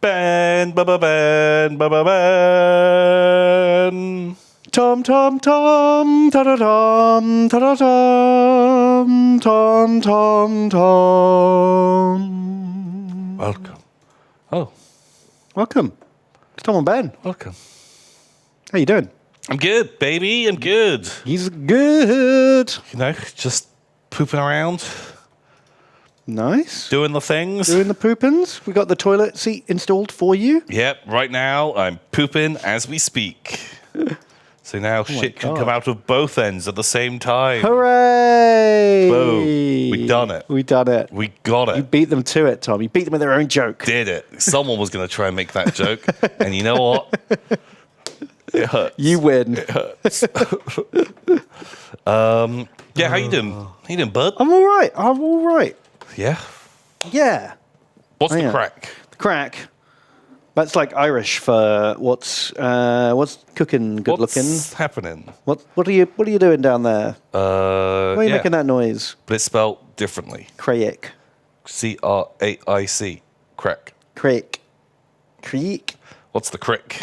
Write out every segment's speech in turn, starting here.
Ben, ba ba ben, ba ba ben. Tom, Tom, Tom, ta da Tom, ta da Tom, Tom, Tom, Tom. Welcome. Oh, Welcome. It's Tom and Ben. welcome. How you doing? I'm good, baby. I'm good. He's good. You know, just pooping around, Nice. doing the things. Doing the poopins. We got the toilet seat installed for you. Yep, right now I'm pooping as we speak. So now shit can God. come out of both ends at the same time. Hooray! Boom. We done it. We done it. We got You it. beat them to it, Tom. You beat them with their own joke. Did it. Someone was going to try and make that joke. And you know what? It hurts. You win. It hurts. Yeah, how you doing? How you doing, bud? I'm all right. I'm all right. Yeah. Yeah. What's the yeah. crack? The crack. That's like Irish for what's cooking good What's looking. happening? What are you doing down there? Why are you yeah. making that noise? But it's spelled differently. Craic. C-R-A-I-C. Crack. Craic. Creek. What's the crick?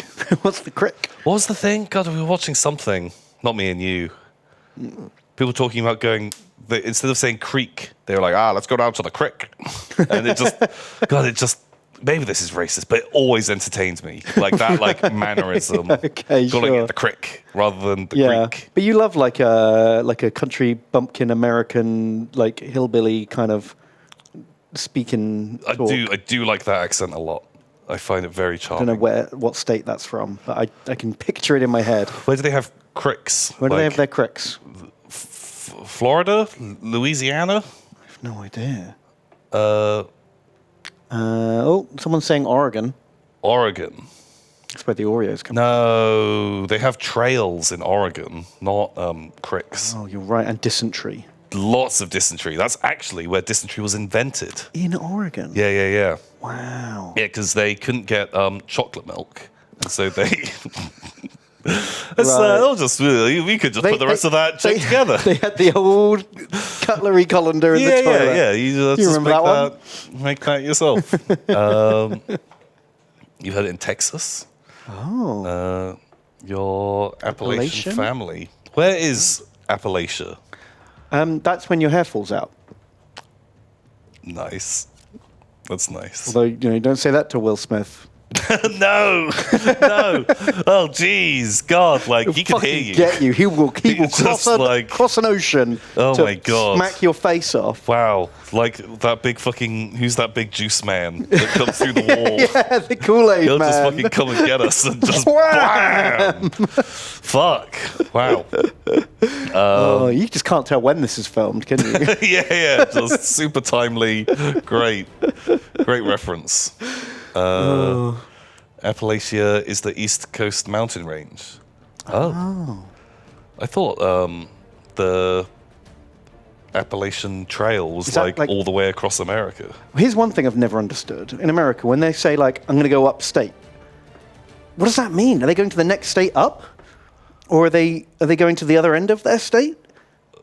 What's the crick? What was the thing? God, we were watching something. Not me and you. People talking about going, instead of saying creek, they were like, let's go down to the crick. And it just, maybe this is racist, but it always entertains me. Like that, mannerism. Okay, Calling sure. it the crick rather than the creek. But you love like a country bumpkin American like hillbilly kind of speaking. I talk. do like that accent a lot. I find it very I charming. don't know what state that's from, but I can picture it in my head. Where do they have cricks? Where do they have their cricks? Florida? Louisiana? I have no idea. Uh, Someone's saying Oregon. Oregon. That's where the Oreos come. No, they have trails in Oregon, not cricks. Oh, you're right. And dysentery. Lots of dysentery. That's actually where dysentery was invented. In Oregon? Yeah. Wow. Yeah, because they couldn't get chocolate milk. And so they... we could just put the rest of that joke together. They had the old cutlery colander in the toilet. Yeah. You You remember that one? Make that yourself. You've had it in Texas. Oh. Your Appalachian Appalachian? family. Where is Appalachia? That's when your hair falls out. Nice. That's nice. Although, you don't say that to Will Smith. No. Oh, jeez. God, he can hear you. Get you. He will Just cross an ocean Oh to my God. smack your face off. Wow. Like that big who's that big juice man that comes through the wall? Yeah, the Kool-Aid He'll man. just fucking come and get us and just Wham! blam. Fuck. Wow. You just can't tell when this is filmed, can you? Yeah. Just super timely. Great reference. Appalachia is the East Coast mountain range. Oh. I thought the Appalachian Trail was like all the way across America. Here's one thing I've never understood. In America, when they say, I'm going to go upstate, what does that mean? Are they going to the next state up? Or are they going to the other end of their state?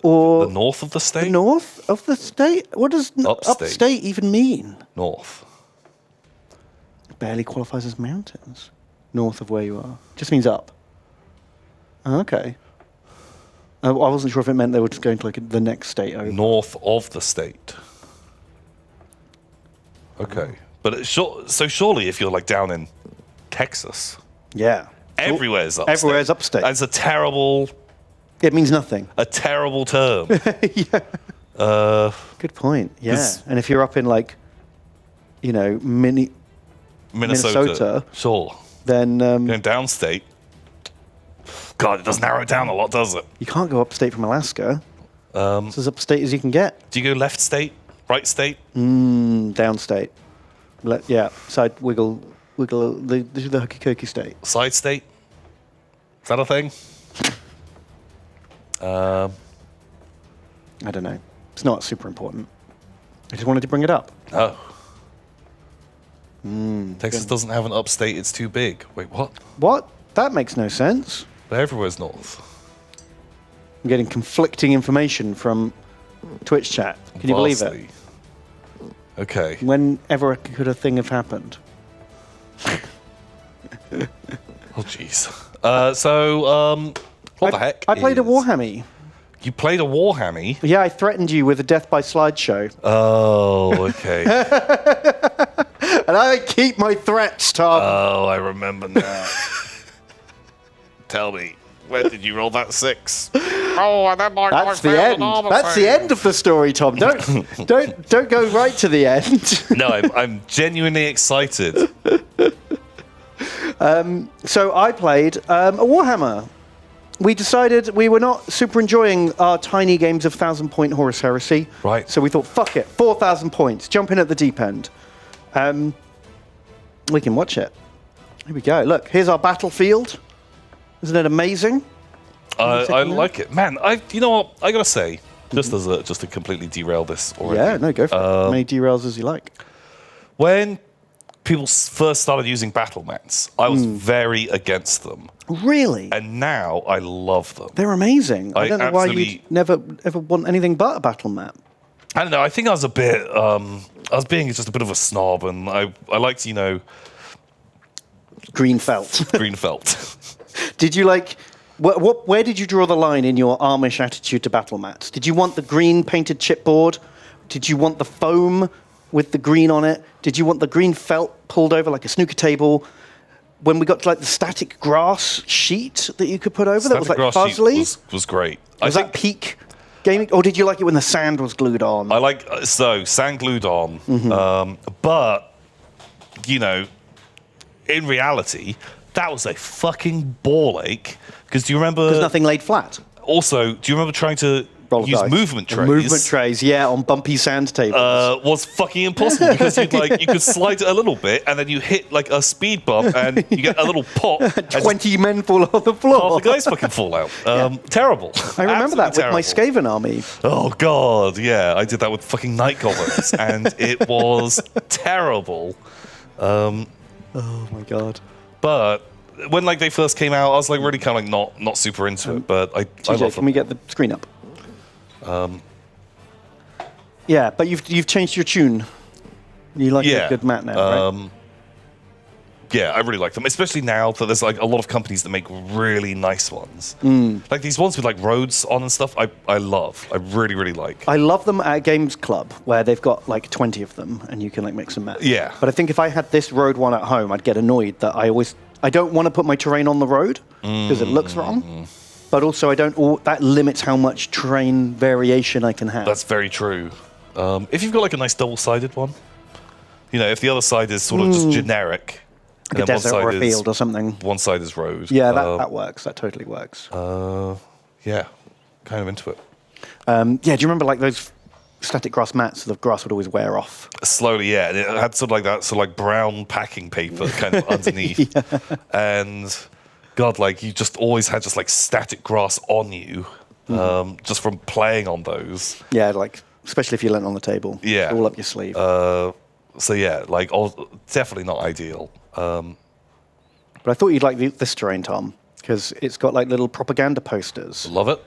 Or The north of the state? the north of the state? What does upstate even mean? North. It barely qualifies as mountains. North of where you are. Just means up. Oh, okay. I wasn't sure if it meant they were just going to the next state over. North of the state. Okay. But so surely if you're down in Texas, Yeah. everywhere's upstate. Everywhere's upstate. That's a terrible nothing. term. Yeah. Good point. Yeah. 'Cause- And if you're up in Minnesota. Sure. then Going downstate. God, it does narrow it down a lot, does it? you can't go upstate from Alaska. It's as upstate as you can get. Do you go left state, right state? Downstate. Side wiggle, the hokey cokey state. Side state? Is that a thing? I don't know. It's not super important. I just wanted to bring it up. Oh. Texas doesn't have an upstate, it's too big. Wait, what? What? That makes no sense. But everywhere's north. I'm getting conflicting information from Twitch chat. Can you believe it? Okay. Whenever could a thing have happened? Oh, jeez. What the heck? I played a Warhammer. You played a Warhammer? Yeah, I threatened you with a death by slideshow. Oh, okay. And I keep my threats, Tom. Oh, I remember now. Tell me, where did you roll that 6? Oh, and then my That's the end. That's the end of the story, Tom. Don't go right to the end. No, I'm genuinely excited. So I played a Warhammer. We decided we were not super enjoying our tiny games of 1,000-point Horus Heresy. Right. So we thought, fuck it, 4,000 points, jump in at the deep end. We can watch it. Here we go. Look, here's our battlefield. Isn't it amazing? I like it, man. You know what? I gotta say, just to completely derail this already. Yeah, no, go for it. As many derails as you like. When people first started using battle mats, I was very against them. Really? And now I love them. They're amazing. I don't know why you'd never ever want anything but a battle mat. I don't know. I think I was a bit. I was being just a bit of a snob, and I liked, Green felt. green felt. Did you like? Where did you draw the line in your Amish attitude to battle mats? Did you want the green painted chipboard? Did you want the foam with the green on it? Did you want the green felt pulled over like a snooker table? When we got to like the static grass sheet that you could put over, that was like fuzzly. Was great. Was that peak gaming, or did you like it when the sand was glued on? I like sand glued on, but in reality, that was a fucking ball ache. Because do you remember? Because nothing laid flat. Also, do you remember trying to use movement trays? Movement trays, yeah, on bumpy sand tables. Was fucking impossible because you could slide it a little bit and then you hit like a speed bump and you get a little pop. 20 men fall on the floor. Half the guys fucking fall out. Terrible. I remember that with my Skaven army. Oh god, yeah, I did that with fucking night goblins and it was terrible. Oh my god. But when they first came out, I was really kind of not super into it. But I love them. Can we get the screen up? Yeah, but you've changed your tune. You like a good mat now, right? Yeah, I really like them, especially now that there's a lot of companies that make really nice ones. Like these ones with roads on and stuff. I love. I really really like. I love them at Games Club where they've got 20 of them and you can mix and match. Yeah. But I think if I had this road one at home, I'd get annoyed that I don't want to put my terrain on the road because it looks wrong. But also, that limits how much terrain variation I can have. That's very true. If you've got a nice double-sided one, if the other side is sort of just generic, like a desert or a field or something. One side is road. Yeah, that works. That totally works. Yeah, kind of into it. Do you remember those static grass mats? The grass would always wear off. Slowly, yeah. And it had sort of brown packing paper kind of underneath. Yeah. And God, you just always had just static grass on you, just from playing on those. Yeah, especially if you leant on the table. Yeah. All up your sleeve. So yeah, definitely not ideal. But I thought you'd like this terrain, Tom, because it's got little propaganda posters. Love it.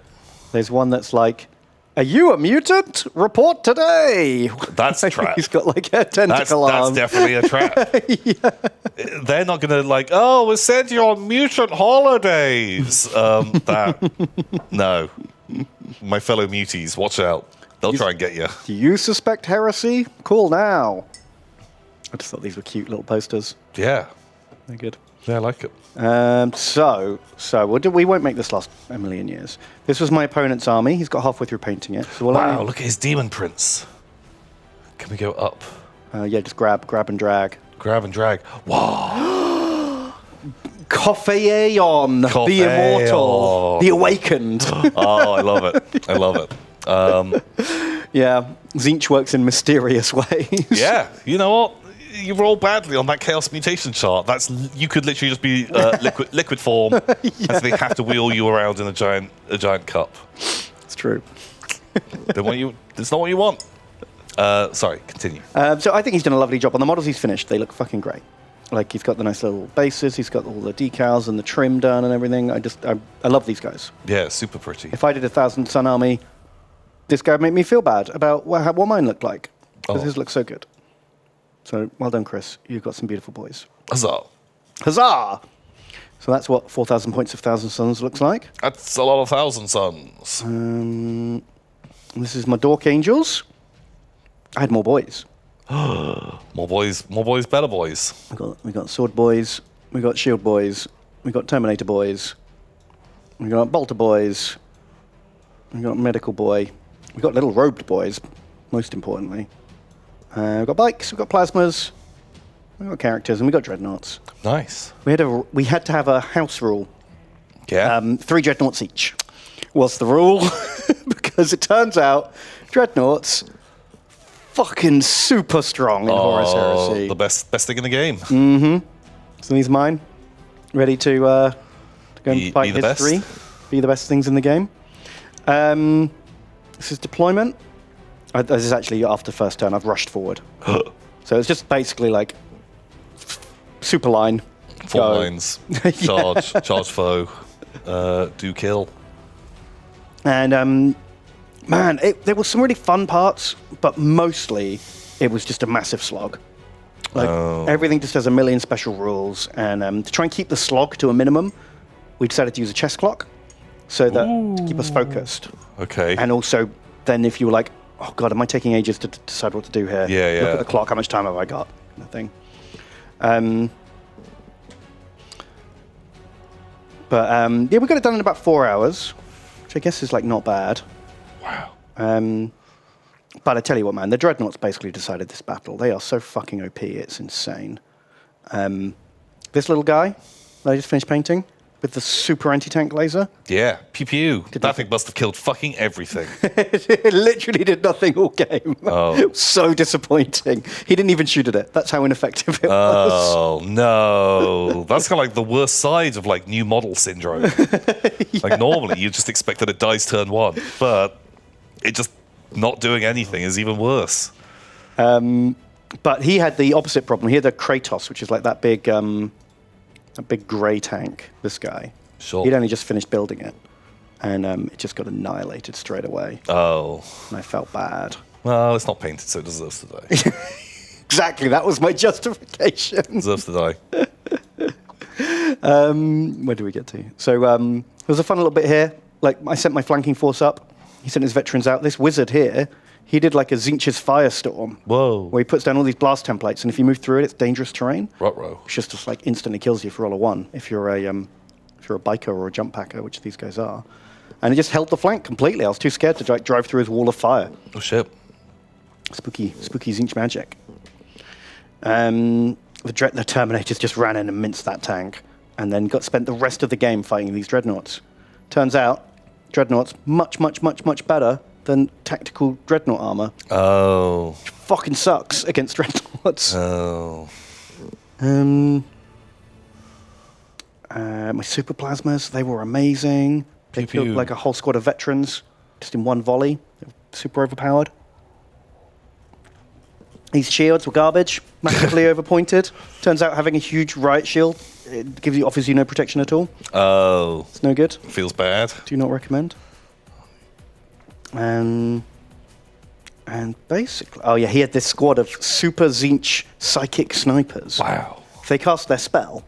There's one that's "Are you a mutant? Report today." That's a trap. He's got a tentacle arm. That's definitely a trap. Yeah. They're not going to we'll send you on mutant holidays. No. My fellow muties, watch out. They'll try and get you. Do you suspect heresy? Call now. I just thought these were cute little posters. Yeah. They're good. Yeah, I like it. So we won't make this last a million years. This was my opponent's army. He's got halfway through painting it. So wow, look at his demon prince. Can we go up? Yeah, just grab and drag. Grab and drag. Wow. Coffeeon, the immortal, the awakened. Oh, I love it. I love it. Yeah, Tzeentch works in mysterious ways. Yeah, you know what? You roll badly on that chaos mutation chart. You could literally just be liquid form, yeah. And they have to wheel you around in a giant cup. It's true. It's not what you want. Sorry, continue. So I think he's done a lovely job on the models he's finished. They look fucking great. He's got the nice little bases. He's got all the decals and the trim done and everything. I love these guys. Yeah, super pretty. If I did a 1,000 Sun army, this guy would make me feel bad about what mine looked like because his looks so good. So well done, Chris. You've got some beautiful boys. Huzzah. Huzzah! So that's what 4,000 points of Thousand Suns looks like. That's a lot of Thousand Suns. This is my Dork Angels. I had more boys. More boys, better boys. We got Sword Boys. We got Shield Boys. We got Terminator Boys. We got Bolter Boys. We got Medical Boy. We got Little Robed Boys, most importantly. We've got bikes. We've got plasmas. We've got characters, and we got dreadnoughts. Nice. We had to have a house rule. Yeah. 3 dreadnoughts each was the rule, because it turns out dreadnoughts fucking super strong in Horus Heresy. The best thing in the game. So these are mine. Ready to go and fight be the his 3. best. Be the best things in the game. This is deployment. This is actually after first turn. I've rushed forward. So it's just basically like super line. 4 go. lines. Charge foe. Do kill. And man, there were some really fun parts, but mostly it was just a massive slog. Like everything just has a million special rules, and to try and keep the slog to a minimum, we decided to use a chess clock, so that to keep us focused. Okay. And also, then if you were like, oh god, am I taking ages to decide what to do here? Yeah. Look at the clock. How much time have I got? Kind of thing. Yeah, we got it done in about 4 hours, which I guess is like not bad. Wow. But I tell you what, man, the Dreadnoughts basically decided this battle. They are so fucking OP, it's insane. This little guy that I just finished painting with the super anti-tank laser. Yeah. Pew pew. That thing must have killed fucking everything. It literally did nothing all game. It was so disappointing. He didn't even shoot at it. That's how ineffective it was. Oh, no. That's kind of like the worst side of like new model syndrome. Like normally you just expect that it dies turn 1, but it just not doing anything is even worse. But he had the opposite problem. He had the Kratos, which is like that big grey tank, this guy. Sure. He'd only just finished building it, and it just got annihilated straight away. Oh. And I felt bad. Well, it's not painted, so it deserves to die. Exactly, that was my justification. Deserves to die. Where do we get to? So there was a fun little bit here. Like, I sent my flanking force up. He sent his veterans out. This wizard here, he did like a Zinch's Firestorm. Whoa. Where he puts down all these blast templates, and if you move through it, it's dangerous terrain. Ruh-roh. Which just like instantly kills you for all of 1 if you're a biker or a jump packer, which these guys are. And it just held the flank completely. I was too scared to drive through his wall of fire. Oh, shit. Spooky Zinch magic. The Terminators just ran in and minced that tank, and then spent the rest of the game fighting these Dreadnoughts. Turns out, Dreadnoughts much, much, much, much better than tactical Dreadnought armor. Oh. Which fucking sucks against Dreadnoughts. Oh. My super plasmas, they were amazing. They Pew, killed pew. like a whole squad of veterans just in 1 volley. They were super overpowered. These shields were garbage, massively overpointed. Turns out having a huge riot shield, it offers you no protection at all. Oh. It's no good. Feels bad. Do not recommend. And basically, oh yeah, he had this squad of super Zinch psychic snipers. Wow. If they cast their spell,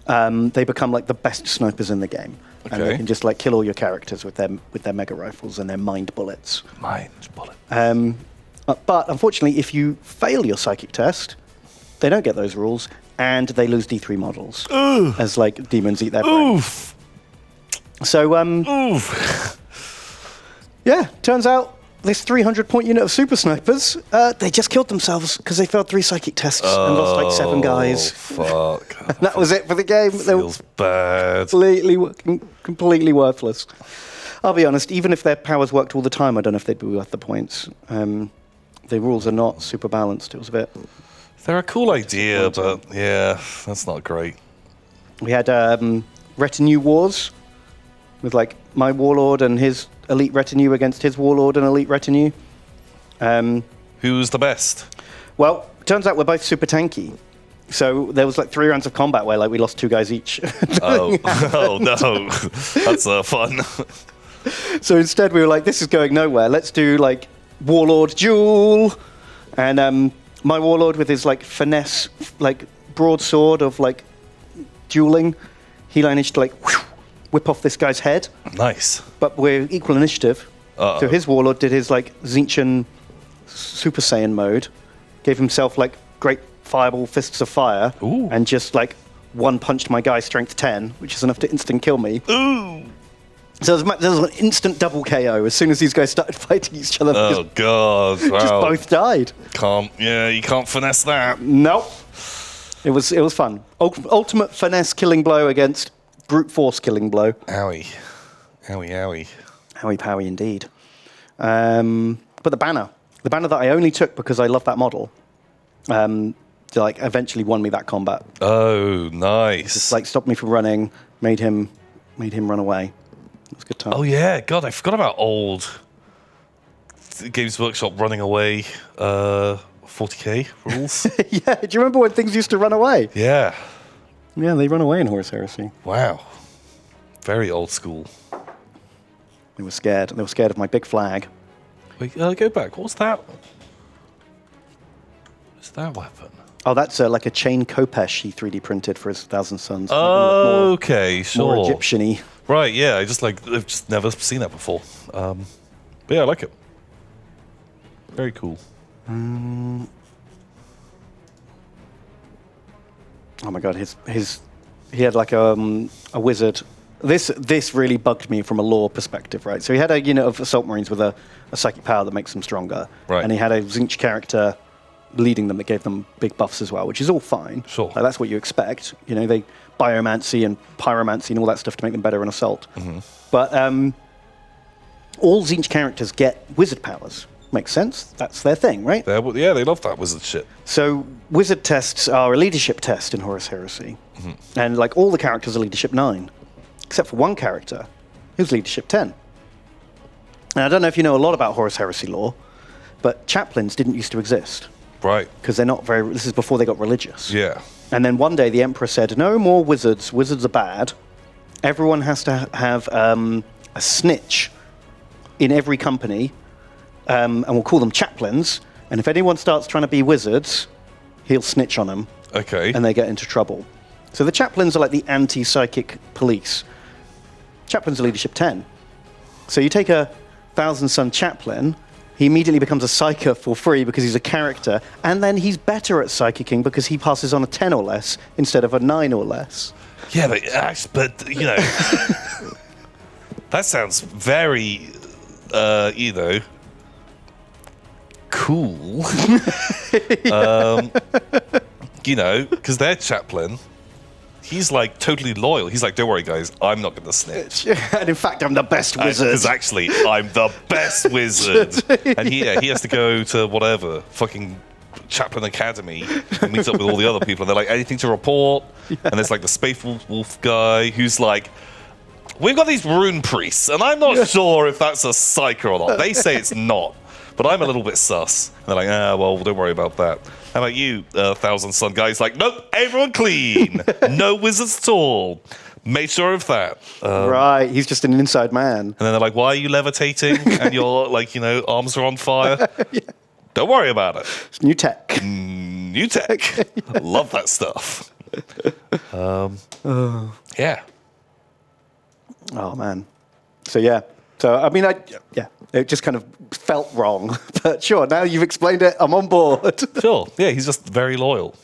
they become like the best snipers in the game, and they Okay. can just like kill all your characters with their mega rifles and their mind bullets. Mind bullet. But unfortunately, if you fail your psychic test, they don't get those rules, and they lose D3 models as like demons eat their brain. Oof. So Oof. yeah, turns out this 300-point unit of super snipers, they just killed themselves because they failed 3 psychic tests and lost like 7 guys. Oh, fuck. And that was it for the game. They were Feels bad. completely worthless. I'll be honest, even if their powers worked all the time, I don't know if they'd be worth the points. The rules are not super balanced. It was a bit... They're a cool idea, but yeah, that's not great. We had retinue wars with like my warlord and his elite retinue against his warlord and elite retinue. Who's the best? Well, turns out we're both super tanky. So there was like 3 rounds of combat where like we lost 2 guys each. Oh, oh no. That's fun. So instead we were like, this is going nowhere. Let's do like warlord duel. And my warlord with his like finesse, like broadsword of like dueling, he managed to like whip off this guy's head. Nice. But we're equal initiative. Uh-oh. So his warlord did his like Tzeentchian Super Saiyan mode, gave himself like great fireball fists of fire, Ooh. and just like one punched my guy strength 10, which is enough to instant kill me. Ooh. So there was an instant double KO as soon as these guys started fighting each other. Oh God! Wow. Just both died. You can't finesse that. Nope. It was fun. Ultimate finesse killing blow against brute force killing blow. Owie. Howie powie indeed. But the banner that I only took because I love that model, like eventually won me that combat. Oh, nice. Just like stopped me from running, made him run away. It was a good time. Oh yeah, God, I forgot about old Games Workshop running away 40k rules. Yeah, do you remember when things used to run away? Yeah. Yeah, they run away in Horus Heresy. Wow. Very old school. They were scared. They were scared of my big flag. Wait, go back. What's that? What's that weapon? Oh, that's like a chain Kopesh he 3D printed for his Thousand Sons. Okay, sure. More Egyptian-y. Right, yeah. I've just never seen that before. But yeah, I like it. Very cool. Oh my God, he had like a wizard. This really bugged me from a lore perspective, right? So he had a unit of assault marines with a psychic power that makes them stronger, right? And he had a Tzeentch character leading them that gave them big buffs as well, which is all fine. Sure, like, that's what you expect. You know, they biomancy and pyromancy and all that stuff to make them better in assault. Mm-hmm. But all Tzeentch characters get wizard powers. Makes sense. That's their thing, right? Yeah, they love that wizard shit. So wizard tests are a leadership test in Horus Heresy. Mm-hmm. And like all the characters are leadership 9, except for one character who's leadership 10. And I don't know if you know a lot about Horus Heresy lore, but chaplains didn't used to exist. Right. Because this is before they got religious. Yeah. And then one day the Emperor said, no more wizards. Wizards are bad. Everyone has to have a snitch in every company. And we'll call them chaplains. And if anyone starts trying to be wizards, he'll snitch on them. Okay. And they get into trouble. So the chaplains are like the anti-psychic police. Chaplains are leadership 10. So you take a Thousand Son chaplain, he immediately becomes a psyker for free because he's a character, and then he's better at psychicking because he passes on a 10 or less instead of a 9 or less. Yeah, but you know, that sounds very, cool. Because their chaplain, he's like totally loyal. He's like, don't worry, guys, I'm not going to snitch. And in fact, I'm the best wizard. Because actually, I'm the best wizard. And he has to go to whatever, fucking Chaplain Academy and meet up with all the other people. And they're like, anything to report? Yeah. And there's like the Space Wolf guy who's like, we've got these rune priests, and I'm not sure if that's a psyker or not. They say it's not. But I'm a little bit sus. And they're like, well, don't worry about that. How about you, Thousand Son guy? He's like, nope, everyone clean. No wizards at all. Made sure of that. Right, he's just an inside man. And then they're like, why are you levitating? And your, arms are on fire? Yeah. Don't worry about it. It's new tech. New tech. Love that stuff. Yeah. Oh, man. So, yeah. So, I mean, it just kind of felt wrong. But sure, now you've explained it, I'm on board. Sure. Yeah, he's just very loyal.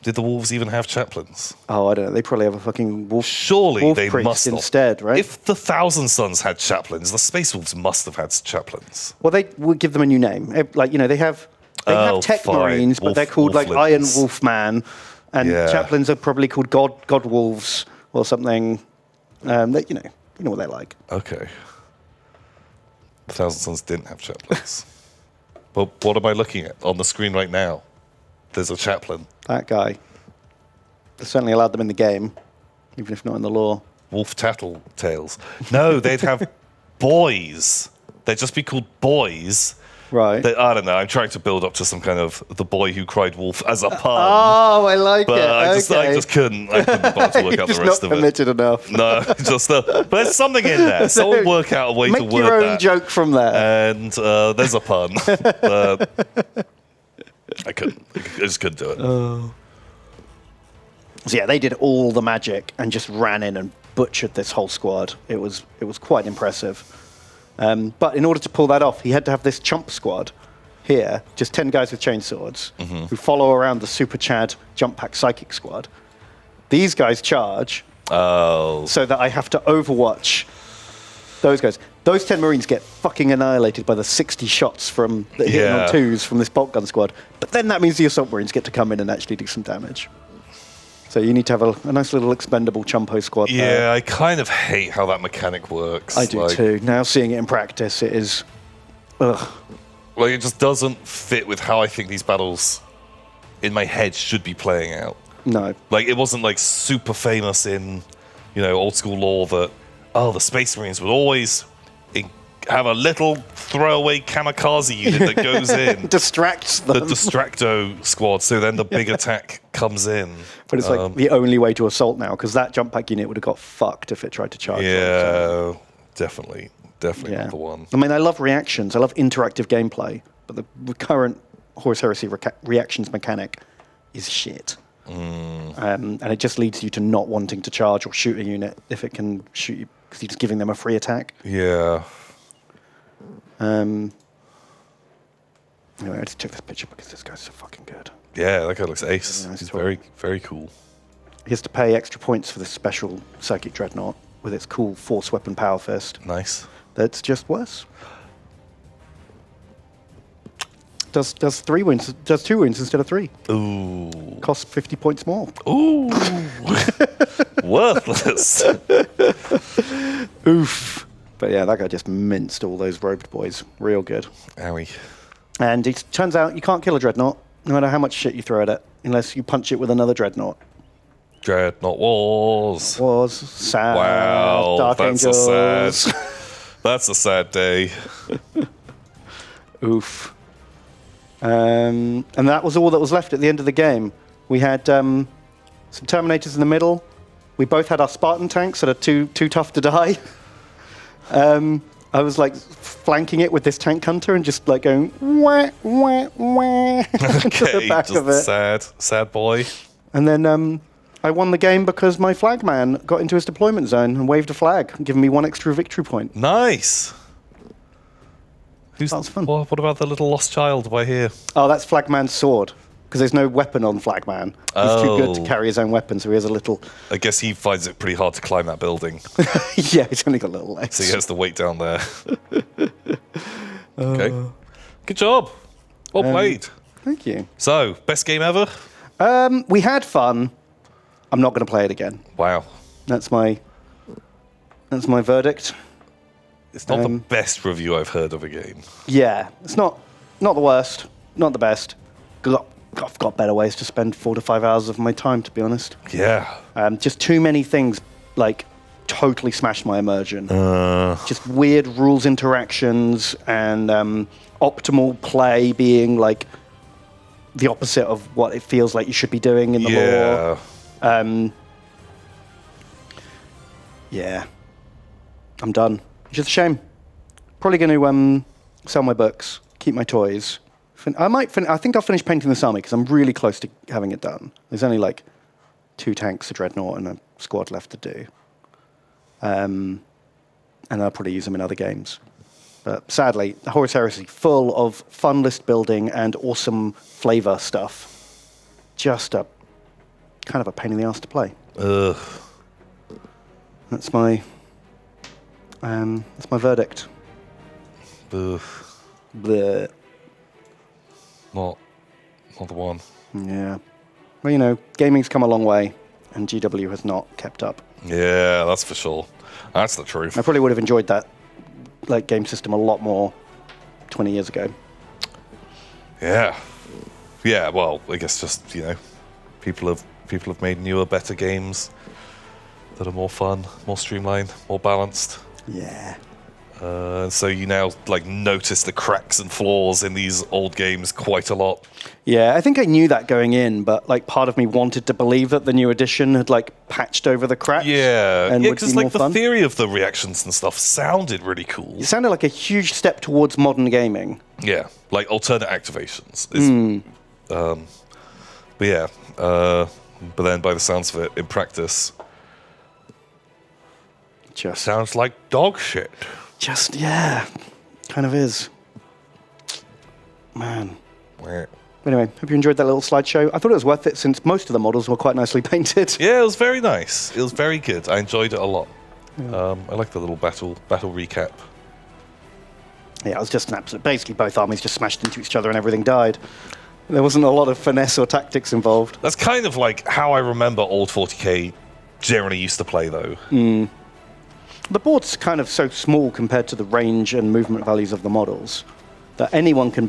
Did the wolves even have chaplains? Oh, I don't know. They probably have a fucking wolf. Surely wolf they priest must instead, right? If the Thousand Sons had chaplains, the Space Wolves must have had chaplains. Well, they would give them a new name. They have tech fine. marines, but they're called Wolflings. Iron Wolfman, and chaplains are probably called God Wolves or something. You know what they're like. Okay. The Thousand Sons didn't have chaplains. But what am I looking at on the screen right now? There's a chaplain. That guy. They certainly allowed them in the game, even if not in the lore. Wolf Tattletales. No, they'd have boys. They'd just be called boys. Right. I don't know. I'm trying to build up to some kind of the boy who cried wolf as a pun. Oh, I like it. I just couldn't. I couldn't bother to work out the rest of it. Not permitted enough. No, but there's something in there. Someone work out a way to word that. Make your own joke from there. And there's a pun. I couldn't. I just couldn't do it. So yeah, they did all the magic and just ran in and butchered this whole squad. It was quite impressive. But in order to pull that off, he had to have this chump squad here, just 10 guys with chainswords, who follow around the Super Chad Jump Pack Psychic squad. These guys charge, so that I have to overwatch those guys. Those 10 Marines get fucking annihilated by the 60 shots from that hitting on twos from this bolt gun squad. But then that means the Assault Marines get to come in and actually do some damage. So you need to have a nice little expendable chumpo squad. Yeah, there. I kind of hate how that mechanic works. I do too. Now seeing it in practice, it is... Ugh. Like, it just doesn't fit with how I think these battles in my head should be playing out. No. Like, it wasn't, like, super famous in, old school lore that, the Space Marines would always have a little throwaway kamikaze unit that goes in. Distracts them. The Distracto squad, so then the big attack comes in. But it's like the only way to assault now, because that jump pack unit would have got fucked if it tried to charge. Yeah, definitely not the one. I mean, I love reactions. I love interactive gameplay, but the current Horus Heresy reactions mechanic is shit. And it just leads you to not wanting to charge or shoot a unit if it can shoot you, because you're just giving them a free attack. Yeah. Anyway, I had to check this picture because this guy's so fucking good. Yeah, that guy looks ace. Nice He's talk. very, very cool. He has to pay extra points for this special Psychic Dreadnought with its cool Force Weapon Power Fist. Nice. That's just worse. Does 3 wounds? Does 2 wounds instead of 3? Ooh. Costs 50 points more. Ooh. Worthless. Oof. But yeah, that guy just minced all those robed boys. Real good. Owie. And it turns out you can't kill a Dreadnought, no matter how much shit you throw at it, unless you punch it with another Dreadnought. Dreadnought Wars. Was sad. Wow. Dark that's Angels. That's a sad day. Oof. And that was all that was left at the end of the game. We had some Terminators in the middle. We both had our Spartan tanks that are too tough to die. I was like flanking it with this tank hunter and just like going wah wah wah to the back just of it. sad boy. And then I won the game because my flagman got into his deployment zone and waved a flag, giving me 1 extra victory point. Nice. That was fun. What about the little lost child by here? Oh, that's Flagman's sword. Because there's no weapon on Flagman. He's too good to Oh. carry his own weapon, so he has a little... I guess he finds it pretty hard to climb that building, Yeah, he's only got little legs. so he has to wait down there. Okay. Good job. Well played. Thank you. So, best game ever? We had fun. I'm not going to play it again. Wow. That's my verdict. It's not the best review I've heard of a game. Yeah, it's not the worst, not the best. I've got better ways to spend 4 to 5 hours of my time, to be honest. Yeah. Just too many things, like, totally smashed my immersion. Just weird rules interactions and optimal play being, like, the opposite of what it feels like you should be doing in the lore. Yeah. I'm done. It's just a shame. Probably going to sell my books, keep my toys. I think I'll finish painting this army because I'm really close to having it done. There's only like 2 tanks, a dreadnought, and a squad left to do. And I'll probably use them in other games. But sadly, Horus Heresy, full of fun list building and awesome flavor stuff. Just a kind of a pain in the ass to play. Ugh. That's my verdict. Ugh. Bleh. Not the one. Yeah. Well, gaming's come a long way, and GW has not kept up. Yeah, that's for sure. That's the truth. I probably would have enjoyed that game system a lot more 20 years ago. Yeah. Yeah, well, I guess just, people have made newer, better games that are more fun, more streamlined, more balanced. Yeah. So you now notice the cracks and flaws in these old games quite a lot. Yeah, I think I knew that going in, but part of me wanted to believe that the new edition had patched over the cracks. Yeah, and would because be more the fun. theory of the reactions and stuff sounded really cool. It sounded like a huge step towards modern gaming. Yeah, like alternate activations is But yeah, but then by the sounds of it, in practice, Just, sounds like dog shit. yeah, kind of is. Man. Wah. Anyway, hope you enjoyed that little slideshow. I thought it was worth it since most of the models were quite nicely painted. Yeah, it was very nice. It was very good. I enjoyed it a lot. I like the little battle recap. Yeah, it was just an absolute. Basically, both armies just smashed into each other and everything died. There wasn't a lot of finesse or tactics involved. That's kind of like how I remember old 40k generally used to play, though. The board's kind of so small compared to the range and movement values of the models that anyone can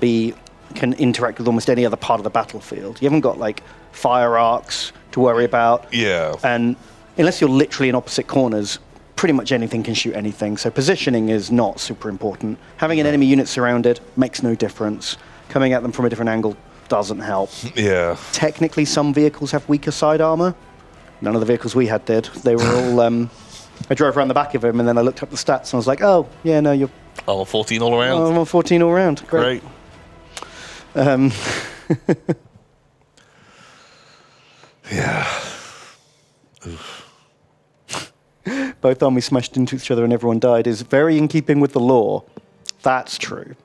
interact with almost any other part of the battlefield. You haven't got like fire arcs to worry about. Yeah. And unless you're literally in opposite corners, pretty much anything can shoot anything. So positioning is not super important. Having an enemy unit surrounded makes no difference. Coming at them from a different angle doesn't help. Yeah. Technically, some vehicles have weaker side armor. None of the vehicles we had did. They were all... I drove around the back of them, and then I looked up the stats, and I was like, oh, yeah, no, you're... Armor 14 all around. I'm on 14 all around. Great. Yeah. Both armies smashed into each other and everyone died is very in keeping with the lore. That's true.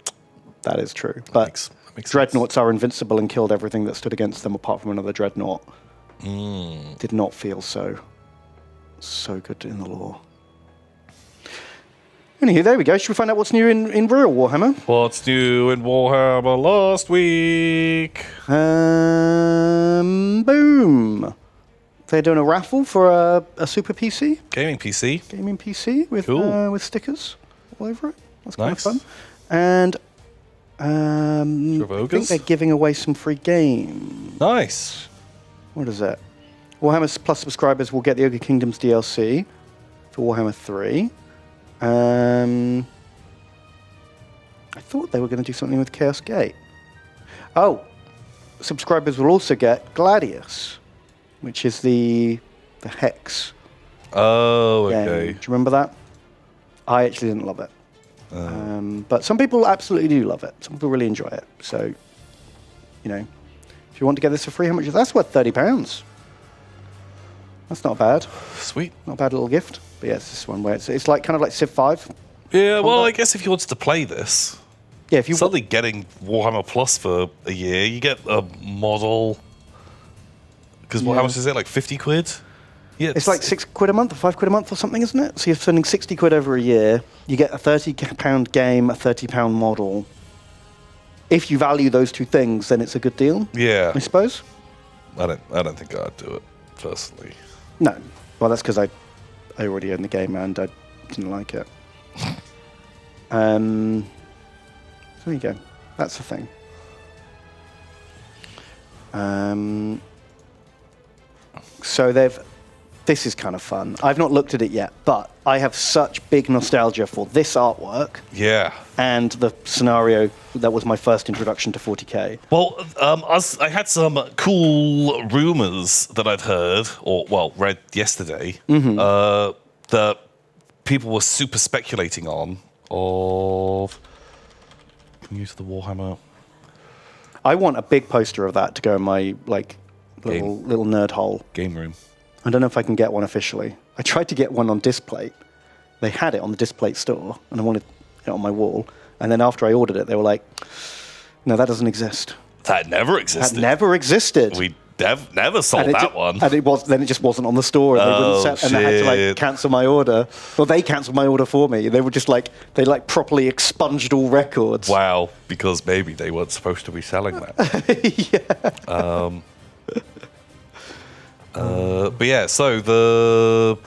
That is true. But That makes dreadnoughts are invincible and killed everything that stood against them apart from another dreadnought. Did not feel so good in the lore. Anywho, there we go. Should we find out what's new in real Warhammer? What's new in Warhammer last week? Boom. They're doing a raffle for a super PC, Gaming PC. gaming PC with Cool. with stickers all over it. That's Nice. kind of fun. And Sure of I think Ogres. they're giving away some free games. Nice. What is that? Warhammer Plus subscribers will get the Ogre Kingdoms DLC for Warhammer 3. I thought they were going to do something with Chaos Gate. Oh, subscribers will also get Gladius, which is the Hex Oh, game. okay. Do you remember that? I actually didn't love it. But some people absolutely do love it. Some people really enjoy it. So, you know, if you want to get this for free, how much is that? That's worth £30. That's not bad. Sweet. Not a bad little gift. But yeah, it's this one where it's like kind of like Civ 5. Yeah, well, that. I guess if you wanted to play this, Yeah, if you suddenly getting Warhammer Plus for a year, you get a model. Because how much is it? Like 50 quid? Yeah, it's like £6 a month or £5 a month or something, isn't it? So you're spending 60 quid over a year. You get a £30 game, a £30 model. If you value those two things, then it's a good deal. Yeah. I suppose. I don't think I'd do it personally. No. Well, that's because I already own the game and I didn't like it. So there you go. That's the thing. So this is kind of fun. I've not looked at it yet, but I have such big nostalgia for this artwork Yeah. and the scenario that was my first introduction to 40k. Well, I had some cool rumors that I'd heard, read yesterday, that people were super speculating on of... Can we use the Warhammer? I want a big poster of that to go in my little nerd hole. Game room. I don't know if I can get one officially. I tried to get one on Displate. They had it on the Displate store, and I wanted it on my wall. And then after I ordered it, they were like, no, that doesn't exist. That never That existed. never existed. We never sold that one. And then it just wasn't on the store. And, they wouldn't and I had to shit. cancel my order. Well, they cancelled my order for me. They were just they properly expunged all records. Wow, because maybe they weren't supposed to be selling that. Yeah. But yeah, so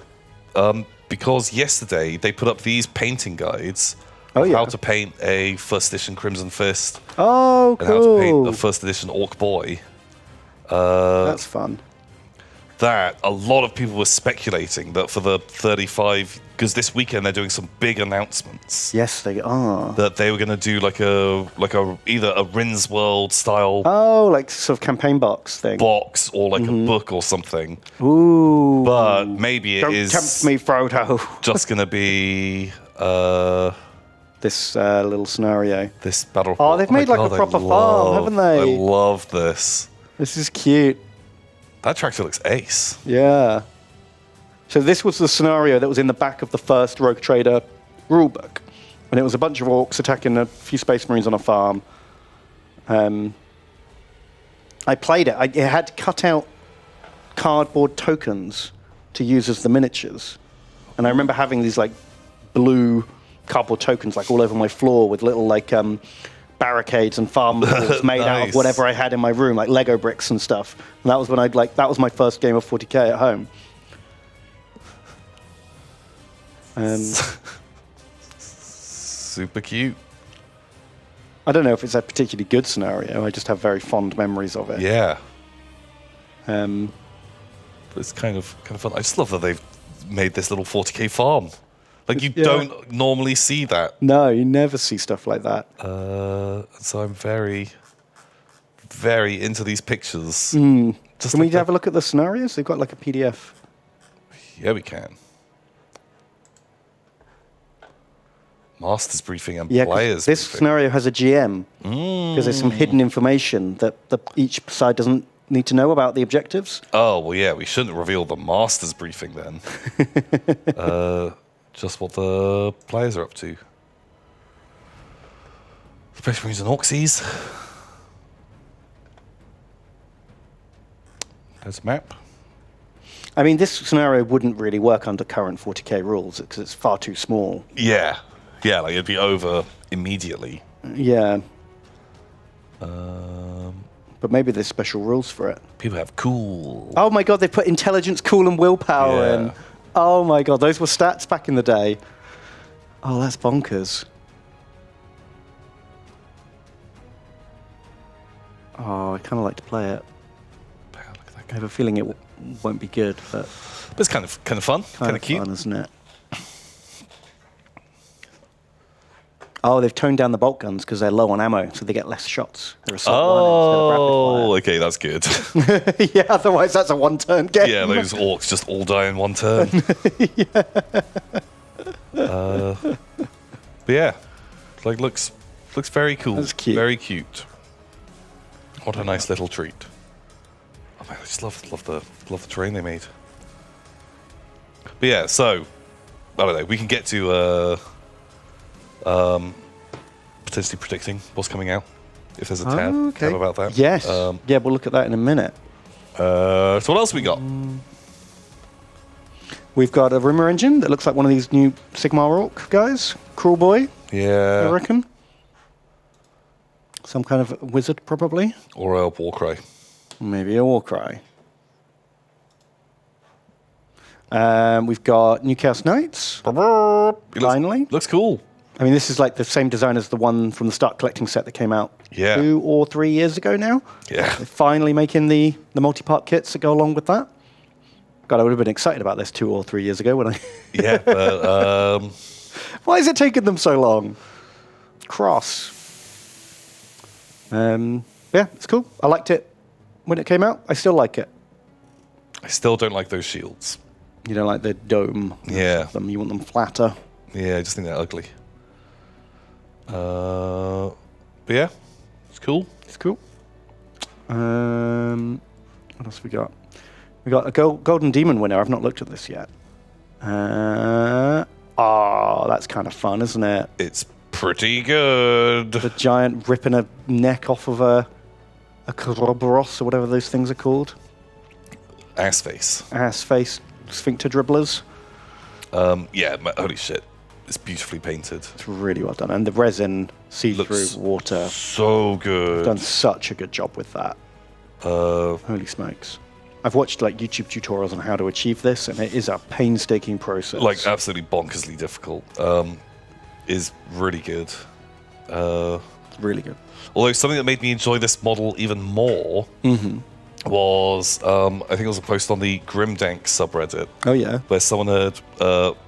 because yesterday they put up these painting guides Oh, of yeah. how to paint a first edition Crimson Fist Oh, and how to paint cool. a first edition Orc Boy. That's fun. That a lot of people were speculating that for the 35, because this weekend they're doing some big announcements. Yes, they are. That they were going to do like a either a Rin's World style Oh, like sort of campaign box thing. box or like a book or something. Ooh. But maybe it Don't is tempt me, Frodo. just going to be this little scenario. This battle. Oh, they've made like a proper farm, haven't they? I love this. This is cute. That tractor looks ace. Yeah. So this was the scenario that was in the back of the first Rogue Trader rulebook. And it was a bunch of orcs attacking a few Space Marines on a farm. I played it. It had cut out cardboard tokens to use as the miniatures. And I remember having these like blue cardboard tokens like all over my floor with little like barricades and farm walls made out of whatever I had in my room, like Lego bricks and stuff. And that was when that was my first game of 40k at home. Super cute. I don't know if it's a particularly good scenario. I just have very fond memories of it. Yeah. It's kind of fun. I just love that they've made this little 40k farm. Like you don't normally see that. No, you never see stuff like that. So I'm very, very into these pictures. Can we have a look at the scenarios? They've got like a PDF. Yeah, we can. Master's briefing and players. This briefing. scenario has a GM because there's some hidden information that each side doesn't need to know about the objectives. Oh well, yeah. We shouldn't reveal the Master's briefing then. Just what the players are up to. Space Marines and Orcsies. There's a map. I mean, this scenario wouldn't really work under current 40k rules because it's far too small. Yeah. Yeah, like it'd be over immediately. Yeah. But maybe there's special rules for it. People have cool. Oh my god, they put intelligence, cool, and willpower in. Oh my god, those were stats back in the day. Oh, that's bonkers. Oh, I kind of like to play it. Look at that I guy. have a feeling it won't be good, but It's kind of fun, kind of cute. fun, isn't it? Oh, they've toned down the bolt guns because they're low on ammo, so they get less shots. They're assault okay, that's good. yeah, otherwise that's a one-turn game. Yeah, those orcs just all die in one turn. But yeah, like looks very cool. That's cute. Very cute. What a nice little treat. Oh man, I just love the terrain they made. But yeah, so I don't know. We can get to potentially predicting what's coming out if there's a tab about that. Yes. Yeah, we'll look at that in a minute. So what else we got? We've got a rumor engine that looks like one of these new Sigmar Orc guys. Cruel Boy, Yeah. I reckon. Some kind of wizard, probably. Or a Warcry. Maybe a Warcry. We've got New Chaos Knights. Finally. Looks cool. I mean, this is like the same design as the one from the Start Collecting set that came out 2 or 3 years ago now. Yeah. They're finally making the multi-part kits that go along with that. God, I would have been excited about this 2 or 3 years ago when I... Yeah, but... Why is it taking them so long? Cross. Yeah, it's cool. I liked it when it came out. I still like it. I still don't like those shields. You don't like the dome. Yeah. You want them flatter. Yeah, I just think they're ugly. But yeah, it's cool. It's cool. What else we got? We got a Golden Demon winner. I've not looked at this yet. That's kind of fun, isn't it? It's pretty good. The giant ripping a neck off of a Koroboros or whatever those things are called. Ass face. Ass face sphincter dribblers. Yeah, holy shit. It's beautifully painted. It's really well done. And the resin see-through water. So good. Done such a good job with that. Holy smokes. I've watched like YouTube tutorials on how to achieve this, and it is a painstaking process. Like absolutely bonkersly difficult. Is really good. Really good. Although something that made me enjoy this model even more was, I think it was a post on the Grimdank subreddit. Oh, yeah. Where someone had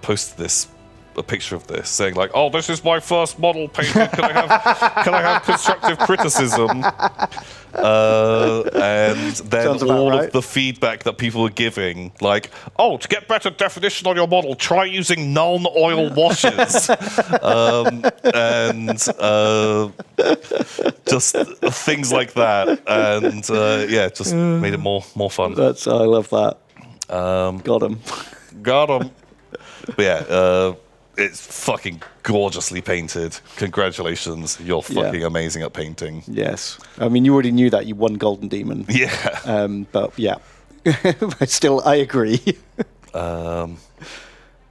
posted this a picture of this, saying like, "Oh, this is my first model painted. Can I have constructive criticism?" And then all of the feedback that people were giving, like, "Oh, to get better definition on your model, try using non-oil washes," and just things like that, and just made it more fun. I love that. Got him. Got him. But yeah, it's fucking gorgeously painted. Congratulations, you're fucking amazing at painting. Yes, I mean you already knew that you won Golden Demon. Yeah. But yeah, but still, I agree. Wow.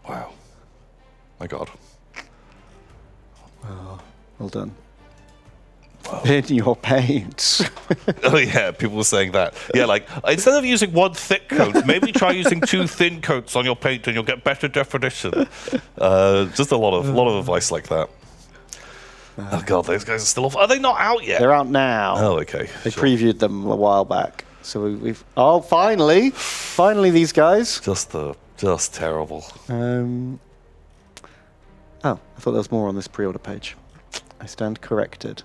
My God. Well done. In your paints. Oh yeah, people were saying that. Yeah, like instead of using one thick coat, maybe try using 2 thin coats on your paint, and you'll get better definition. Just a lot of advice like that. Oh God, those guys are still off. Are they not out yet? They're out now. Oh, okay. They previewed them a while back, so we've. Oh, finally these guys. Just terrible. I thought there was more on this pre-order page. I stand corrected.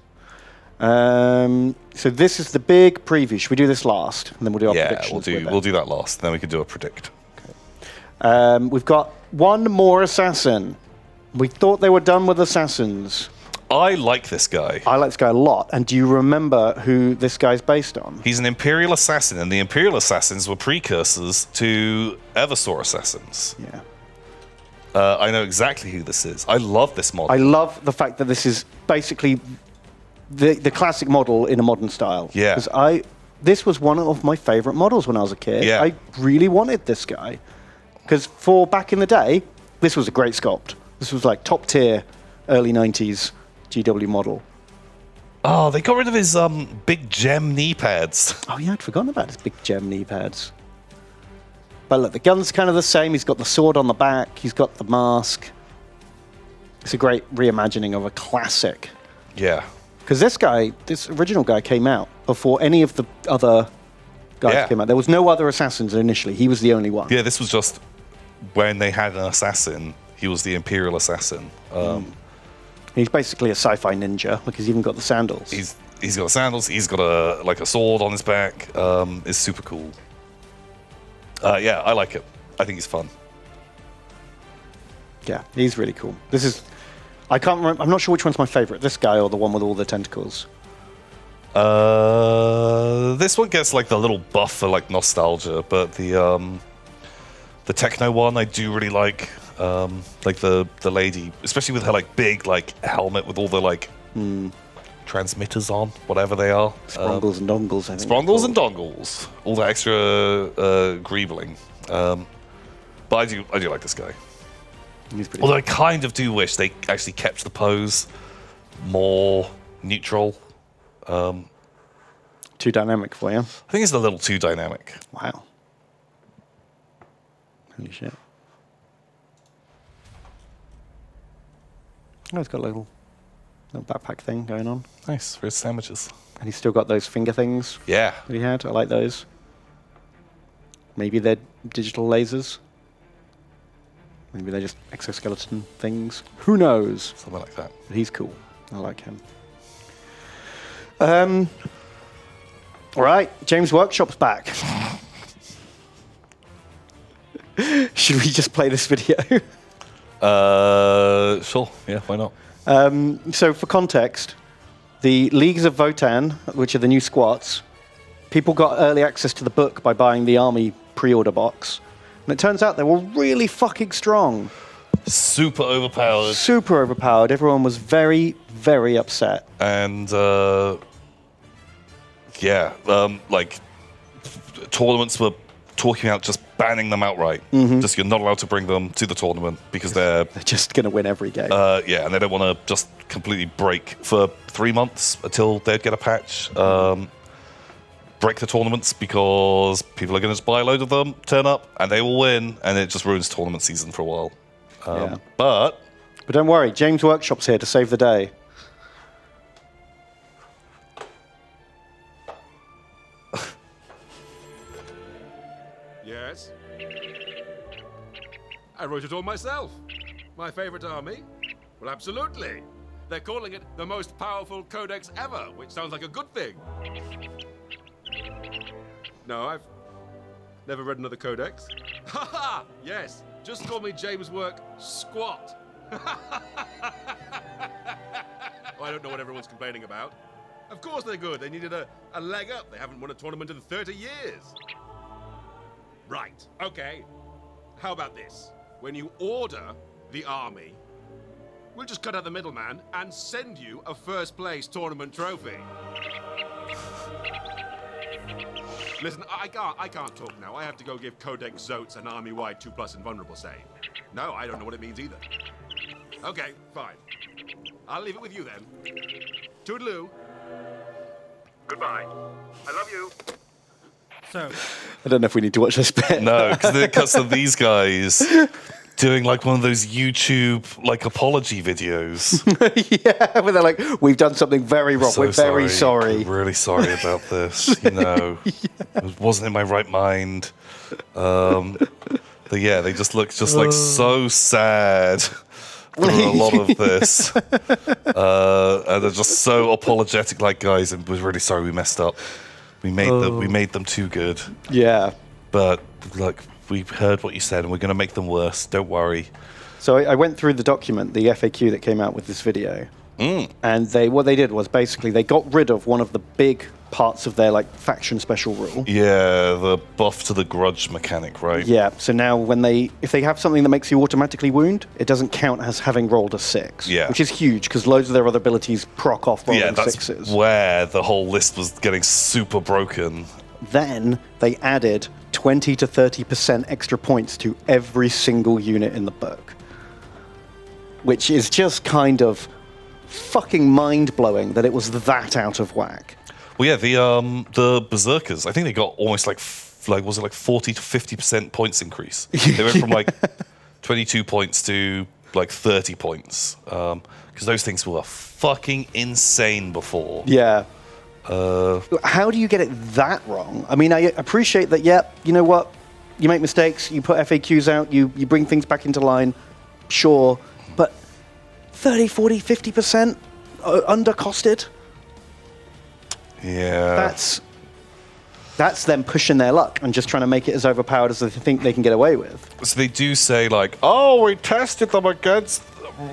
So this is the big preview. Should we do this last, and then we'll do our predictions? We'll do that last. Then we can do a predict. Okay. We've got one more assassin. We thought they were done with assassins. I like this guy. I like this guy a lot. And do you remember who this guy's based on? He's an Imperial assassin, and the Imperial assassins were precursors to Eversaw assassins. Yeah. I know exactly who this is. I love this model. I love the fact that this is basically the classic model in a modern style. Yeah. Because this was one of my favorite models when I was a kid. Yeah. I really wanted this guy. Because for back in the day, this was a great sculpt. This was like top tier, early 90s GW model. Oh, they got rid of his big gem knee pads. Oh yeah, I'd forgotten about his big gem knee pads. But look, the gun's kind of the same. He's got the sword on the back. He's got the mask. It's a great reimagining of a classic. Yeah. Because this original guy came out before any of the other guys came out. There was no other assassins initially. He was the only one. Yeah, this was just when they had an assassin. He was the Imperial assassin. He's basically a sci-fi ninja. Look, he's even got the sandals. He's got sandals. He's got a sword on his back. It's super cool. Yeah, I like it. I think he's fun. Yeah, he's really cool. I can't remember. I'm not sure which one's my favorite. This guy or the one with all the tentacles. This one gets like the little buff for like nostalgia, but the techno one I do really like. Like the lady, especially with her like big like helmet with all the like transmitters on, whatever they are. Sprongles and dongles, I think. Sprongles and dongles. All the extra greebling. But I do like this guy. Although I kind of do wish they actually kept the pose more neutral. Too dynamic for you? I think it's a little too dynamic. Wow. Holy shit. Oh, he's got a little backpack thing going on. Nice for his sandwiches. And he's still got those finger things Yeah. that he had. I like those. Maybe they're digital lasers. Maybe they're just exoskeleton things. Who knows? Something like that. But he's cool. I like him. All right, James Workshop's back. Should we just play this video? Sure. Yeah, why not? So for context, the Leagues of Votan, which are the new squats, people got early access to the book by buying the Army pre-order box. And it turns out they were really fucking strong. Super overpowered. Super overpowered. Everyone was very, very upset. And, like, tournaments were talking about just banning them outright. Just you're not allowed to bring them to the tournament because they're just going to win every game. And they don't want to just completely break for 3 months until they'd get a patch. Break the tournaments because people are going to just buy a load of them, turn up, and they will win, and it just ruins tournament season for a while. But don't worry, James Workshop's here to save the day. Yes? I wrote it all myself. My favorite army? Well, absolutely. They're calling it the most powerful codex ever, which sounds like a good thing. No, I've never read another codex. Ha ha! Yes, just call me James Work Squat. Oh, I don't know what everyone's complaining about. Of course they're good. They needed a leg up. They haven't won a tournament in 30 years. Right, okay. How about this? When you order the army, we'll just cut out the middleman and send you a first place tournament trophy. Listen, I can't talk now. I have to go give Codex Zotes an army-wide 2+ invulnerable save. No, I don't know what it means either. Okay, fine. I'll leave it with you then. Toodaloo. Goodbye. I love you. So, I don't know if we need to watch this bit. No, because then it cuts to these guys doing like one of those YouTube like apology videos. Yeah, where they're like, we've done something very wrong. So We're very sorry. I'm really sorry about this. You know, it wasn't in my right mind. But yeah, they just look just like so sad through a lot of this, and they're just so apologetic. Like, guys, and we're really sorry we messed up. We made them too good. Yeah. But like, we heard what you said, and we're going to make them worse. Don't worry. So I went through the document, the FAQ that came out with this video, and what they did was basically they got rid of one of the big parts of their like faction special rule. Yeah, the buff to the grudge mechanic, right? Yeah. So now if they have something that makes you automatically wound, it doesn't count as having rolled a 6. Yeah. Which is huge because loads of their other abilities proc off rolling Yeah, that's 6s. where the whole list was getting super broken. Then they added 20 to 30% extra points to every single unit in the book, which is just kind of fucking mind-blowing that it was that out of whack. Well, yeah, the berserkers. I think they got almost like was it like 40 to 50% points increase? They went from like 22 points to like 30 points because those things were fucking insane before. Yeah. How do you get it that wrong? I mean, I appreciate that, yeah, you know what? You make mistakes, you put FAQs out, you bring things back into line, sure, but 30, 40, 50% undercosted? Yeah. That's them pushing their luck and just trying to make it as overpowered as they think they can get away with. So they do say like, oh, we tested them against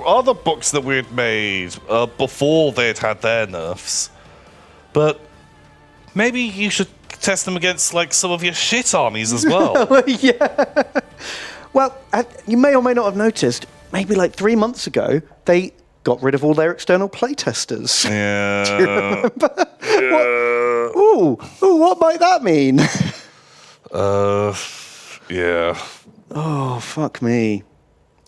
other books that we'd made before they'd had their nerfs. But maybe you should test them against like some of your shit armies as well. Yeah. Well, you may or may not have noticed, maybe like 3 months ago, they got rid of all their external playtesters. Yeah. Do you remember? Yeah. Ooh, what might that mean? Yeah. Oh, fuck me.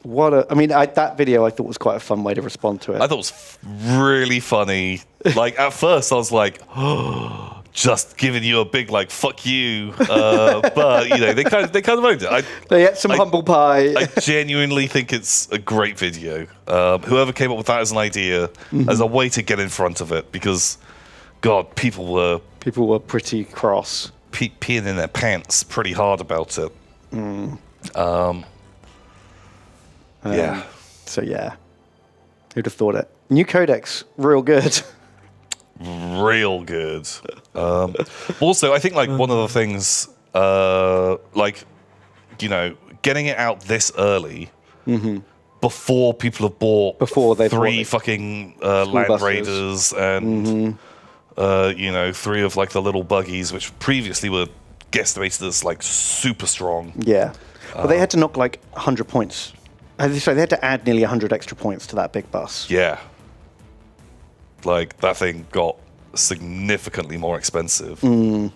That video I thought was quite a fun way to respond to it. I thought it was really funny. Like, at first I was like, oh, just giving you a big, like, fuck you. But, you know, they kind of owned it. They ate some humble pie. I genuinely think it's a great video. Whoever came up with that as an idea, as a way to get in front of it, because, God, people were pretty cross. peeing in their pants pretty hard about it. Yeah. So, yeah. Who'd have thought it? New Codex, real good. Real good. Also, I think like one of the things, like, you know, getting it out this early before people have bought three fucking Land buses. Raiders and you know, 3 of like the little buggies, which previously were guesstimated as like super strong. Yeah. But they had to knock like 100 points. Sorry, they had to add nearly 100 extra points to that big bus. Yeah. Like, that thing got significantly more expensive. Don't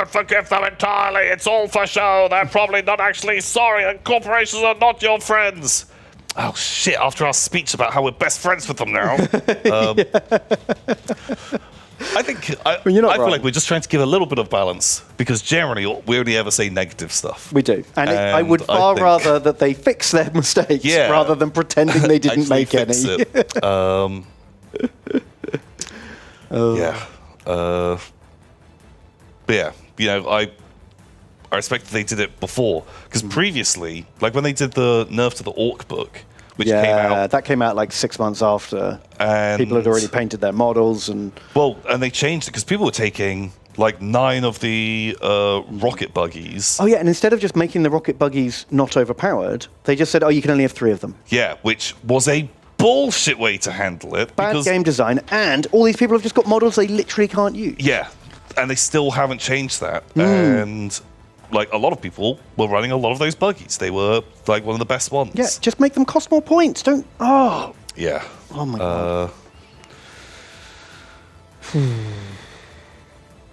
forgive them entirely. It's all for show. They're probably not actually sorry, and corporations are not your friends. Oh, shit. After our speech about how we're best friends with them now. I think I feel like we're just trying to give a little bit of balance, because generally we only ever say negative stuff. We do. And I would far rather that they fix their mistakes rather than pretending they didn't make any. Yeah. But yeah, you know, I respect that they did it before. Because previously, like when they did the nerf to the Orc book, which came out... that came out like 6 months after. And people had already painted their models. And they changed it because people were taking like 9 of the rocket buggies. Oh, yeah, and instead of just making the rocket buggies not overpowered, they just said, you can only have 3 of them. Yeah, which was a bullshit way to handle it. Bad game design, and all these people have just got models they literally can't use. Yeah, and they still haven't changed that. And like a lot of people were running a lot of those buggies. They were like one of the best ones. Yeah, just make them cost more points. Don't. Oh. Yeah. Oh my god.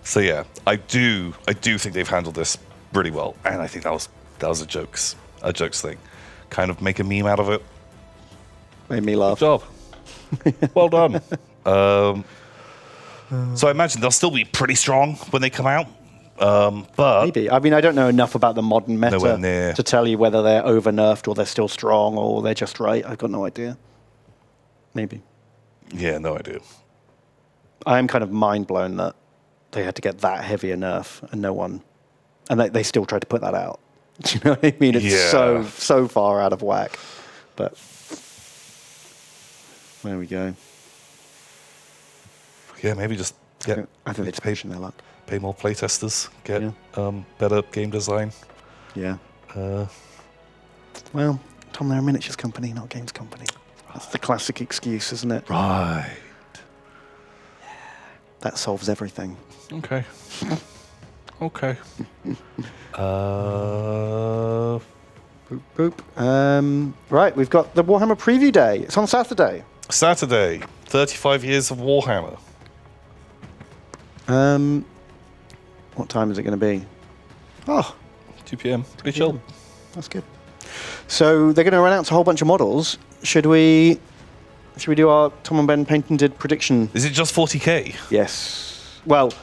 So yeah, I do think they've handled this really well, and I think that was a jokes thing, kind of make a meme out of it. Made me laugh. Good job. Well done. So I imagine they'll still be pretty strong when they come out. But maybe. I mean, I don't know enough about the modern meta nowhere near. to tell you whether they're over nerfed or they're still strong or they're just right. I've got no idea. Maybe. Yeah, no idea. I am kind of mind blown that they had to get that heavy a nerf and no one, and they still tried to put that out. Do you know what I mean? It's so far out of whack. But there we go. Yeah, maybe just get. I think they're just pushing their luck. Pay more playtesters. Get better game design. Yeah. Well, Tom, they're a miniatures company, not a games company. That's the classic excuse, isn't it? Right. That solves everything. Okay. Okay. Boop, boop. Right, we've got the Warhammer preview day. It's on Saturday. Saturday, 35 years of Warhammer. What time is it going to be? Oh, 2 p.m. Pretty chill. That's good. So they're going to announce a whole bunch of models. Should we do our Tom and Ben patented prediction? Is it just 40k? Yes. Well,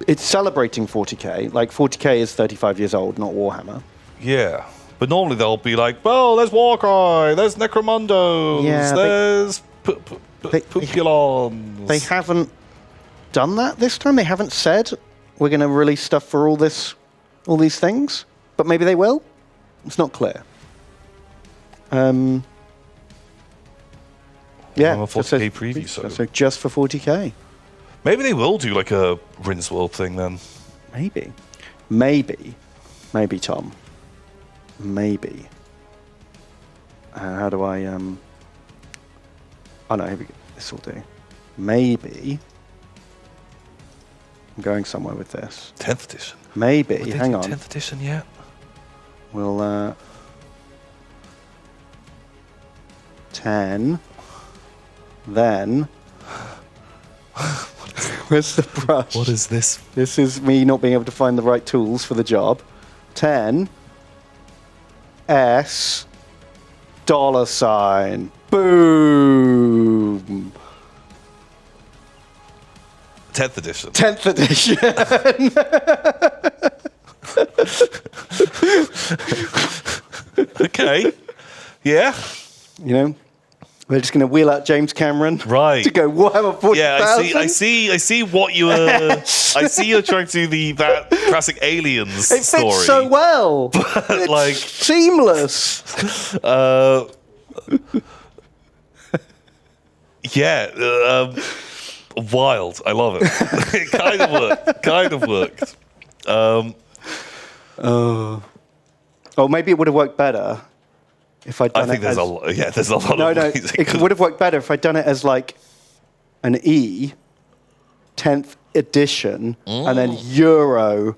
it's celebrating 40k. Like 40k is 35 years old, not Warhammer. Yeah. But normally they'll be like, well, there's Warcry, there's Necromundos, there's Pupulons. They haven't done that this time. They haven't said we're going to release stuff for all these things, but maybe they will. It's not clear. Yeah, a 40k preview. So just for 40k. Maybe they will do like a Rinse World thing then. Maybe, Tom. Maybe. How do I? Oh no, here we go. This will do. Maybe. I'm going somewhere with this. 10th edition. Maybe. Hang on. 10th edition yet? We'll 10. Then. Where's the brush? What is this? This is me not being able to find the right tools for the job. 10. S. $. Boom. 10th edition. 10th edition. Okay. Yeah. You know, we're just going to wheel out James Cameron. Right. To go, Warhammer 40,000. Yeah, I see what you were... I see you're trying to do that classic Aliens story. It fits so well. But, it's like... seamless. Wild. I love it. It kind of worked. Oh, maybe it would have worked better if I'd done it. I think there's a lot. Yeah, there's a lot of ways it would have worked better if I'd done it as like an E, 10th edition, and then Euro.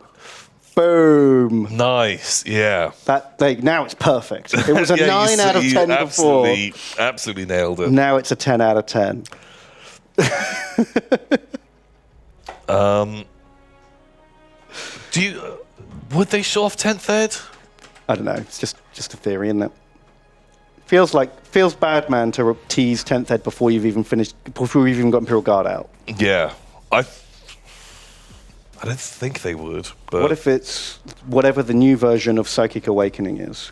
Boom. Nice. Yeah. That now it's perfect. It was a 9 out of 10 before. Absolutely nailed it. Now it's a 10 out of 10. Would they show off 10th ed? I don't know. It's just a theory, isn't it? Feels bad, man, to tease 10th ed before you've even got Imperial Guard out. Yeah. I don't think they would. But what if it's whatever the new version of Psychic Awakening is?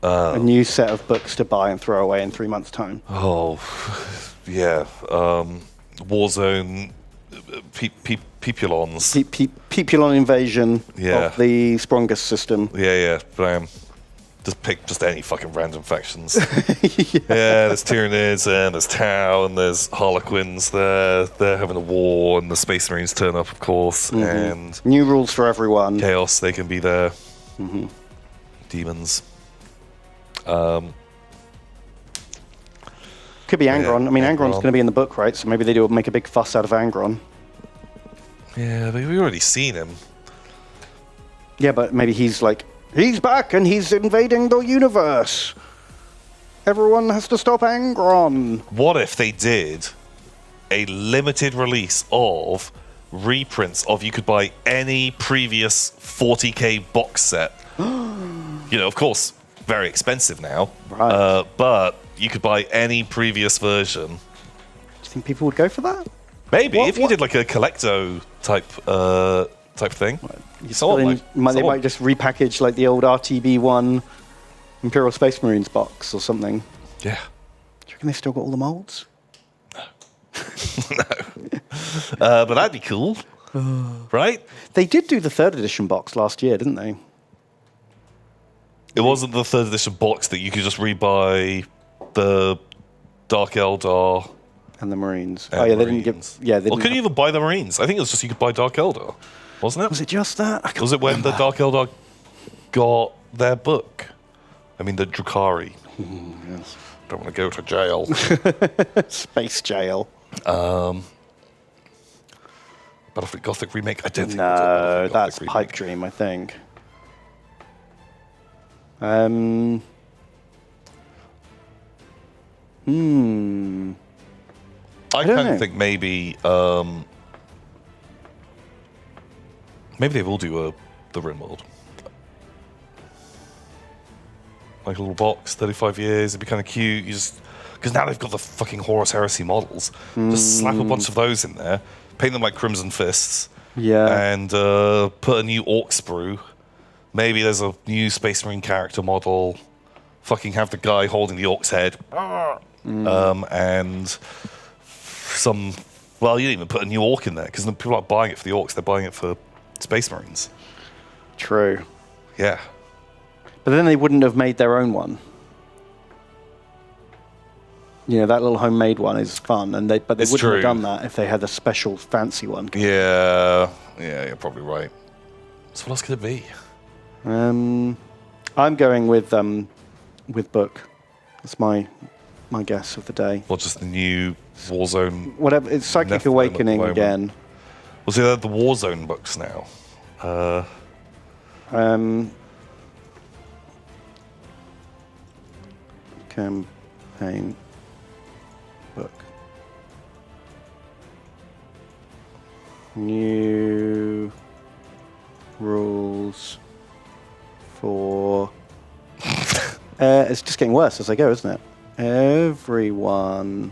A new set of books to buy and throw away in 3 months' time. Oh, yeah. Warzone, Pupulons. Pepulon invasion Yeah. of the Sprongus system. Yeah. But just pick just any fucking random factions. Yeah, there's Tyranids and there's Tau and there's Harlequins. They're having a war, and the Space Marines turn up, of course, and New rules for everyone. Chaos. They can be there. Demons. Could be Angron. Yeah, I mean, Angron's Angron. going to be in the book, right? So maybe they do make a big fuss out of Angron. Yeah, but we've already seen him. Yeah, but maybe he's back and he's invading the universe. Everyone has to stop Angron. What if they did a limited release of reprints of you could buy any previous 40k box set? Of course, very expensive now. Right. But you could buy any previous version. Do you think people would go for that? Maybe What- if you what- did like a collecto type thing. They might just repackage like the old RTB1 Imperial Space Marines box or something. Yeah. Do you reckon they still got all the molds? But that'd be cool, right? They did do the 3rd edition box last year, didn't they? It wasn't the 3rd edition box that you could just rebuy the Dark Eldar. And the Marines. and Oh yeah, they didn't Marines. give. Yeah, they Well, didn't could you have- even buy the Marines? I think it was just you could buy Dark Eldar, wasn't it? Was it just that? I can't Was it when the remember. Dark Eldar got their book? I mean, the Drukhari. Yes. Don't want to go to jail. Space jail? Battlefield Gothic remake? I don't think No, it's a Battlefield that's Gothic Pipe remake. Dream, I think. I don't kind know. of think maybe maybe they will do the RimWorld. Like a little box, 35 years, it'd be kind of cute. You just because now they've got the fucking Horus Heresy models. Just slap a bunch of those in there, paint them like Crimson Fists, Yeah. and put a new Orc sprue. Maybe there's a new Space Marine character model. Fucking have the guy holding the Orc's head, and some. Well, you didn't even put a new Orc in there because people aren't buying it for the Orcs; they're buying it for Space Marines. True. Yeah. But then they wouldn't have made their own one. That little homemade one is fun, but they It's wouldn't true. have done that if they had a special fancy one. Yeah, you're probably right. So what else could it be? I'm going with book. That's my guess of the day. Well, just the new Warzone. Whatever, it's Psychic Nephilim at the Awakening moment. again. Well, see, they're the Warzone books now. Campaign book. New rules for. It's just getting worse as I go, isn't it? Everyone.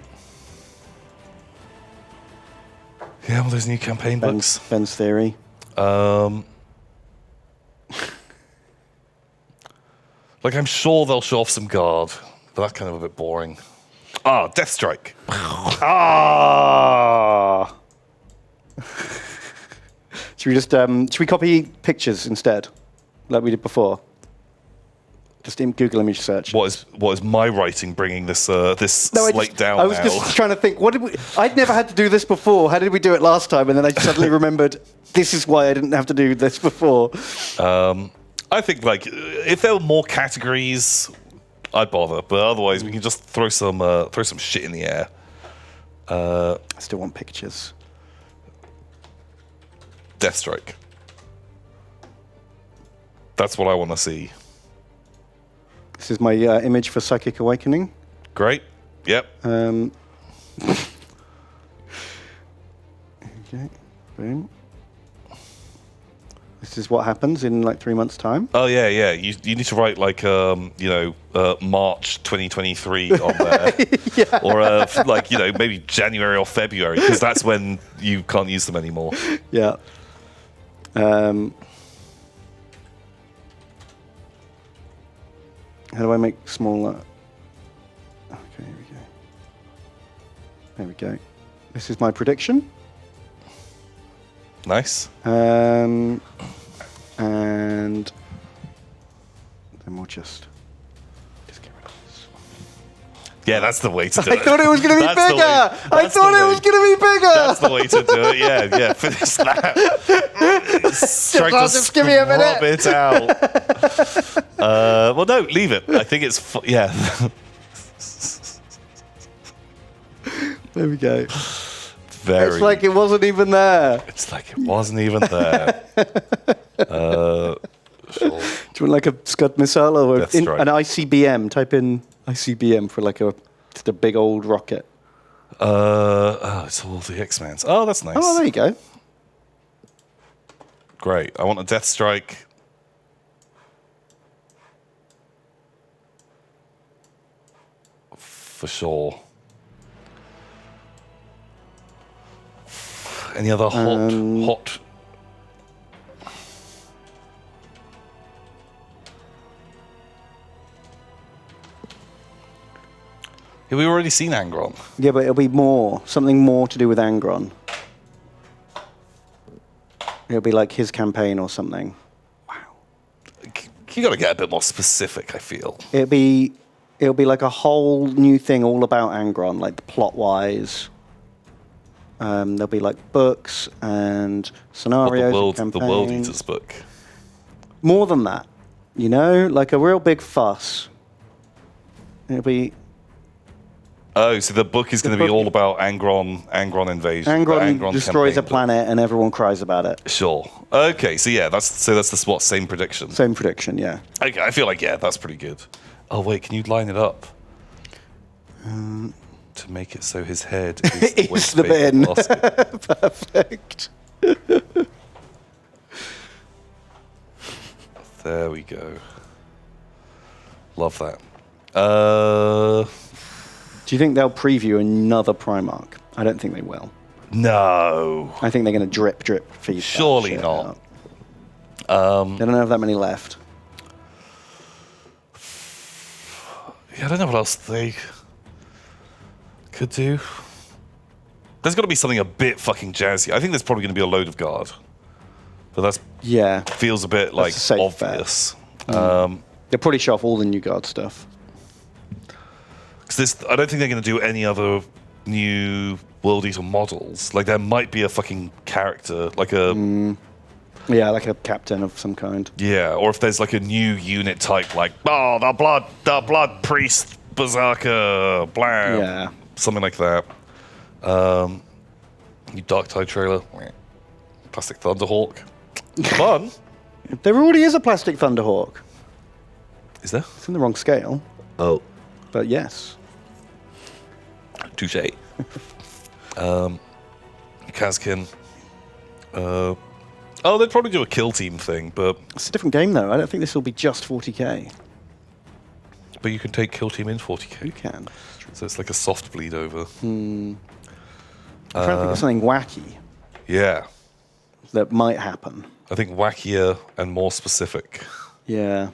Yeah, well, there's new campaign books. Ben's theory. Like, I'm sure they'll show off some guard, but that's kind of a bit boring. Death Strike. Ah. Should we copy pictures instead, like we did before? Just in Google image search. What is my writing bringing this slate down I was now? just trying to think. What did we? I'd never had to do this before. How did we do it last time? And then I suddenly remembered. This is why I didn't have to do this before. I think, like, if there were more categories, I'd bother. But otherwise, we can just throw some shit in the air. I still want pictures. Death Strike. That's what I want to see. This is my image for Psychic Awakening. Great. Yep. Okay. Boom. This is what happens in like 3 months' time. Oh yeah. You need to write like March 2023 on there, or maybe January or February, because that's when you can't use them anymore. Yeah. How do I make smaller? Okay, here we go. There we go. This is my prediction. Nice. And then we'll just get rid of this. Yeah, that's the way to do I it. thought it was going to be That's the bigger. way- I that's the thought it way- was going to be bigger. That's the way to do it. Yeah. Finish that. Try to just give me a minute. scrub it out. Well, no, leave it. I think it's yeah. There we go. Very. It's like it wasn't even there. It's like it wasn't even there. Sure. Do you want like a Scud missile or Death Strike. an ICBM? Type in ICBM for like just a big old rocket. It's all the X-Mans. Oh, that's nice. Oh, there you go. Great. I want a Death Strike. For sure. Any other hot? Yeah, we've already seen Angron. Yeah, but it'll be something more to do with Angron. It'll be like his campaign or something. You got to get a bit more specific, I feel. It'll be like a whole new thing all about Angron, like plot-wise. There'll be like books and What, scenarios. the and World campaigns. Eaters book. More than that, like a real big fuss. It'll be Oh, so the book is going to be book- all about Angron invasion. the Angron destroys a campaign book. planet and everyone cries about it. Sure. Okay, so yeah, that's the same prediction. Same prediction, yeah. Okay, I feel like that's pretty good. Oh wait, can you line it up? To make it so his head is the, It's waste the paper bin. basket. Perfect. There we go. Love that. Do you think they'll preview another Primarch? I don't think they will. No. I think they're going to drip feed. that Surely shit not. out. They don't have that many left. Yeah, I don't know what else they could do. There's got to be something a bit fucking jazzy. I think there's probably going to be a load of guard, but that Yeah. feels a bit like a safe bet. obvious. They'll probably show off all the new guard stuff. Because I don't think they're going to do any other new World Eater models. Like there might be a fucking character, like a Yeah, like a captain of some kind. yeah, or if there's like a new unit type, like the blood priest berserker, blam, Yeah. something like that. New Dark Tide trailer, Plastic Thunderhawk, fun. There already is a plastic Thunderhawk. Is there? It's in the wrong scale, Oh, but yes. touche. Kazkin. Oh, they'd probably do a kill team thing, but It's a different game, though. I don't think this will be just 40k. you can take kill team in 40k. You can. So it's like a soft bleed over. I'm trying to think of something wacky Yeah. that might happen. I think wackier and more specific. Yeah.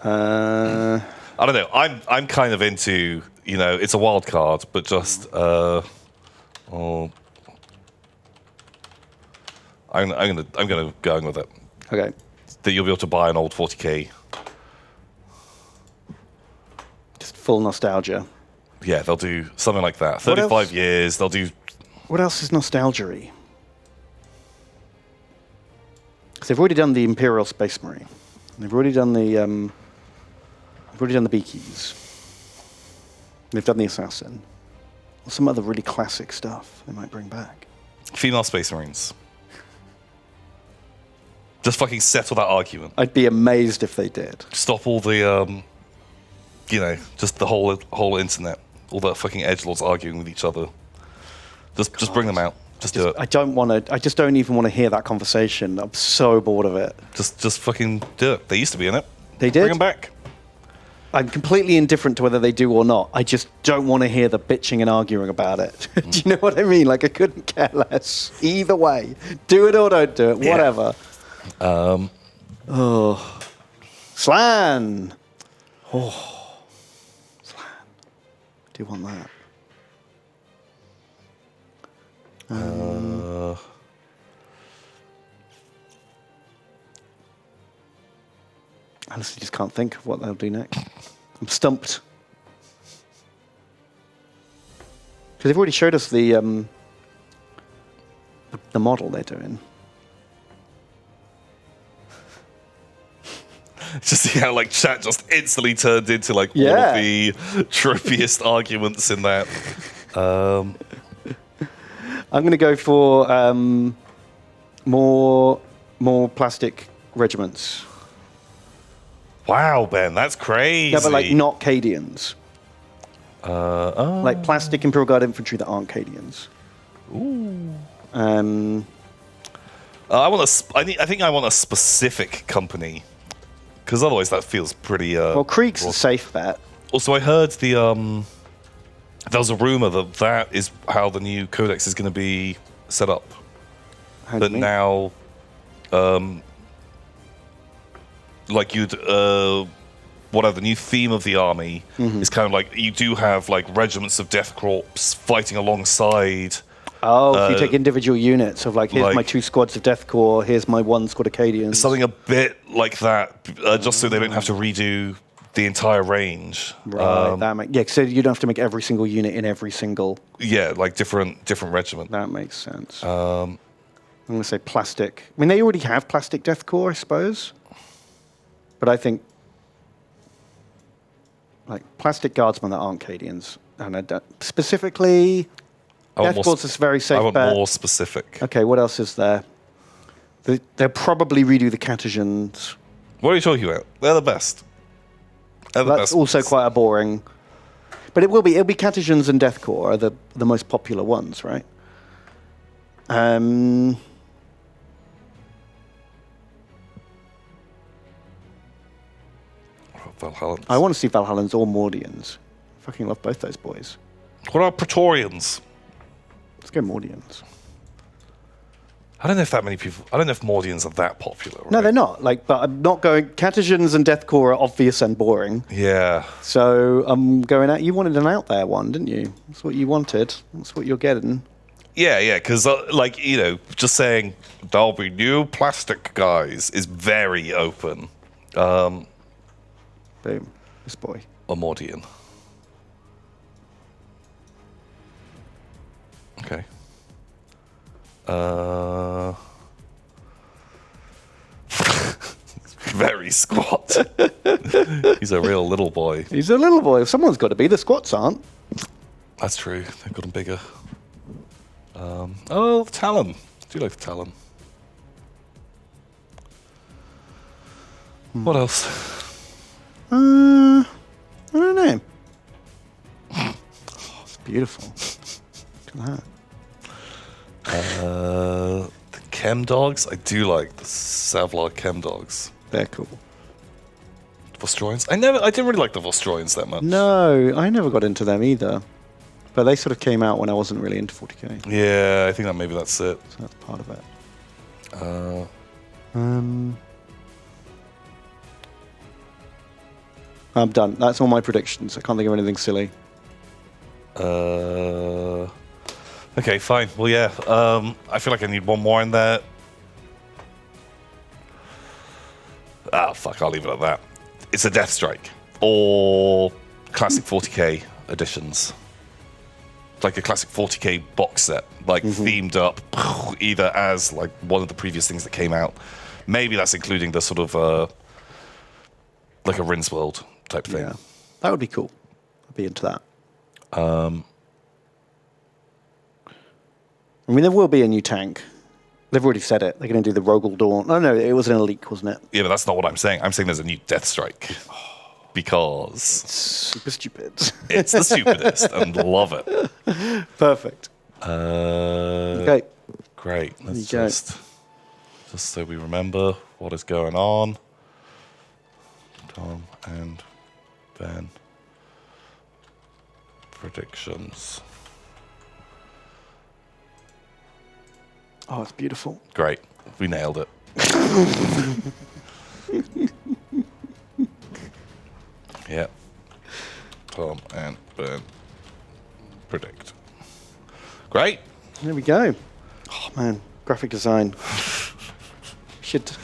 I don't know. I'm kind of into, it's a wild card, but just I'm gonna go with it. Okay. That you'll be able to buy an old 40k. Just full nostalgia. Yeah, they'll do something like that. What 35 else? years. They'll do. What else is nostalgia-y? Because they've already done the Imperial Space Marine. They've already done the Beakies. They've done the Assassin. Or some other really classic stuff they might bring back. Female Space Marines. Just fucking settle that argument. I'd be amazed if they did. Stop all the, just the whole internet. All the fucking edgelords arguing with each other. Just bring them out. Just do it. I just don't even want to hear that conversation. I'm so bored of it. Just fucking do it. They used to be in it. They did? Bring them back. I'm completely indifferent to whether they do or not. I just don't want to hear the bitching and arguing about it. Do you know what I mean? Like, I couldn't care less. Either way. Do it or don't do it. Yeah. Whatever. Slan! Oh. Slan. Do you want that? Honestly, just can't think of what they'll do next. I'm stumped. Because they've already showed us the model they're doing. Just see how like chat just instantly turned into like one Yeah. of the trippiest arguments in that. I'm going to go for more plastic regiments. Wow, Ben, that's crazy. Yeah, but like not Cadians. Like plastic Imperial Guard infantry that aren't Cadians. Ooh. Uh, I think I want a specific company, because otherwise that feels pretty. well, Krieg's a safe bet. Also, I heard there was a rumor that is how the new codex is going to be set up. How do you That mean? now, like whatever the new theme of the army is kind of like you do have like regiments of Death Corps fighting alongside. Oh, if you take individual units of like, here's like- my 2 squads of Death Corps, here's my 1 squad of Cadians. Something a bit like that, just so they don't have to redo the entire range. Right, yeah, so you don't have to make every single unit in every single. Yeah, like different regiment. That makes sense. I'm going to say plastic. I mean, they already have plastic Death Corps, I suppose. But I think like plastic guardsmen that aren't Cadians. And I don't, specifically, Death Corps is a very safe I want bet. more specific. Okay, what else is there? They'll probably redo the Catagons. What are you talking about? They're the best. They're the That's best also ones. quite a boring. But it'll be Catagons and Death Corps are the most popular ones, right? Valhallans. I want to see Valhallans or Mordians. Fucking love both those boys. What are Praetorians? Let's go Mordians. I don't know if that many people. I don't know if Mordians are that popular. No, right? they're not. Like, but I'm not going. Catagons and Death Corps are obvious and boring. Yeah. So I'm going out. You wanted an out there one, didn't you? That's what you wanted. That's what you're getting. Yeah, because like just saying there'll be new plastic guys is very open. Boom. This boy. A Mordian. Okay. Very squat. He's a real little boy. He's a little boy. Someone's got to be. The squats aren't. That's true. They've got him bigger. Oh, the Talon. I do like the Talon. What else? I don't know. Oh, it's beautiful. Look at that. The Chem Dogs. I do like the Savlar Chem Dogs. They're cool. Vostroyans. I didn't really like the Vostroyans that much. No, I never got into them either. But they sort of came out when I wasn't really into 40k. Yeah, I think that maybe that's it. So that's part of it. I'm done. That's all my predictions. I can't think of anything silly. Okay, fine. Well, yeah. I feel like I need one more in there. Ah, fuck. I'll leave it at that. It's a Death Strike or classic 40k editions. Like a classic 40k box set, like themed up, either as like one of the previous things that came out. Maybe that's including the sort of like a Rinsworld type thing. Yeah, that would be cool. I'd be into that. I mean, there will be a new tank. They've already said it. They're going to do the Rogel Dawn. Oh, no, it was an elite, wasn't it? Yeah, but that's not what I'm saying. I'm saying there's a new Death Strike because Super stupid. it's the stupidest and love it. Perfect. Okay. Okay. Great. Let's There you go. just so we remember what is going on. Tom and Ben. Predictions. Oh, it's beautiful. Great. We nailed it. Yeah. Tom and Ben predict. Great. There we go. Oh man, graphic design.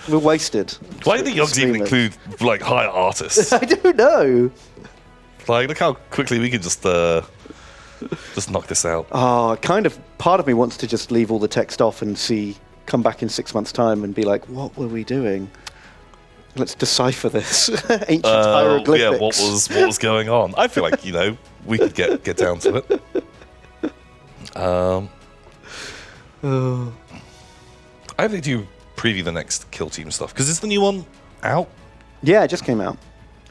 We're wasted. Why do the Yogs even include like hire artists? I don't know. Like, look how quickly we can just knock this out. Oh, part of me wants to just leave all the text off and come back in 6 months' time and be like, what were we doing? Let's decipher this ancient hieroglyphics. Yeah, what was going on? I feel like we could get down to it. I hope they do preview the next Kill Team stuff, because is the new one out? Yeah, it just came out.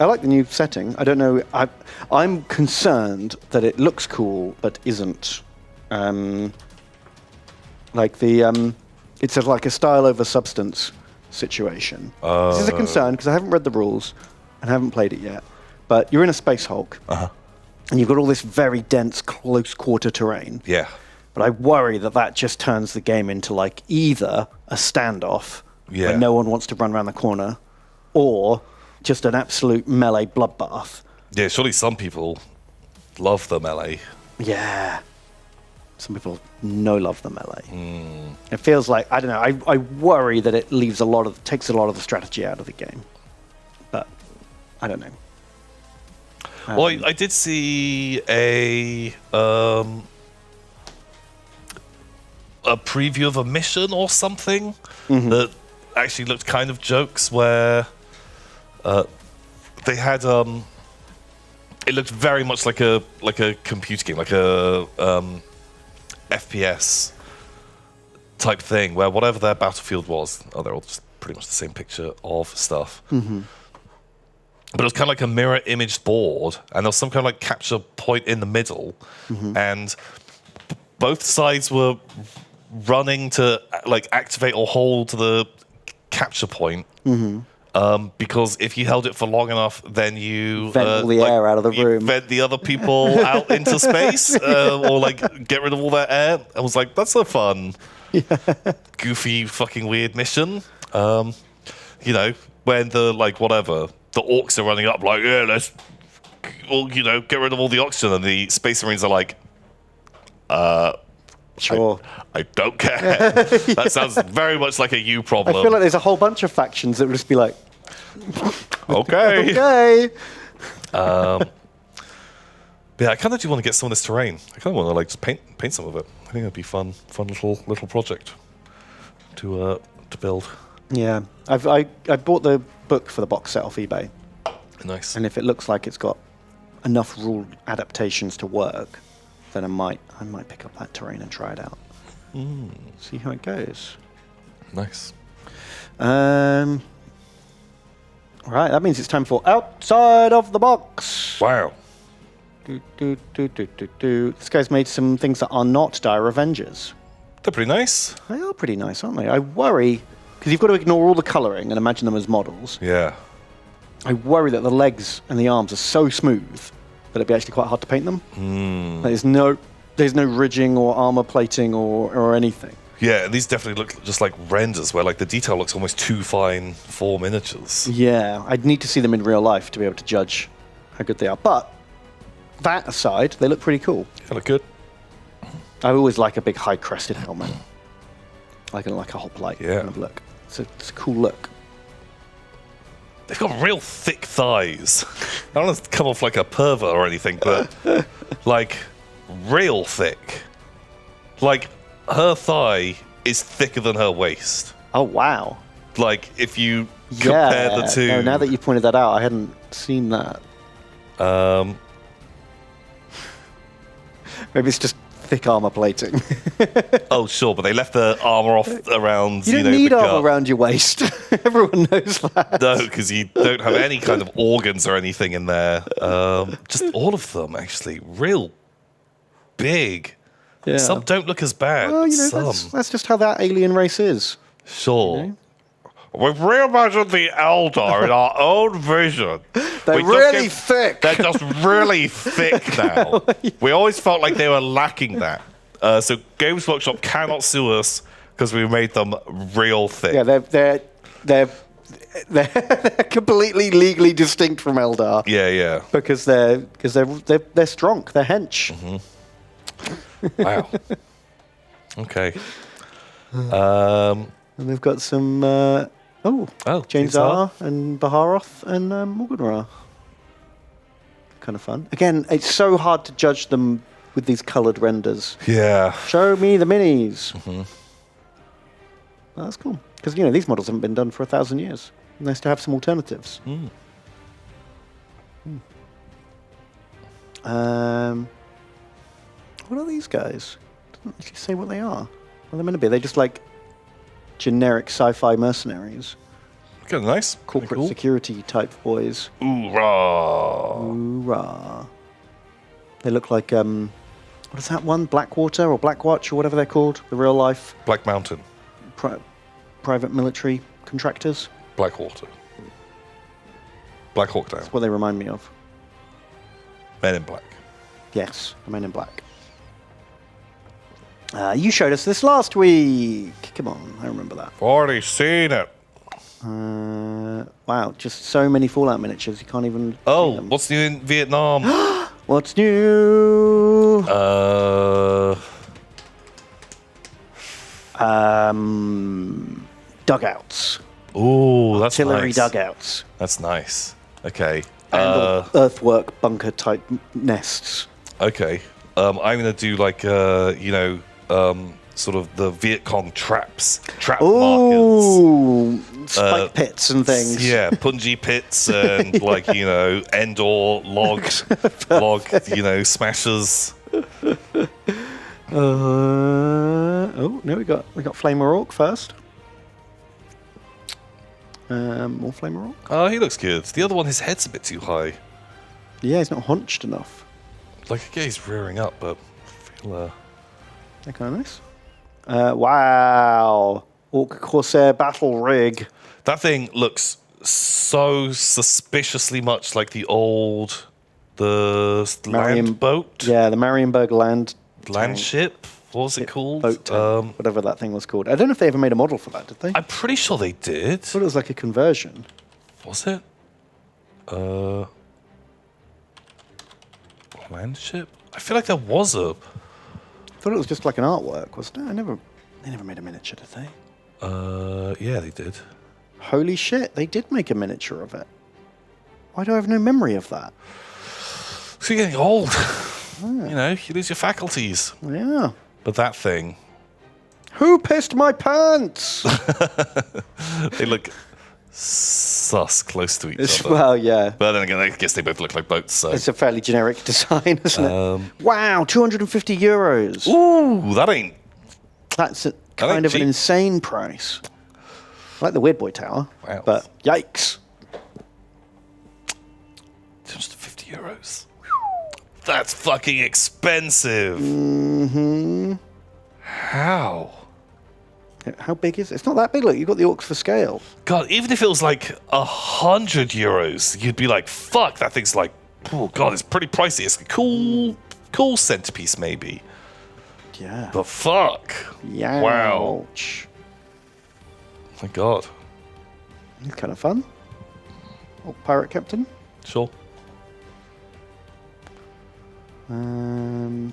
I like the new setting. I don't know. I'm concerned that it looks cool but isn't. It's like a style over substance situation. This is a concern because I haven't read the rules and haven't played it yet. But you're in a Space Hulk, and you've got all this very dense, close quarter terrain. Yeah. But I worry that just turns the game into like either a standoff where no one wants to run around the corner, or just an absolute melee bloodbath. Yeah, surely some people love the melee. Yeah. Some people love the melee. It feels like, I don't know, I worry that it takes a lot of the strategy out of the game. But I don't know. Well, I did see a preview of a mission or something that actually looked kind of jokes, where they had it looked very much like a computer game, like a FPS type thing, where whatever their battlefield was, they're all just pretty much the same picture of stuff. But it was kind of like a mirror imaged board, and there was some kind of like capture point in the middle, and both sides were running to like activate or hold the capture point, because if you held it for long enough, then you vent all the air out of the room, vent the other people out into space, or like get rid of all their air. I was like, that's a fun, goofy, fucking weird mission. When the orcs are running up, like, let's, get rid of all the oxygen, and the Space Marines are like, sure. I don't care. That sounds very much like a you problem. I feel like there's a whole bunch of factions that would just be like, okay. Okay. Yeah, I kind of do want to get some of this terrain. I kind of want to like just paint some of it. I think it'd be fun little project to build. Yeah, I bought the book for the box set off eBay. Nice. And if it looks like it's got enough rule adaptations to work, then I might pick up that terrain and try it out. See how it goes. Nice. Right, that means it's time for Outside of the Box. Wow. This guy's made some things that are not Dire Avengers. They're pretty nice. They are pretty nice, aren't they? I worry, because you've got to ignore all the colouring and imagine them as models. Yeah. I worry that the legs and the arms are so smooth that it'd be actually quite hard to paint them. There's no ridging or armor plating or anything. Yeah, these definitely look just like renders, where like the detail looks almost too fine for miniatures. Yeah, I'd need to see them in real life to be able to judge how good they are. But that aside, they look pretty cool. They look good. I always like a big high-crested helmet. Like a hoplite kind of look. It's a cool look. They've got real thick thighs. I don't want to come off like a pervert or anything, but like real thick. Like her thigh is thicker than her waist. Oh, wow. Like if you compare the two. No, now that you pointed that out, I hadn't seen that. Maybe it's just thick armor plating. Oh, sure, but they left the armor off around. You don't need armor around your waist. Everyone knows that. No, because you don't have any kind of organs or anything in there. Just all of them, actually, real big. Yeah. Some don't look as bad. Well, some. that's just how that alien race is. Sure. You know? We've reimagined the Eldar in our own vision. They're really thick. They're just really thick now. We always felt like they were lacking that. So Games Workshop cannot sue us because we made them real thick. Yeah, they're completely legally distinct from Eldar. Yeah. Because they're strong. They're hench. Wow. Okay. And they've got some. James R. and Baharoth and Morgan kind of fun. Again, it's so hard to judge them with these coloured renders. Yeah. Show me the minis. Mm-hmm. Well, that's cool. Because, these models haven't been done for 1,000 years. Nice to have some alternatives. Mm. What are these guys? Doesn't actually say what they are. What are they meant to be? They're just like generic sci-fi mercenaries. Kind of nice. Corporate security type boys. Hoorah. Hoorah. They look like, what is that one? Blackwater or Blackwatch or whatever they're called? The real life. Black Mountain. Private military contractors. Blackwater. Black Hawk Down. That's what they remind me of. Men in Black. Yes, the Men in Black. You showed us this last week. Come on, I remember that. Already seen it. Wow, just so many Fallout miniatures. You can't even. Oh, what's new in Vietnam? What's new? Dugouts. Ooh, that's Artillery nice. dugouts. That's nice. Okay. And earthwork bunker type nests. Okay. I'm gonna do like sort of the Viet Cong trap markers. Ooh, spike pits and things. Yeah, punji pits and Endor log, smashers. We got Flamer Orc first. More Flamer Orc. Oh, he looks good. The other one, his head's a bit too high. Yeah, he's not hunched enough. Like, okay, he's rearing up, but I feel they're kind of nice. Wow. Orc Corsair Battle Rig. that thing looks so suspiciously much like the land boat. Yeah, the Marienburg land ship. What was it called? Boat tank, whatever that thing was called. I don't know if they ever made a model for that, did they? I'm pretty sure they did. I thought it was like a conversion. Was it? Land ship? I feel like there was a. I thought it was just like an artwork, wasn't it? They never made a miniature, did they? Yeah, they did. Holy shit, they did make a miniature of it. Why do I have no memory of that? So you're getting old. You lose your faculties. Yeah. But that thing. Who pissed my pants? They look sus close to each other. Well, yeah. But then again, I guess they both look like boats, so. It's a fairly generic design, isn't it? Wow, 250 euros. Ooh, that ain't. That's kind of cheap. an insane price. I like the Weird Boy Tower, Wow. but yikes. 250 euros. That's fucking expensive. Mm-hmm. How? How big is it? It's not that big. Look, you've got the orcs for scale. God, even if it was like 100 euros, you'd be like, fuck, that thing's like, oh God, it's pretty pricey. It's a cool centerpiece, maybe. Yeah. But fuck. Yeah. Wow. My God. It's kind of fun. Oh, pirate captain. Sure. Oh,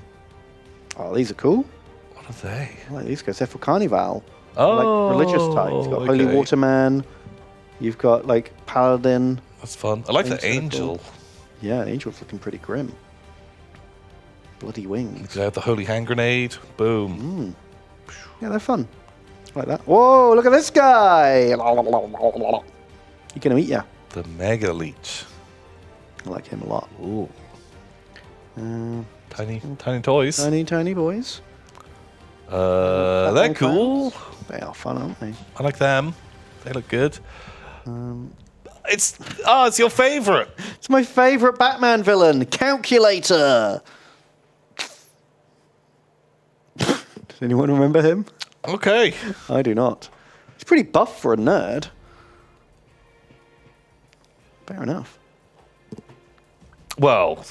these are cool. What are they? I like these guys. They're for Carnival. Oh, like religious type. You've got Holy okay. Waterman. You've got like Paladin. That's fun. I like the Things that are angel. cool. Yeah, the angel's looking pretty grim. Bloody wings. They have the holy hand grenade. Boom. Yeah, they're fun. I like that. Whoa, look at this guy. He's gonna eat ya. The mega leech. I like him a lot. Ooh. Tiny toys. Tiny boys. They're cool. They are fun, aren't they? I like them. They look good. It's your favorite. It's my favorite Batman villain, Calculator. Does anyone remember him? Okay. I do not. He's pretty buff for a nerd. Fair enough. Well,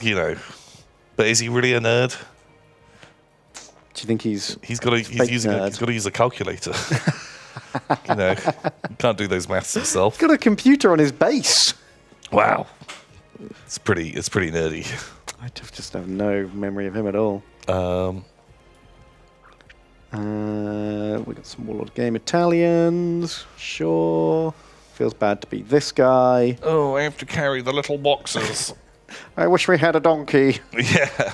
but is he really a nerd? Do you think he's Got to nerd. use a calculator. He can't do those maths himself. got a computer on his base? Wow. It's pretty nerdy. I just have no memory of him at all. We got some Warlord Game Italians. Sure. Feels bad to be this guy. Oh, I have to carry the little boxes. I wish we had a donkey, Yeah.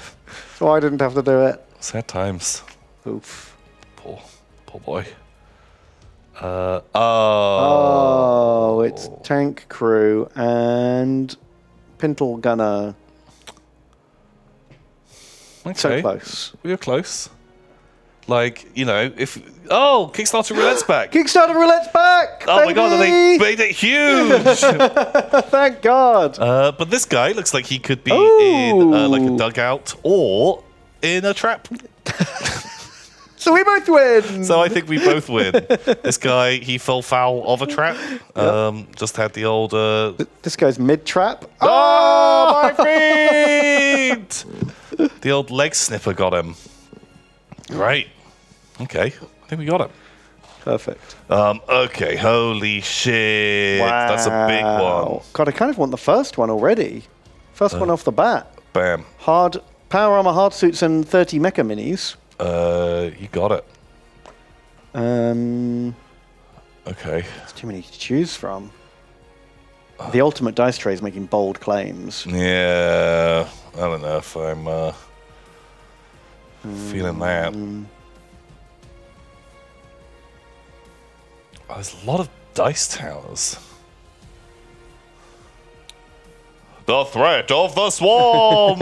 so I didn't have to do it. Sad times. Oof. Poor boy. Oh, it's tank crew and pintle gunner. Okay. So close. We were close. Like, you know, if... Oh, Kickstarter roulette's back. Kickstarter roulette's back! Oh my god, and they baby! made it huge! Thank God. But this guy looks like he could be in like a dugout or in a trap. So we both win. So I think we both win. This guy, he fell foul of a trap. Just had the old... This guy's mid-trap. Oh, my feet! The old leg snipper got him. Great. Okay, I think we got him. Perfect. Okay, holy shit. That's a big one. God, I kind of want the first one already. First one off the bat. Bam. Hard power armor, hard suits, and 30 mecha minis. You got it. Okay. There's too many to choose from. The ultimate dice tray is making bold claims. Yeah, I don't know if I'm feeling that. Oh, there's a lot of dice towers. The threat of the swamp!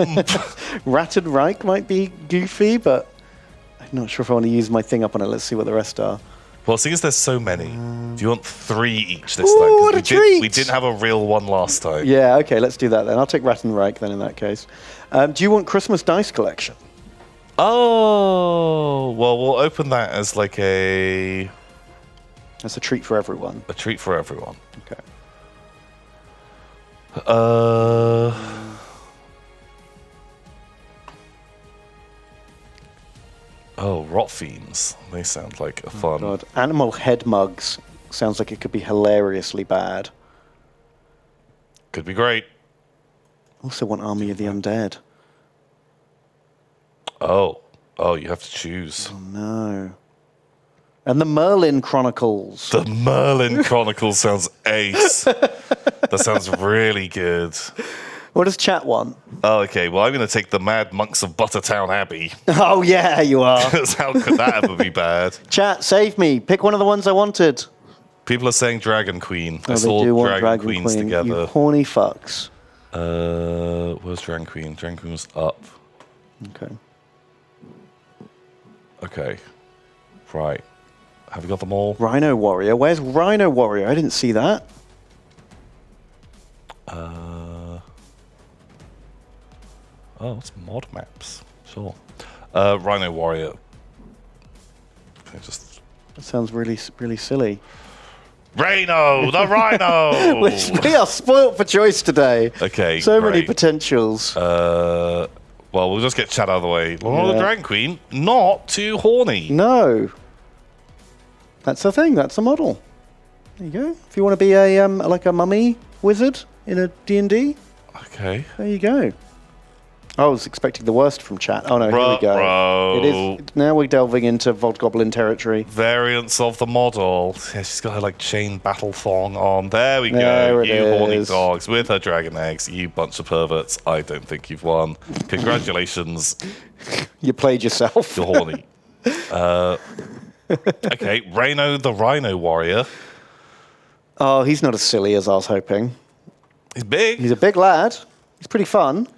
Rattenreich might be goofy, but I'm not sure if I want to use my thing up on it. Let's see what the rest are. Well, seeing as there's so many, do you want 3 each this Ooh, time? 'Cause what a we treat! we didn't have a real one last time. Yeah, okay, let's do that then. I'll take Rattenreich then in that case. Do you want Christmas dice collection? Oh, well, we'll open that as like a That's a treat for everyone. treat for everyone. Okay. Oh, Rot Fiends. They sound like a fun. God, animal head mugs sounds like it could be hilariously bad. Could be great. Also want Army of the Undead. Oh, you have to choose. No. And the Merlin Chronicles. The Merlin Chronicles sounds ace. That sounds really good. What does chat want? Oh, okay. Well, I'm going to take the Mad Monks of Buttertown Abbey. Oh, yeah, you are. How could that ever be bad? Chat, save me. Pick one of the ones I wanted. People are saying Dragon Queen. I Oh, saw they do want Dragon Queens Queen. together. You horny fucks. Where's Dragon Queen? Dragon Queen was up. Okay. Okay. Right. Have we got them all? Rhino Warrior. Where's Rhino Warrior? I didn't see that. Oh, it's mod maps. Sure. Rhino Warrior. Can I just... That sounds really, really silly. Rhino! The Rhino! We are spoilt for choice today. Okay, So many great. potentials. Well, we'll just get chat out of the way. Lord of the Yeah. Dragon Queen, not too horny. No. That's the thing. That's the model. There you go. If you want to be a like a mummy wizard in a D&D, Okay. there you go. I was expecting the worst from chat. Oh no, here we go. Ruh-roh. It is. Now we're delving into Vault Goblin territory. Variants of the model. Yeah, she's got her like chain battle thong on. There we There go. it You horny is. dogs with her dragon eggs. You bunch of perverts. I don't think you've won. Congratulations. You played yourself. You're horny. Okay, Rhino the Rhino Warrior. Oh, he's not as silly as I was hoping. He's big, He's a big lad. He's pretty fun.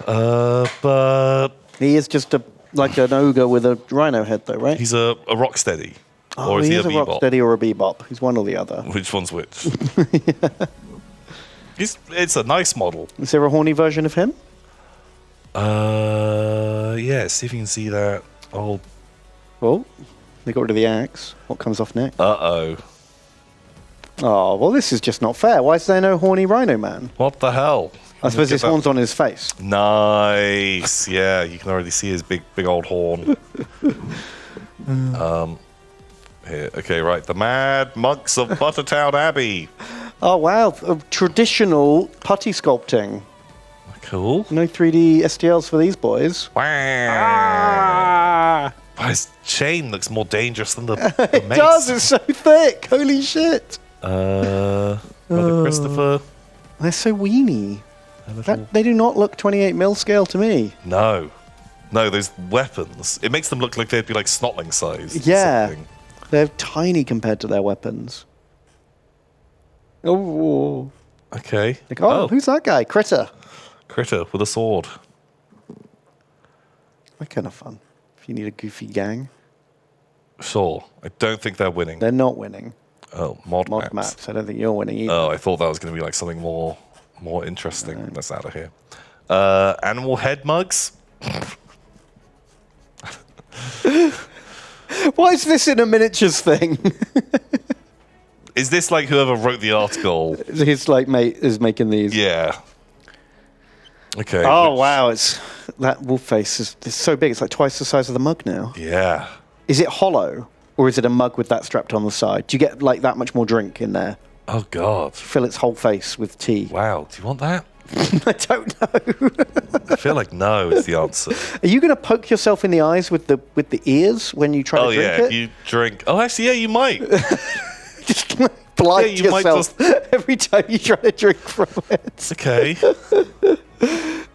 but He is just like an ogre with a rhino head, though, right? he's a rocksteady. Oh, Or is he a a bebop? rocksteady or a bebop. He's one or the other. Which one's which? It's a nice model. Is there a horny version of him? Yeah, see if you can see that. Oh, Well, they got rid of the axe. What comes off next? uh-oh. Oh, well, this is just not fair. Why is there no horny rhino man? What the hell? I suppose his Get that- horn's on his face. Nice. Yeah, you can already see his big old horn. Here. Okay, right. The Mad Monks of Buttertown Abbey. Oh, wow. Traditional putty sculpting. Cool. No 3D STLs for these boys. Wow. But his chain looks more dangerous than the It mace. does. It's so thick. Holy shit. Brother Christopher. They're so weeny. They do not look 28 mil scale to me. No, those weapons. It makes them look like they'd be like snotling size. Yeah. They're tiny compared to their weapons. Oh. Okay. Like, oh, who's that guy? Critter. Critter with a sword. They're kind of fun. If you need a goofy gang. Sure. I don't think they're winning. They're not winning. Oh, mod Maps. I don't think you're winning either. Oh, I thought that was going to be like something more interesting. That's out of here. Animal head mugs. Why is this in a miniatures thing? Is this like whoever wrote the article? His like mate is making these. Yeah. Okay. Oh wow! That wolf face is so big. It's like twice the size of the mug now. Yeah. Is it hollow, or is it a mug with that strapped on the side? Do you get like that much more drink in there? Oh God. Fill its whole face with tea. Wow. Do you want that? I don't know. I feel like no is the answer. Are you going to poke yourself in the eyes with the ears when you try to drink yeah, it? you drink. Oh, actually, yeah, you might. Just blind Yeah, you might yourself every time you try to drink from it. Okay.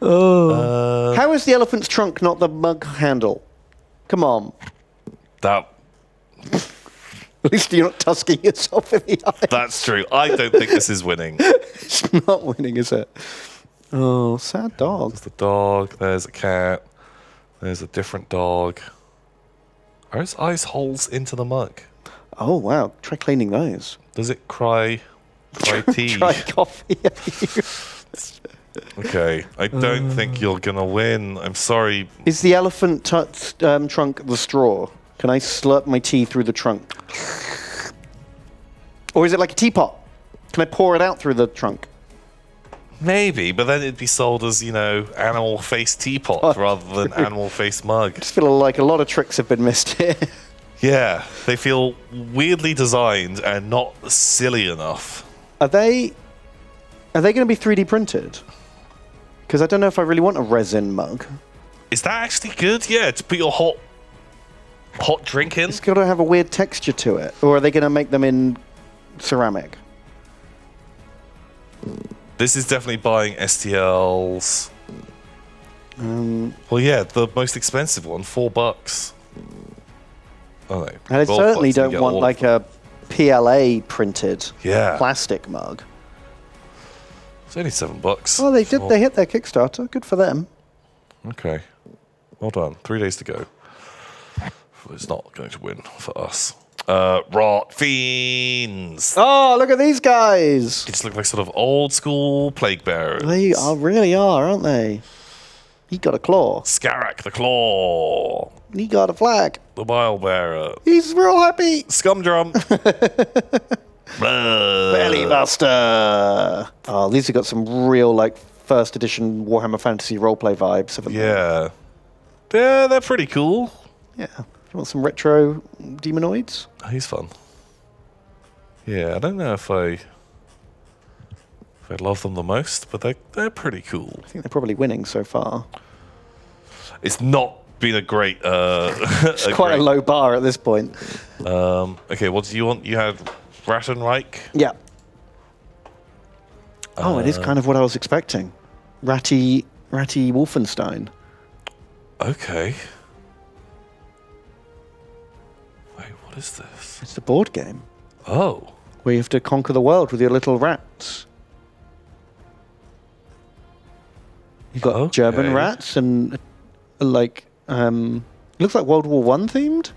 How is the elephant's trunk not the mug handle? Come on. That At least you're not tusking yourself in the eye. that's true. I don't think this is winning. It's not winning, is it? Oh, sad dog. There's the dog. There's a cat. There's a different dog. Are his eyes holes into the mug? Oh, wow. Try cleaning those. Does it cry tea? Try coffee. Okay. I don't think you're gonna win. I'm sorry. Is the elephant trunk the straw? Can I slurp my tea through the trunk? Or is it like a teapot? Can I pour it out through the trunk? Maybe, but then it'd be sold as, animal face teapot rather than animal face mug. I just feel like a lot of tricks have been missed here. Yeah, they feel weirdly designed and not silly enough. Are they going to be 3D printed? Because I don't know if I really want a resin mug. Is that actually good? Yeah, to put your hot drink in? It's got to have a weird texture to it. Or are they going to make them in ceramic? This is definitely buying STLs. Well, yeah, the most expensive one, $4. Oh, no. And I 12 certainly bucks, you don't get want all like of a PLA printed Yeah. plastic mug. It's only $7. Oh, they did. They hit their Kickstarter. Good for them. Okay. Well done. 3 days to go. It's not going to win for us. Rot Fiends. Oh, look at these guys. They just look like sort of old school plague bearers. They really are, aren't they? He got a claw. Scarak the Claw. He got a flag. The Bile Bearer. He's real happy. Scumdrum. Belly Buster. Oh, these have got some real, like, first edition Warhammer Fantasy roleplay vibes, haven't they? Yeah. Yeah, they're pretty cool. Yeah. You want some retro demonoids? He's fun. Yeah, I don't know if I love them the most, but they're pretty cool. I think they're probably winning so far. It's not been a great... It's quite a low bar at this point. Okay, what do you want? You had Rattenreich. Yeah. Oh, it is kind of what I was expecting. Ratty Wolfenstein. Okay. Wait, what is this? It's the board game Oh. where you have to conquer the world with your little rats. You've got Okay. German rats and like looks like World War One themed.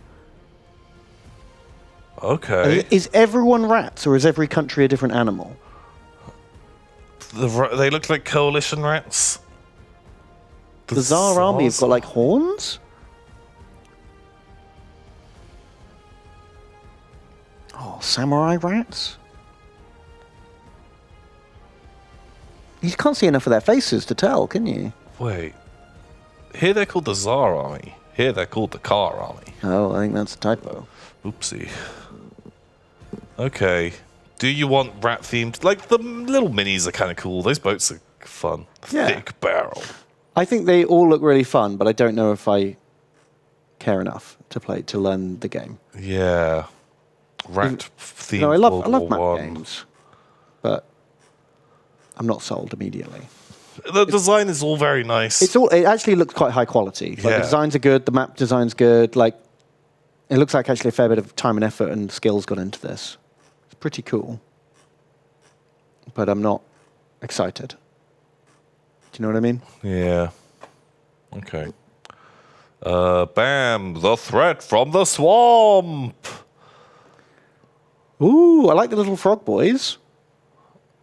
Okay. Is everyone rats or is every country a different animal? They look like coalition rats. The Tsar army have got like horns. Oh, samurai rats. You can't see enough of their faces to tell, can you? Wait. Here they're called the Tsar army. Here they're called the Car army. Oh, I think that's a typo. Oopsie. Okay. Do you want rat themed? Like the little minis are kind of cool. Those boats are fun. Yeah. Thick barrel. I think they all look really fun, but I don't know if I care enough to learn the game. Yeah. Rat themed I love World War map One. games, but I'm not sold immediately. The design is all very nice. It actually looks quite high quality. Like, Yeah. the designs are good. The map design's good. Like, it looks like actually a fair bit of time and effort and skills gone into this. It's pretty cool, but I'm not excited. Do you know what I mean? Yeah. Okay. Bam! The threat from the swamp. Ooh, I like the little frog boys.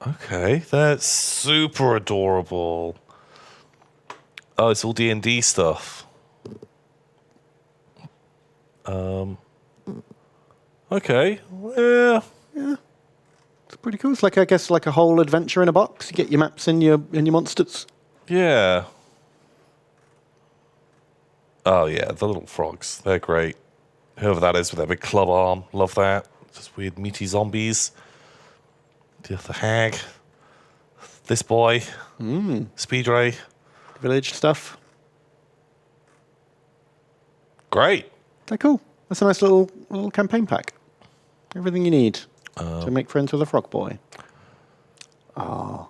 Okay, that's super adorable. Oh, it's all D&D stuff. Okay. Yeah. It's pretty cool. It's like, I guess, like a whole adventure in a box. You get your maps and your monsters. Yeah. Oh yeah, the little frogs. They're great. Whoever that is with their big club arm. Love that. Just weird meaty zombies. The hag. This boy. Speedray. Village stuff. Great. They're cool. That's a nice little campaign pack. Everything you need to make friends with a frog boy. Oh,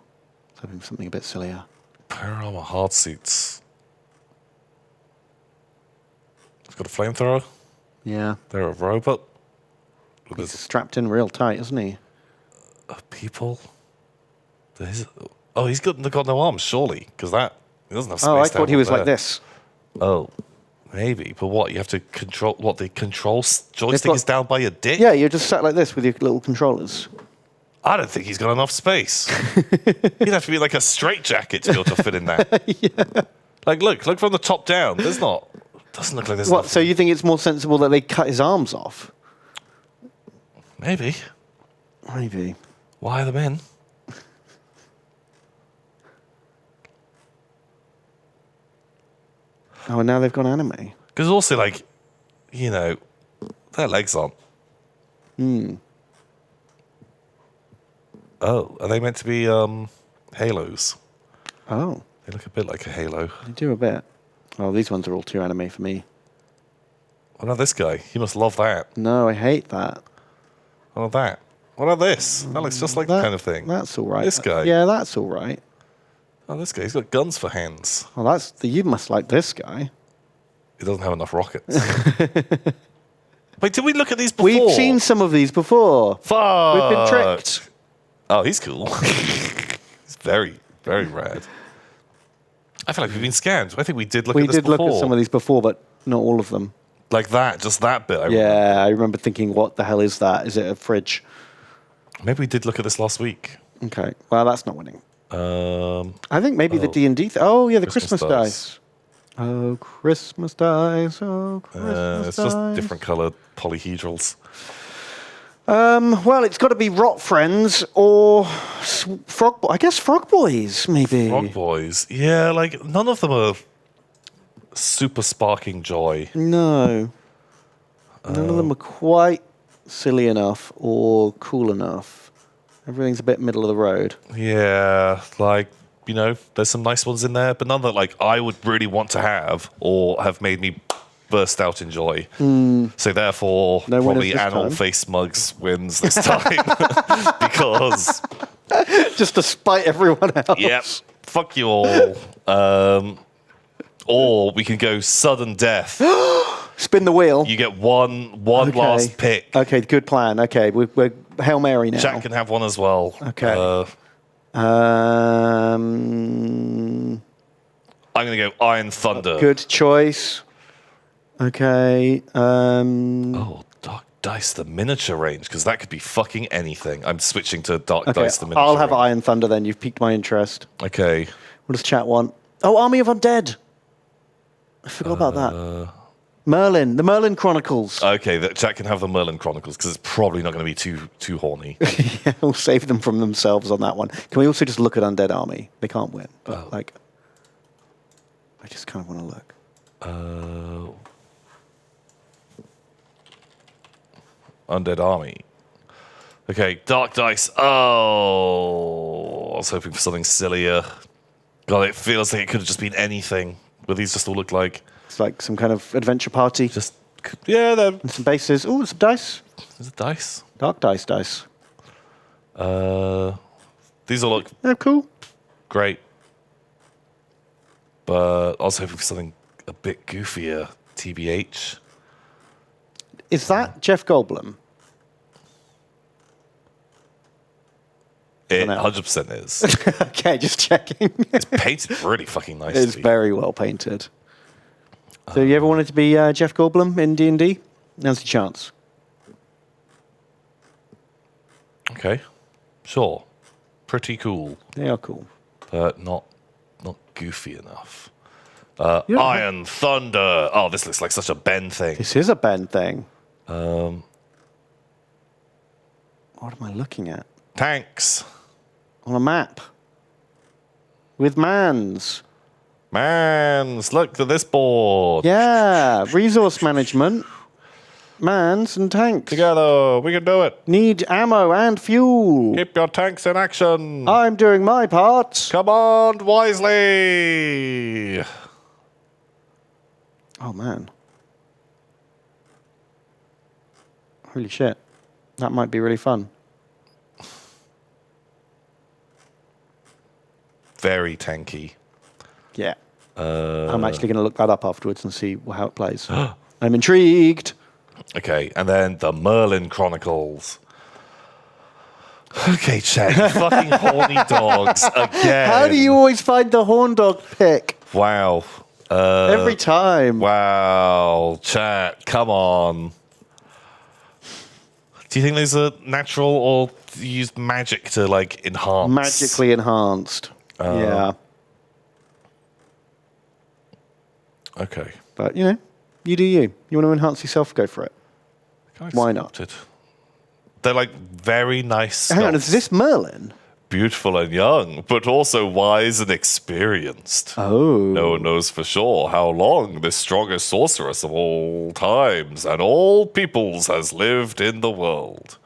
something a bit sillier. Power armor hard suits. It's got a flamethrower. Yeah. They're a robot. He's strapped in real tight, isn't he? People. He's got no arms, surely, because he doesn't have space. Oh, I down thought he was there. like this. Oh, maybe. But what? You have to control what? The control joystick is down by your dick? Yeah, you're just sat like this with your little controllers. I don't think he's got enough space. He'd have to be like a straitjacket to be able to fit in that. Yeah. Like, look from the top down. Doesn't look like there's What? enough. So you think it's more sensible that they cut his arms off? Maybe. Maybe. Why are the men? Oh, and now they've gone anime. Because also, like, their legs aren't. Oh, are they meant to be halos? Oh, They look a bit like a halo. they do a bit. Oh, these ones are all too anime for me. What about this guy? He must love that. No, I hate that. What about that? What about this? That looks just like the kind of thing. That's all right. This guy. Yeah, that's all right. Oh, this guy. He's got guns for hands. Well, you must like this guy. He doesn't have enough rockets. Wait, did we look at these before? We've seen some of these before. Fuck. We've been tricked. Oh, he's cool. He's very, very rad. I feel like we've been scammed. I think we did look at this before. We did look at some of these before, but not all of them. Like that, just that bit. I remember thinking, what the hell is that? Is it a fridge? Maybe we did look at this last week. Okay, well, that's not winning. I think maybe the oh. D&D... Oh, yeah, the Christmas Christmas dice. Oh, Christmas dice. Oh, Christmas It's dice. just different coloured polyhedrals. Well, it's got to be Rot Friends or Frog... I guess Frog Boys, maybe. Frog Boys. Yeah, like, none of them are super sparking joy. No. None of them are quite silly enough or cool enough. Everything's a bit middle of the road. Yeah, like, there's some nice ones in there, but none that, like, I would really want to have or have made me burst out in joy. So therefore, No winners probably this Anal time. Face Mugs wins this time. Because, Just to spite everyone else. yep, fuck you all. Or we can go sudden death. Spin the wheel. You get one last pick. Okay, good plan. Okay, we're Hail Mary now. Jack can have one as well. Okay. I'm going to go Iron Thunder. Good choice. Okay. Oh, Dark Dice, the miniature range, because that could be fucking anything. I'm switching to Dark Okay, Dice, the miniature I'll have range. Iron Thunder then. You've piqued my interest. Okay. What does chat want? Oh, Army of Undead. I forgot about that. Merlin, the Merlin Chronicles. Okay, Jack can have the Merlin Chronicles, because it's probably not going to be too horny. Yeah, we'll save them from themselves on that one. Can we also just look at Undead Army? They can't win. But, I just kind of want to look. Undead Army. Okay, Dark Dice. Oh, I was hoping for something sillier. God, it feels like it could have just been anything. But these just all look like... It's like some kind of adventure party. Just, yeah, And some bases. Oh, some dice. there's a dice. Dark dice. These all look Oh, cool. great. But I was hoping for something a bit goofier. TBH. Is that Jeff Goldblum? It know. 100% is. Okay, just checking. It's painted really fucking nicely. It's very well painted. So you ever wanted to be Jeff Goldblum in D&D? Now's your chance. Okay. Sure. Pretty cool. They are cool. But not goofy enough. Yeah. Iron Thunder. Oh, this looks like such a Ben thing. This is a Ben thing. What am I looking at? Tanks. On a map. With mans. Mans, look at this board. Yeah, resource management. Mans and tanks. Together, we can do it. Need ammo and fuel. Keep your tanks in action. I'm doing my part. Command wisely. Oh, man. Holy shit. That might be really fun. Very tanky. Yeah. I'm actually going to look that up afterwards and see how it plays. I'm intrigued. Okay, and then the Merlin Chronicles. Okay, check. Fucking horny dogs again. How do you always find the horn dog pick? Wow. Every time. Wow. Chat, come on. Do you think these are natural or do you use magic to, like, enhance? Magically enhanced. Yeah. Okay. But, you know, you do you. You want to enhance yourself, go for it. Why not? Sculpted. They're, like, very nice Hang on, sculpts. is this Merlin? Beautiful and young, but also wise and experienced. Oh. No one knows for sure how long this strongest sorceress of all times and all peoples has lived in the world.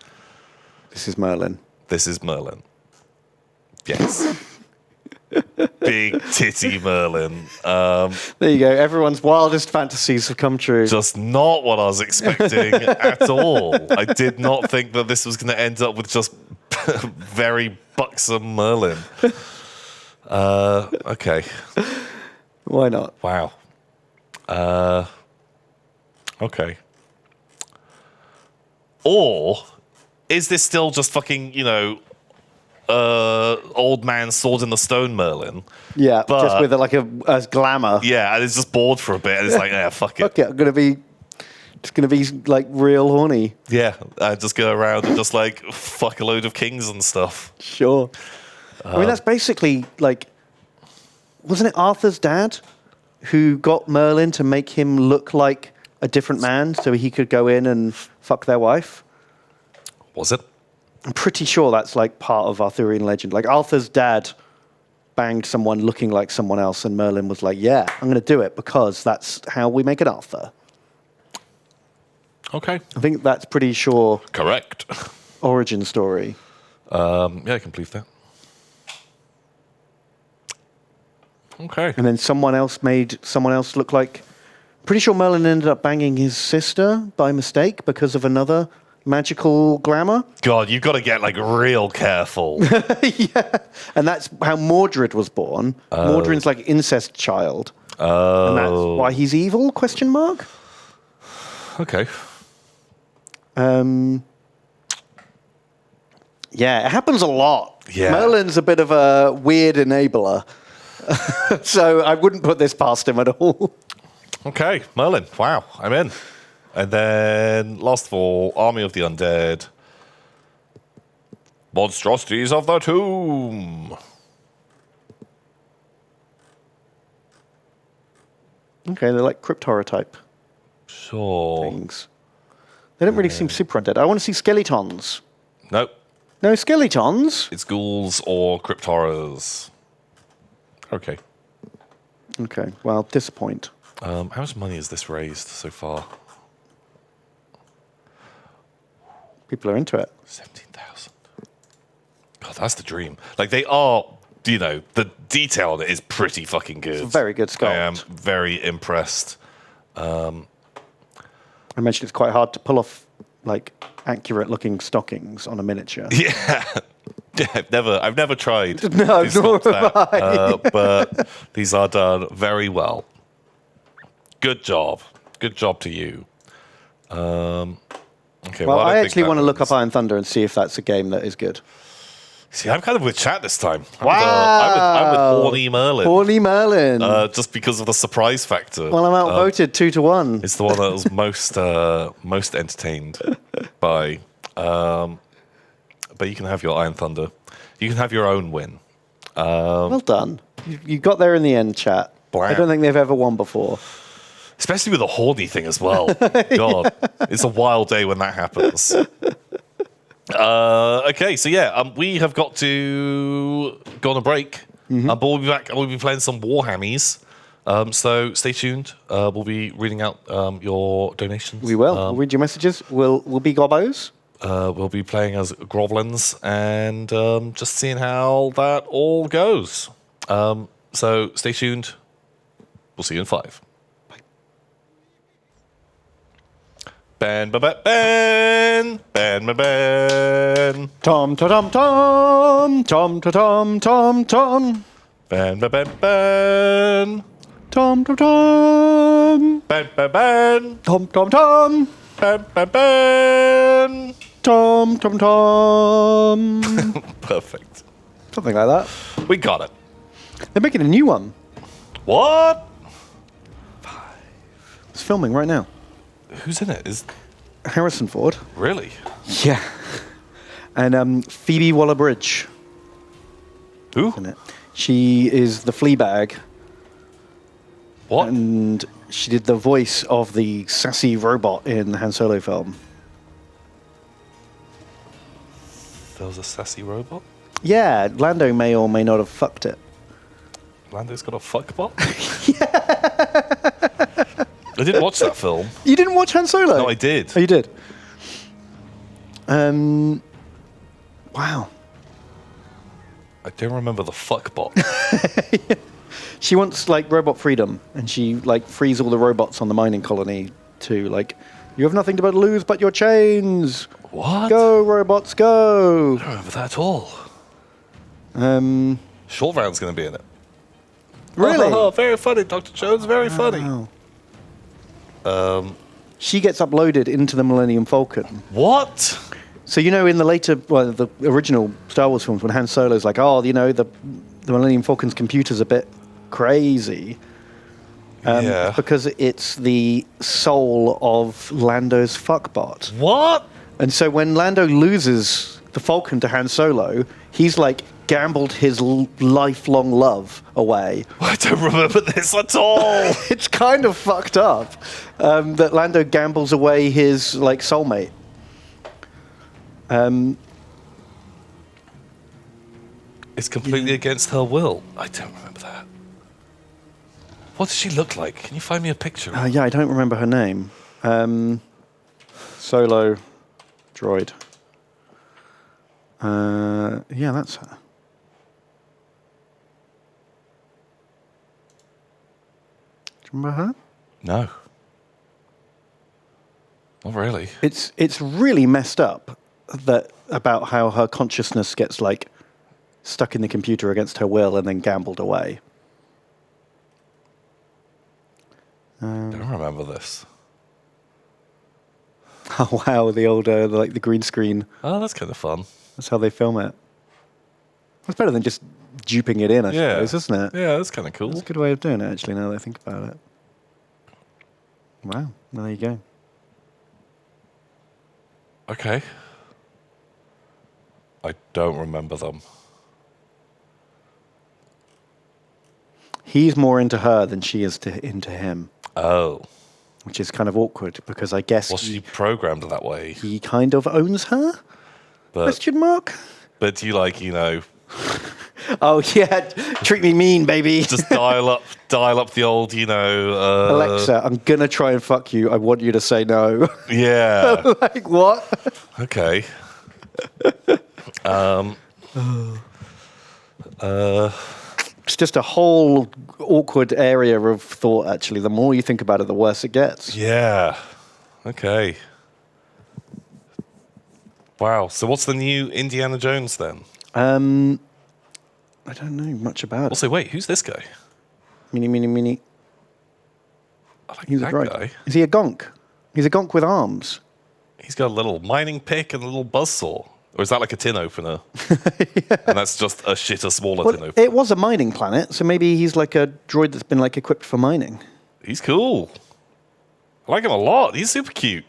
This is Merlin. This is Merlin. Yes. Big titty Merlin. There you go. Everyone's wildest fantasies have come true. Just not what I was expecting at all. I did not think that this was going to end up with just very buxom Merlin. Okay. Why not? Wow. Okay. Or is this still just fucking, you know, old man sword in the stone Merlin? Yeah, But- just with a glamour. Yeah, and it's just bored for a bit, and it's like, yeah, fuck it. Fuck it, I'm gonna be like real horny. Yeah, I just go around and just like fuck a load of kings and stuff. Sure. I mean, that's basically like, wasn't it Arthur's dad who got Merlin to make him look like a different man so he could go in and fuck their wife? Was it? I'm pretty sure that's like part of Arthurian legend. Like Arthur's dad banged someone looking like someone else, and Merlin was like, "Yeah, I'm going to do it because that's how we make an Arthur." Okay. I think that's pretty sure Correct. origin story. Yeah, I can believe that. Okay. And then someone else made someone else look like. Pretty sure Merlin ended up banging his sister by mistake because of another magical glamour. God, you've got to get like real careful. Yeah. And that's how Mordred was born. Mordred's like incest child. And that's why he's evil, question mark? Okay. Yeah, it happens a lot. Yeah. Merlin's a bit of a weird enabler. So I wouldn't put this past him at all. Okay, Merlin. Wow, I'm in. And then, last of all, Army of the Undead. Monstrosities of the Tomb. Okay, they're like crypt horror type Sure. things. They don't really seem super undead. I want to see skeletons. Nope. No skeletons? It's ghouls or crypt horrors. Okay. Okay, well, disappoint. How much money has this raised so far? People are into it. 17,000. God, that's the dream. Like, they are, you know, the detail on it is pretty fucking good. It's a very good sculpt. I am very impressed. I mentioned it's quite hard to pull off like accurate-looking stockings on a miniature. Yeah. I've never tried. No, to nor stop have that, but these are done very well. Good job. Good job to you. Okay. Well, don't I think actually that want to look was- up Iron Thunder and see if that's a game that is good. See, I'm kind of with chat this time. Wow. I'm with Horny Merlin. Horny Merlin. Just because of the surprise factor. Well, I'm outvoted 2-1. It's the one that was most entertained by. But you can have your Iron Thunder. You can have your own win. Well done. You got there in the end, chat. Blam. I don't think they've ever won before. Especially with the horny thing as well. God, it's a wild day when that happens. Okay, so yeah, we have got to go on a break. But we'll be back and we'll be playing some Warhammies. So stay tuned. We'll be reading out your donations. We will. We'll read your messages. We'll be gobbos. We'll be playing as Groblins and just seeing how that all goes. So stay tuned. We'll see you in 5. Ben, ben, ben, ben, ben, ben, ben. Tom, ta, tom, tom, tom, ta, tom, tom, tom. Ben, ben, ben, ben. Tom, tom, tom. Ben, ben, ben. Tom, tom, tom. Ben, ben, ben. Tom, tom, tom. Perfect. Something like that. We got it. They're making a new one. What? It's filming right now. Who's in it? Is Harrison Ford. really? Yeah. And Phoebe Waller-Bridge Who? in it. She is the Fleabag, What? and she did the voice of the sassy robot in the Han Solo film. There was a sassy robot. Yeah, Lando may or may not have fucked it. Lando's got a fuck bot. I didn't watch that film. You didn't watch Han Solo? No, I did. Oh, you did? Wow. I don't remember the fuck bot. She wants, like, robot freedom, and she, like, frees all the robots on the mining colony to, like, you have nothing to lose but your chains. What? Go, robots, go. I don't remember that at all. Short Round's going to be in it. Really? Oh, very funny, Dr. Jones. Very funny. Wow. She gets uploaded into the Millennium Falcon. What? So, you know, in the original Star Wars films, when Han Solo's like, oh, you know, the Millennium Falcon's computer's a bit crazy. Yeah. Because it's the soul of Lando's fuckbot. What? And so when Lando loses the Falcon to Han Solo, he's like gambled his lifelong love away. I don't remember this at all. It's kind of fucked up that Lando gambles away his like soulmate. It's completely against her will. I don't remember that. What does she look like? Can you find me a picture? Yeah, I don't remember her name. Solo droid. Yeah, that's her. Do you remember her? No. Not really. It's really messed up that about how her consciousness gets like stuck in the computer against her will and then gambled away. I don't remember this. Oh wow, the old like the green screen. Oh, that's kind of fun. That's how they film it. It's better than just duping it in, I suppose, isn't it? Yeah, that's kind of cool. That's a good way of doing it, actually, now that I think about it. Wow, there you go. Okay. I don't remember them. He's more into her than she is into him, Oh. which is kind of awkward because I guess Was she programmed that way? he kind of owns her? But Question mark? but do you like, you know, Oh yeah, treat me mean, baby. just dial up the old, you know, Alexa, I'm gonna try and fuck you. I want you to say no. Yeah. Like what? Okay. It's just a whole awkward area of thought, actually. The more you think about it, the worse it gets. Yeah. Okay. Wow. So what's the new Indiana Jones then? I don't know much about it. Also, wait, who's this guy? Mini. I like He's that right. guy. Is he a gonk? He's a gonk with arms. He's got a little mining pick and a little buzzsaw. Or is that like a tin opener? And that's just a shitter, smaller tin Well, opener. it was a mining planet, so maybe he's like a droid that's been like equipped for mining. He's cool. I like him a lot. He's super cute.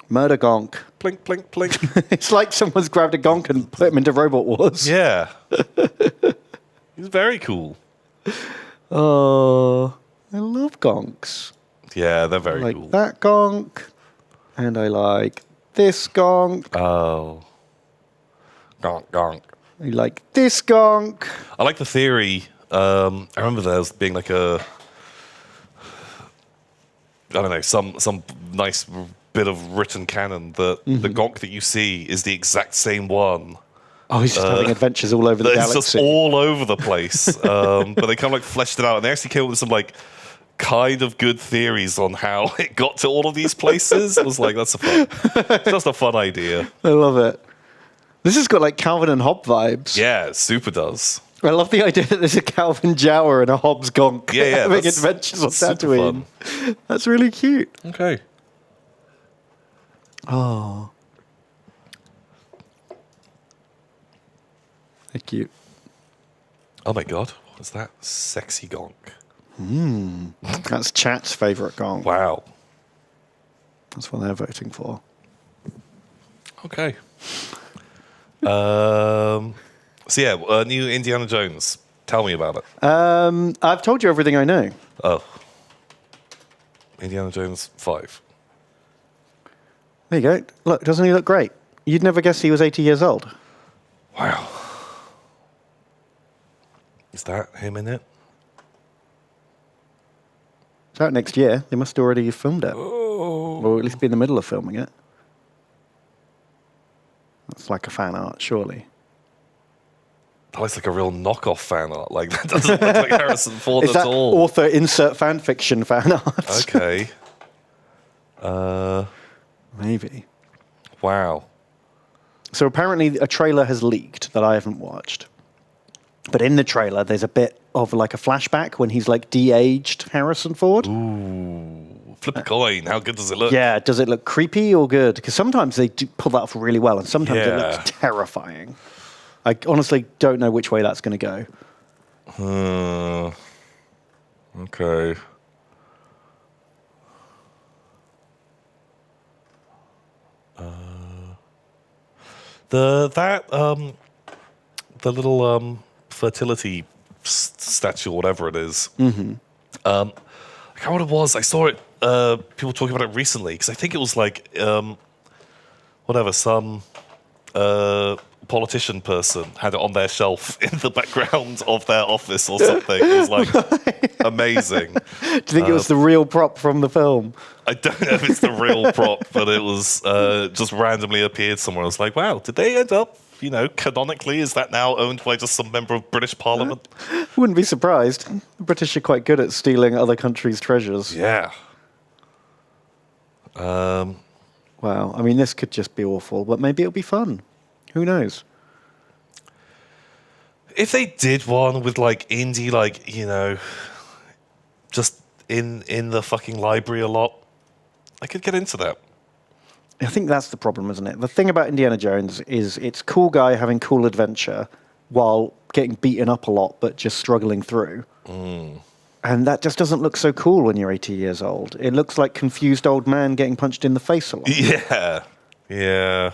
Murder gonk. Plink, plink, plink. It's like someone's grabbed a gonk and put him into Robot Wars. Yeah. He's very cool. Oh, I love gonks. Yeah, they're I very like cool. that gonk, and I like this gonk. Oh. Gonk, gonk. I like this gonk. I like the theory. I remember there was being like a, I don't know, some nice bit of written canon that the gonk that you see is the exact same one. Oh, he's just having adventures all over the It's galaxy. just all over the place. But they kind of like fleshed it out, and they actually came up with some like kind of good theories on how it got to all of these places. I was like, it's just a fun idea. I love it. This has got like Calvin and Hobbes vibes. Yeah, it super does. I love the idea that there's a Calvin Jower and a Hobbes gonk Yeah, having that's adventures on super Tatooine. That's really cute. Okay. Oh. They're cute. Oh my god, what is that? Sexy gonk. That's chat's favourite gonk. Wow. That's what they're voting for. Okay. So yeah, new Indiana Jones. Tell me about it. I've told you everything I know. Oh. Indiana Jones 5. There you go. Look, doesn't he look great? You'd never guess he was 80 years old. Wow. Is that him in it? It's out next year. They must already have filmed it. Oh. Or at least be in the middle of filming it. That's like a fan art, surely. That looks like a real knockoff fan art. Like, that doesn't look like Harrison Ford Is at that all. author insert fan fiction fan art? Okay. Maybe. Wow. So apparently a trailer has leaked that I haven't watched. But in the trailer, there's a bit of like a flashback when he's like de-aged Harrison Ford. Ooh. Flip a coin. How good does it look? Yeah, does it look creepy or good? Because sometimes they do pull that off really well, and sometimes it Yeah. looks terrifying. I honestly don't know which way that's going to go. Okay. The little fertility statue, or whatever it is. Mm-hmm. I can't remember what it was. I saw it. People talking about it recently because I think it was like whatever, some politician person had it on their shelf in the background of their office or something. It was like amazing. Do you think it was the real prop from the film? I don't know if it's the real prop, but it was just randomly appeared somewhere. I was like, wow, did they end up, canonically, is that now owned by just some member of British Parliament? Wouldn't be surprised. The British are quite good at stealing other countries' treasures. Yeah. Wow. I mean, this could just be awful, but maybe it'll be fun. Who knows? If they did one with like indie, like, just in the fucking library a lot, I could get into that. I think that's the problem, isn't it? The thing about Indiana Jones is it's cool guy having cool adventure while getting beaten up a lot, but just struggling through. And that just doesn't look so cool when you're 80 years old. It looks like confused old man getting punched in the face a lot. Yeah. Yeah.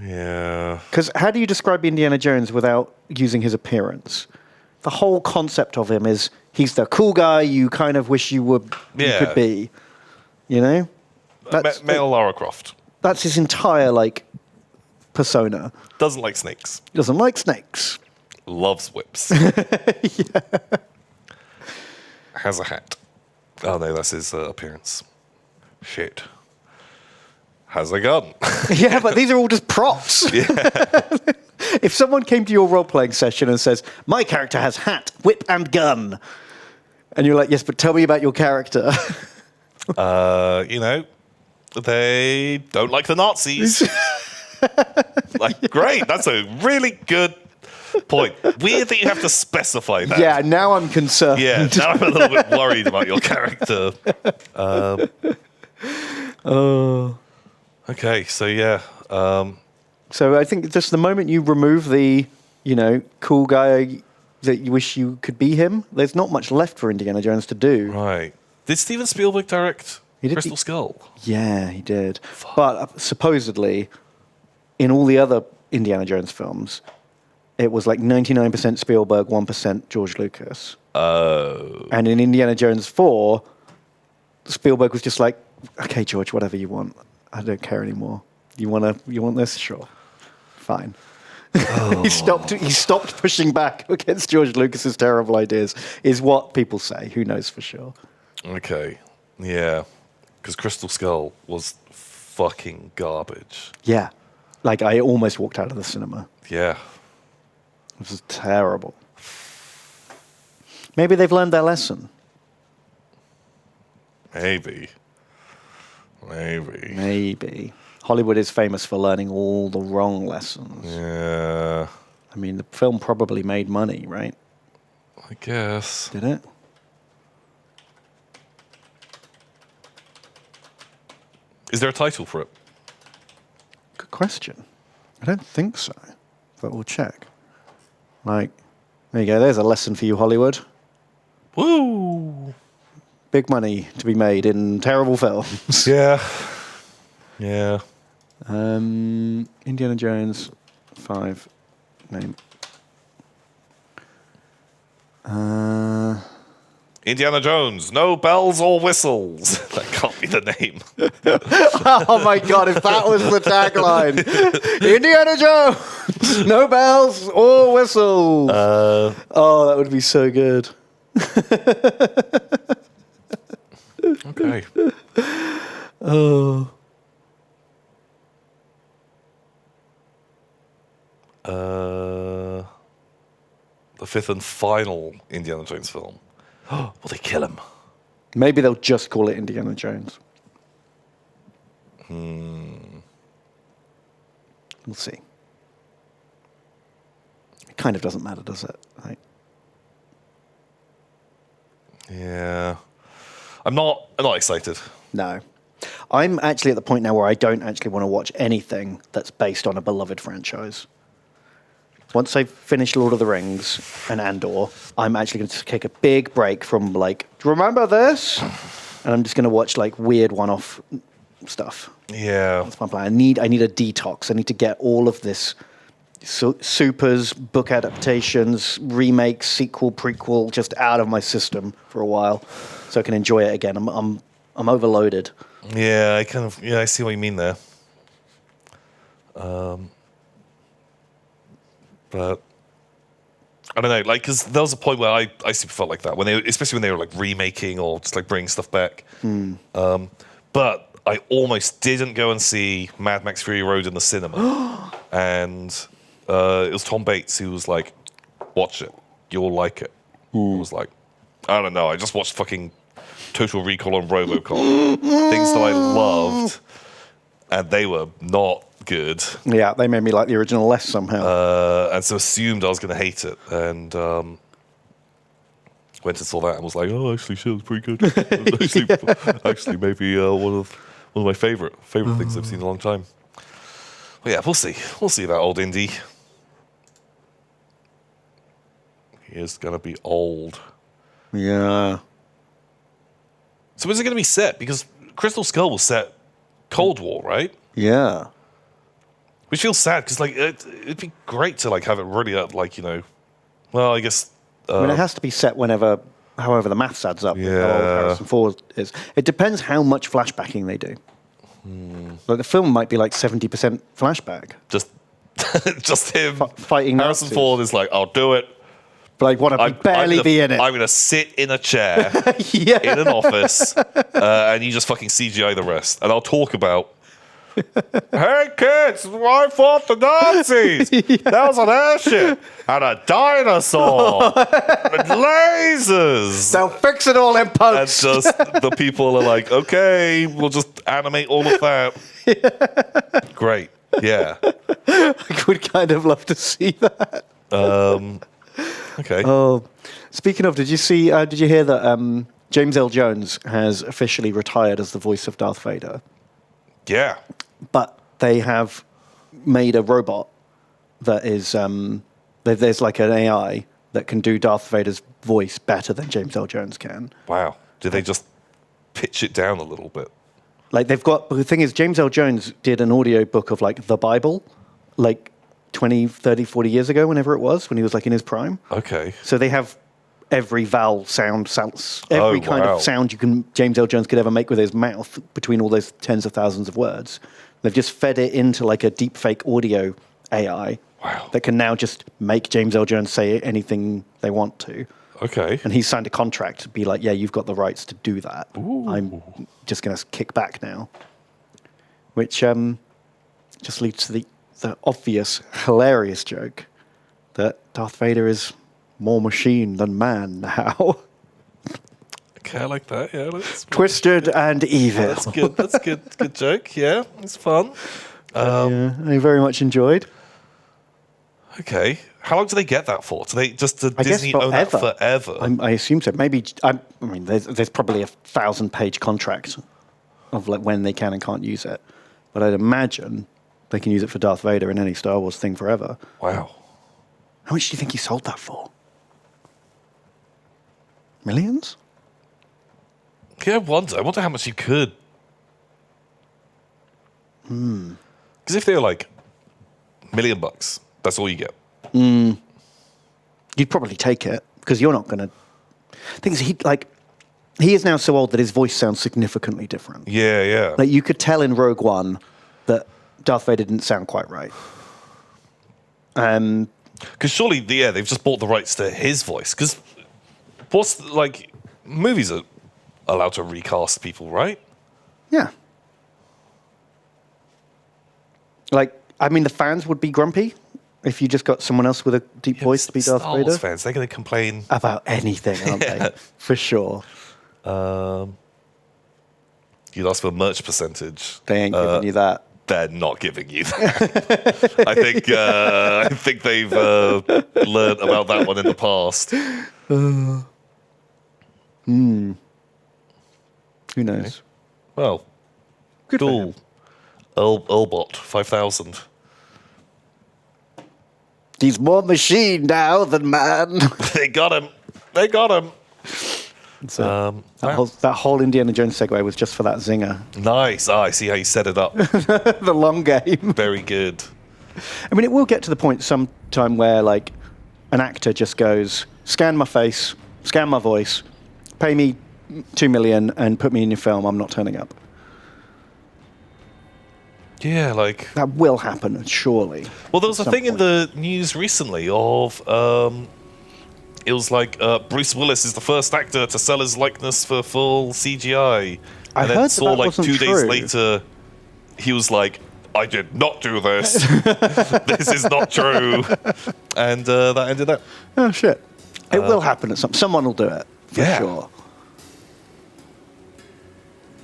Yeah. Because how do you describe Indiana Jones without using his appearance? The whole concept of him is he's the cool guy you kind of wish you could be. Male Lara Croft. That's his entire persona. Doesn't like snakes. Doesn't like snakes. Loves whips. Has a hat. Oh no, that's his appearance. Shit. Has a gun. Yeah, but these are all just props. Yeah. If someone came to your role-playing session and says, my character has hat, whip, and gun, and you're like, yes, but tell me about your character. You know, they don't like the Nazis. Like, great. That's a really good point. Weird that you have to specify that. Yeah, now I'm concerned. Yeah, now I'm a little bit worried about your character. Okay, so yeah. So I think just the moment you remove the, cool guy that you wish you could be him, there's not much left for Indiana Jones to do. Right. Did Steven Spielberg direct did Crystal Skull? Yeah, he did. But supposedly, in all the other Indiana Jones films, it was like 99% Spielberg, 1% George Lucas. Oh. And in Indiana Jones 4, Spielberg was just like, okay, George, whatever you want. I don't care anymore. You want this? Sure. Fine. Oh. He stopped pushing back against George Lucas's terrible ideas, is what people say. Who knows for sure? Okay. Yeah. Because Crystal Skull was fucking garbage. Yeah. Like, I almost walked out of the cinema. Yeah. It was terrible. Maybe they've learned their lesson. Maybe. Hollywood is famous for learning all the wrong lessons. Yeah. I mean, the film probably made money, right? I guess. Did it? Is there a title for it? Good question. I don't think so, but we'll check. Like, there you go. There's a lesson for you, Hollywood. Woo! Big money to be made in terrible films. Yeah. Yeah. Indiana Jones 5 name. Indiana Jones, no bells or whistles. That can't be the name. Oh my God, if that was the tagline. Indiana Jones, no bells or whistles. Oh, that would be so good. Okay. Oh. The fifth and final Indiana Jones film. Will they kill him? Maybe they'll just call it Indiana Jones. We'll see. It kind of doesn't matter, does it? Right? Yeah. I'm not excited. No. I'm actually at the point now where I don't actually want to watch anything that's based on a beloved franchise. Once I've finished Lord of the Rings and Andor, I'm actually going to take a big break from, like, do you remember this? And I'm just going to watch, like, weird one-off stuff. Yeah. That's my plan. I need a detox. I need to get all of this supers, book adaptations, remakes, sequel, prequel, just out of my system for a while so I can enjoy it again. I'm overloaded. Yeah, I see what you mean there. But I don't know, like, because there was a point where I super felt like that especially when they were like remaking or just like bringing stuff back. But I almost didn't go and see Mad Max Fury Road in the cinema, and it was Tom Bates who was like, "Watch it, you'll like it." I was like, I don't know, I just watched fucking Total Recall and RoboCop, things that I loved, and they were not good. Yeah, they made me like the original less somehow. And so assumed I was going to hate it, and went and saw that and was like, oh, actually, shit, it was pretty good. Actually, maybe one of my favorite things I've seen in a long time. But yeah, we'll see. We'll see about old Indy. He is going to be old. Yeah. So where's it going to be set? Because Crystal Skull was set Cold War, right? Yeah. Which feels sad because like it'd be great to like have it really up, like, well, I guess. I mean, it has to be set however the maths adds up. Yeah. With how old Harrison Ford is. It depends how much flashbacking they do. Like the film might be like 70% flashback. Just him fighting Harrison Nazis. Ford is like, I'll do it. But I barely be in it. I'm gonna sit in a chair yeah. in an office, and you just fucking CGI the rest, and I'll talk about Hey kids, I fought the Nazis. That was an airship and a dinosaur and lasers. They'll fix it all in And post. just the people are like, okay, we'll just animate all of that. Great. Yeah. I would kind of love to see that. Okay. Oh, speaking of, did you hear that James L. Jones has officially retired as the voice of Darth Vader? Yeah. But they have made a robot that is there's like an AI that can do Darth Vader's voice better than James L. Jones can. Wow. Did they just pitch it down a little bit? Like but the thing is, James L. Jones did an audio book of like the Bible, like 20, 30, 40 years ago, whenever it was, when he was like in his prime. Okay. So they have every vowel sound, every kind of sound James L. Jones could ever make with his mouth between all those tens of thousands of words. They've just fed it into like a deep fake audio AI that can now just make James L. Jones say anything they want to. Okay. And he's signed a contract to be like, yeah, you've got the rights to do that. Ooh. I'm just going to kick back now. Which just leads to the obvious, hilarious joke that Darth Vader is more machine than man now. Okay, I like that. Yeah, Twisted and evil. That's good. That's good. Good joke. Yeah, it's fun. I very much enjoyed. Okay, how long do they get that for? Do they just I guess Disney own that forever? I assume so. Maybe. I mean, there's probably a 1,000-page contract of like when they can and can't use it, but I'd imagine they can use it for Darth Vader in any Star Wars thing forever. Wow. How much do you think he sold that for? Millions? Yeah, I wonder how much you could. Because if they were like $1 million, that's all you get. You'd probably take it because you're not going to. Thing is, he is now so old that his voice sounds significantly different. Yeah, yeah. Like you could tell in Rogue One that Darth Vader didn't sound quite right. Because surely, they've just bought the rights to his voice. Because movies are allowed to recast people, right? Yeah. Like, I mean, the fans would be grumpy if you just got someone else with a deep voice to be Darth Star Vader. Wars fans, they're going to complain About anything, aren't they? For sure. You'd ask for a merch percentage. They ain't giving you that. They're not giving you that. I think they've learned about that one in the past. Who knows? Well, Good for cool. him. Earlbot 5000. He's more machine now than man. They got him. They got him. So that whole Indiana Jones segue was just for that zinger. Nice. I see how you set it up. The long game. Very good. I mean, it will get to the point sometime where, like, an actor just goes, scan my face, scan my voice, pay me $2 million and put me in your film. I'm not turning up. Yeah, like... That will happen, surely. Well, there was a thing in the news recently of... it was like Bruce Willis is the first actor to sell his likeness for full CGI. I And then heard saw, that like, wasn't 2 days true. later, he was like, I did not do this. This is not true. And that ended up. Oh, shit. It will happen at someone will do it, for sure.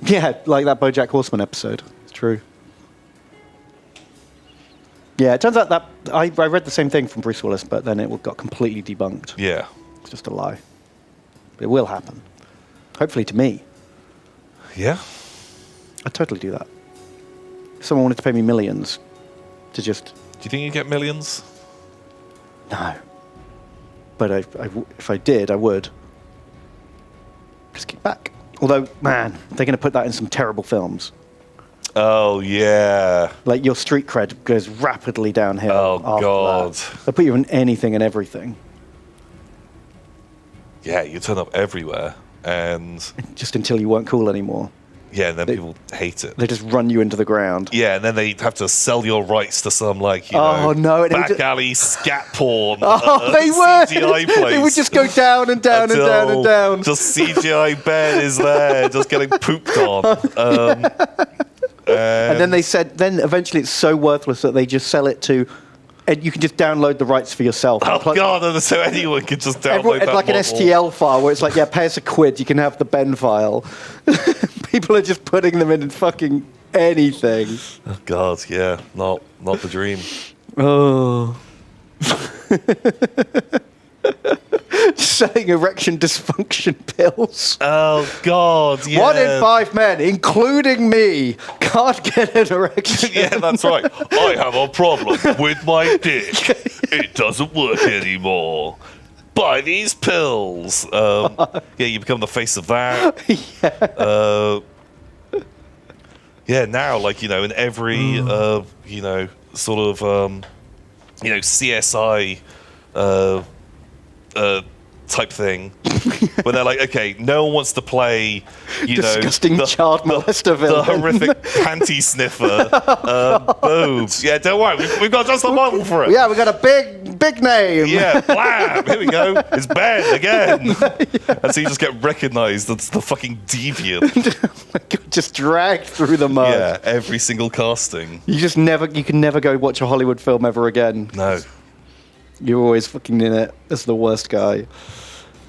Yeah, like that BoJack Horseman episode. It's true. Yeah, it turns out that I read the same thing from Bruce Willis, but then it got completely debunked. Yeah. It's just a lie. But it will happen. Hopefully to me. Yeah? I'd totally do that. If someone wanted to pay me millions to just... Do you think you'd get millions? No. But if I did, I would. Just kick back. Although, man, they're going to put that in some terrible films. Oh, yeah. Like, your street cred goes rapidly downhill. Oh, after God. that. They'll put you in anything and everything. Yeah, you turn up everywhere. And... Just until you weren't cool anymore. Yeah, and then people hate it. They just run you into the ground. Yeah, and then they have to sell your rights to some, like, back alley scat porn. They CGI would. place. It would just go down and down and down and down. Just CGI Ben is there, just getting pooped on. And then they said, then eventually it's so worthless that they just sell it to, and you can just download the rights for yourself. Oh God! And so anyone can just download that like model. an STL file where it's like, yeah, pay us £1, you can have the Ben file. People are just putting them in fucking anything. Oh God, yeah, not the dream. Oh. Selling erection dysfunction pills. Oh God, yeah. 1 in 5 men, including me, can't get an erection. Yeah, that's right. I have a problem with my dick. It doesn't work anymore. Buy these pills. Yeah, you become the face of that. Yeah, now, like, in every, sort of, CSI type thing, where they're like, okay, no one wants to play, Disgusting child molester the villain. horrific panty sniffer, boobs. Yeah, don't worry, we've got just a model for it. Yeah, we got a big name. Yeah, blam! Here we go. It's Ben again. And so you just get recognised as the fucking deviant. Just dragged through the mud. Yeah, every single casting. You can never go watch a Hollywood film ever again. No. You're always fucking in it. That's the worst guy.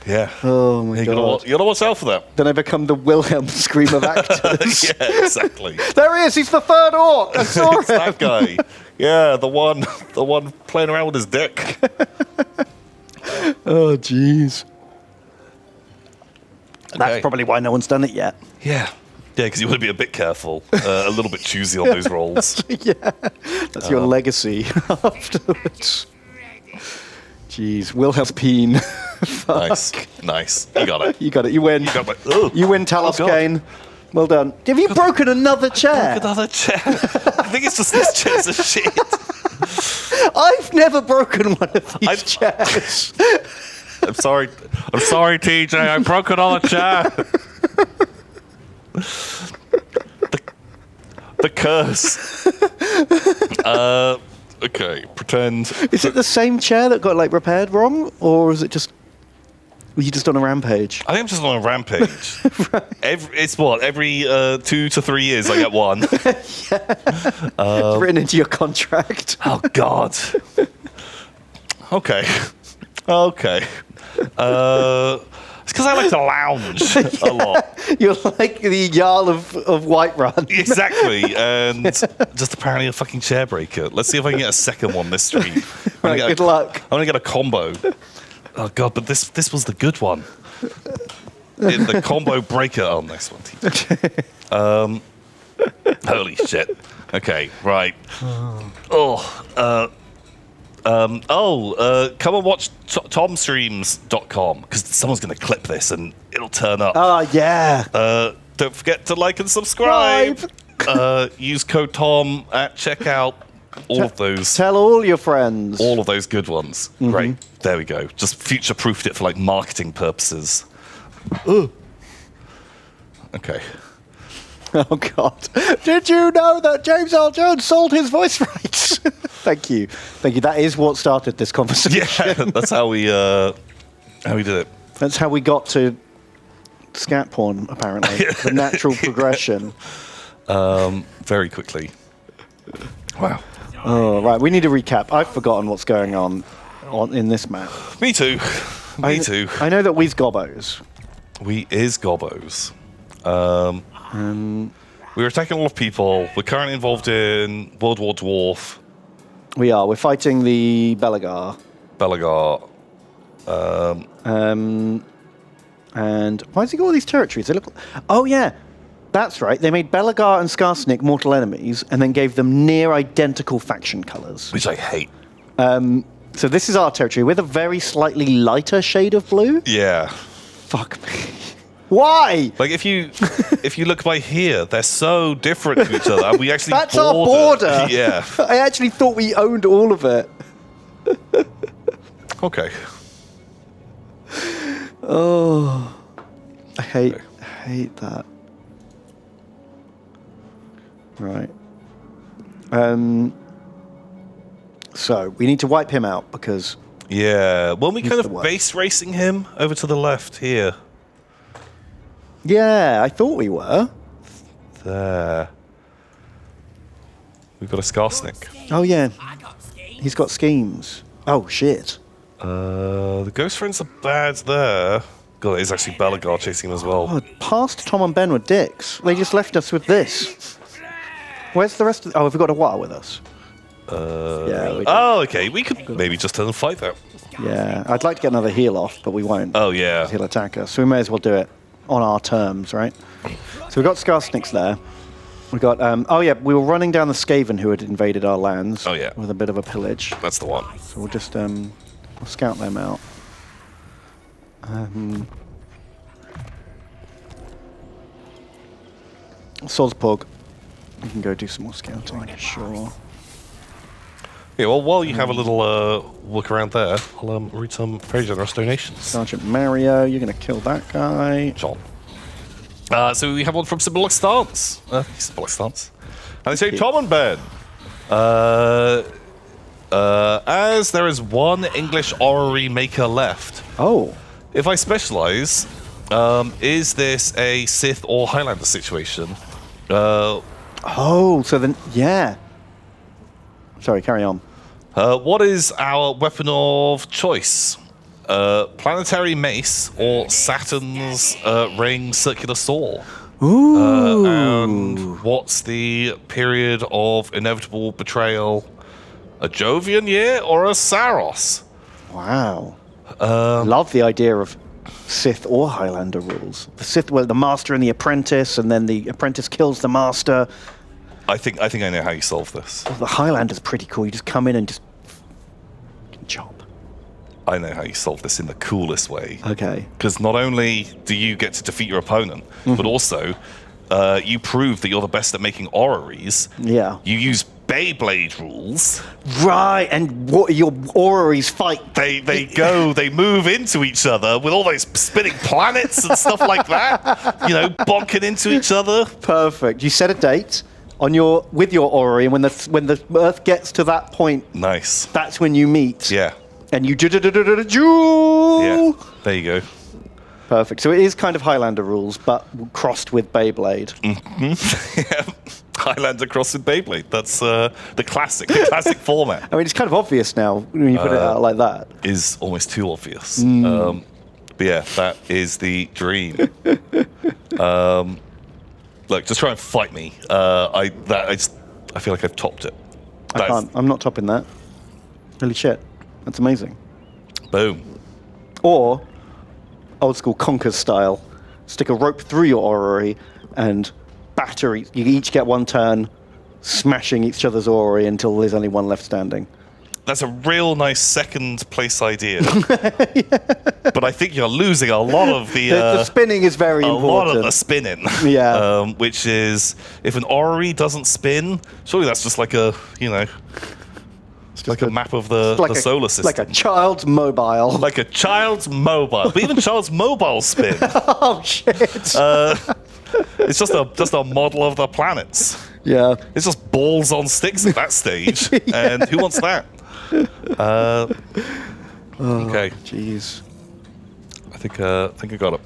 Yeah. Oh my God. You gotta watch out for that. Then I become the Wilhelm scream of actors. Yeah, exactly. There he is. He's the third orc. I saw It's him. that guy. Yeah, the one playing around with his dick. Oh, jeez. Okay. That's probably why no one's done it yet. Yeah. Yeah, because you want to be a bit careful, a little bit choosy on those roles. Yeah. That's your legacy afterwards. Jeez. Wilhelm's peen. Nice. You got it. You got it. You win. You win, Talos God. Kane. Well done. Have you broken another chair? Another chair. I think it's just this chair's a shit. I've never broken one of these chairs. I'm sorry, TJ. I broke another chair. The curse. Okay, pretend. Is it the same chair that got like repaired wrong, or is it just? Were you just on a rampage? I think I'm just on a rampage. Right. Every 2 to 3 years I get one. It's written into your contract. Oh God. Okay. It's because I like to lounge a lot. You're like the Jarl of Whiterun. Exactly, and just apparently a fucking chair breaker. Let's see if I can get a second one this stream. Right, good luck. I'm gonna get a combo. Oh God, but this was the good one. The combo breaker on this one. Holy shit. Okay, right. Come and watch tomstreams.com because someone's going to clip this and it'll turn up. Oh, yeah. Don't forget to like and subscribe. Use code TOM at checkout. All of those. Tell all your friends. All of those good ones. Mm-hmm. Great. There we go. Just future-proofed it for like marketing purposes. Ugh. Okay. Oh, God. Did you know that James Earl Jones sold his voice rights? Thank you. That is what started this conversation. Yeah, that's how we did it. That's how we got to scat porn, apparently. The natural progression. Very quickly. Wow. Oh, right. We need to recap. I've forgotten what's going on in this map. Me too. Me too. I know that we's gobbos. We is gobbos. We were attacking a lot of people. We're currently involved in World War Dwarf. We are. We're fighting the Belagar. And why has he got all these territories? They look. Oh yeah, that's right. They made Belagar and Skarsnik mortal enemies, and then gave them near identical faction colors. Which I hate. So this is our territory with a very slightly lighter shade of blue. Yeah. Fuck me. Why? Like if you look by here, they're so different to each other. And we actually That's our border. Yeah. I actually thought we owned all of it. Okay. Oh, I hate that. Right. So we need to wipe him out because. Yeah. Well, we He's kind the of worst. base racing him over to the left here. Yeah, I thought we were. There. We've got a Skarsnik. Oh, yeah. He's got schemes. Oh, shit. The Ghost Friends are bad there. God, it is actually Belagar chasing him as well. Oh, past Tom and Ben were dicks. They just left us with this. Where's the rest of... Oh, have we got a War with us? Yeah, we do. Oh, okay. We could maybe just turn and fight that. Yeah, I'd like to get another heal off, but we won't. Oh, yeah. He'll attack us, so we may as well do it on our terms, right? So we've got Skarsniks there. We've got... oh, yeah, we were running down the Skaven who had invaded our lands. Oh, yeah. With a bit of a pillage. That's the one. So we'll just we'll scout them out. Salzburg. You can go do some more scouting, sure. Yeah, well, while you have a little look around there, I'll read some very generous donations. Sergeant Mario, you're going to kill that guy. John. So we have one from Symbolic Stance. Symbolic Stance. And they say, Tom and Ben, as there is one English orrery maker left, Oh. if I specialize, is this a Sith or Highlander situation? Oh, so then, yeah. Sorry, carry on. What is our weapon of choice? Planetary mace or Saturn's ring circular saw? Ooh. And what's the period of inevitable betrayal? A Jovian year or a Saros? Wow. Love the idea of Sith or Highlander rules. The Sith, well, the master and the apprentice, and then the apprentice kills the master. I think I know how you solve this. Well, the Highlander's pretty cool. You just come in and just chop. I know how you solve this in the coolest way. Okay. Because not only do you get to defeat your opponent, but also you prove that you're the best at making orreries. Yeah. You use Beyblade rules. Right, and what your orreries fight. They move into each other with all those spinning planets and stuff like that. You know, bonking into each other. Perfect. You set a date on with your orrery, and when the Earth gets to that point, Nice. that's when you meet. Yeah. And you Yeah. There you go. Perfect. So it is kind of Highlander rules, but crossed with Beyblade. Yeah. Highlander cross with Beyblade. That's the classic format. I mean, it's kind of obvious now when you put it out like that. Is almost too obvious. But yeah, that is the dream. Look, just try and fight me. I feel like I've topped it. I can't. I'm not topping that. Holy shit. That's amazing. Boom. Or, old school Conkers style, stick a rope through your orrery and batter. You each get one turn, smashing each other's orrery until there's only one left standing. That's a real nice second place idea. But I think you're losing a lot of The spinning is very important. A lot of the spinning. Yeah. Which is, if an orrery doesn't spin, surely that's just like a, it's like a map of the solar system. Like a child's mobile. Like a child's mobile. But even child's mobile spin. Oh, shit. It's just a model of the planets. Yeah. It's just balls on sticks at that stage. And who wants that? Okay. Jeez. I think I got it.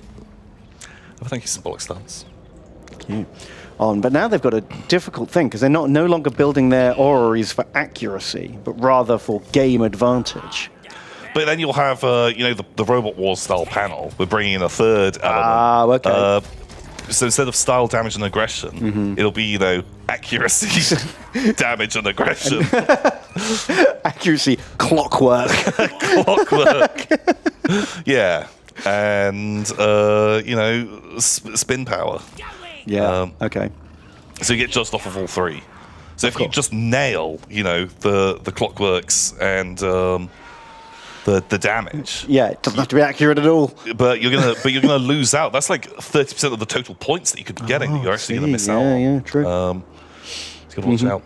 Oh, thank you, Symbolic Stance. Thank you. But now they've got a difficult thing because they're no longer building their orreries for accuracy, but rather for game advantage. But then you'll have, the Robot Wars style panel. We're bringing in a third element. Ah, okay. So instead of style, damage, and aggression, it'll be, accuracy, damage, and aggression. Accuracy, clockwork. Clockwork. Yeah. And, spin power. Yeah. Okay. So you get just off of all three. So if you just nail, the clockworks and the damage. Yeah, it doesn't have to be accurate at all. But you're gonna lose out. That's like 30% of the total points that you could be getting. That you're actually gonna miss out on. Yeah, true. So you gotta watch out.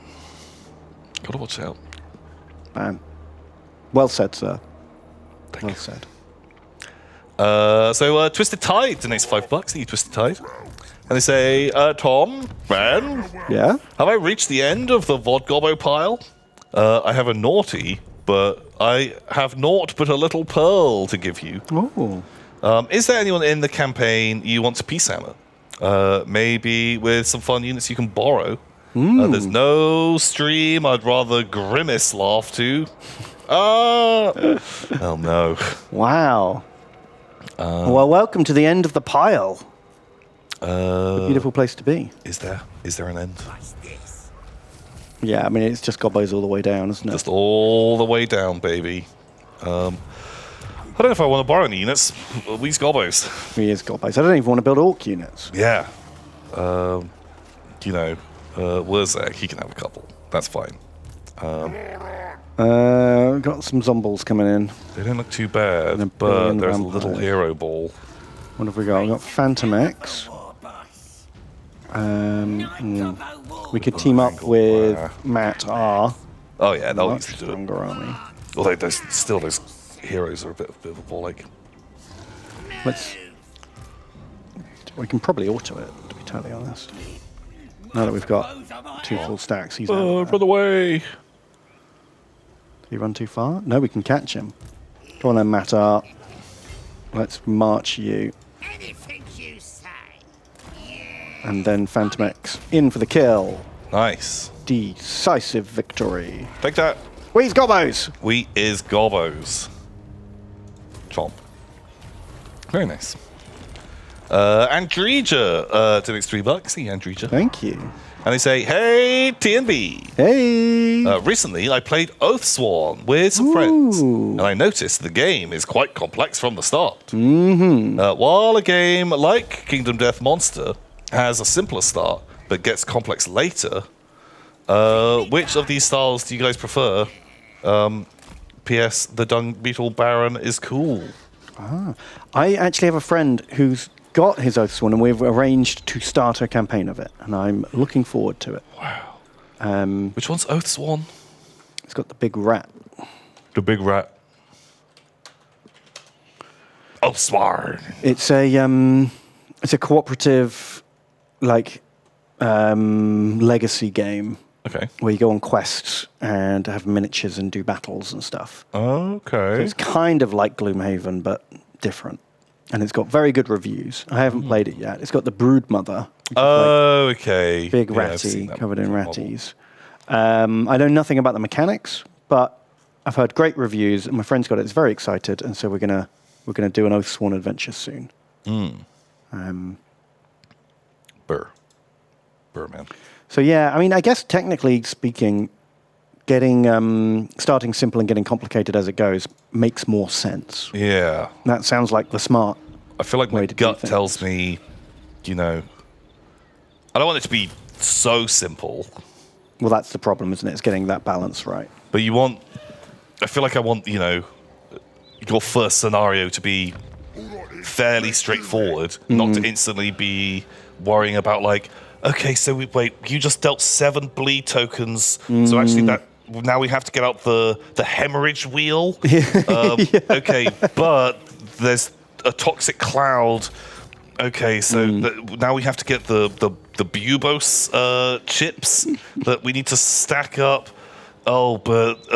Gotta watch out. Man. Well said, sir. Thank you. said. So Twisted Tide donates $5. Thank you, Twisted Tide. And they say, Tom, Ben, Yeah? have I reached the end of the Vodgobbo pile? I have a naughty, but I have naught but a little pearl to give you. Oh. Is there anyone in the campaign you want to peace hammer? Maybe with some fun units you can borrow. There's no stream I'd rather grimace laugh to. Oh no. Wow. Well, welcome to the end of the pile. A beautiful place to be. Is there an end? Yeah, I mean, it's just gobos all the way down, isn't it? Just all the way down, baby. I don't know if I want to borrow any units. These gobos. He is gobos. I don't even want to build orc units. Yeah. Wurzak, he can have a couple. That's fine. We've got some zombies coming in. They don't look too bad, And but billion there's a vampires. little hero ball. What have we got? We've got Phantom X. We could team up with Matt R. Oh yeah, they'll Much easily do it. stronger army. Although those heroes are a bit of a ball ache. We can probably auto it, to be totally honest. Now that we've got 2 full stacks, he's out. Run away! Did he run too far? No, we can catch him. Go on then, Matt R. Let's march you. Anything you say. And then Phantom X in for the kill. Nice. Decisive victory. Take that. Wheeze gobos! We is gobos. Chomp. Very nice. Andrija donates $3. Hey, Andrija. Thank you. And they say, hey, TNB. Hey! Recently, I played Oathsworn with some friends, and I noticed the game is quite complex from the start. While a game like Kingdom Death Monster has a simpler start, but gets complex later, which of these styles do you guys prefer? P.S. The Dung Beetle Baron is cool. I actually have a friend who's got his Oathsworn, and we've arranged to start a campaign of it, and I'm looking forward to it. Wow. Um, Which one's Oathsworn? it's got the big rat. The big rat. Oathsworn. It's a cooperative, like, legacy game Okay. where you go on quests and have miniatures and do battles and stuff. Okay. It's kind of like Gloomhaven, but different. And it's got very good reviews. I haven't played it yet. It's got the Brood Mother, which is like Okay. big Yeah, I've seen ratty, that covered in model. ratties. I know nothing about the mechanics, but I've heard great reviews, and my friend's got it. It's very excited, and so we're gonna do an Oathsworn adventure soon. Burr, man. So yeah, I mean, I guess technically speaking, getting starting simple and getting complicated as it goes makes more sense. Yeah. That sounds like the smart. I feel like my way to do gut things. tells me, I don't want it to be so simple, Well, that's the problem, isn't it? It's getting that balance right. but I feel like I want, your first scenario to be fairly straightforward, not to instantly be worrying about okay, so you just dealt 7 bleed tokens, so actually now we have to get out the hemorrhage wheel. Okay, but there's a toxic cloud. Okay, so now we have to get the Bubos chips that we need to stack up. Oh, but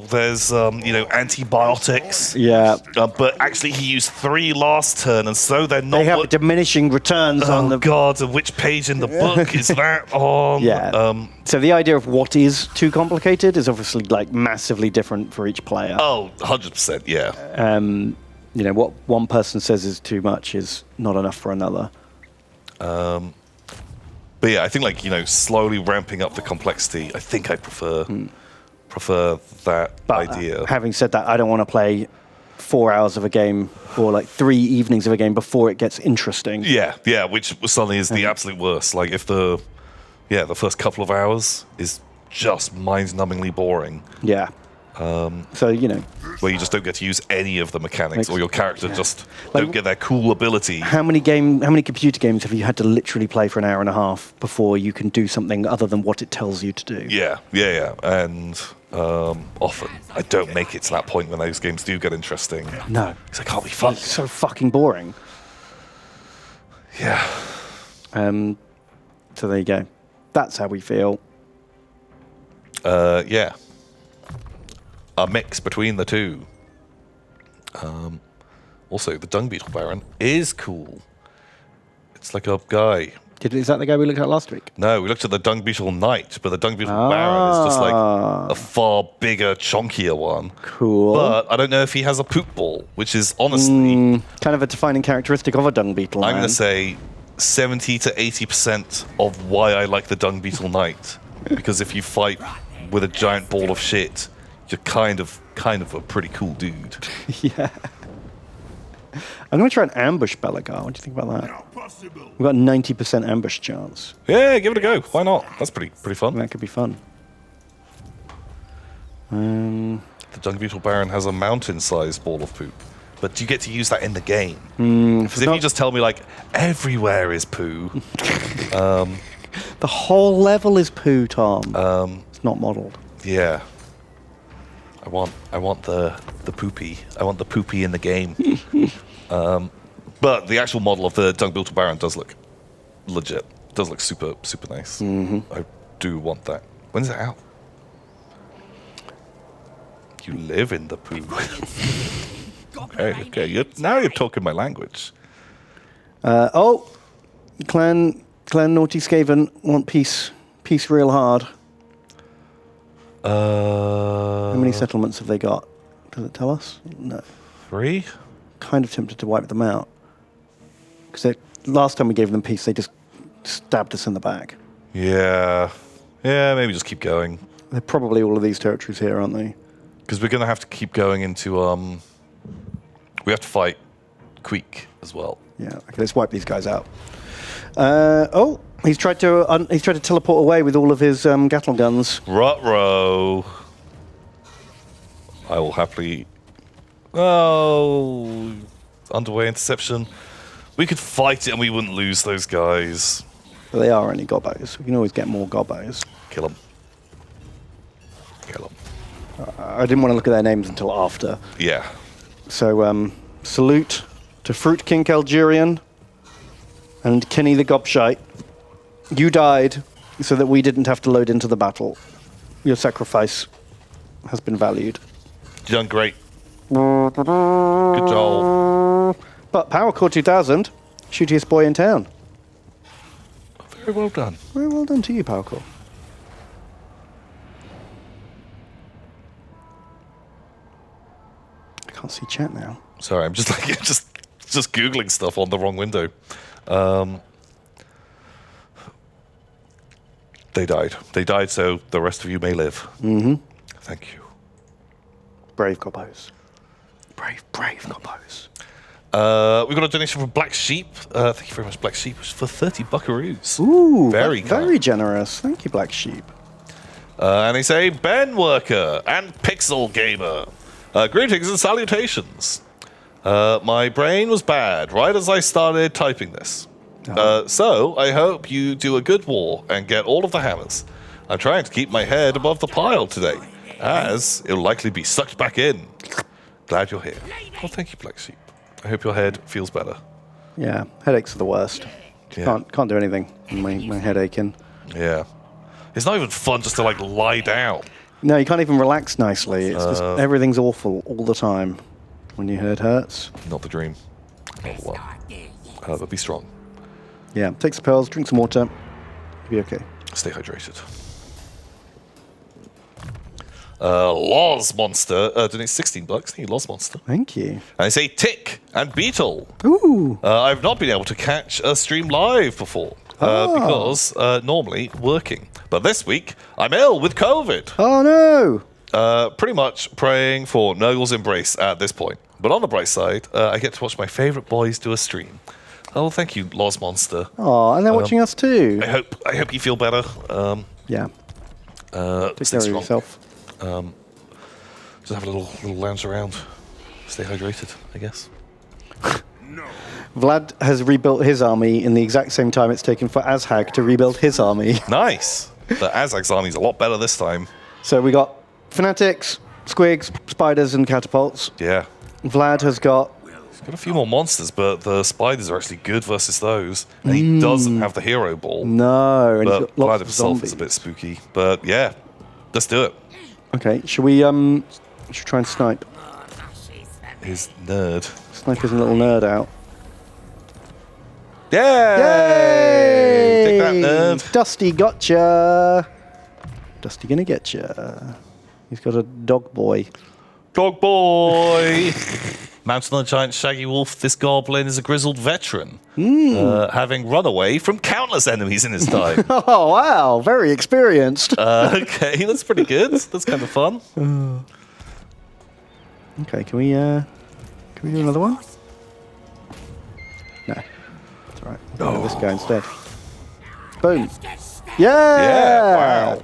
there's antibiotics. Yeah. But actually, he used 3 last turn, and so they're not. They have diminishing returns on Oh the. God! And which page in the book is that on? Yeah. So the idea of what is too complicated is obviously massively different for each player. Oh, 100%. Yeah. What one person says is too much is not enough for another. But yeah, I think slowly ramping up the complexity. I think I prefer that But idea. having said that, I don't want to play 4 hours of a game or 3 evenings of a game before it gets interesting. Yeah, which suddenly is the absolute worst. If the first couple of hours is just mind-numbingly boring, Yeah. So where you just don't get to use any of the mechanics, or your character just Like- don't get their cool ability. how many computer games have you had to literally play for an hour and a half before you can do something other than what it tells you to do? Yeah, and often I don't make it to that point when those games do get interesting. No. Because I can't be fun. It's so fucking boring. Yeah. So there you go. That's how we feel. Yeah. A mix between the two. Also, the Dung Beetle Baron is cool. It's like a guy Is that the guy we looked at last week? No, we looked at the Dung Beetle Knight, but the Dung Beetle Baron is just like a far bigger, chonkier one. Cool. But I don't know if he has a poop ball, which is honestly kind of a defining characteristic of a dung beetle. I'm going to say 70 to 80% of why I like the Dung Beetle Knight. Because if you fight with a giant ball of shit, you're kind of a pretty cool dude. Yeah. I'm going to try and ambush Belagar. What do you think about that? We've got a 90% ambush chance. Yeah, give it a go. Why not? That's pretty fun. That could be fun. The Dung Beetle Baron has a mountain-sized ball of poop. But do you get to use that in the game? Because if you just tell me, like, everywhere is poo... the whole level is poo, Tom. It's not modelled. Yeah. I want the poopy. I want the poopy in the game. But the actual model of the Dung Beetle Baron does look legit. Does look super nice. I do want that. When's it out? You live in the poo. Okay. Now you're talking my language. Clan Naughty Skaven want peace real hard. How many settlements have they got? Does it tell us? No. 3? Kind of tempted to wipe them out. Because last time we gave them peace, they just stabbed us in the back. Yeah. Yeah, maybe just keep going. They're probably all of these territories here, aren't they? Because we're going to have to keep going into... we have to fight Queek as well. Yeah, okay, let's wipe these guys out. He's tried to teleport away with all of his Gattle guns. Ruh-roh. I will happily... Oh, underway interception. We could fight it and we wouldn't lose those guys. But they are only gobbos. We can always get more gobbos. Kill them. Kill them. I didn't want to look at their names until after. Yeah. So, salute to Fruit King Algerian and Kenny the Gobshite. You died so that we didn't have to load into the battle. Your sacrifice has been valued. You've done great. Good job. But Power Core 2000, shootiest boy in town. Very well done. Very well done to you, Power Core. I can't see chat now. Sorry, I'm just like just googling stuff on the wrong window. They died. They died so the rest of you may live. Mm-hmm. Thank you. Brave gobbos. Brave gobbos. We got a donation from Black Sheep. Thank you very much, Black Sheep, for 30 buckaroos. Ooh, very kind. Very generous. Thank you, Black Sheep. And they say, Ben Worker and Pixel Gamer. Greetings and salutations. My brain was bad right as I started typing this. So I hope you do a good war and get all of the hammers. I'm trying to keep my head above the pile today, as it'll likely be sucked back in. Glad you're here. Well, thank you, Black Sheep. I hope your head feels better. Yeah, headaches are the worst. Yeah. Can't do anything. My head aching. Yeah. It's not even fun just to, like, lie down. No, you can't even relax nicely. It's just everything's awful all the time when your head hurts. Not the dream. Not the one. But be strong. Yeah, take some pills, drink some water. You'll be okay. Stay hydrated. Loz Monster donates 16 bucks. Thank you, Loz Monster. Thank you. And they say Tick and Beetle. Ooh. I've not been able to catch a stream live before because normally working. But this week, I'm ill with COVID. Oh, no. Pretty much praying for Nurgle's embrace at this point. But on the bright side, I get to watch my favorite boys do a stream. Oh, thank you, Loz Monster. Oh, and they're watching us too. I hope you feel better. Yeah. Take care of strong. yourself. Just have a little lounge around. Stay hydrated, I guess. Vlad has rebuilt his army in the exact same time it's taken for Azhag to rebuild his army. Nice. The Azag's army's a lot better this time. So we got fanatics, squigs, spiders, and catapults. Yeah. Vlad has got... He's got a few more monsters, but the spiders are actually good versus those. And he doesn't have the hero ball. No, and he's But got lots Vlad of himself zombies. is a bit spooky. But yeah, let's do it. Okay, should we try and snipe? His nerd. Snipe his little nerd out. Yay! Take that, nerd. Dusty gotcha. Dusty gonna get you. He's got a dog boy. Dog boy! Mounted on a giant shaggy wolf, this goblin is a grizzled veteran, having run away from countless enemies in his time. Oh, wow. Very experienced. Okay, that's pretty good. That's kind of fun. Okay, can we do another one? No. That's all right. We'll do this guy instead. Boom. Yeah! Yeah, wow.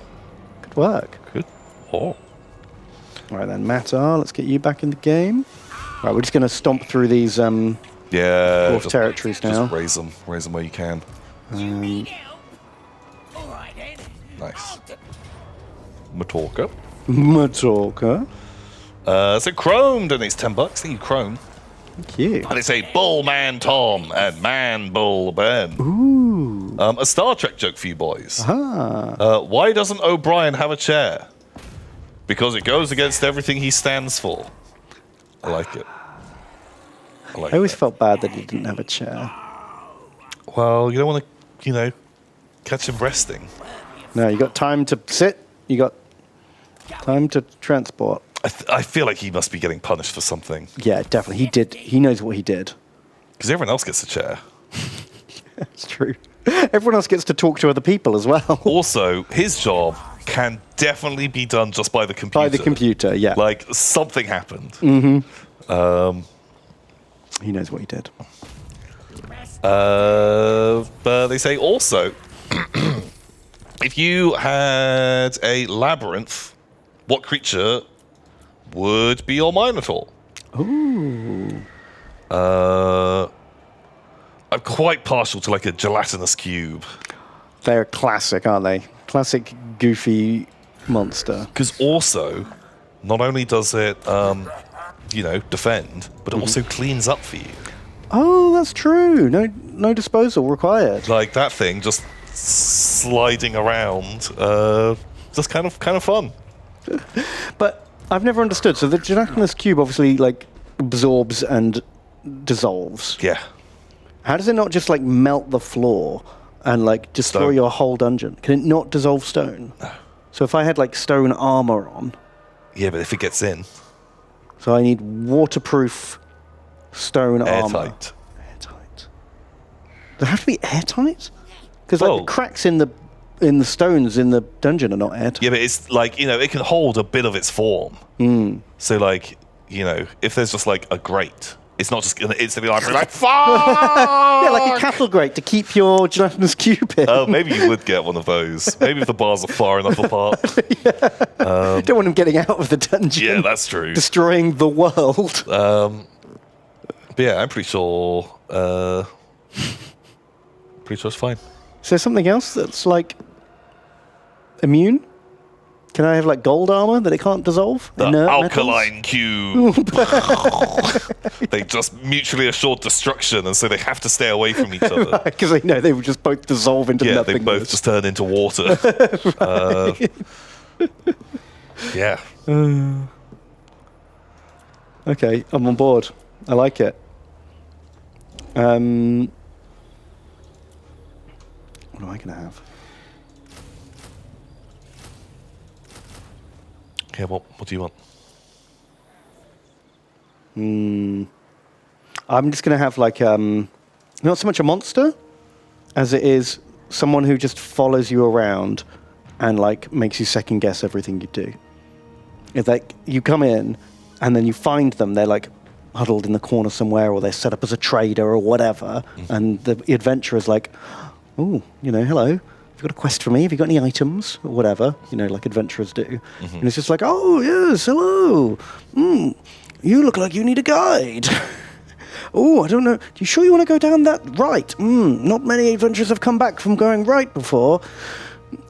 Good work. Good. Oh. All right then, Matar, let's get you back in the game. All right, we're just going to stomp through these Yeah. dwarf territories now. Just raise them where you can. All right then. Nice. Matorka. Matorka. So Chrome donates $10. Thank you, Chrome. Thank you. And they say Bull Man Tom and Man Bull Ben. Ooh. A Star Trek joke for you boys. Ah. Why doesn't O'Brien have a chair? Because it goes against everything he stands for. I like it. I always felt bad that he didn't have a chair. Well, you don't want to, catch him resting. No, you got time to sit. You got time to transport. I feel like he must be getting punished for something. Yeah, definitely. He did. He knows what he did. Because everyone else gets a chair. It's true. Everyone else gets to talk to other people as well. Also, his job can definitely be done just by the computer. By the computer, yeah. Like, something happened. He knows what he did. But they say also, if you had a labyrinth, what creature would be your Minotaur? Ooh. I'm quite partial to like a gelatinous cube. They're classic, aren't they? Classic goofy monster. Because also, not only does it, defend, but it also cleans up for you. Oh, that's true. No disposal required. Like that thing just sliding around, just kind of fun. But I've never understood. So the gelatinous cube obviously like absorbs and dissolves. Yeah. How does it not just like melt the floor and like destroy Stone. your whole dungeon? Can it not dissolve stone? No. So if I had like stone armor on, Yeah, but if it gets in, so I need waterproof stone armor. airtight. Airtight. Does it have to be airtight? Because Well- like the cracks in the stones in the dungeon are not airtight. Yeah, but it's like, it can hold a bit of its form. So like, if there's just like a grate, it's not just going to instantly like fuck! Yeah, like a cattle grate to keep your gelatinous cube in. Oh, maybe you would get one of those. Maybe if the bars are far enough apart. Don't want him getting out of the dungeon. Yeah, that's true. Destroying the world. But yeah, I'm pretty sure it's fine. Is there something else that's like immune? Can I have like gold armor that it can't dissolve? The Inert alkaline cube. They just mutually assured destruction, and so they have to stay away from each other. Because they know they would just both dissolve into Yeah, nothingness. they both just turn into water. Yeah. Okay, I'm on board. I like it. What am I going to have? Yeah, what do you want? I'm just going to have like not so much a monster as it is someone who just follows you around and like makes you second guess everything you do. It's like you come in and then you find them, they're like huddled in the corner somewhere, or they're set up as a trader or whatever, and the adventurer's like, oh, hello, have you got a quest for me? Have you got any items or whatever, like adventurers do? And it's just like, oh yes, hello, you look like you need a guide. Oh, I don't know. You sure you want to go down that right? Not many adventurers have come back from going right before.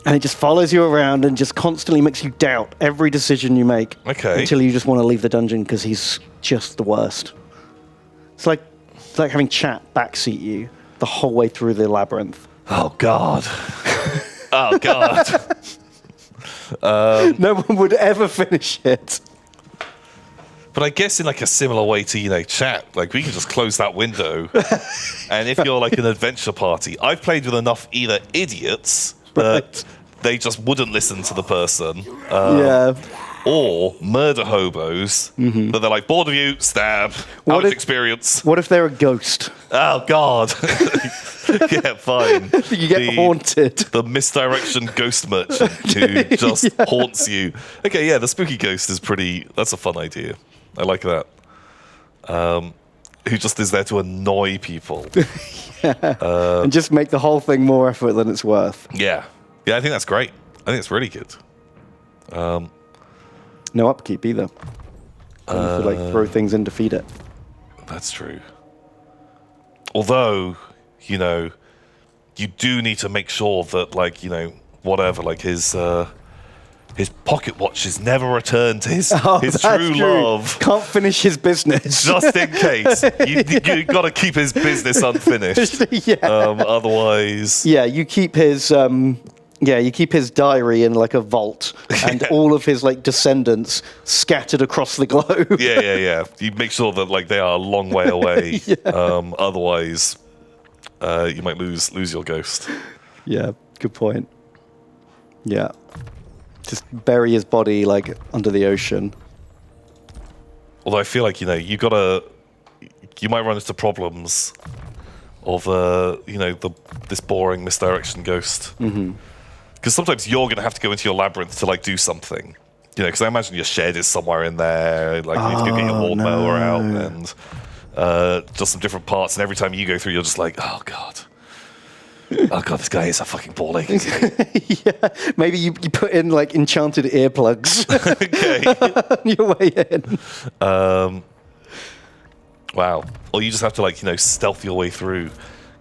And it just follows you around and just constantly makes you doubt every decision you make. Okay. Until you just want to leave the dungeon because he's just the worst. It's like having chat backseat you the whole way through the labyrinth. Oh, God. Oh, God. No one would ever finish it. But I guess in like a similar way to, chat, like we can just close that window. And if you're like an adventure party, I've played with enough either idiots that they just wouldn't listen to the person. Yeah. Or murder hobos that they're like, bored of you, stab, out of experience. What if they're a ghost? Oh, God. Yeah, fine. You get haunted. The misdirection ghost merchant who just haunts you. Okay, yeah, the spooky ghost is that's a fun idea. I like that. Who just is there to annoy people. And just make the whole thing more effort than it's worth. Yeah. Yeah, I think that's great. I think it's really good. No upkeep either. You could like throw things in to feed it. That's true. Although, you do need to make sure that, like, whatever, like his pocket watch is never returned to his true love. Can't finish his business. Just in case. You got to keep his business unfinished. Otherwise... Yeah, you keep his... you keep his diary in like a vault, and all of his like descendants scattered across the globe. Yeah. You make sure that like they are a long way away. Otherwise, you might lose your ghost. Yeah, good point. Yeah, just bury his body like under the ocean. Although I feel like you might run into problems of this boring misdirection ghost. Because sometimes you're going to have to go into your labyrinth to like do something, because I imagine your shed is somewhere in there, like you need to go get your lawnmower out and just some different parts, and every time you go through, you're just like, oh god, this guy is a fucking ball ache. Yeah, maybe you put in like enchanted earplugs on your way in. Wow. Or you just have to like stealth your way through.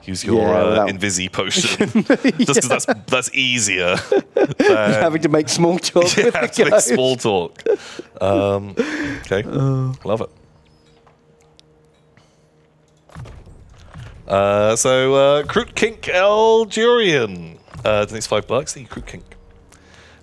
Use your Invisi potion, just because that's easier than having to make small talk. With the to make small talk. Okay, love it. Kroot Kink Eldurian donates $5. Thank you, Kroot Kink.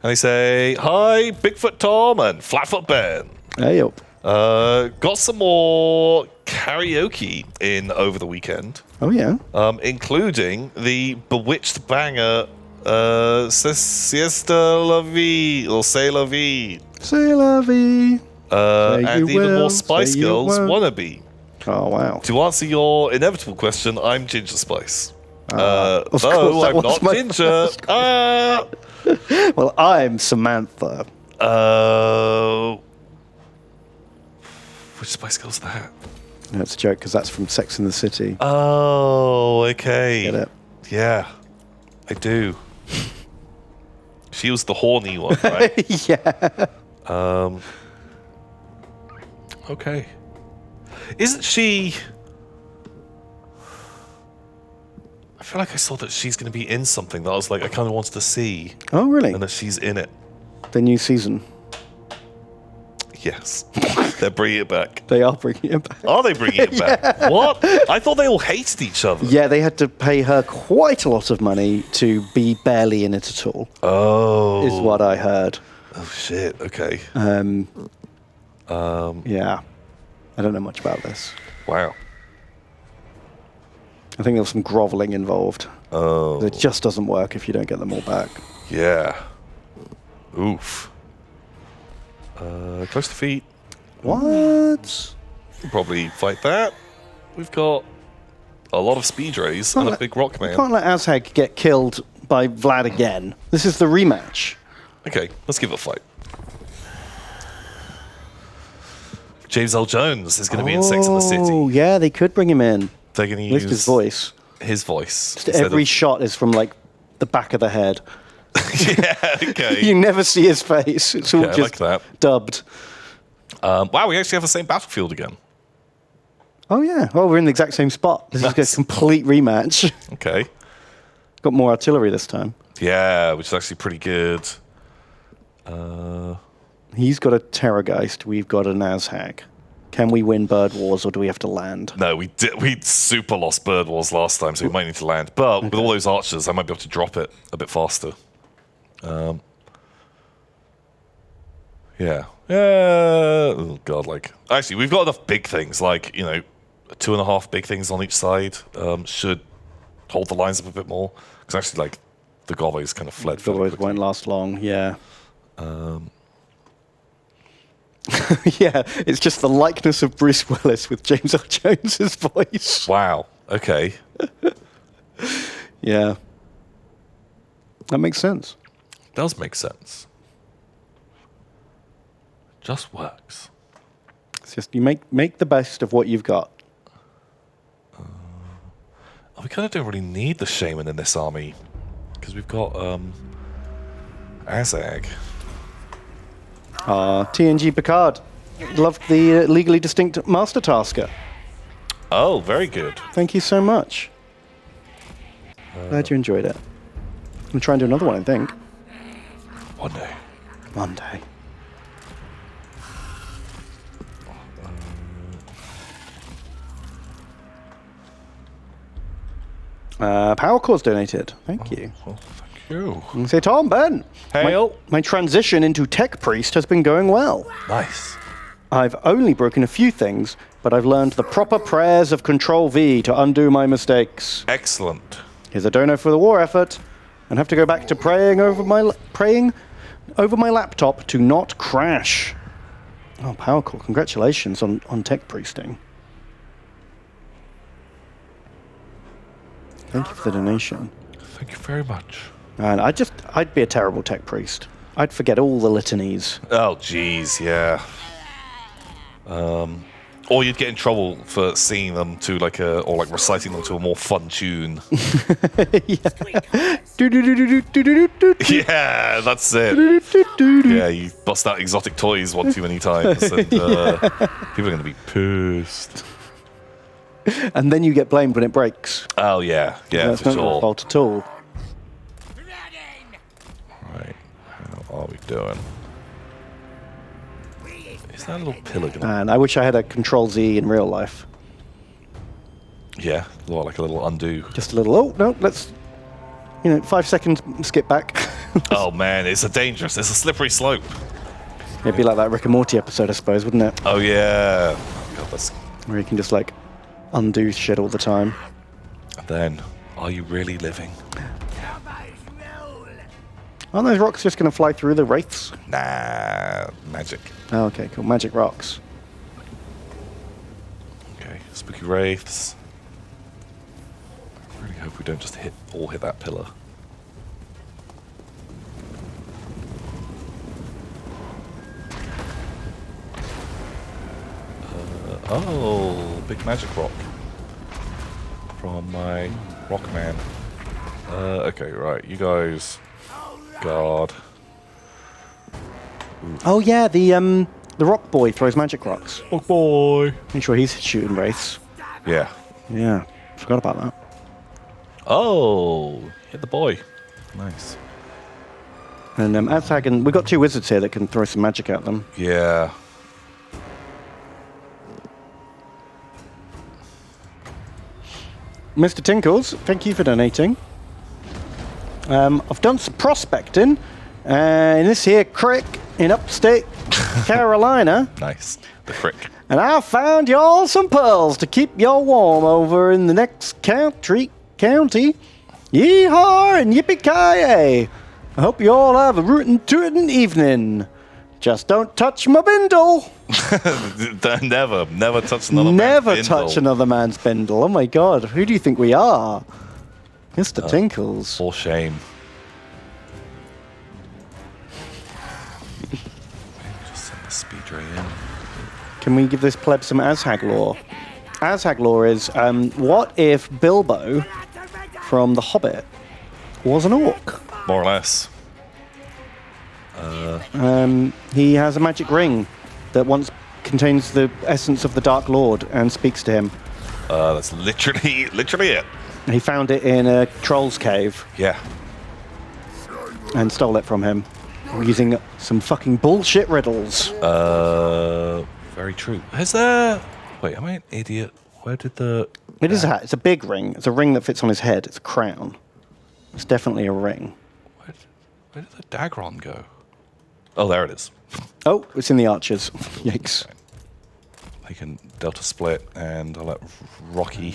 And they say, "Hi, Bigfoot Tom and Flatfoot Ben. Hey, got some more karaoke in over the weekend. Oh yeah. Including the bewitched banger Siesta La Vie or C'est La Vie. C'est la vie. And even more Spice Girls Wannabe. Oh wow. To answer your inevitable question, I'm Ginger Spice. Of course, Though that I'm was not my Ginger. Well, I'm Samantha. Which Spice Girl's that? No, it's a joke because that's from Sex and the City. Oh, okay. Get it? Yeah, I do. She was the horny one, right? Yeah. Okay. Isn't she... I feel like I saw that she's going to be in something that I was like, I kind of wanted to see. Oh, really? And that she's in it. The new season. Yes. They're bringing it back. They are bringing it back. Are they bringing it back? What? I thought they all hated each other. Yeah, they had to pay her quite a lot of money to be barely in it at all. Oh. Is what I heard. Oh, shit. Okay. Yeah. I don't know much about this. Wow. I think there was some groveling involved. Oh. It just doesn't work if you don't get them all back. Yeah. Oof. Close to feet. What? Probably fight that. We've got a lot of speed rays and a big rock man. Can't let Azhag get killed by Vlad again. This is the rematch. Okay, let's give it a fight. James L. Jones is going to be in Sex and the City. Oh, yeah, they could bring him in. They're going to Lift use his voice. His voice. Just every shot is from like the back of the head. Yeah, okay. You never see his face. It's all Okay, I just like that. dubbed. Wow, we actually have the same battlefield again. Oh, yeah. Oh, we're in the exact same spot. This is a complete rematch. Okay. Got more artillery this time. Yeah, which is actually pretty good. He's got a Terrorgeist. We've got a Nazhag. Can we win Bird Wars, or do we have to land? No, we super lost Bird Wars last time, so we might need to land. But with all those archers, I might be able to drop it a bit faster. Yeah. Oh god, like actually, we've got enough big things, like 2.5 big things on each side should hold the lines up a bit more. Because actually, like the Goves kind of fled. The fairly Goves quickly. won't last long. Yeah. Yeah, it's just the likeness of Bruce Willis with James Earl Jones's voice. Wow. Okay. Yeah. That makes sense. Does make sense. Just works. It's just you make the best of what you've got. We kind of don't really need the shaman in this army because we've got Azag. TNG Picard. Loved the legally distinct Master Tasker. Oh, very good. Thank you so much. Glad you enjoyed it. I'm going to try and do another one, I think. One day. One day. Power Core's donated. Thank you. Well, thank you. And say, Tom, Ben. Hail. My transition into Tech Priest has been going well. Nice. I've only broken a few things, but I've learned the proper prayers of Control V to undo my mistakes. Excellent. Here's a dono for the war effort, and have to go back to praying over my laptop to not crash. Oh, Power Core, congratulations on Tech Priesting. Thank you for the donation. Thank you very much. And I'd be a terrible Tech Priest. I'd forget all the litanies. Oh, jeez, yeah. Or you'd get in trouble for singing them to or reciting them to a more fun tune. Yeah, that's it. Yeah, you bust out exotic toys one too many times, and people are going to be pissed. And then you get blamed when it breaks. Oh yeah, That's for not your sure. fault at all. Right, how are we doing? Is that a little pillar gonna? And I wish I had a Control Z in real life. Yeah, like a little undo. Just a little, oh, no, let's, 5 seconds, skip back. Oh man, it's a slippery slope. It'd be like that Rick and Morty episode, I suppose, wouldn't it? Oh yeah. God, that's. Where you can just, undo shit all the time. And then, are you really living? Aren't those rocks just going to fly through the wraiths? Nah, magic. Oh, okay, cool. Magic rocks. Okay, spooky wraiths. I really hope we don't just hit that pillar. Oh, big magic rock from my rock man. Okay, right, you guys. God. Oh, yeah, the rock boy throws magic rocks. Oh boy. Make sure he's shooting wraiths. Yeah. Yeah, forgot about that. Oh, hit the boy. Nice. And Azag, we've got 2 wizards here that can throw some magic at them. Yeah. Mr. Tinkles, thank you for donating. I've done some prospecting in this here creek in upstate Carolina, Nice. The crick. and I found y'all some pearls to keep y'all warm over in the next county. Yeehaw and yippee-ki-yay! I hope you all have a rootin' tootin' evening. Just don't touch my bindle. Never touch another Never man's touch bindle. another man's bindle. Oh my god, who do you think we are? Mr. Tinkles. For shame. Just send the speed ray in. Can we give this pleb some Azhag lore? Azhag lore is, what if Bilbo from The Hobbit was an orc? More or less. He has a magic ring that once contains the essence of the Dark Lord and speaks to him. That's literally it. He found it in a troll's cave Yeah. and stole it from him using some fucking bullshit riddles. Very true. Is there... Wait, am I an idiot? Where did the... It is a hat. It's a big ring. It's a ring that fits on his head. It's a crown. It's definitely a ring. Where did the Dagron go? Oh, there it is. Oh, it's in the archers. Yikes. They can Delta split, and I'll let Rocky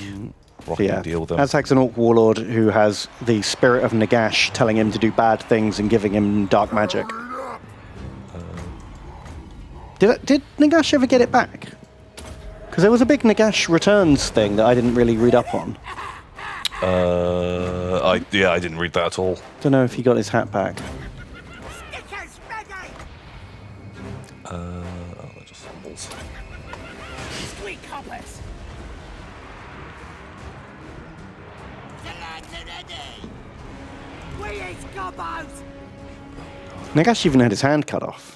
Yeah. deal with them. Azhag's an orc warlord who has the spirit of Nagash telling him to do bad things and giving him dark magic. Did Nagash ever get it back? Because there was a big Nagash returns thing that I didn't really read up on. I didn't read that at all. Don't know if he got his hat back. Stickers ready! Oh, they're just symbols. Sweet coppers! The lads are ready! We is gobbos! Nagash even had his hand cut off.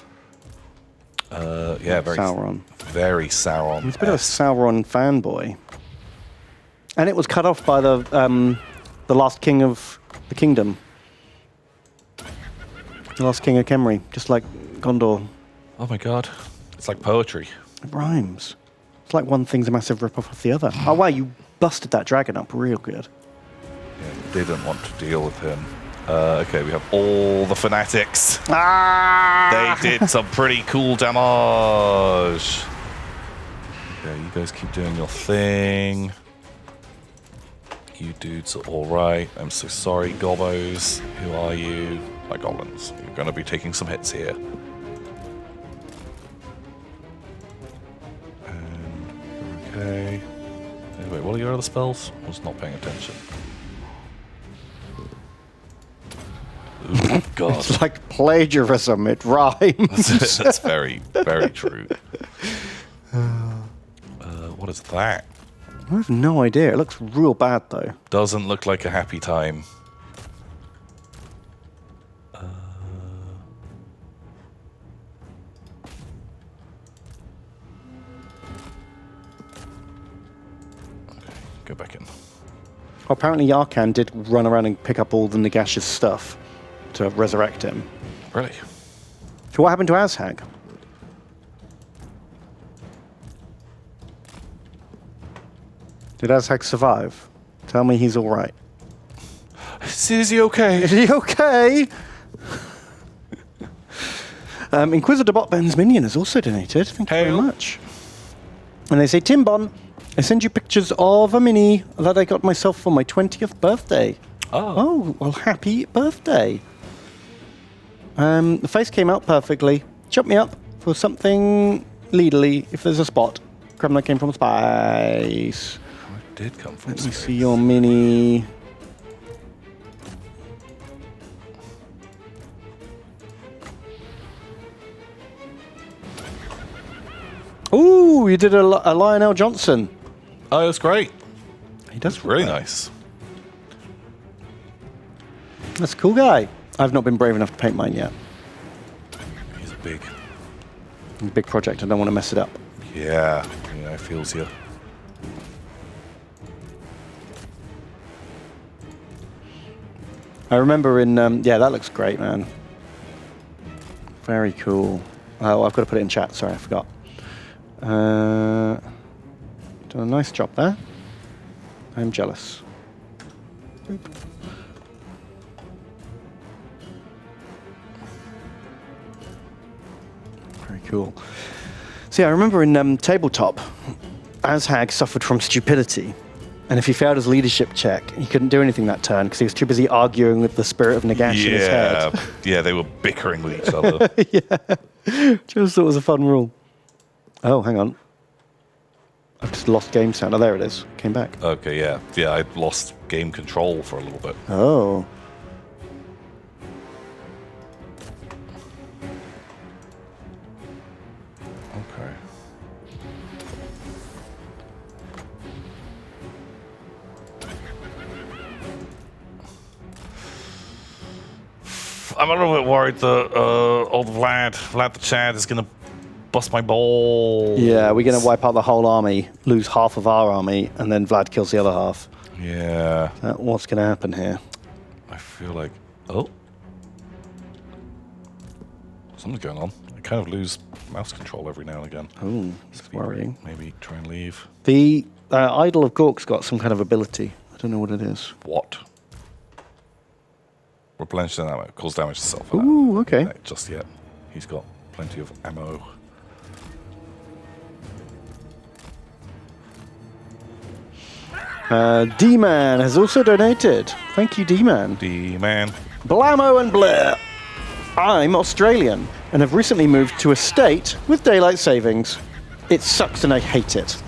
Yeah, very Sauron. Very Sauron. He's a bit of a Sauron fanboy. And it was cut off by the last king of the kingdom. The last king of Kemri, just like Gondor. Oh my god, it's like poetry. It rhymes. It's like one thing's a massive rip-off of the other. Oh wow, you busted that dragon up real good. Yeah, didn't want to deal with him. Okay, we have all the fanatics. Ah! They did some pretty cool damage. Okay, you guys keep doing your thing. You dudes are alright. I'm so sorry, gobbos. Who are you? My goblins. You're going to be taking some hits here. And, okay. Anyway, what are your other spells? I was not paying attention. Ooh, God. It's like plagiarism, it rhymes. That's very, very true. What is that? I have no idea. It looks real bad though. Doesn't look like a happy time. Okay, go back in. Apparently Yarkan did run around and pick up all the Nagash's stuff to resurrect him. Really? So what happened to Azhag? Did Azhag survive? Tell me he's alright. Is he okay? Is he okay? Inquisitor Botben's minion has also donated. Thank you very Hail. much. And they say, Timbon, I send you pictures of a mini that I got myself for my 20th birthday. Oh, well, happy birthday. The face came out perfectly. Chop me up for something legally if there's a spot. Kremlin came from space. It did come from Let me space. see your mini. Ooh, you did a Lionel Johnson. Oh, that's great. He does That's really look nice. That's a cool guy. I've not been brave enough to paint mine yet. He's a big. Big project. I don't want to mess it up. Yeah, I feels you. I remember in yeah, that looks great, man. Very cool. Oh, I've got to put it in chat. Sorry, I forgot. Done a nice job there. I'm jealous. Boop. Very cool. See, I remember in tabletop, Azhag suffered from stupidity. And if he failed his leadership check, he couldn't do anything that turn because he was too busy arguing with the spirit of Nagash in his head. Yeah, they were bickering with each other. Just thought it was a fun rule. Oh, hang on. I've just lost game sound. Oh, there it is. Came back. Okay, yeah. Yeah, I lost game control for a little bit. Oh. Okay. I'm a little bit worried that old Vlad the Chad is going to bust my balls. Yeah, we're going to wipe out the whole army, lose half of our army, and then Vlad kills the other half. Yeah. What's going to happen here? I feel like... Oh. Something's going on. I kind of lose mouse control every now and again. Oh, it's worrying. Maybe try and leave. The Idol of Gork's got some kind of ability. I don't know what it is. What? Replenish the ammo. Cause damage to self. Ooh, okay. Just yet. He's got plenty of ammo. D-Man has also donated. Thank you, D-Man. D-man. Blammo and Blair. I'm Australian and have recently moved to a state with daylight savings. It sucks and I hate it.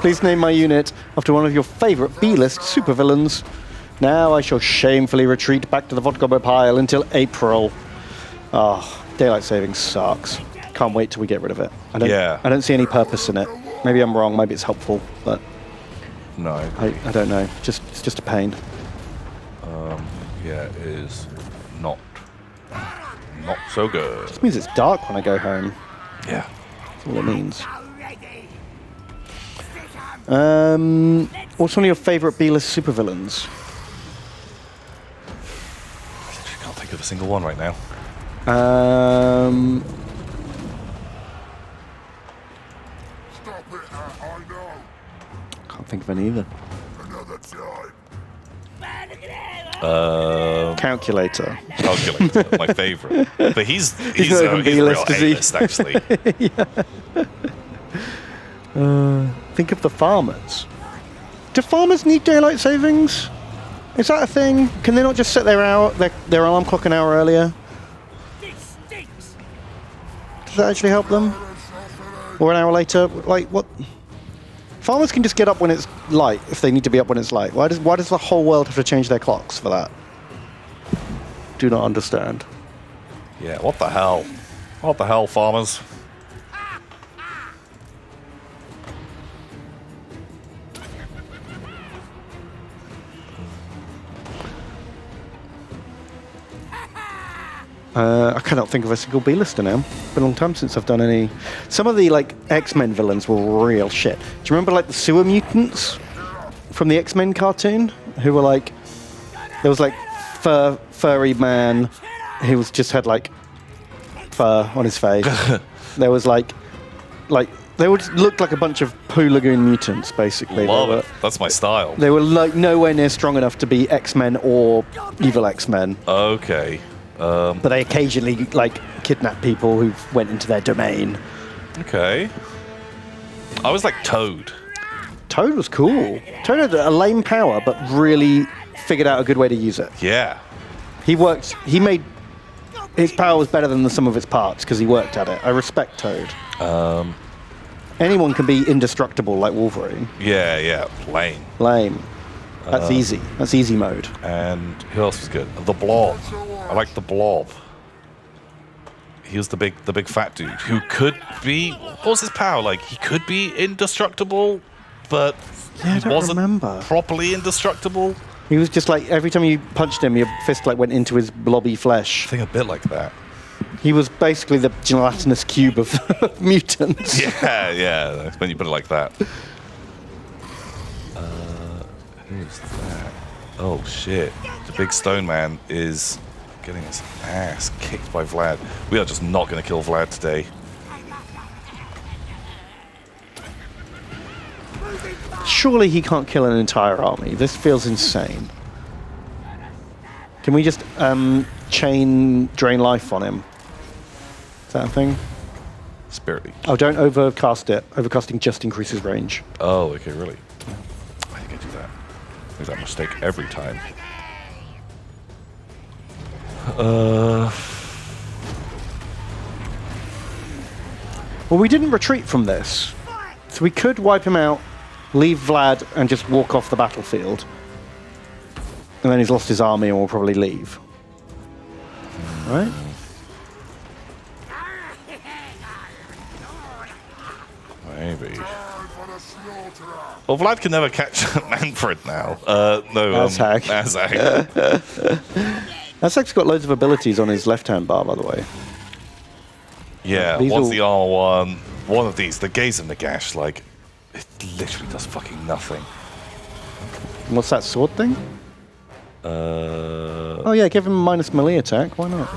Please name my unit after one of your favourite B-list supervillains. Now I shall shamefully retreat back to the vodka pile until April. Oh, daylight savings sucks. Can't wait till we get rid of it. I don't see any purpose in it. Maybe I'm wrong. Maybe it's helpful, but No, I don't know. It's just a pain. yeah, it is not so good. It means it's dark when I go home. Yeah. That's all it means. Ready. What's one of your favourite B-list supervillains? I can't think of a single one right now. Stop it, I know. Can't think of any either. Another time. Calculator. Calculator, my favorite. But he's not even a real B-list, is he? A-list, actually. Think of the farmers. Do farmers need daylight savings? Is that a thing? Can they not just set their alarm clock an hour earlier? This stinks. Does that actually help them? Or an hour later? Like, what? Farmers can just get up when it's light if they need to be up when it's light. Why does the whole world have to change their clocks for that? Do not understand. Yeah, what the hell? What the hell, farmers? I cannot think of a single B-lister now. It's been a long time since I've done any. Some of the like X-Men villains were real shit. Do you remember like the sewer mutants from the X-Men cartoon? Who were like, there was like furry man who was just had like fur on his face. There was like they would look like a bunch of Poo Lagoon mutants basically. Love it. That's my style. They were like nowhere near strong enough to be X-Men or evil X-Men. Okay. But they occasionally like kidnap people who went into their domain. Okay. I was like Toad. Toad was cool. Toad had a lame power, but really figured out a good way to use it. Yeah. He made his power was better than the sum of its parts because he worked at it. I respect Toad. Anyone can be indestructible like Wolverine. Yeah. Lame. Lame. That's easy. That's easy mode. And who else was good? The Blob. I like the Blob. He was the big fat dude who could be. What was his power? Like he could be indestructible, but Yeah, I he don't wasn't remember. properly indestructible. He was just like every time you punched him, your fist like went into his blobby flesh. I think a bit like that. He was basically the gelatinous cube of mutants. Yeah. When you put it like that. Who's that? Oh shit! The big stone man is getting his ass kicked by Vlad. We are just not going to kill Vlad today. Surely he can't kill an entire army. This feels insane. Can we just chain drain life on him? Is that a thing? Spirity. Oh, don't overcast it. Overcasting just increases range. Oh, okay, really? I think I do that. Make that mistake every time. Well, we didn't retreat from this. So we could wipe him out, leave Vlad, and just walk off the battlefield. And then he's lost his army and we'll probably leave. Right? Maybe. Well, Vlad can never catch Manfred now. No, Azag. Azag. Azag's got loads of abilities on his left-hand bar, by the way. Yeah, These what's all- the armor one? One of these, the Gaze and the Gash, like, it literally does fucking nothing. And what's that sword thing? Oh yeah, give him minus melee attack. Why not?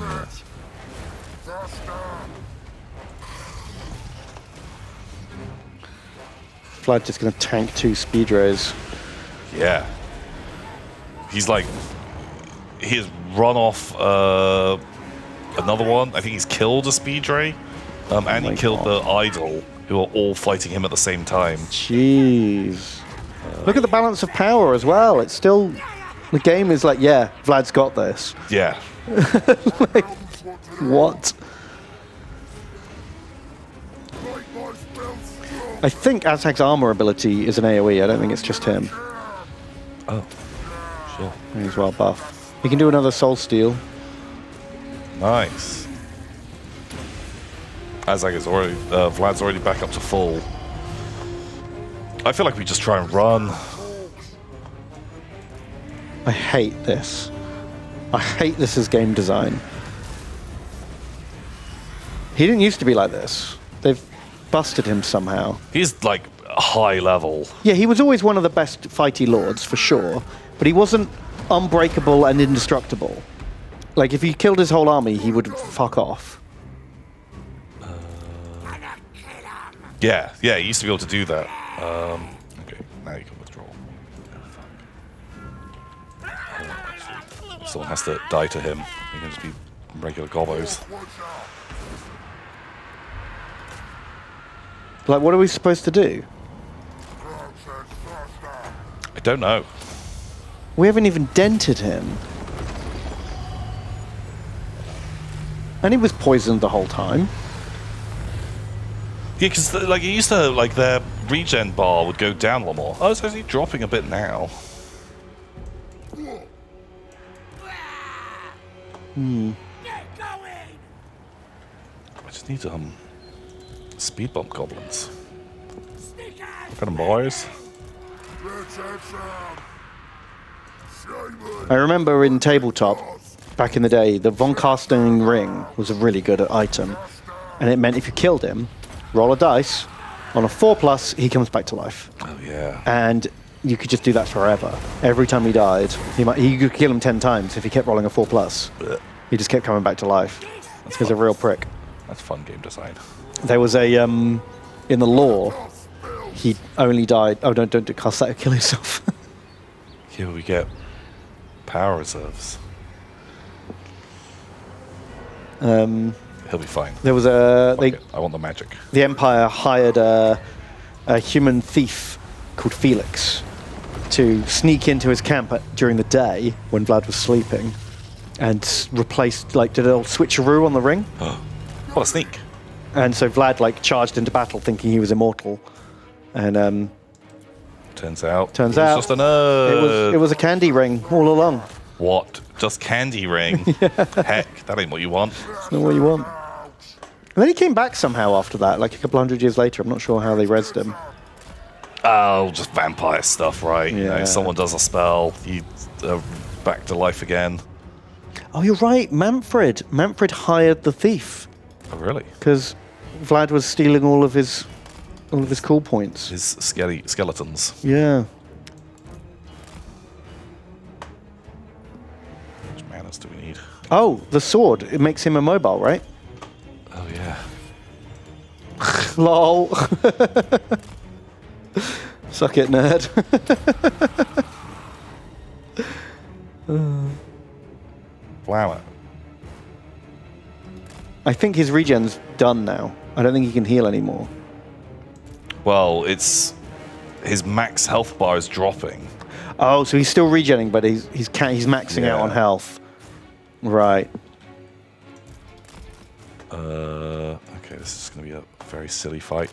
Vlad just gonna tank 2 speed rays. Yeah. He's like, he has run off another one. I think he's killed a speed ray. And he killed the idol, who are all fighting him at the same time. Jeez. Look at the balance of power as well. It's still... The game is like, yeah, Vlad's got this. Yeah. Like, what? I think Aztec's armor ability is an AoE. I don't think it's just him. Oh, sure. He's well buff. He can do another soul steal. Nice. Azag is already, Vlad's already back up to full. I feel like we just try and run. I hate this. I hate this as game design. He didn't used to be like this. They've busted him somehow. He's like high level. Yeah, he was always one of the best fighty lords, for sure. But he wasn't unbreakable and indestructible. Like, if he killed his whole army, he would fuck off. Yeah, he used to be able to do that. Okay, now you can withdraw. Actually, someone has to die to him. He can just be regular gobos. Like, what are we supposed to do? I don't know. We haven't even dented him. And he was poisoned the whole time. Yeah, because like it used to, like their regen bar would go down a lot more. Oh, it's actually dropping a bit now. Get going! I just need speed bump goblins. Stick out! What kind of boys? I remember in tabletop, back in the day, the Von Casting ring was a really good item. And it meant if you killed him, roll a dice. On a 4+, he comes back to life. Oh yeah. And you could just do that forever. Every time he died, you could kill him 10 times if he kept rolling a 4+. He just kept coming back to life. He's a real prick. That's fun game design. There was a, in the lore, he only died... Oh, don't cast that, kill yourself. Here we get power reserves. He'll be fine. There was a... I want the magic. The Empire hired a human thief called Felix to sneak into his camp during the day when Vlad was sleeping and replaced, like, did a little switcheroo on the ring. What a sneak. And so Vlad, like, charged into battle thinking he was immortal. And turns out it was was just a nerd. it was a candy ring all along. What? Just candy ring? Heck, that ain't what you want. That's not what you want. And then he came back somehow after that, like a couple hundred years later. I'm not sure how they rezzed him. Oh, just vampire stuff, right? You know, Yeah. someone does a spell, you back to life again. Oh, you're right, Manfred. Manfred hired the thief Oh, really? because Vlad was stealing all of his cool points. His skeletons. Yeah. How much manners do we need? Oh, the sword. It makes him immobile, right? Oh, yeah. Lol. Suck it, nerd. Flower. I think his regen's done now. I don't think he can heal anymore. Well, it's his max health bar is dropping. Oh, so he's still regenning, but he's maxing out on Yeah. health. Right. Okay, this is going to be a very silly fight.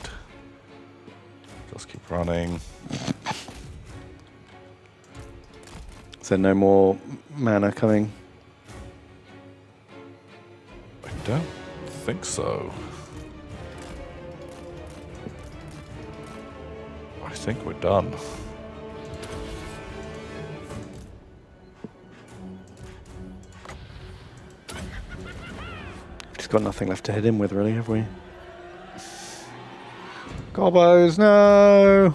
Just keep running. So no more mana coming. I don't think so. I think we're done. Just got nothing left to hit him with, really, have we? Gobos, no!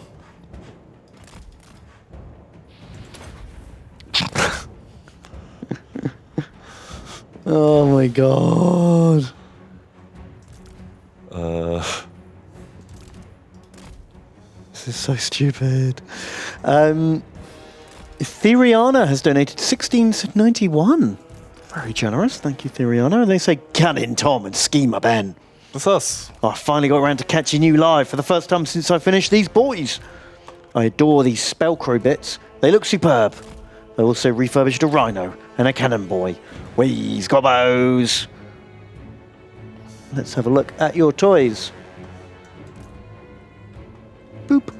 Oh my god. This is so stupid. Theriana has donated 1691. Very generous. Thank you, Theriano. They say, Cannon Tom and Schemer Ben. That's us. I finally got around to catching you live for the first time since I finished these boys. I adore these Spellcrow bits. They look superb. I also refurbished a Rhino and a Cannon Boy. Wheeze, gobbos. Let's have a look at your toys. Boop.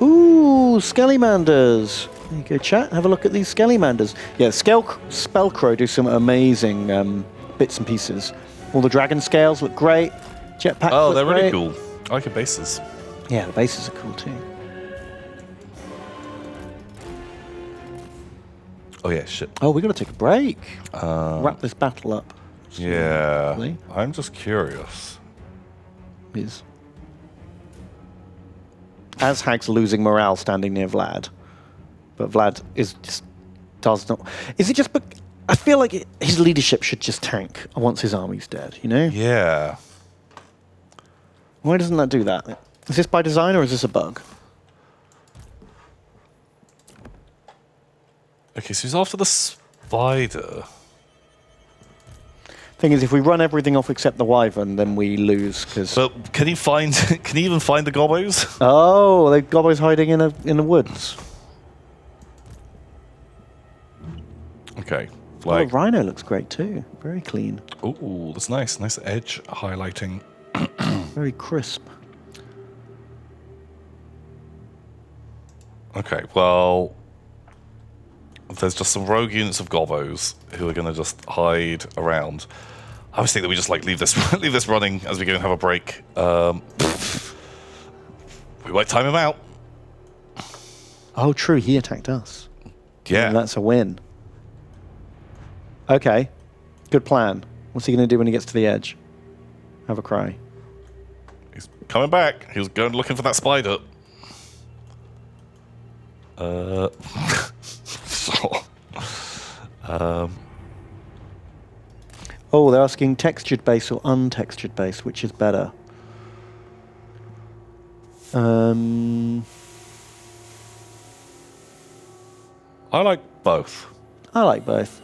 Ooh, Skellimanders. There you go, chat. Have a look at these Skellimanders. Yeah, Spellcrow do some amazing bits and pieces. All the dragon scales look great. Jetpacks Oh, look they're really great. cool. I like your bases. Yeah, the bases are cool too. Oh yeah, shit. Oh, we got to take a break. Wrap this battle up. Yeah. Really? I'm just curious. Is Azhag's losing morale standing near Vlad, but Vlad does not. Is it just? I feel like his leadership should just tank once his army's dead. You know? Yeah. Why doesn't that do that? Is this by design or is this a bug? Okay, so he's after the spider. Thing is, if we run everything off except the wyvern, then we lose. Because But can he find? Can he even find the gobbos? oh, the gobbo's hiding in the woods. Okay. Oh, Like, the rhino looks great too. Very clean. ooh, that's nice. Nice edge highlighting. Very crisp. Okay, well, there's just some rogue units of gobbos who are going to just hide around. I always think that we just like leave this leave this running as we go and have a break. We might time him out. Oh, true. He attacked us. Yeah. And that's a win. Okay. Good plan. What's he going to do when he gets to the edge? Have a cry. He's coming back. He was going looking for that spider. Sure. Oh, they're asking textured base or untextured base, which is better? I like both. I like both.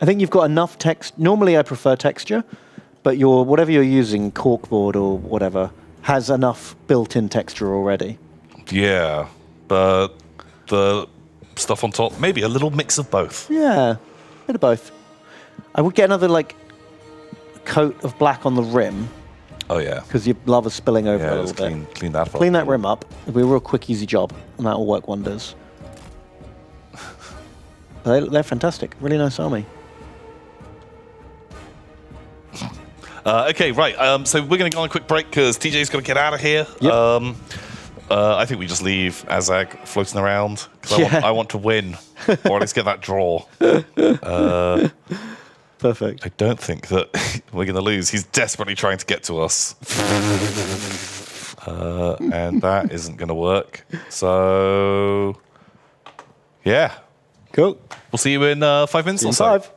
I think you've got enough text. Normally, I prefer texture, but whatever you're using, corkboard or whatever, has enough built-in texture already. Yeah, but the stuff on top, maybe a little mix of both. Yeah, bit of both. I would get another coat of black on the rim Oh yeah. because your lava's spilling over Yeah, a let's little bit. clean that up. Clean that rim up. It'll be a real quick, easy job, and that will work wonders. They're fantastic. Really nice army. Okay, right. So we're going to go on a quick break because TJ's got to get out of here. Yep. I think we just leave Azhag floating around because Yeah. I want to win, or at least get that draw. Perfect. I don't think that we're going to lose. He's desperately trying to get to us, and that isn't going to work. So, yeah, Cool. we'll see you in 5 minutes or so. 5.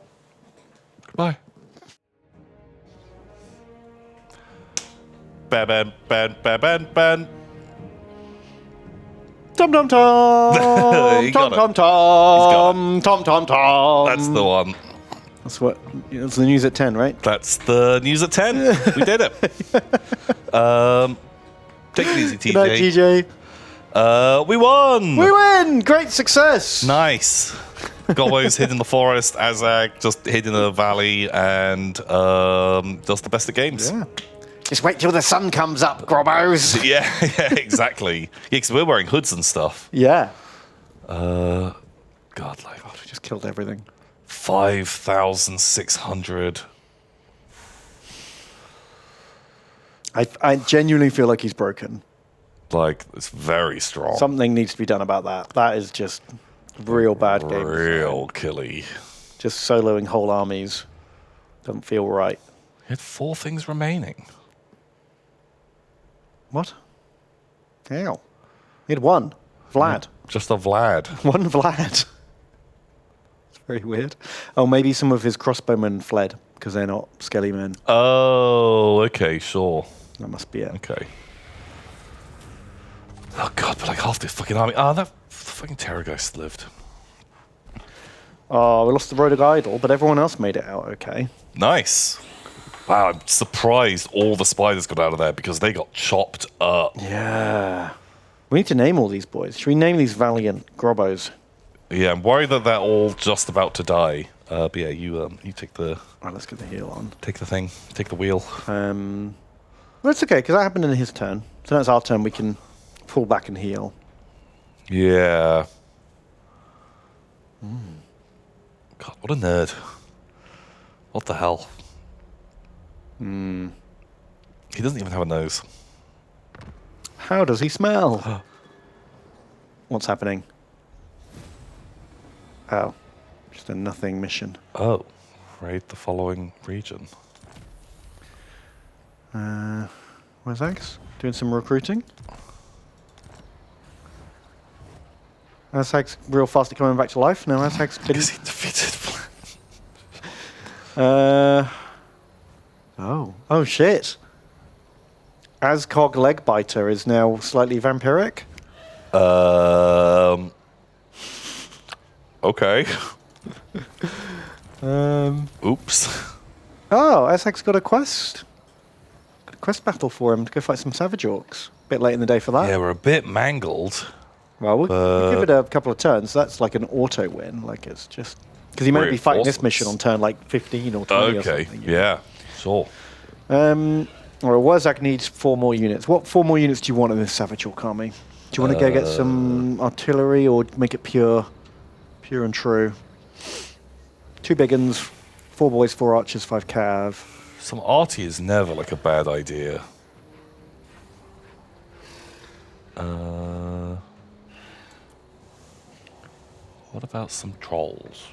Goodbye. Ban, ban, ban, ban, ban. Tom tom tom. He Tom got it. tom tom. Tom tom tom. That's the one. That's what. That's the news at 10, right? That's the news at 10. We did it. Take it easy, TJ. Good night, TJ. We won. We win! Great success. Nice. Gobbo's hid in the forest. Azhag just hid in a valley, and does the best of games. Yeah. Just wait till the sun comes up, Grobbos. Yeah, exactly. Yeah, because we're wearing hoods and stuff. Yeah. God, like We just killed everything. 5,600. I genuinely feel like he's broken. Like, it's very strong. Something needs to be done about that. That is just real bad game. Real killy. Just soloing whole armies doesn't feel right. He had 4 things remaining. What? How? He had one. Vlad. Just a Vlad. One Vlad. It's very weird. Oh, maybe some of his crossbowmen fled because they're not skelly men. Oh, okay, sure. That must be it. Okay. Oh god, but like half the fucking army. Ah, that fucking Terrorgeist lived. Oh, we lost the Road Idol, but everyone else made it out okay. Nice. Wow, I'm surprised all the spiders got out of there because they got chopped up. Yeah. We need to name all these boys. Should we name these valiant Grobbos? Yeah, I'm worried that they're all just about to die. But yeah, you take the All right, let's get the heal on. take the wheel. Well, it's okay, because that happened in his turn. So now it's our turn. We can pull back and heal. Yeah. God, what a nerd. What the hell? He doesn't even have a nose. How does he smell? What's happening? Oh, just a nothing mission. Oh, raid the following region. Where's Axe? Doing some recruiting. Azag's real fast at coming back to life. Now Azag's been... Because he defeated. Oh shit. Azcog Legbiter is now slightly vampiric. Okay. Oops. Oh, Azag's got a quest. Got a quest battle for him to go fight some Savage Orcs. Bit late in the day for that. Yeah, we're a bit mangled. Well, we'll give it a couple of turns. That's like an auto win. Like it's just because he might be fighting this mission on turn like 15 or 20 or Okay, something. yeah, sure. Or Wazak needs 4 more units. What 4 more units do you want in this Savage Orc army? Do you want to go get some artillery or make it pure and true? 2 big uns, 4 boys, 4 archers, 5 cav. Some arty is never like a bad idea. What about some trolls?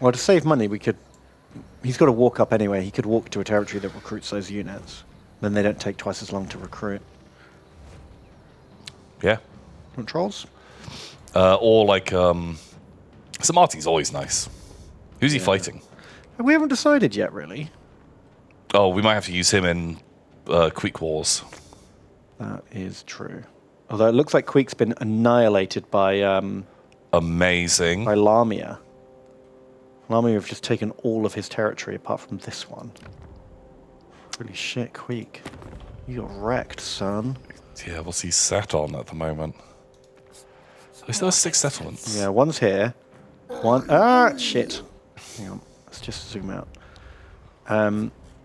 Well, to save money, we could. He's got to walk up anyway. He could walk to a territory that recruits those units. Then they don't take twice as long to recruit. Yeah. Want trolls? Or like some arty's always nice. Who's he fighting? We haven't decided yet, really. Oh, we might have to use him in Quick Wars. That is true. Although it looks like Queek's been annihilated by Amazing. Lamia. Lamia have just taken all of his territory apart from this one. Holy shit, Queek. You got wrecked, son. Yeah, what's he sat on at the moment? He still has 6 settlements. Yeah, one's here. One. Shit. Hang on. Let's just zoom out.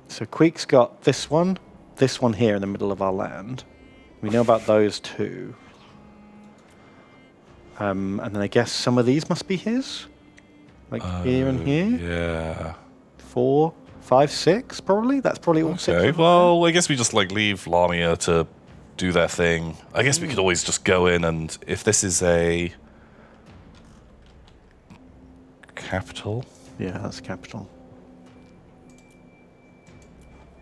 So Queek's got this one here in the middle of our land. We know about those 2. And then I guess some of these must be his? Like here and here? Yeah. 4, 5, 6, probably? That's probably all 6. Okay, well, I guess we just like leave Lamia to do their thing. I guess we could always just go in and if this is a capital, Yeah, that's capital.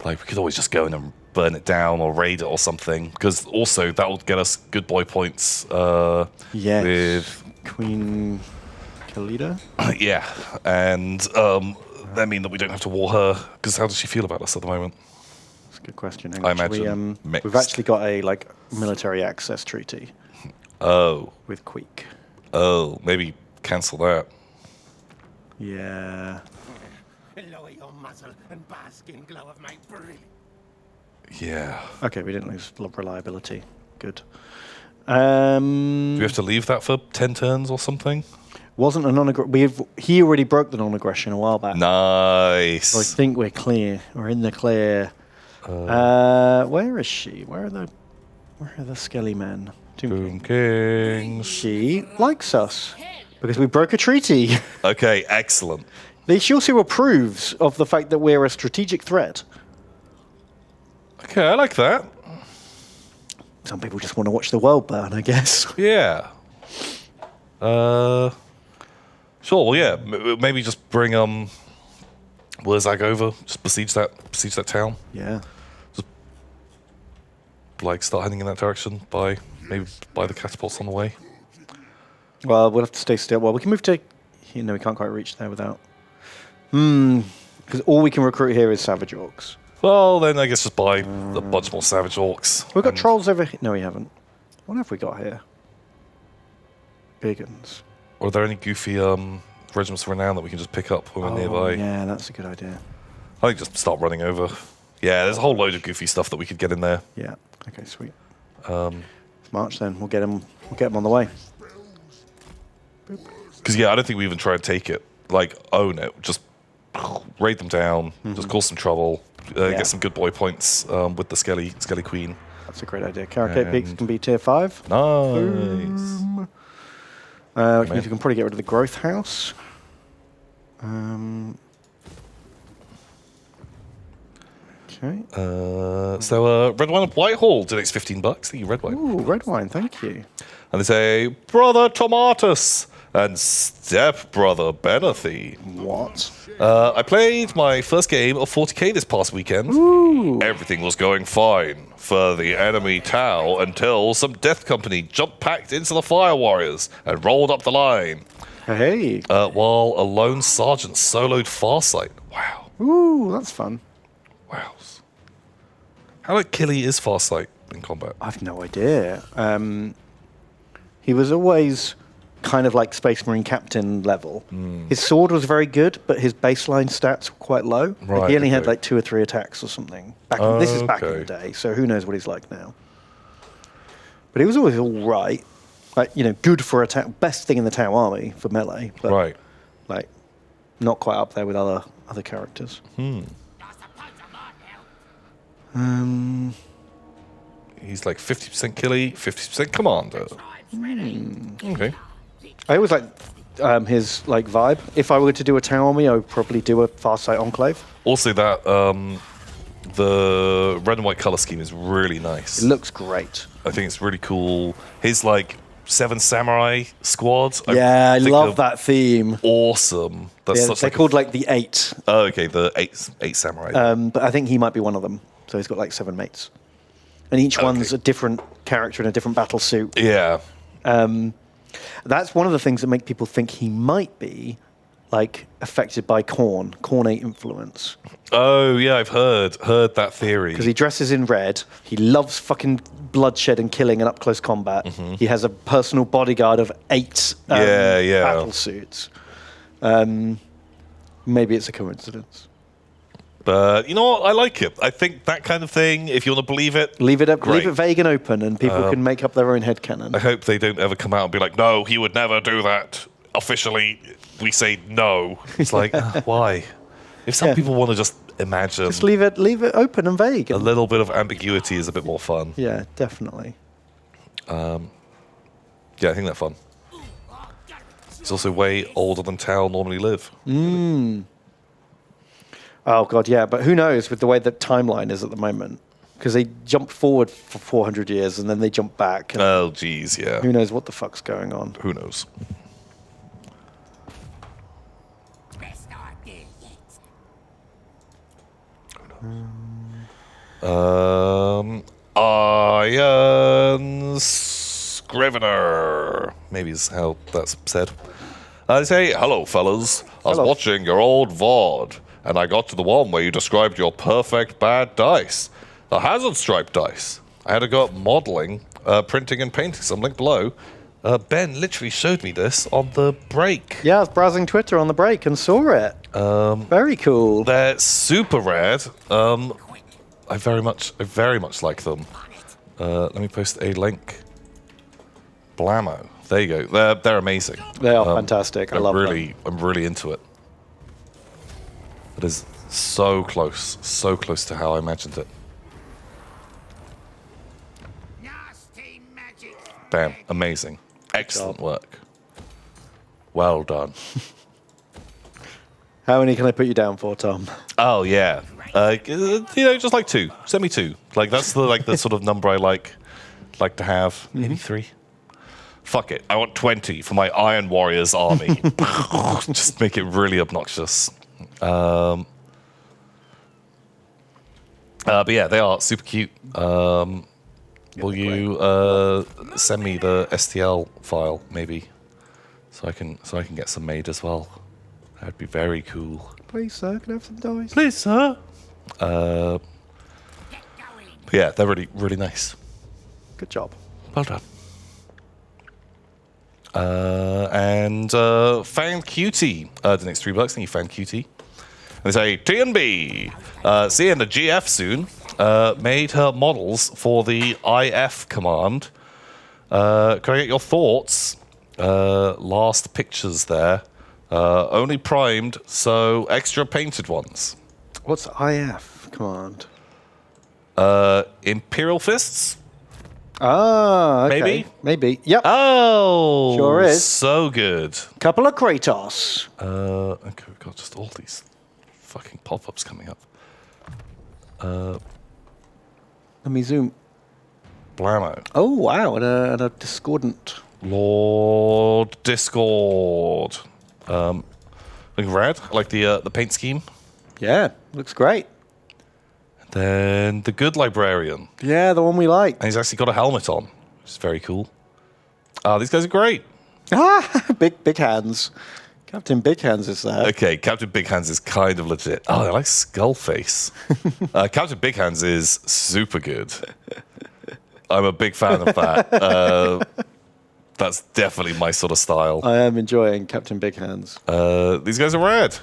like we could always just go in and burn it down or raid it or something. Because also that will get us good boy points. Yes. With Queen Khalida? yeah, and that mean that we don't have to war her. Because how does she feel about us at the moment? That's a good question. I imagine we've mixed. actually got a military access treaty Oh, with Queek. maybe cancel that. Yeah. Lower your muzzle and bask in glow of my breath. Yeah. Okay, we didn't lose reliability. Good. Do we have to leave that for 10 turns or something? Wasn't a non-aggression. He already broke the non-aggression a while back. Nice. So I think we're clear. We're in the clear. Where is she? Where are the skelly men? Boom Kings. She likes us because we broke a treaty. Okay, excellent. She also approves of the fact that we're a strategic threat. Okay, I like that. Some people just want to watch the world burn, I guess. Yeah. Sure. Well, yeah. Maybe just bring Wurzag over. Just besiege that town. Yeah. Like start heading in that direction by the catapults on the way. Well, we'll have to stay still. Well, we can move to... we can't quite reach there without... Because all we can recruit here is Savage Orcs. Well, then I guess just buy a bunch more Savage Orcs. We've got trolls over here. No, we haven't. What have we got here? Big uns. Are there any goofy regiments of renown that we can just pick up when we're nearby. Yeah, that's a good idea. I think just start running over. Yeah, there's a whole load of goofy stuff that we could get in there. Yeah. Okay, sweet. March then. We'll get them on the way. Because I don't think we even try and take it, like own it. Just raid them down, just cause some trouble, get some good boy points with the Skelly Queen. That's a great idea. Carrot Peaks can be tier 5. Nice. Which means we can probably get rid of the growth house. Okay. So red wine of Whitehall donates $15. Thank you, red wine. Ooh, red wine. Thank you. And they say, Brother Tomatus and Step Brother Benathy. What? I played my first game of 40k this past weekend. Ooh. Everything was going fine for the enemy Tau until some Death Company jump-packed into the Fire Warriors and rolled up the line. Hey. While a lone sergeant soloed Farsight. Wow. Ooh, that's fun. Wow. How killy is Farsight in combat? I've no idea. He was always kind of like Space Marine Captain level. His sword was very good, but his baseline stats were quite low. Like he only had like 2 or 3 attacks or something. This is back in the day, so who knows what he's like now. But he was always all right. Like, good for attack. Best thing in the Tau army for melee. But like, not quite up there with other characters. He's like 50% killy, 50% commander. Okay. I always like his like vibe. If I were to do a Tau army, I would probably do a Farsight Enclave. Also, that the red and white color scheme is really nice. It looks great. I think it's really cool. His like 7 samurai squad. I love that theme. Awesome. That's such they're called like the 8. Oh, okay, the eight samurai. But I think he might be one of them. So he's got like 7 mates, and each one's a different character in a different battle suit. Yeah. That's one of the things that make people think he might be like affected by Khorne 8 influence. Oh yeah, I've heard that theory. Because he dresses in red, he loves fucking bloodshed and killing and up close combat. He has a personal bodyguard of 8 battle suits. Maybe it's a coincidence. But you know what? I like it. I think that kind of thing, if you want to believe it, leave it vague and open, and people can make up their own headcanon. I hope they don't ever come out and be like, no, he would never do that. Officially, we say no. It's like, why? If some people want to just imagine... Just leave it open and vague. A little bit of ambiguity is a bit more fun. Yeah, definitely. Yeah, I think that's fun. It's also way older than Tau normally live. Oh, God, yeah. But who knows with the way that timeline is at the moment? Because they jumped forward for 400 years and then they jumped back. Oh, geez, yeah. Who knows what the fuck's going on? Who knows? Iron Scrivener. Maybe is how that's said. I say, hello, fellas. I was watching your old VOD, and I got to the one where you described your perfect bad dice. The hazard stripe dice. I had to go up modeling, printing and painting some. Link below. Ben literally showed me this on the break. Yeah, I was browsing Twitter on the break and saw it. Very cool. They're super rad. I very much like them. Let me post a link. Blammo. There you go. They're amazing. They are fantastic. I love them. I'm really into it. It is so close to how I imagined it. Bam. Amazing. Excellent work. Well done. How many can I put you down for, Tom? Oh yeah, just like 2. Send me 2. Like that's the sort of number I like to have. Maybe 3. Fuck it. I want 20 for my Iron Warriors army. Just make it really obnoxious. But yeah, they are super cute. Will you send me the STL file maybe, so I can get some made as well? That'd be very cool. Please, sir, can I have some dice? Please, sir. But yeah, they're really, really nice. Good job. Well done. And Fan Cutie donates $3. Thank you, Fan Cutie. And they say, TNB, seeing the GF soon, made her models for the IF command. Can I get your thoughts? Last pictures there. Only primed, so extra painted ones. What's IF command? Imperial Fists? Ah, okay. Maybe? Yep. Oh! Sure is. So good. Couple of Kratos. Okay, we've got just all these fucking pop-ups coming up. Let me zoom. Blammo. Oh, wow. And a discordant. Lord Discord. Looking red. I like the paint scheme. Yeah, looks great. Then the good librarian. Yeah, the one we like. And he's actually got a helmet on, which is very cool. These guys are great. Ah, big hands. Captain Big Hands is there. Okay, Captain Big Hands is kind of legit. Oh, I like Skullface. Captain Big Hands is super good. I'm a big fan of that. That's definitely my sort of style. I am enjoying Captain Big Hands. These guys are rad.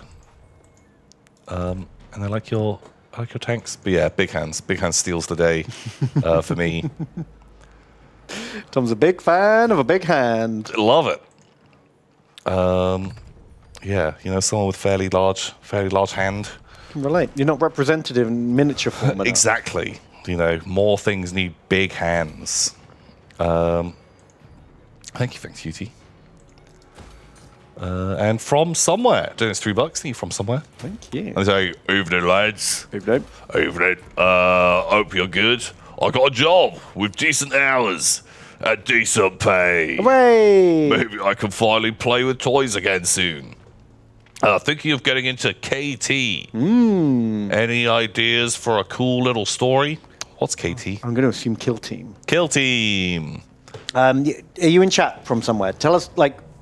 And I like your tanks. But yeah, Big Hands. Big Hands steals the day for me. Tom's a big fan of a big hand. Love it. Yeah, someone with fairly large hand. Can relate. You're not representative in miniature form enough. Exactly. More things need big hands. Thank you, Cutie. And from somewhere, doing it's $3. Thank you, from somewhere. Thank you. And they say, evening, lads. Evening. Evening. Hope you're good. I got a job with decent hours at decent pay. Hooray! Maybe I can finally play with toys again soon. Thinking of getting into KT. Any ideas for a cool little story? What's KT? I'm going to assume Kill Team. Kill Team. Are you in chat from somewhere? Tell us,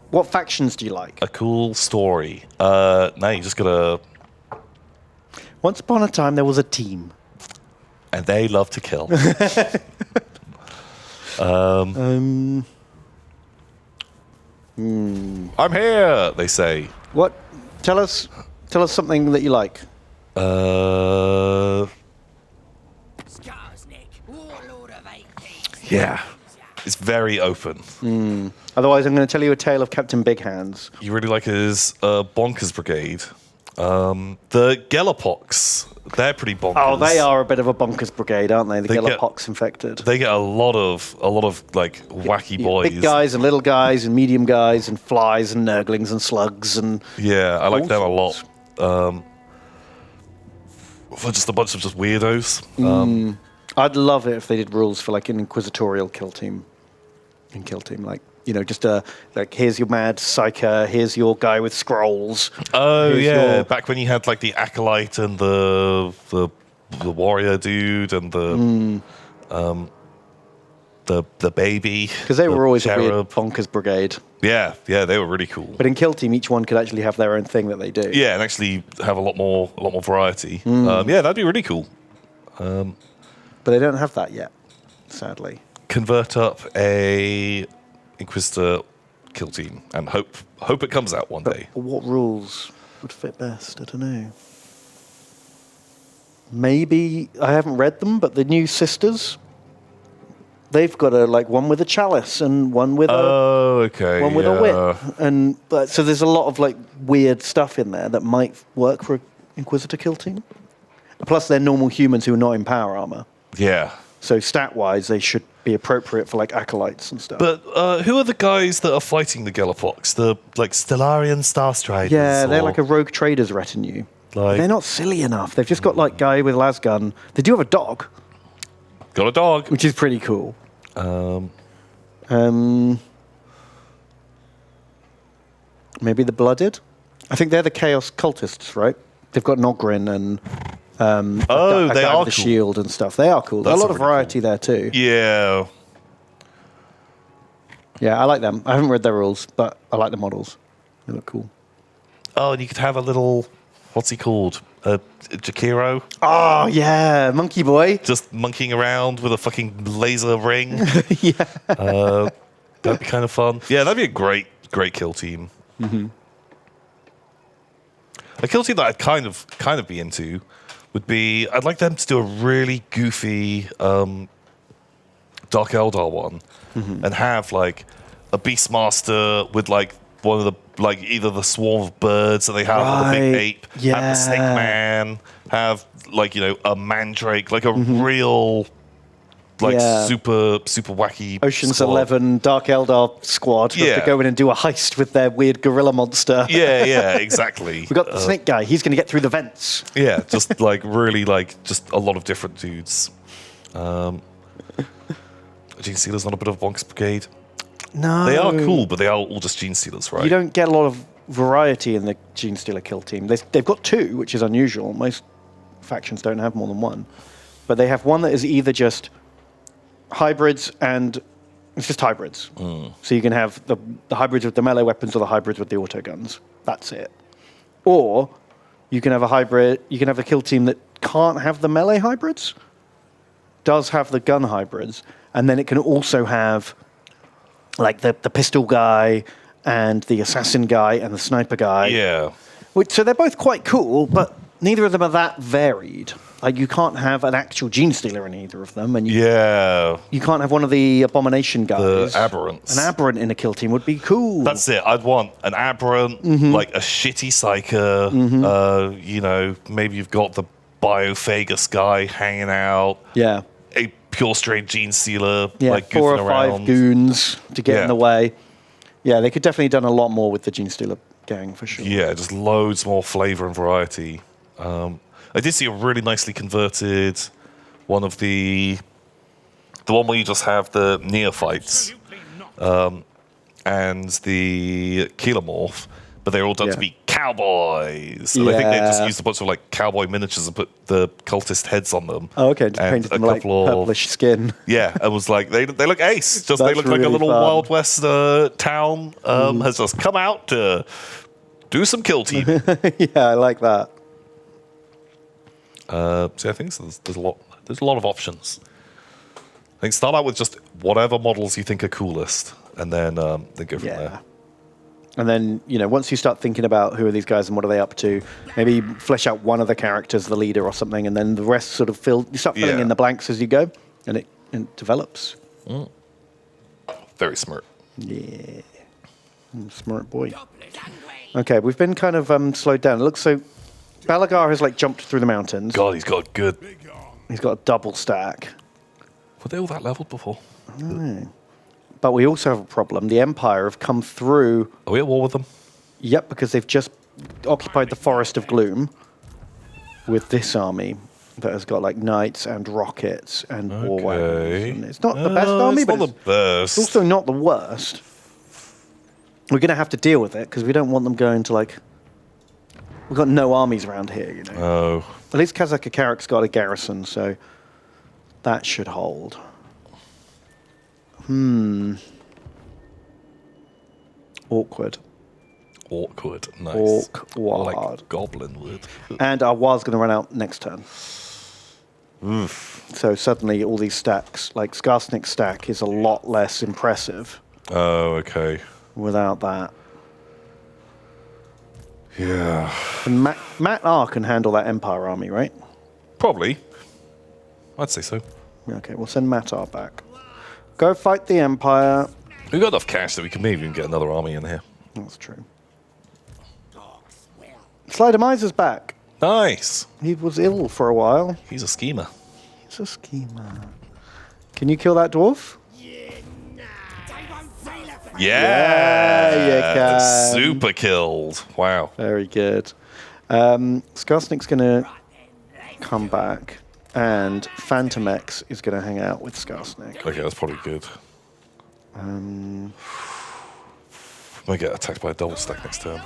what factions do you like? A cool story. No, you just gotta... Once upon a time, there was a team. And they love to kill. I'm here, they say. What? Tell us something that you like. Yeah. It's very open. Otherwise, I'm going to tell you a tale of Captain Big Hands. You really like his Bonkers Brigade. The Gelapox, they're pretty bonkers. Oh, they are a bit of a bonkers brigade, aren't they? The Gelapox infected. They get a lot of wacky boys. Big guys and little guys and medium guys and flies and nurglings and slugs and... Yeah, I like them a lot. For just a bunch of just weirdos. I'd love it if they did rules for an inquisitorial kill team. In Kill Team, just here's your mad psyker, here's your guy with scrolls. Oh yeah, back when you had the acolyte and the warrior dude and the baby. Because they were always cherub. a weird bonkers brigade. Yeah, they were really cool. But in Kill Team, each one could actually have their own thing that they do. Yeah, and actually have a lot more variety. Yeah, that'd be really cool. But they don't have that yet, sadly. Convert up a Inquisitor Kill Team and hope it comes out one day. What rules would fit best? I don't know. Maybe I haven't read them, but the new sisters, they've got one with a chalice and one with a whip, and so there's a lot of weird stuff in there that might work for an Inquisitor Kill Team. Plus, they're normal humans who are not in power armor. Yeah. So stat-wise, they should be appropriate for acolytes and stuff. But who are the guys that are fighting the Gelapox? The Stellarian Starstriders? Yeah, they're like a rogue traders retinue. They're not silly enough. They've just got guy with lasgun. They do have a dog. Got a dog, which is pretty cool. Maybe the Blooded. I think they're the Chaos Cultists, right? They've got Nogrin and they are with the cool. shield and stuff. They are cool. There's a lot of variety there too. Yeah. Yeah, I like them. I haven't read their rules, but I like the models. They look cool. Oh, and you could have a little, what's he called? Jakiro? Oh, yeah, Monkey Boy. Just monkeying around with a fucking laser ring. Yeah. That'd be kind of fun. Yeah, that'd be a great kill team. Mm-hmm. A kill team that I'd kind of be into would be, I'd like them to do a really goofy Dark Eldar one, and have like a Beastmaster with like one of the like either the swarm of birds that they have, or the big ape, have the Snake Man, have like a Mandrake, like a real like super wacky Ocean's squad. 11 Dark Eldar squad have to go in and do a heist with their weird gorilla monster. Yeah, exactly. We got the snake guy. He's going to get through the vents. Yeah, just like really like just a lot of different dudes. Gene Stealer's not a bit of a bonkers brigade. No. They are cool, but they are all just Gene Stealers, right? You don't get a lot of variety in the Gene Stealer kill team. They've got 2, which is unusual. Most factions don't have more than 1. But they have one that is either just hybrids and it's just hybrids. So you can have the hybrids with the melee weapons or the hybrids with the auto guns. That's it. Or you can have a hybrid, you can have a kill team that can't have the melee hybrids, does have the gun hybrids, and then it can also have like the pistol guy and the assassin guy and the sniper guy. Yeah. So they're both quite cool, but neither of them are that varied. Like, you can't have an actual Gene Stealer in either of them, and you can't have one of the Abomination guys. The Aberrants. An Aberrant in a kill team would be cool. That's it. I'd want an Aberrant, like a shitty Psyker. Maybe you've got the Biophagus guy hanging out. Yeah. A pure straight Gene Stealer, Yeah, like 4 goofing or 5 around. goons to get in the way. Yeah, they could definitely have done a lot more with the Gene Stealer gang, for sure. Yeah, just loads more flavor and variety. I did see a really nicely converted one of the one where you just have the neophytes and the Kilomorph, but they're all done to be cowboys. And I think they just used a bunch of like cowboy miniatures and put the cultist heads on them. Oh, okay. Just painted them like purplish skin. Yeah, it was like they look ace. Just they That's look like a really little fun. Wild West town has just come out to do some kill teaming. Yeah, I like that. So I think there's a lot of options. I think start out with just whatever models you think are coolest, and then go from there. And then, once you start thinking about who are these guys and what are they up to, maybe flesh out one of the characters, the leader or something, and then the rest sort of you start filling in the blanks as you go, and it develops. Very smart. Yeah. Smart boy. Okay, we've been kind of slowed down. It looks so... Balagar has jumped through the mountains. God, he's got good. He's got a double stack. Were they all that leveled before? No. But we also have a problem. The Empire have come through... Are we at war with them? Yep, because they've just occupied the Forest of Gloom with this army that has got knights and rockets and war wagons. And it's not the best army, but it's also not the worst. We're going to have to deal with it because we don't want them going to we've got no armies around here, Oh. At least Kazakh-Karak's got a garrison, so that should hold. Awkward. Nice. Awkward. Or like Goblin would. And our war's going to run out next turn. Oof. So suddenly all these stacks, like Skarsnik's stack, is a lot less impressive Oh, okay. without that. Yeah. And Matt R can handle that Empire army, right? Probably. I'd say so. Okay, we'll send Matt R back. Go fight the Empire. We've got enough cash that we can maybe even get another army in here. That's true. Slider Miser's back. Nice. He was ill for a while. He's a schemer. He's a schemer. Can you kill that dwarf? Yeah, you can. Super killed. Wow. Very good. Skarsnik's going to come back, and Phantom X is going to hang out with Skarsnik. Okay, that's probably good. Might get attacked by a double stack next turn.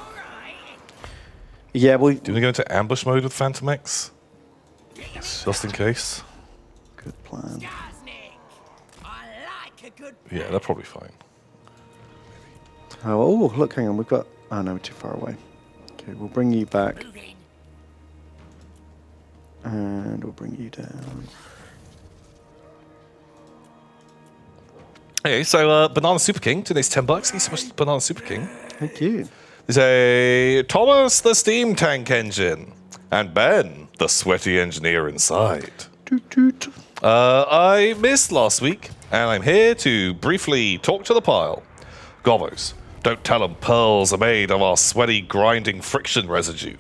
Yeah, Do we go into ambush mode with Phantom X? Just in case. Good plan. Yeah, they're probably fine. Oh, look, hang on. We've got... Oh, no, we're too far away. Okay, we'll bring you back. And we'll bring you down. Okay, so Banana Super King, today's $10. Thank you so much, Banana Super King. Thank you. There's a Thomas the Steam Tank Engine and Ben the Sweaty Engineer inside. Toot toot. I missed last week, and I'm here to briefly talk to the pile. Gobos, don't tell them pearls are made of our sweaty, grinding friction residue.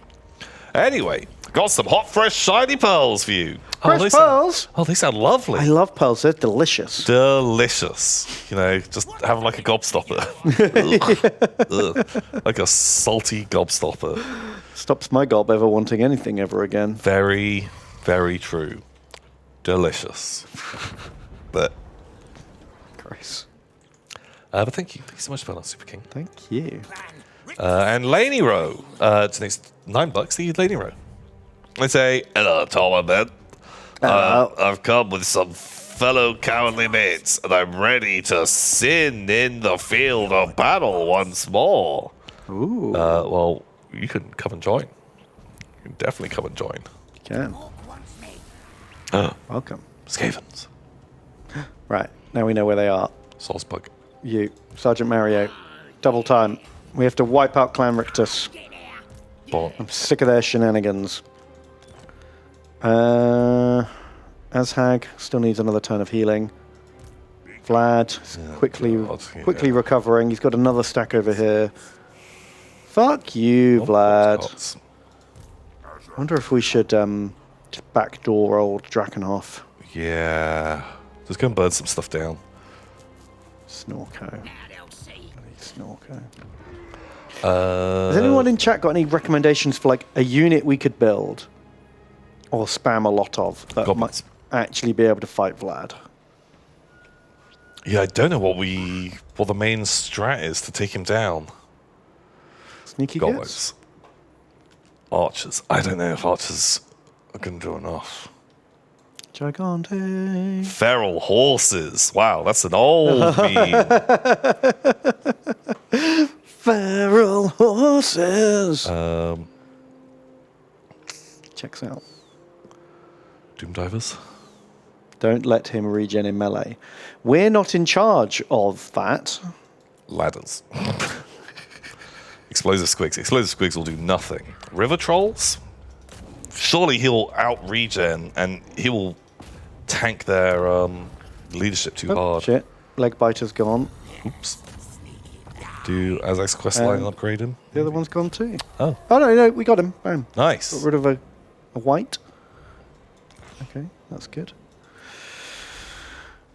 Anyway, got some hot, fresh, shiny pearls for you. Fresh they pearls? they sound lovely. I love pearls. They're delicious. Delicious. You know, just have them like a gobstopper. Ugh. Ugh. Like a salty gobstopper. Stops my gob ever wanting anything ever again. Very, very true. Delicious. But Gross. but thank you. Thank you so much, Bernard Super King. Thank you. And Laney Rowe. Today's $9. Thank you, Laney Rowe. I say, hello, Tom and Ben. I've come with some fellow cowardly mates, and I'm ready to sin in the field of battle once more. Ooh. Well, you can come and join. You can definitely come and join. You can. Welcome. Skavens. Right. Now we know where they are. Salzburg. You, Sergeant Mario. Double time. We have to wipe out Clan Rictus. Bon. I'm sick of their shenanigans. Azhag still needs another turn of healing. Vlad is quickly recovering. He's got another stack over here. Fuck you, Vlad. I wonder if we should just backdoor old Drakenhoff. Yeah. Just go and burn some stuff down. Snorko. Snorko. Has anyone in chat got any recommendations for like a unit we could build or spam a lot of that Goblins. might actually be able to fight Vlad? Yeah, I don't know what the main strat is to take him down. Sneaky gets? Goblins. Archers. I don't know if archers are going to do enough. Gigante. Feral horses. Wow, that's an old meme. Feral horses. Checks out. Doom divers. Don't let him regen in melee. We're not in charge of that. Ladders. Explosive squigs. Explosive squigs will do nothing. River trolls? Surely he'll out-regen and he will tank their leadership too hard. Shit. Leg biter's gone. Oops. Do Azak's questline upgrade him? The other one's gone too. Oh. Oh, no, we got him. Bam. Nice. Got rid of a white. Okay, that's good.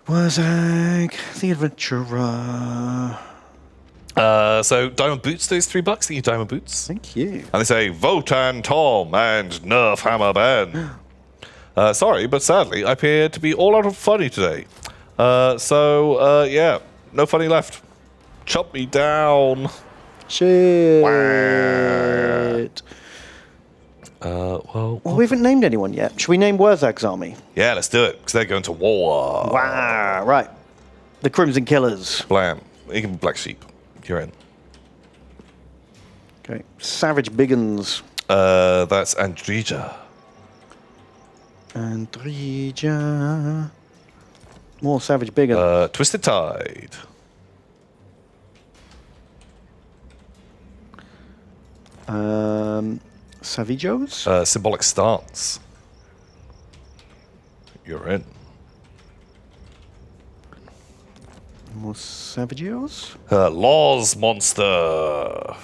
Wazag, the adventurer. So Diamond Boots, those $3. Thank you, Diamond Boots. Thank you. And they say, Votan Tom and Nerf Hammer Ben. Sorry, but sadly, I appear to be all out of funny today. Yeah, no funny left. Chop me down. Shit. Well, We haven't named anyone yet. Should we name Wurzag's army? yeah, let's do it, because they're going to war. Wow, right. The Crimson Killers. Blam. You can be Black Sheep. You're in. Okay. Savage Biggins. That's Andrija. Andrija. More Savage Biggins. Twisted Tide. Savijos? Symbolic Stance. You're in. More Savagios? Laws Monster.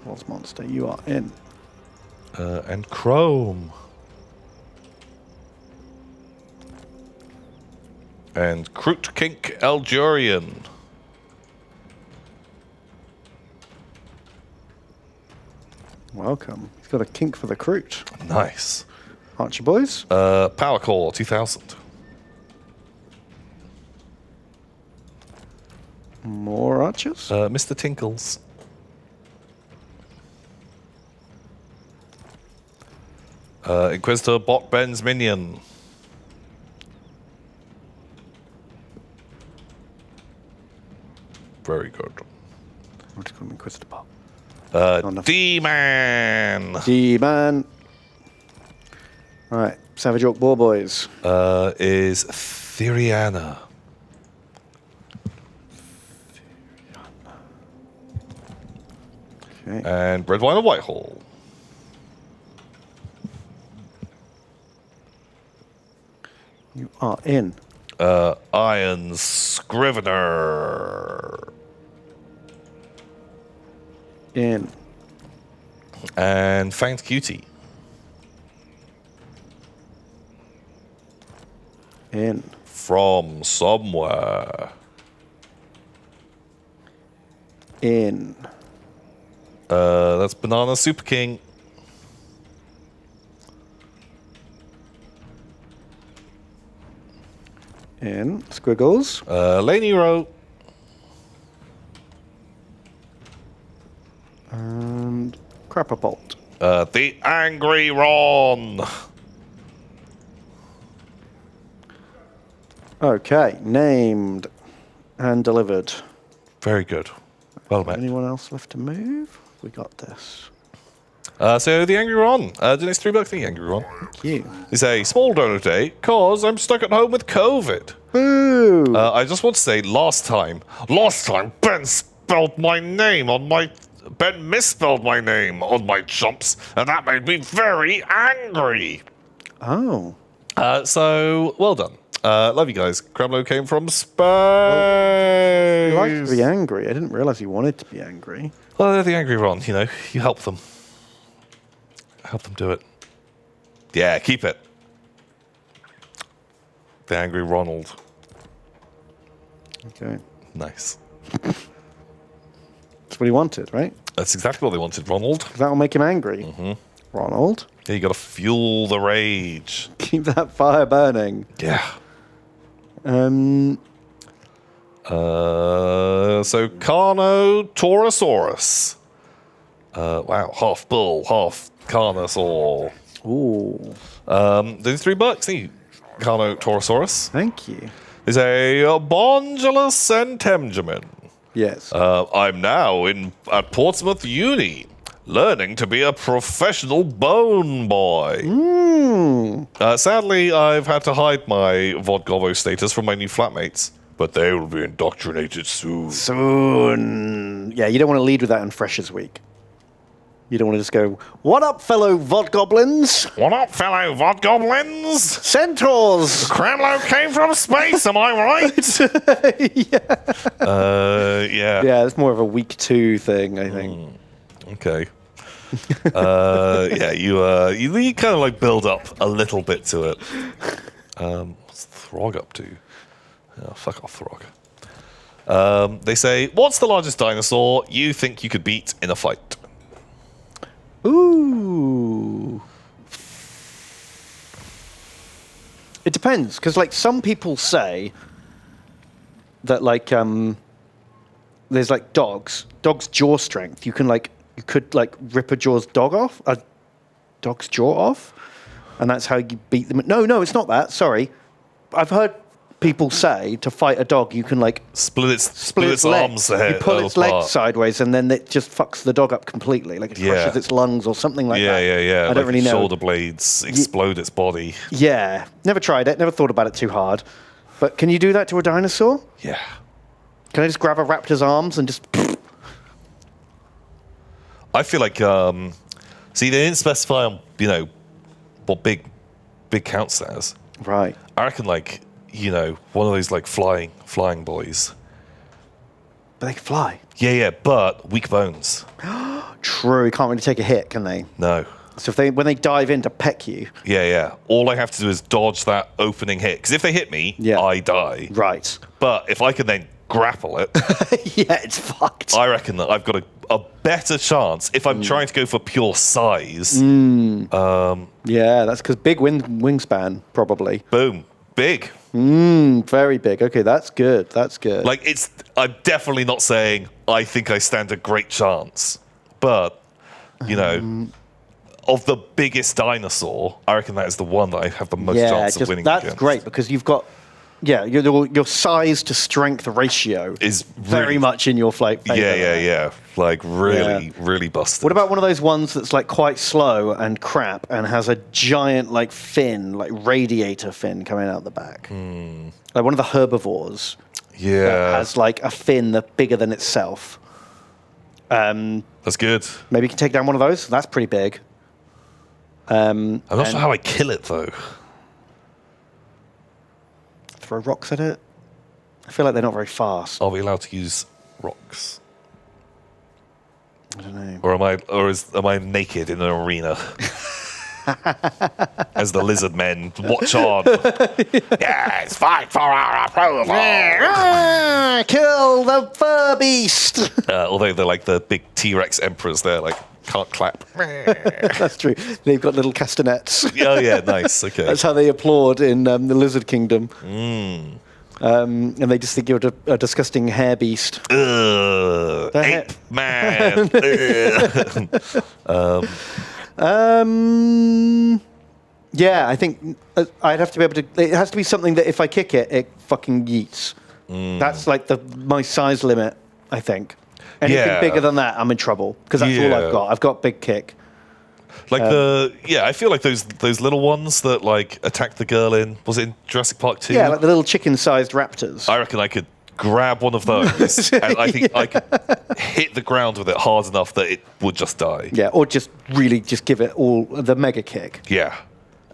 What's Monster? You are in. And Chrome. And Kroot Kink Algerian. Welcome. He's got a kink for the Kroot. Nice. Archer boys? Power Core 2000. More archers? Mr. Tinkles. Inquisitor Bot Ben's Minion. Very good. I'll just call him Inquisitor Bot. D-Man. D-Man. Right. Savage Orc Boar Boys. Is Theriana. Okay. And red wine of Whitehall. You are in. Iron Scrivener. In. And Fanged Cutie. In. From somewhere. In. That's Banana Super King. In. Squiggles. Laney Row. And Crapperbolt. The Angry Ron. Okay. Named and delivered. Very good. Well met. Anyone else left to move? We got this. So the Angry Ron. Donates $3 to the Angry Ron. Thank you. They say, small donor day, cause I'm stuck at home with COVID. Boo! I just want to say, last time, Ben spelled my name on my... Ben misspelled my name on my jumps, and that made me very angry. Oh. So, well done. Love you guys. Kremlo came from space. He likes to be angry. I didn't realize he wanted to be angry. Well, they're the Angry Ron, you know. You help them. Help them do it. Yeah, keep it. The Angry Ronald. Okay. Nice. That's what he wanted, right? That's exactly what they wanted, Ronald. That'll make him angry. Mm-hmm. Ronald, Yeah, you gotta fuel the rage. keep that fire burning. Yeah. Um, So Carno Taurosaurus. Wow, half bull, half carnosaur. ooh, There's $3. Thank you, Carno Taurosaurus. thank you. There's a Bongulus Centemjamin. Yes. I'm now at Portsmouth Uni, learning to be a professional bone boy. Sadly, I've had to hide my Vodgovo status from my new flatmates, but they will be indoctrinated soon. Soon. Yeah, you don't want to lead with that on Freshers Week. You don't want to just go, what up, fellow Vodgoblins? What up, fellow Vodgoblins? Centaurs! Cramlow came from space, am I right? Yeah. Yeah, it's more of a week 2 thing, I think. Okay. Yeah, you kind of like build up a little bit to it. What's Throg up to? Oh, fuck off, Throg. They say, what's the largest dinosaur you think you could beat in a fight? Ooh. It depends, because like some people say that like there's like dogs' jaw strength. You could rip a dog's jaw off, and that's how you beat them. No, it's not that. Sorry, I've heard people say to fight a dog you can like Split its its arms legs. You pull its apart. legs sideways, and then it just fucks the dog up completely. Like it crushes its lungs or something like that. Yeah. I don't really know. Shoulder blades explode its body. Yeah, never tried it. Never thought about it too hard. But can you do that to a dinosaur? Yeah. Can I just grab a raptor's arms and just? I feel like, see, they didn't specify on, what big counts as. Right. I reckon, like, one of those, like, flying boys. But they can fly. Yeah, but weak bones. True. You can't really take a hit, can they? No. So when they dive in to peck you. Yeah. All I have to do is dodge that opening hit. Because if they hit me, I die. Right. But if I can then grapple it, yeah, it's fucked. I reckon that I've got a better chance if I'm trying to go for pure size. Yeah, that's because big wingspan, probably. Boom. Big. Very big. Okay, that's good. That's good. Like, I'm definitely not saying I think I stand a great chance. But, of the biggest dinosaur, I reckon that is the one that I have the most chance of winning that's against. great because you've got, your size to strength ratio Is very really- much in your flavor. Yeah. Like, really, really busted. What about one of those ones that's like quite slow and crap and has a giant like fin, like radiator fin coming out the back? Like one of the herbivores that Yeah. has like a fin that's bigger than itself. That's good. Maybe you can take down one of those. That's pretty big. I'm not sure how I kill it, though. Throw rocks at it. I feel like they're not very fast. Are we allowed to use rocks? I don't know. Or am I naked in an arena? As the lizard men watch on. Yes, fight for our approval. Kill the fur beast. Although they're like the big T-Rex emperors, they're like can't clap. That's true. They've got little castanets. Oh yeah, nice. Okay. That's how they applaud in the Lizard Kingdom. And they just think you're a disgusting hair beast. Ape man. Yeah, I think I'd have to be able to. It has to be something that if I kick it, it fucking yeets. That's like my size limit, I think. Anything bigger than that, I'm in trouble because that's all I've got. I've got big kick. Like I feel like those little ones that like attacked the girl was it in Jurassic Park 2? Yeah, like the little chicken-sized raptors. I reckon I could grab one of those and I think I could hit the ground with it hard enough that it would just die. Yeah, or just give it all the mega kick. Yeah.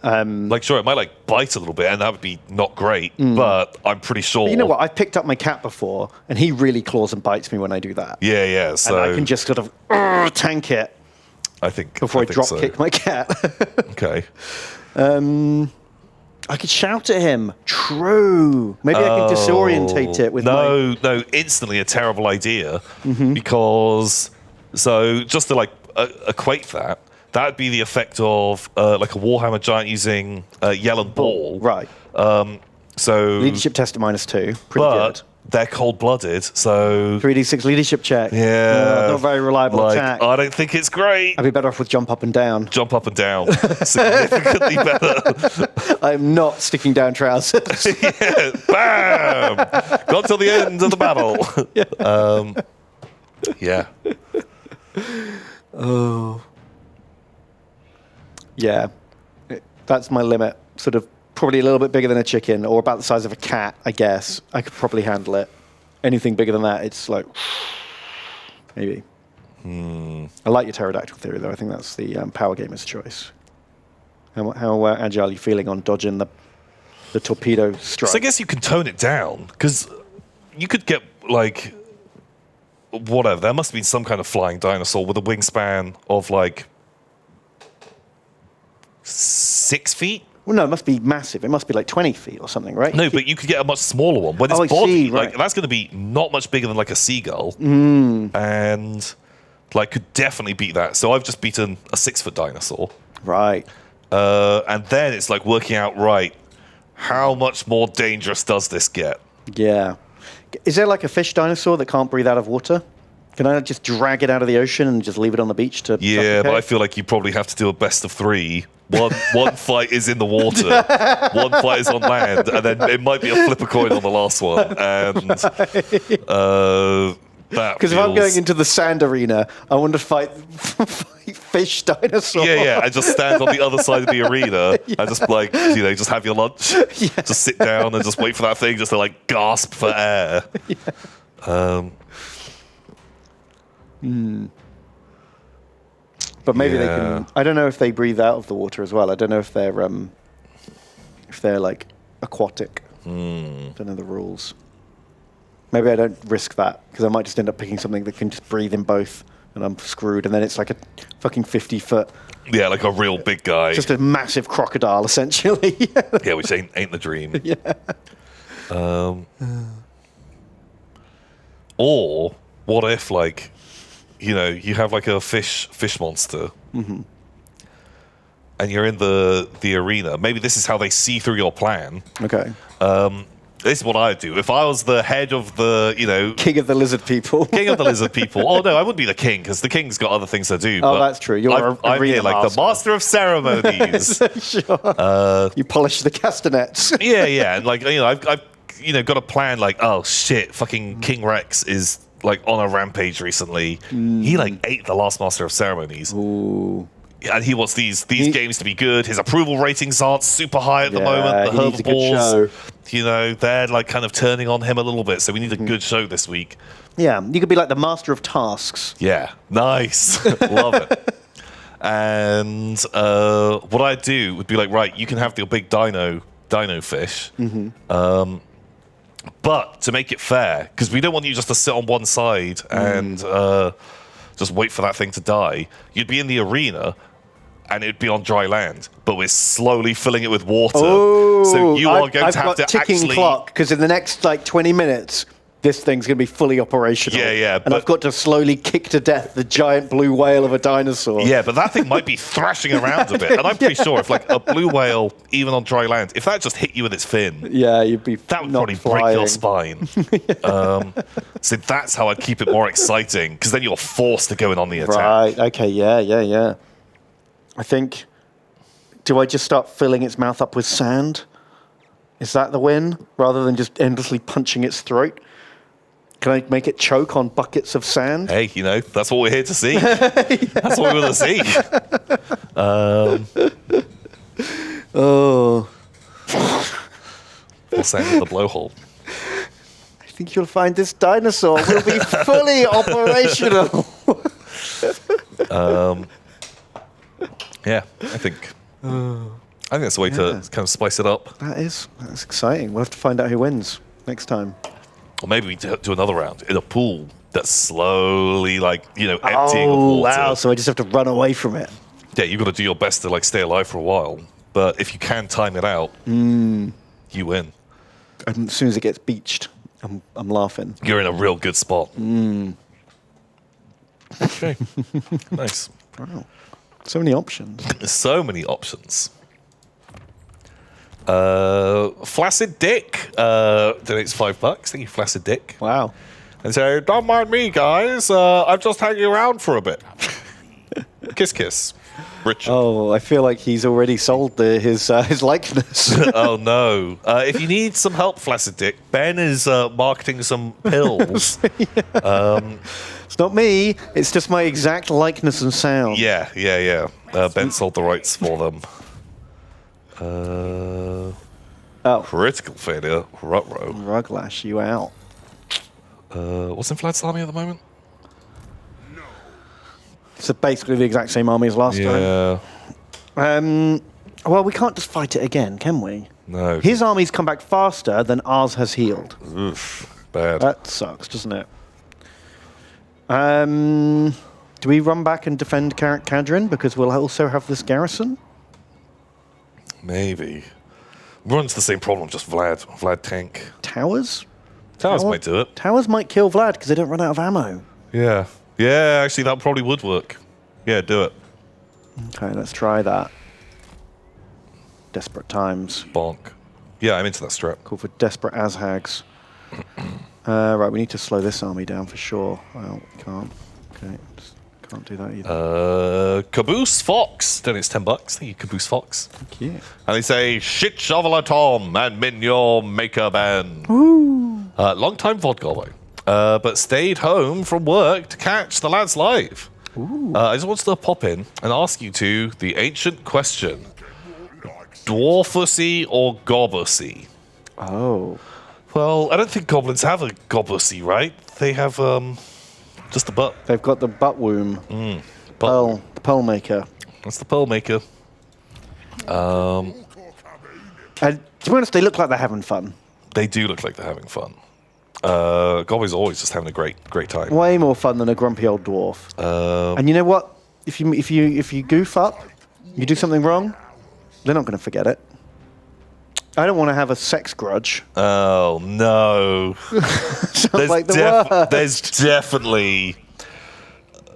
Like, sure, it might like bite a little bit, and that would be not great, but I'm pretty sure. But you know what? I've picked up my cat before, and he really claws and bites me when I do that. Yeah. So and I can just sort of tank it. I think before I drop so. kick my cat. Okay. I could shout at him. True. Maybe I can disorientate it with No, instantly a terrible idea because just to like equate that'd be the effect of like a Warhammer giant using yell and ball. Right. So leadership test at -2. Pretty good. They're cold-blooded, so 3d6 leadership check. Yeah, not very reliable attack. I don't think it's great. I'd be better off with jump up and down. Jump up and down, significantly better. I'm not sticking down trousers. Yeah, bam! Got till the end of the battle. Yeah. Oh. Yeah, that's my limit. Sort of probably a little bit bigger than a chicken, or about the size of a cat, I guess. I could probably handle it. Anything bigger than that, it's like maybe. I like your pterodactyl theory, though. I think that's the power gamer's choice. How agile are you feeling on dodging the torpedo strike? So I guess you can tone it down because you could get like whatever. There must have been some kind of flying dinosaur with a wingspan of like 6 feet. Well, no, it must be massive. It must be like 20 feet or something, right? No, but you could get a much smaller one. When its I body, see, right. like that's going to be not much bigger than like a seagull, and like could definitely beat that. So I've just beaten a 6-foot dinosaur, Right. and then it's like working out how much more dangerous does this get? Yeah. Is there like a fish dinosaur that can't breathe out of water? Can I just drag it out of the ocean and just leave it on the beach to Yeah, suffocate? but I feel like you probably have to do a best of 3. One fight is in the water, one fight is on land, and then it might be a flip a coin on the last one. And Because if I'm going into the sand arena, I want to fight fish dinosaur. Yeah, and just stand on the other side of the arena and just like, just have your lunch, just sit down and just wait for that thing just to like gasp for air. But maybe they can. I don't know if they breathe out of the water as well. I don't know if they're like aquatic. Don't know the rules. Maybe I don't risk that because I might just end up picking something that can just breathe in both, and I'm screwed. And then it's like a fucking 50-foot. Yeah, like a real big guy. Just a massive crocodile, essentially. Yeah, which ain't the dream. Yeah. Or what if like, you have like a fish monster, and you're in the arena. Maybe this is how they see through your plan. Okay. This is what I would do. If I was the head of the, King of the lizard people. king of the lizard people. Oh, no, I wouldn't be the king because the king's got other things to do. Oh, but that's true. You're I'm arena here like the master of ceremonies. Sure. You polish the castanets. Yeah. And like, I've got a plan like, oh, shit, fucking King Rex is like on a rampage recently. He like ate the last master of ceremonies. Ooh. And he wants these games to be good. His approval ratings aren't super high at the moment. The he needs a good show. herbables, they're like kind of turning on him a little bit. So we need a good show this week. Yeah, you could be like the master of tasks. Yeah, nice. Love it. And what I'd do would be like, right, you can have your big dino fish. But to make it fair, because we don't want you just to sit on one side and just wait for that thing to die, you'd be in the arena and it'd be on dry land, but we're slowly filling it with water. Oh, so you are going to have to ticking actually... clock, because in the next 20 minutes, this thing's going to be fully operational. Yeah. And I've got to slowly kick to death the giant blue whale of a dinosaur. Yeah, but that thing might be thrashing around a bit. And I'm pretty sure if like a blue whale, even on dry land, if that just hit you with its fin, yeah, you'd be that would not probably flying. break your spine. So that's how I'd keep it more exciting, because then you're forced to go in on the attack. Right, okay, yeah. I think, do I just start filling its mouth up with sand? Is that the win? Rather than just endlessly punching its throat? Can I make it choke on buckets of sand? Hey, that's what we're here to see. That's what we want to see. Oh. We'll send in the blowhole. I think you'll find this dinosaur will be fully operational. Yeah, I think that's a way to kind of spice it up. That's exciting. We'll have to find out who wins next time. Or maybe we do another round in a pool that's slowly, emptying of water. Wow, so I just have to run away from it. Yeah, you've got to do your best to, stay alive for a while. But if you can time it out, you win. And as soon as it gets beached, I'm laughing. You're in a real good spot. Okay. Nice. Wow. So many options. So many options. Flaccid Dick donates $5. Thank you, Flaccid Dick. Wow. And so, don't mind me, guys. I'm just hanging around for a bit. Kiss, kiss. Richard. Oh, I feel like he's already sold his likeness. Oh, no. If you need some help, Flaccid Dick, Ben is marketing some pills. It's not me. It's just my exact likeness and sound. Yeah. Ben sold the rights for them. Critical failure. Ruh-roh. Ruglash, you out. What's in Vlad's army at the moment? It's basically the exact same army as last time. Well, we can't just fight it again, can we? No. His army's come back faster than ours has healed. Oof. Bad. That sucks, doesn't it? Do we run back and defend Kadrin because we'll also have this garrison? Maybe. Runs the same problem, just Vlad tank. Towers? Towers might do it. Towers might kill Vlad because they don't run out of ammo. Yeah. Yeah, actually, that probably would work. Yeah, do it. Okay, let's try that. Desperate times. Bonk. Yeah, I'm into that strat. Call for desperate Azhags. Right, we need to slow this army down for sure. Well, we can't. Okay, just can't do that either. Caboose Fox donates $10. Thank you, Caboose Fox. Thank you. And they say, shit shoveler Tom and min your maker Ben. Long time vodka boy. But stayed home from work to catch the lads live. I just wanted to pop in and ask you two the ancient question. Dwarfussy or gobbussy? Oh. Well, I don't think goblins have a gobbussy, right? They have just a butt. They've got the butt womb. Butt. The pearl maker. That's the pearl maker. And to be honest, they look like they're having fun. They do look like they're having fun. Goblins are always just having a great time. Way more fun than a grumpy old dwarf. And you know what? If you goof up, you do something wrong, they're not going to forget it. I don't want to have a sex grudge. Oh no! Sounds like the worst. There's definitely,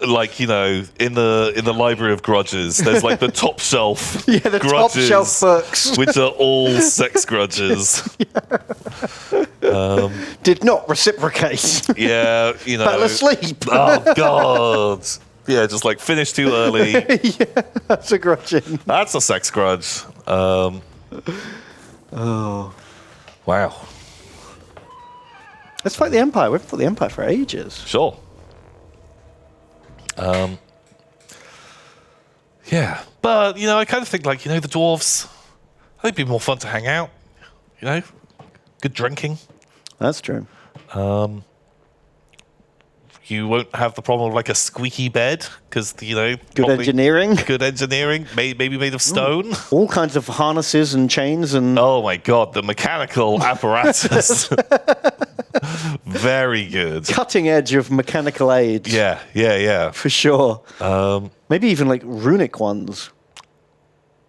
like, in the library of grudges, there's like the top shelf. Yeah, the top shelf books, which are all sex grudges. Did not reciprocate. Yeah, Fell asleep. Oh God. Yeah, just like finished too early. Yeah, that's a grudging. That's a sex grudge. Oh. Wow. Let's fight the Empire. We've fought the Empire for ages. Sure. Yeah, but you know, I kind of think like, you know, the dwarves, I think it'd be more fun to hang out. You know, good drinking. That's true. You won't have the problem of like a squeaky bed because, you know, Good engineering. Good engineering, maybe made of stone. All kinds of harnesses and chains and... Oh my god, the mechanical apparatus. Very good. Cutting edge of mechanical aids. Yeah. For sure. Maybe even like runic ones.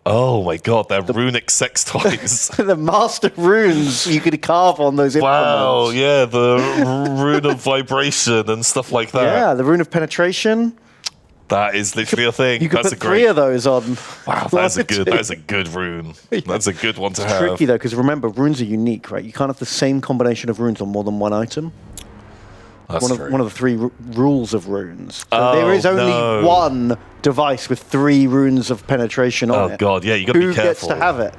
Oh my god, they're runic sex toys. The master runes you could carve on those Wow, implements. yeah, the rune of vibration and stuff like that. Yeah, the rune of penetration. That is literally a thing. You could That's put a great. three of those on. Wow, that's a good rune. That's a good one to have. Tricky though, because remember, runes are unique, right? You can't have the same combination of runes on more than one item. That's true. One of the three rules of runes. So Oh, there is only no. one device with 3 runes of penetration on it. Oh god, yeah, you got to be Who careful. gets to have it?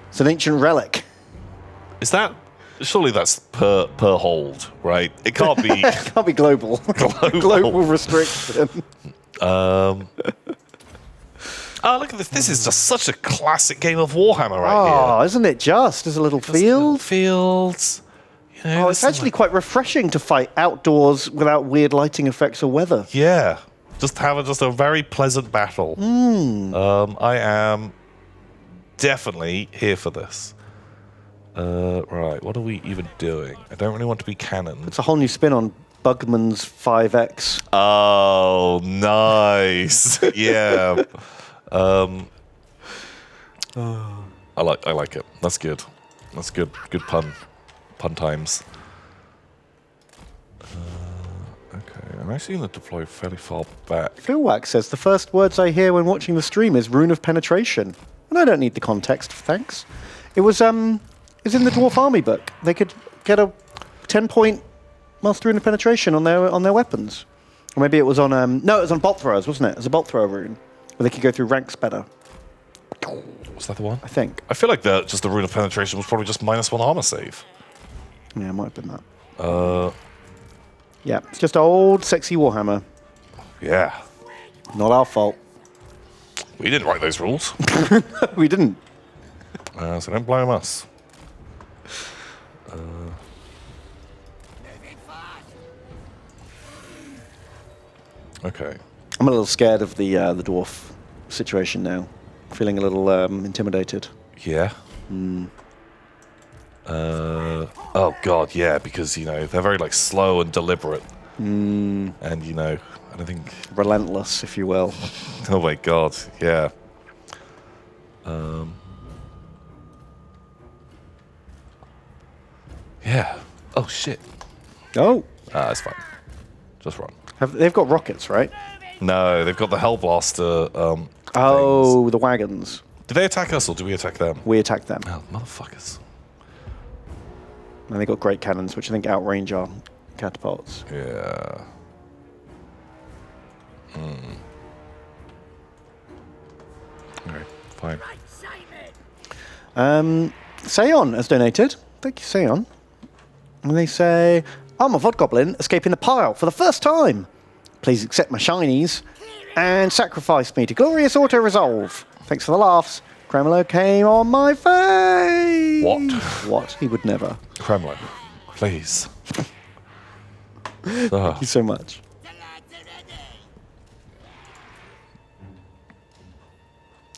It's an ancient relic. Is that? Surely that's per hold, right? It can't be. Can't be global. Global restriction. Oh, look at this! This is just such a classic game of Warhammer right Oh, here. isn't it just? There's a little Just little field. fields. You know, Oh, there's it's some, actually like- quite refreshing to fight outdoors without weird lighting effects or weather. Yeah, just have a very pleasant battle. I am definitely here for this. Right, what are we even doing? I don't really want to be cannon. It's a whole new spin on Bugman's 5X. Oh, nice. Yeah. I like it. That's good. That's good. Good pun. Pun times. Okay, I'm actually going to deploy fairly far back. Philwax says the first words I hear when watching the stream is rune of penetration. And I don't need the context, thanks. It was in the Dwarf Army book. They could get a 10-point master rune of penetration on their weapons. Or maybe it was on no, it was on bolt throwers, wasn't it? It was a bolt thrower rune. Where they could go through ranks better, Was that the one? I think. I feel like just the rune of penetration was probably just -1 armor save. Yeah, it might have been that. Yeah, it's just old sexy Warhammer. Yeah. Not our fault. We didn't write those rules. We didn't. So don't blame us. Okay. I'm a little scared of the dwarf situation now. Feeling a little intimidated. Yeah. Oh god, yeah, because you know they're very like slow and deliberate, and you know I don't think. Relentless, if you will. Oh my god, yeah. Yeah. Oh shit. Oh, That's fine. Just run. they've got rockets, right? No, they've got the Hellblaster. Oh, things. the wagons. Do they attack us or do we attack them? We attack them. Oh, motherfuckers. And they got great cannons, which I think outrange our catapults. Yeah. Okay, fine. Seon has donated. Thank you, Seon. And they say, I'm a Vodgoblin escaping the pile for the first time. Please accept my shinies and sacrifice me to glorious auto-resolve. Thanks for the laughs. Kremlo came on my face. What? What? He would never. Kremlin, please. Thank you so much.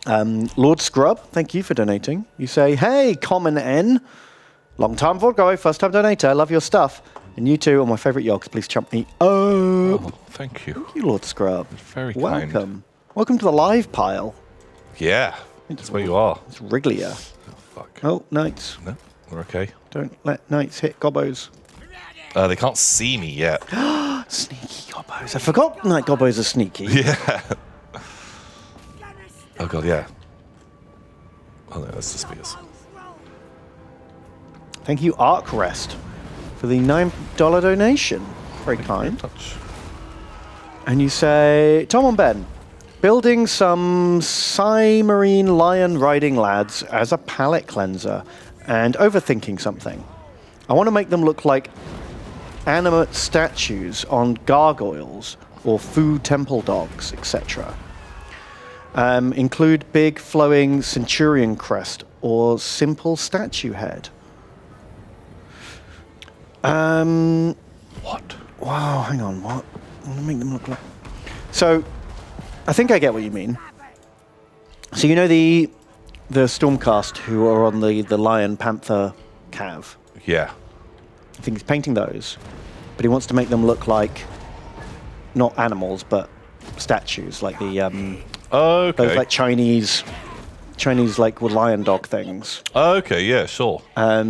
Lord Scrub, thank you for donating. You say, hey, Common N. Long time Vodgo, first time donator. I love your stuff. And you two are my favourite yogs. Please chump me up. Oh, thank you. Thank you, Lord Scrub. Very Welcome. kind. Welcome to the live pile. Yeah, that's where you are. It's Wrigglier. Fuck. Oh, knights. No, we're okay. Don't let knights hit gobbos. They can't see me yet. Sneaky gobbos. I forgot knight gobbos are sneaky. Yeah. Oh god, yeah. Oh no, that's the spears. Thank you, Arkrest, for the $9 donation. Very kind. Touch. And you say, Tom and Ben, building some Cymarine lion riding lads as a palate cleanser and overthinking something. I want to make them look like animate statues on gargoyles or food temple dogs, etc. Include big flowing centurion crest or simple statue head. What? Wow, hang on, what? I want to make them look like... So, I think I get what you mean. So you know the Stormcast who are on the Lion Panther cav? Yeah. I think he's painting those, but he wants to make them look like not animals, but statues, like the Okay. those like Chinese like lion dog things. Okay, yeah, sure. I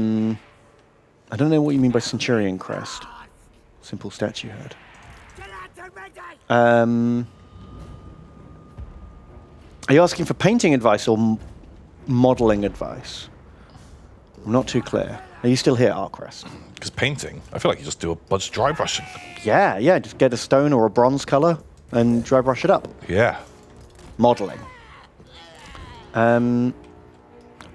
don't know what you mean by centurion crest. Simple statue head. Are you asking for painting advice or modeling advice? I'm not too clear. Are you still here, Arcrest? Because painting, I feel like you just do a bunch of dry brushing. Yeah, just get a stone or a bronze color and dry brush it up. Yeah. Modeling.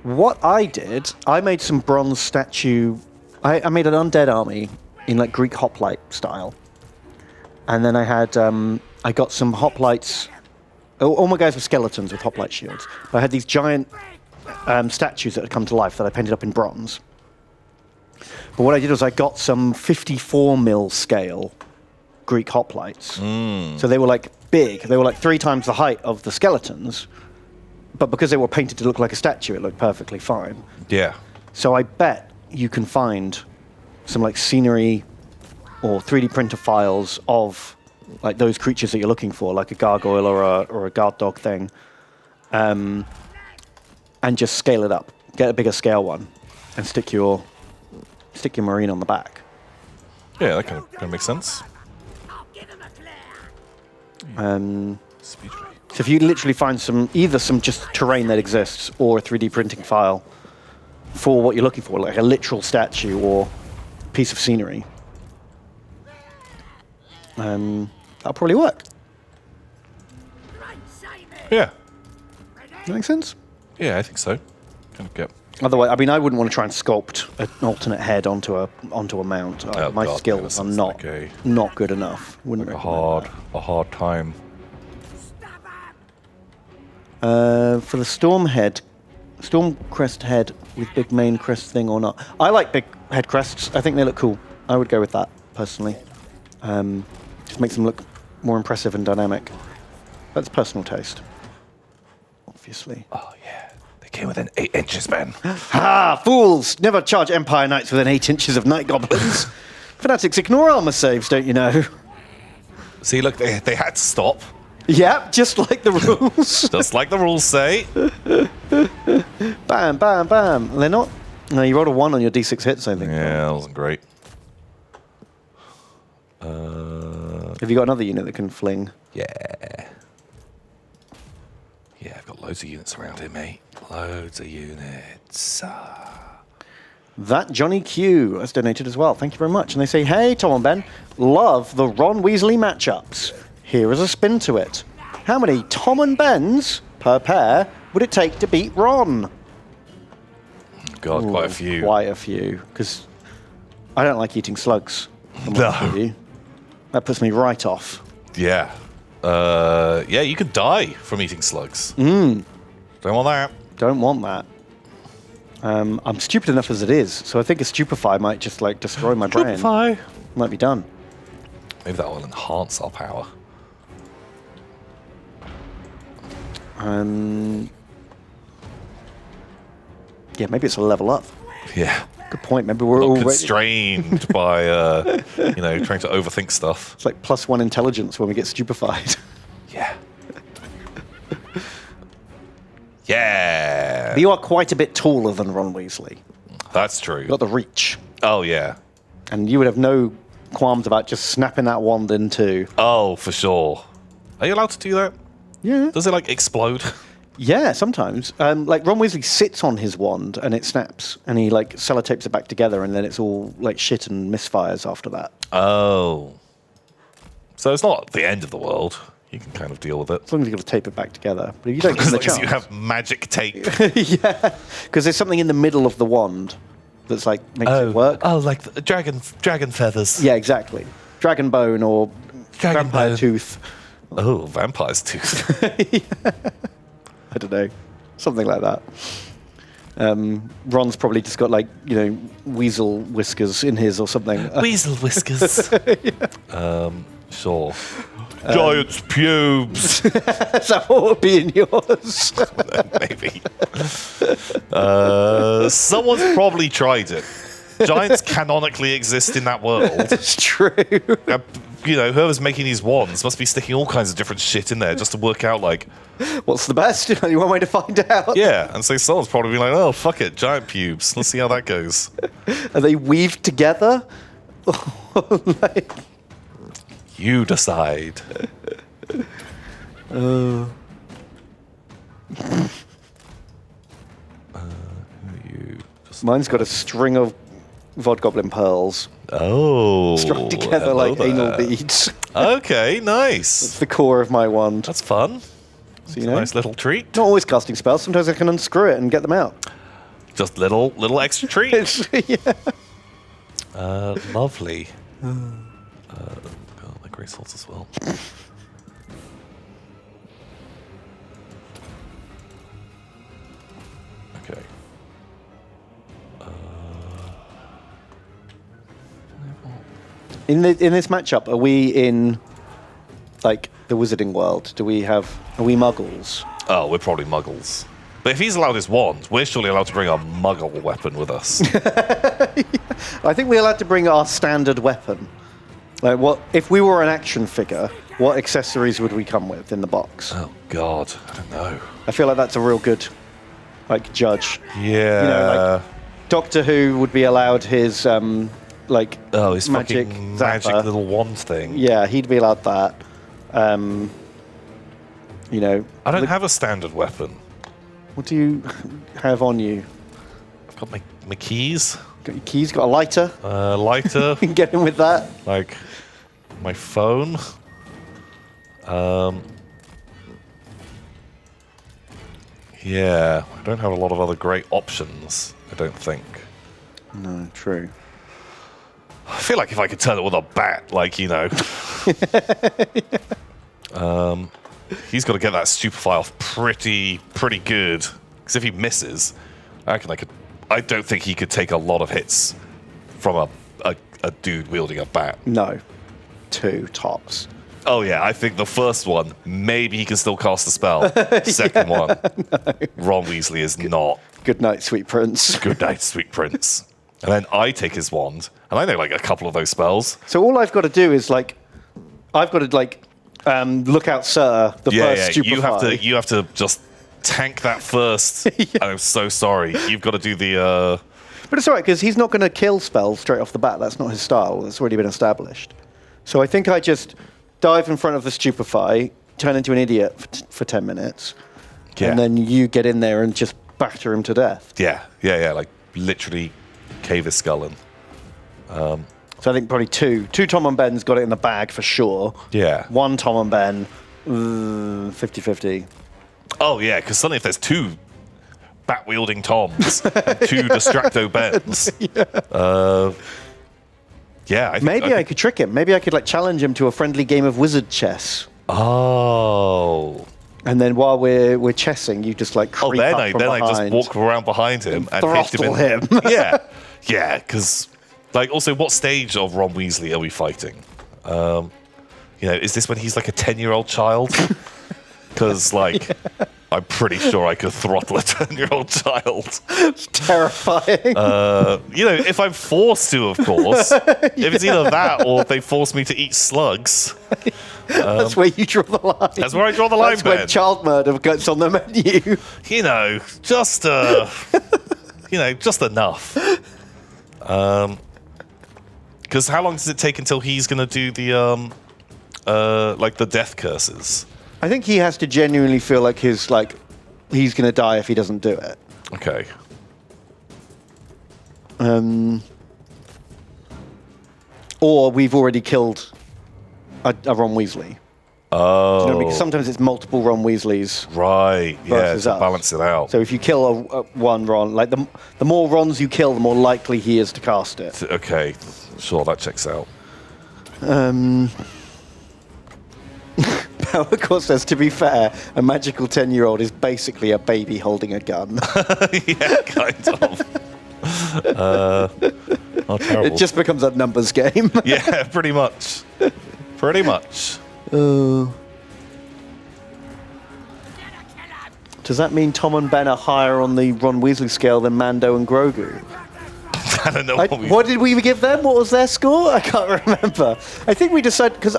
What I did, I made some bronze statue. I made an undead army in like Greek hoplite style. And then I had, I got some hoplites. All my guys were skeletons with hoplite shields. But I had these giant statues that had come to life that I painted up in bronze. But what I did was I got some 54 mil scale Greek hoplites. So they were like big. They were like 3 times the height of the skeletons. But because they were painted to look like a statue, it looked perfectly fine. Yeah. So I bet you can find some like scenery or 3D printer files of like those creatures that you're looking for, like a gargoyle or a guard dog thing, and just scale it up. Get a bigger scale one, and stick your marine on the back. Yeah, that kind of makes sense. Speed rate. So if you literally find either some just terrain that exists or a 3D printing file for what you're looking for, like a literal statue or piece of scenery, that'll probably work. Yeah. That make sense? Yeah, I think so. Kind of get. Otherwise, I mean, I wouldn't want to try and sculpt an alternate head onto a mount. Oh, My God, skills yeah, are not like good enough. Wouldn't a recommend hard time. for the storm crest head with big main crest thing or not. I like big head crests. I think they look cool. I would go with that personally. Just makes them look more impressive and dynamic. That's personal taste, obviously. Oh yeah, they came within 8 inches, man. Ha! Fools! Never charge Empire Knights within 8 inches of Night Goblins. Fanatics ignore armor saves, don't you know? See, look, they had to stop, Yep, just like the rules. just like the rules say. Bam, bam, bam. They're not... No, you rolled a 1 on your D6 hits, I think. Yeah, that wasn't great. Have you got another unit that can fling? Yeah. Yeah, I've got loads of units around here, mate. Loads of units. That Johnny Q has donated as well. Thank you very much. And they say, hey, Tom and Ben, love the Ron Weasley matchups. Here is a spin to it. How many Tom and Bens per pair would it take to beat Ron? God, quite a few. Quite a few. Because I don't like eating slugs. if I'm No. honest with you. That puts me right off. Yeah. Yeah, you could die from eating slugs. Don't want that. Don't want that. I'm stupid enough as it is, so I think a stupefy might just like destroy my brain. Stupefy. Might be done. Maybe that will enhance our power. Yeah, maybe it's a level up. Yeah. Good point. Maybe we're Not already... constrained by, trying to overthink stuff. It's like +1 intelligence when we get stupefied. Yeah. Yeah. But you are quite a bit taller than Ron Weasley. That's true. You've got the reach. Oh, yeah. And you would have no qualms about just snapping that wand in two. Oh, for sure. Are you allowed to do that? Yeah. Does it, explode? Yeah, sometimes. Like Ron Weasley sits on his wand and it snaps, and he sellotapes it back together, and then it's all shit and misfires after that. Oh. So it's not the end of the world. You can kind of deal with it. As long as you've got to tape it back together. But if you don't give As him long the as you chance, have magic tape. yeah, because there's something in the middle of the wand that's makes it work. Oh, like the dragon feathers. Yeah, exactly. Dragon bone or Dragon vampire bone. tooth. Oh, vampire's tooth. I don't know, something like that. Ron's probably just got like weasel whiskers in his or something. Weasel whiskers. Sure. Giant's pubes. Is that what would be in yours? Maybe. Someone's probably tried it. Giants canonically exist in that world. It's true. Whoever's making these wands must be sticking all kinds of different shit in there just to work out, like... What's the best? Only one way to find out. Yeah, and so someone's probably been like, oh, fuck it, giant pubes. Let's see how that goes. Are they weaved together? You decide. Who are you? Mine's got a string of Vodgoblin pearls Oh. strung together hello like there. anal beads. Okay, nice. It's the core of my wand. That's fun. So, Nice little treat. not always casting spells. Sometimes I can unscrew it and get them out. Just little extra treat. Yeah. Lovely. Oh, my great swords as well. Okay. In this matchup, are we in like the wizarding world? Are we muggles? Oh, we're probably muggles. But if he's allowed his wand, we're surely allowed to bring a muggle weapon with us. I think we're allowed to bring our standard weapon. Like, what if we were an action figure? What accessories would we come with in the box? Oh, God. I don't know. I feel like that's a real good, judge. Yeah. Doctor Who would be allowed his, his magic fucking zapper. magic little wand thing. Yeah, he'd be allowed that. I don't have a standard weapon. What do you have on you? I've got my keys, Got your keys? Got a lighter? lighter, You can get in with that. like my phone. Yeah, I don't have a lot of other great options, I don't think. No, true. I feel like if I could turn it with a bat, he's got to get that stupefy off pretty good. Because if he misses, I don't think he could take a lot of hits from a dude wielding a bat. No. 2 tops. Oh yeah, I think the first one, maybe he can still cast a spell. Second one, Ron Weasley is not. Good night, sweet prince. Good night, sweet prince. And then I take his wand, and I know a couple of those spells. So all I've got to do is I've got to look out, sir. The first stupefy. You have to just tank that first. I'm so sorry. You've got to do the. But it's all right because he's not going to kill spells straight off the bat. That's not his style. That's already been established. So I think I just dive in front of the stupefy, turn into an idiot for 10 minutes, and then you get in there and just batter him to death. Yeah. Like literally cave his skull in. So I think probably two Tom and Ben's got it in the bag for sure. Yeah. 1 Tom and Ben, 50-50. Oh yeah, because suddenly if there's 2 bat-wielding Toms and 2 Distracto Bens, I could trick him. Maybe I could challenge him to a friendly game of wizard chess. Oh. And then while we're chessing, you just creep up from then I just behind. walk around behind him and hit Throttle him. him. Yeah, because also, what stage of Ron Weasley are we fighting? Is this when he's like a 10-year-old child? Because I'm pretty sure I could throttle a 10-year-old child. It's terrifying. If I'm forced to, of course. If it's either that or they force me to eat slugs. That's where you draw the line. That's where I draw the line, That's Ben. when child murder gets on the menu. Just just enough. Because how long does it take until he's going to do the the death curses? I think he has to genuinely feel like he's going to die if he doesn't do it. Okay. Or we've already killed a Ron Weasley. Oh. Because sometimes it's multiple Ron Weasleys. Right. Yeah, versus to us. balance it out. So if you kill one Ron, the more Rons you kill, the more likely he is to cast it. Okay. Sure, that checks out. of course says, to be fair, a magical 10-year-old is basically a baby holding a gun. Yeah, kind of. Oh, terrible. It just becomes a numbers game. Yeah, pretty much. Pretty much. Does that mean Tom and Ben are higher on the Ron Weasley scale than Mando and Grogu? I don't know What did we give them? What was their score? I can't remember. I think we decided, because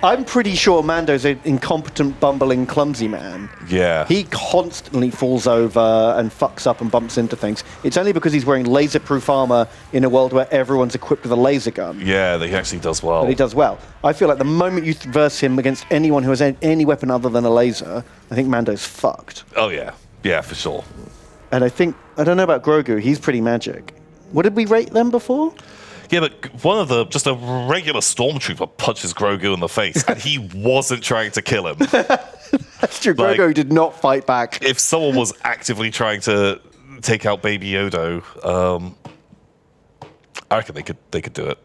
I'm pretty sure Mando's an incompetent, bumbling, clumsy man. Yeah. He constantly falls over and fucks up and bumps into things. It's only because he's wearing laser-proof armor in a world where everyone's equipped with a laser gun. Yeah, he actually does well. But he does well. I feel like the moment you verse him against anyone who has any weapon other than a laser, I think Mando's fucked. Oh, yeah. Yeah, for sure. And I don't know about Grogu, he's pretty magic. What did we rate them before? Yeah, but just a regular stormtrooper punches Grogu in the face, and he wasn't trying to kill him. That's true. Like, Grogu did not fight back. If someone was actively trying to take out Baby Yoda, I reckon they could do it.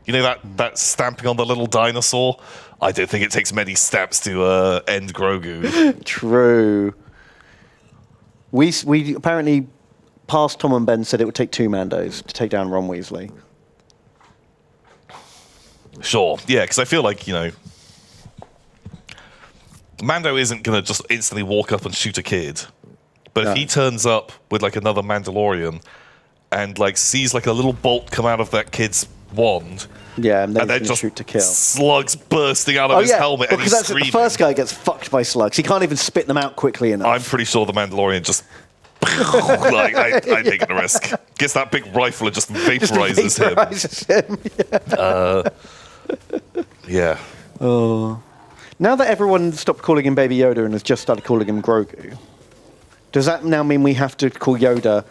You know that stamping on the little dinosaur? I don't think it takes many steps to end Grogu. True. We apparently, past Tom and Ben, said it would take 2 Mandos to take down Ron Weasley. Sure, yeah, because I feel like, Mando isn't going to just instantly walk up and shoot a kid. But if he turns up with, like, another Mandalorian and, like, sees, like, a little bolt come out of that kid's wand... Yeah, and then just shoot to kill. Slugs bursting out of his helmet, and he's screaming. The first guy gets fucked by slugs. He can't even spit them out quickly enough. I'm pretty sure the Mandalorian just... like, I'm taking a risk. Gets that big rifle and just vaporizes him. Yeah. Oh. Now that everyone stopped calling him Baby Yoda and has just started calling him Grogu, does that now mean we have to call Yoda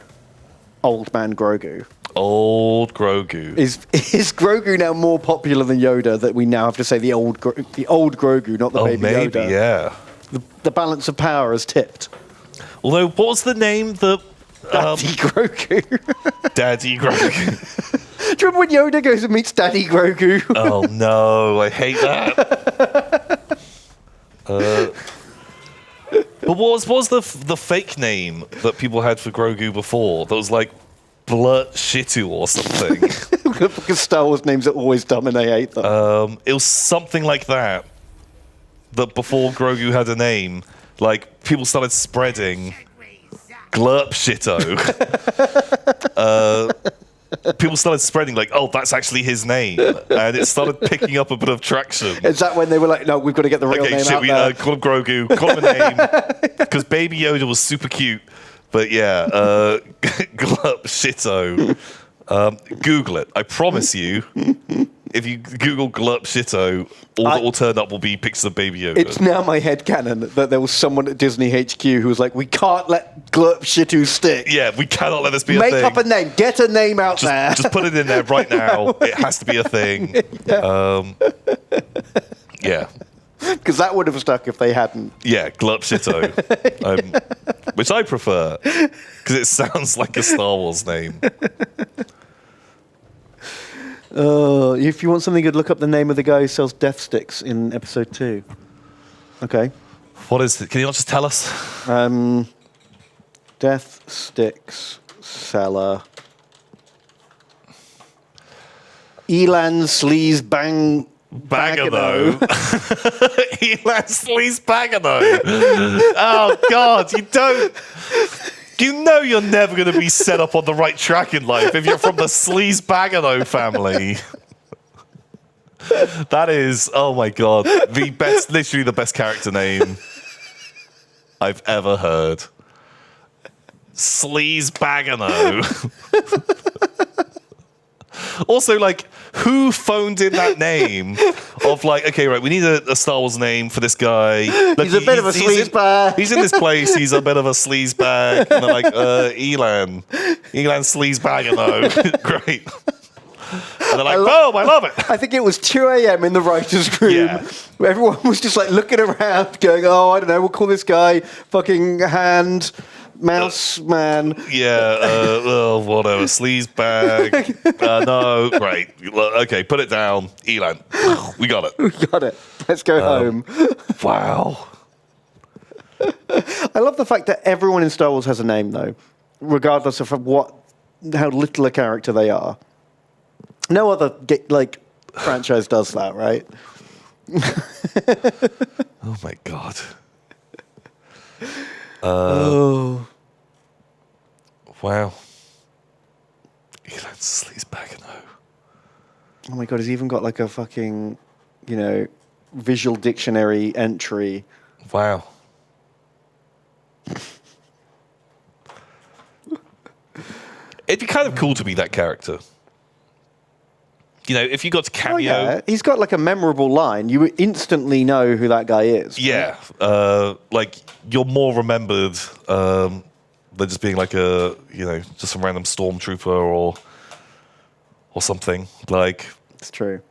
Old Man Grogu? Old Grogu. Is Grogu now more popular than Yoda that we now have to say the old Grogu, not the Baby maybe, Yoda? Yeah. The balance of power has tipped. Although, what was the name that... Daddy Grogu. Daddy Grogu. Do you remember when Yoda goes and meets Daddy Grogu? Oh, no. I hate that. But what was the fake name that people had for Grogu before? That was like Blurt Shitu or something. Because Star Wars names are always dumb and I hate them. It was something like that. That before Grogu had a name, like, people started spreading Glurp Shito. People started spreading, like, oh, that's actually his name. And it started picking up a bit of traction. Is that when they were like, no, we've got to get the real name out there? Call him Grogu, call him a name. Because Baby Yoda was super cute. But yeah, Glurp Shito. Google it. I promise you, if you Google Glurp Shito, all that will turn up will be pictures of Baby Yoda. It's now my headcanon that there was someone at Disney HQ who was like, we can't let Glurp Shitu stick. Yeah, we cannot let this be a thing. thing. Make up a name. Get a name out there. Just put it in there right now. It has to be a thing. Yeah. Because that would have stuck if they hadn't. Yeah, Glurp Shito. Which I prefer. Because it sounds like a Star Wars name. If you want something good, look up the name of the guy who sells death sticks in episode 2. Okay. What is it? Can you not just tell us? Death sticks seller. Elan Sleaze Bang Bagano. Elan Sleaze Bagano. Oh, God, you don't... You know you're never going to be set up on the right track in life if you're from the Sleaze Bagano family. That is, oh my God, literally the best character name I've ever heard. Sleaze Bagano. Also, like, who phoned in that name of, like, okay, right, we need a Star Wars name for this guy. Look, he's a bit of a sleaze bag. He's in this place. He's a bit of a sleaze bag. And they're like, Elan Sleaze Bagano. Great. And they're like, boom, I love it. I think it was 2 a.m. in the writer's room. Yeah. Where everyone was just, like, looking around, going, oh, I don't know, we'll call this guy fucking Hand... Mouse man. Yeah, whatever. Sleaze bag. No, great. Okay, put it down. Elan. We got it. We got it. Let's go home. Wow. I love the fact that everyone in Star Wars has a name, though, regardless of how little a character they are. No other franchise does that, right? Oh my god. Wow. Elan Sleazebagano. Oh my god, he's even got like a fucking, visual dictionary entry. Wow. It'd be kind of cool to be that character. If you got to cameo. Oh, yeah. He's got like a memorable line. You would instantly know who that guy is. Yeah. You're more remembered than just being like just some random stormtrooper or something. It's true.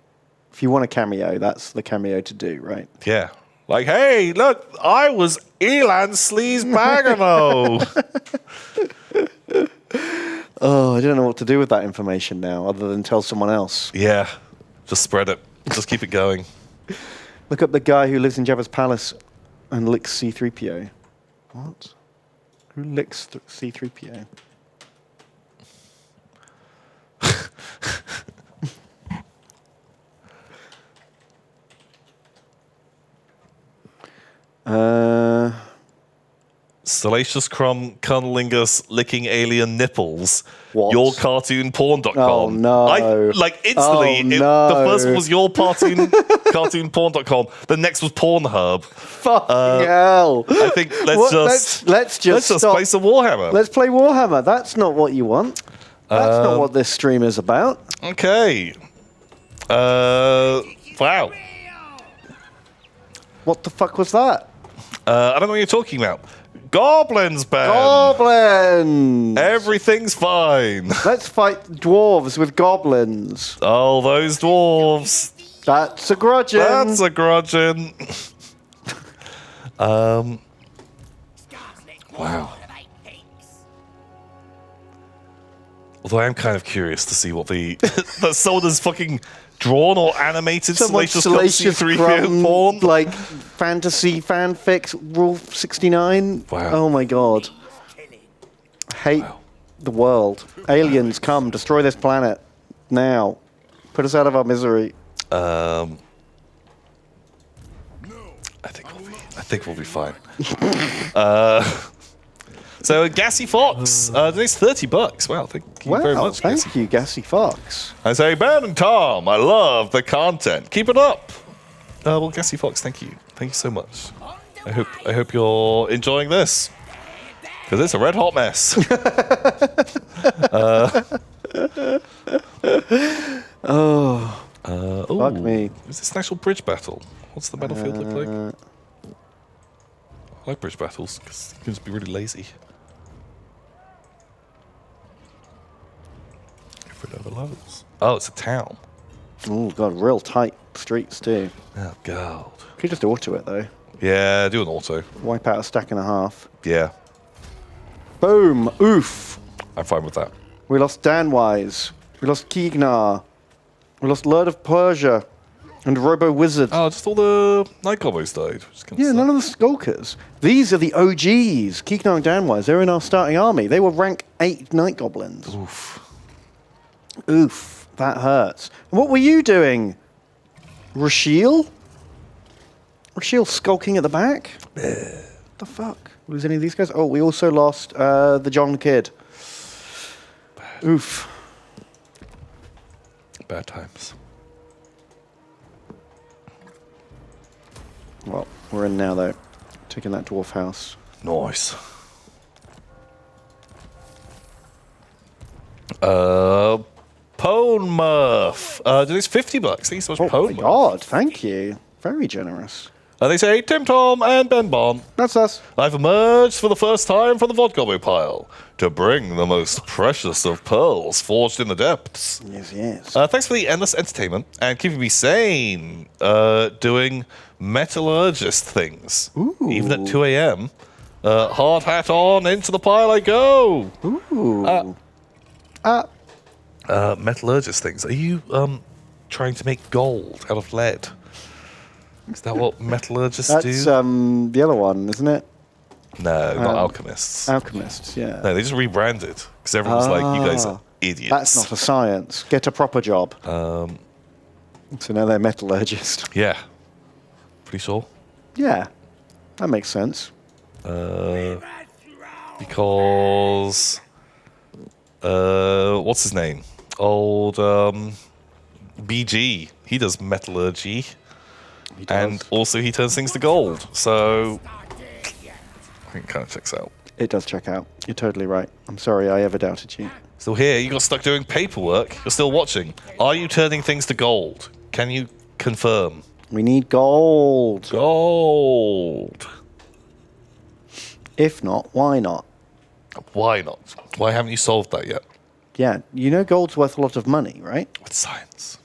If you want a cameo, that's the cameo to do, right? Yeah. Like, hey, look, I was Elan Sleazebagano. Oh, I don't know what to do with that information now, other than tell someone else. Yeah. Just spread it. Just keep it going. Look up the guy who lives in Jabba's palace and licks C-3PO. What? Who licks C-3PO? Salacious Crumb Cunnilingus licking alien nipples. What? Yourcartoonporn.com. Oh, no. Instantly. Oh, no. The first one was cartoonporn.com. The next was Pornhub. Fucking hell. I think let's just stop. play some Warhammer. Let's play Warhammer. That's not what you want. That's not what this stream is about. Okay. Wow. What the fuck was that? I don't know what you're talking about. Goblins, Ben. Goblins. Everything's fine. Let's fight dwarves with goblins. Oh, those dwarves. That's a grudging. That's a grudging. Wow. Although I am kind of curious to see what that someone has fucking drawn or animated Salacious Crumb, porn. like fantasy fanfic, Rule 69. Wow. Oh my god. Hate the world. Aliens, come, destroy this planet. Now. Put us out of our misery. I think we'll be fine. So Gassy Fox, today's $30. Wow, thank you very much. Thank you, Gassy Fox. I say, Ben and Tom, I love the content. Keep it up. Well, Gassy Fox, thank you. Thank you so much. I hope you're enjoying this. Because it's a red hot mess. Fuck me. Is this an actual bridge battle? What's the battlefield look like? I like bridge battles, because you can just be really lazy. If it overloads. Oh, it's a town. Oh, God, real tight streets, too. Oh, God. Could just auto it, though. Yeah, do an auto. Wipe out a stack and a half. Yeah, Boom. Oof. I'm fine with that. We lost Danwise. We lost Keegnar. We lost Lord of Persia. And Robo Wizard. Oh, just all the night combos died. Yeah, none of the Skulkers. These are the OGs. Keegnar and Danwise. They're in our starting army. They were rank 8 Night Goblins. Oof. Oof. That hurts. And what were you doing? Rashiel? Rashiel skulking at the back? What the fuck? Lose any of these guys? Oh, we also lost the John Kid. Oof. Bad times. Well, we're in now, though. Taking that dwarf house. Nice. Pone Murph. It's $50. Thank you so much, Oh, Pone my Murph. God. Thank you. Very generous. They say, Tim Tom and Ben Bon. That's us. I've emerged for the first time from the Vodgobbo pile to bring the most precious of pearls forged in the depths. Yes, yes. Thanks for the endless entertainment and keeping me sane doing metallurgist things. Ooh. Even at 2 a.m. Hard hat on, into the pile I go. Ooh. Metallurgist things. Are you trying to make gold out of lead? Is that what metallurgists That's do? the other one, isn't it? No, not alchemists. Alchemists, yeah. No, they just rebranded because everyone's like, "You guys are idiots." That's not a science. Get a proper job. So now they're metallurgist. Yeah, pretty sure. Yeah, that makes sense. Because what's his name? Old BG. He does metallurgy, and also he turns things to gold. So I think it kind of checks out. It does check out. You're totally right. I'm sorry I ever doubted you. Still here, you got stuck doing paperwork. You're still watching. Are you turning things to gold? Can you confirm? We need gold. Gold. If not, why not? Why not? Why haven't you solved that yet? Yeah, you know gold's worth a lot of money, right? With science.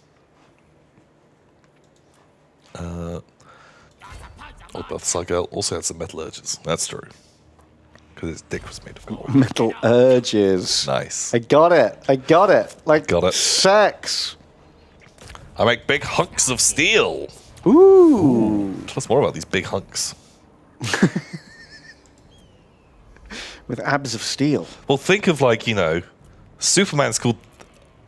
Psycho also had some metallurgists. That's true. Because his dick was made of gold. Metal urges. Nice. I got it. Like Got it. sex. I make big hunks of steel. Ooh. Tell us more about these big hunks. With abs of steel. Well, think of Superman's called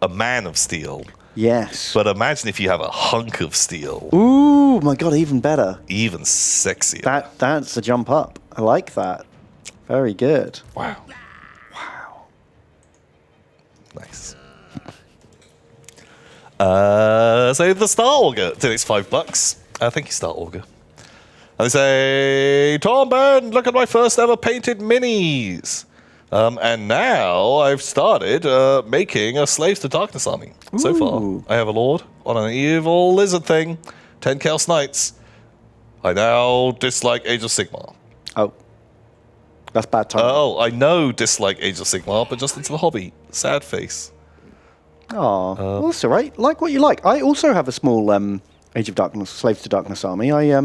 a man of steel. Yes. But imagine if you have a hunk of steel. Ooh, my God, even better. Even sexier. That's a jump up. I like that. Very good. Wow. Nice. So the Star Auger did its $5. Thank you, Star Auger. And they say, Tom Ben, look at my first ever painted minis. And now I've started making a Slaves to Darkness army. So far, I have a lord on an evil lizard thing, 10 Chaos Knights. I now dislike Age of Sigmar. Oh. That's bad time. Oh, I know dislike Age of Sigmar, but just into the hobby. Sad face. Oh, well, that's all right. Like what you like. I also have a small Age of Darkness, Slaves to Darkness army. I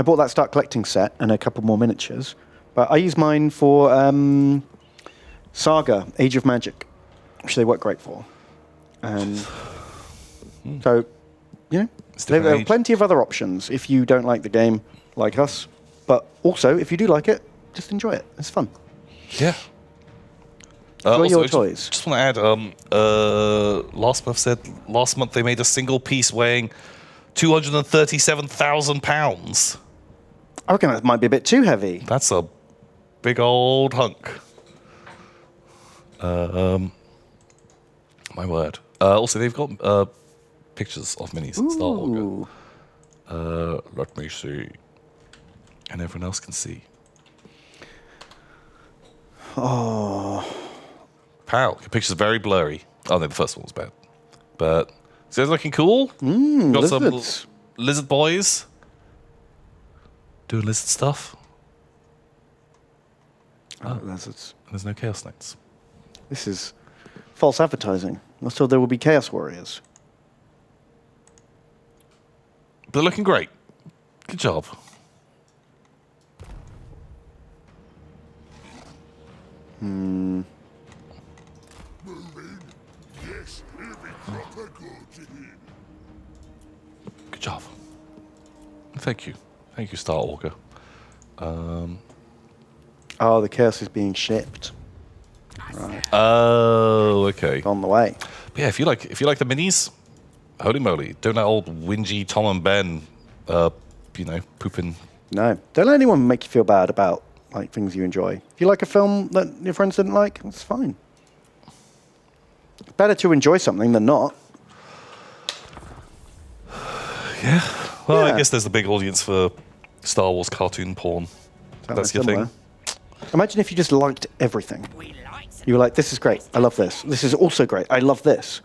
bought that Start Collecting set and a couple more miniatures. But I use mine for Saga, Age of Magic, which they work great for. So, there are plenty of other options if you don't like the game like us. But also, if you do like it, just enjoy it. It's fun. Yeah. Enjoy your toys. Just want to add, last month they made a single piece weighing 237,000 pounds. I reckon that might be a bit too heavy. That's a big old hunk. My word. Also, they've got pictures of minis in Star Auger. Let me see. And everyone else can see. Oh. Pow. Your picture's very blurry. Oh, no, the first one was bad. But, is it looking cool? Got Lizards. some lizard boys doing lizard stuff. Lizards. There's no Chaos Knights. This is false advertising. I thought there would be Chaos Warriors. But they're looking great. Good job. Good job. Thank you. Thank you, Star Auger. Oh, the Chaos is being shipped. Right. Oh, okay. On the way. But yeah, if you like the minis, holy moly, don't let old whingy Tom and Ben, pooping. No. Don't let anyone make you feel bad about things you enjoy. If you like a film that your friends didn't like, it's fine. It's better to enjoy something than not. Yeah. Well, Yeah. I guess there's the big audience for Star Wars cartoon porn. That's your thing. Imagine if you just liked everything. You were like, this is great. I love this. This is also great. I love this.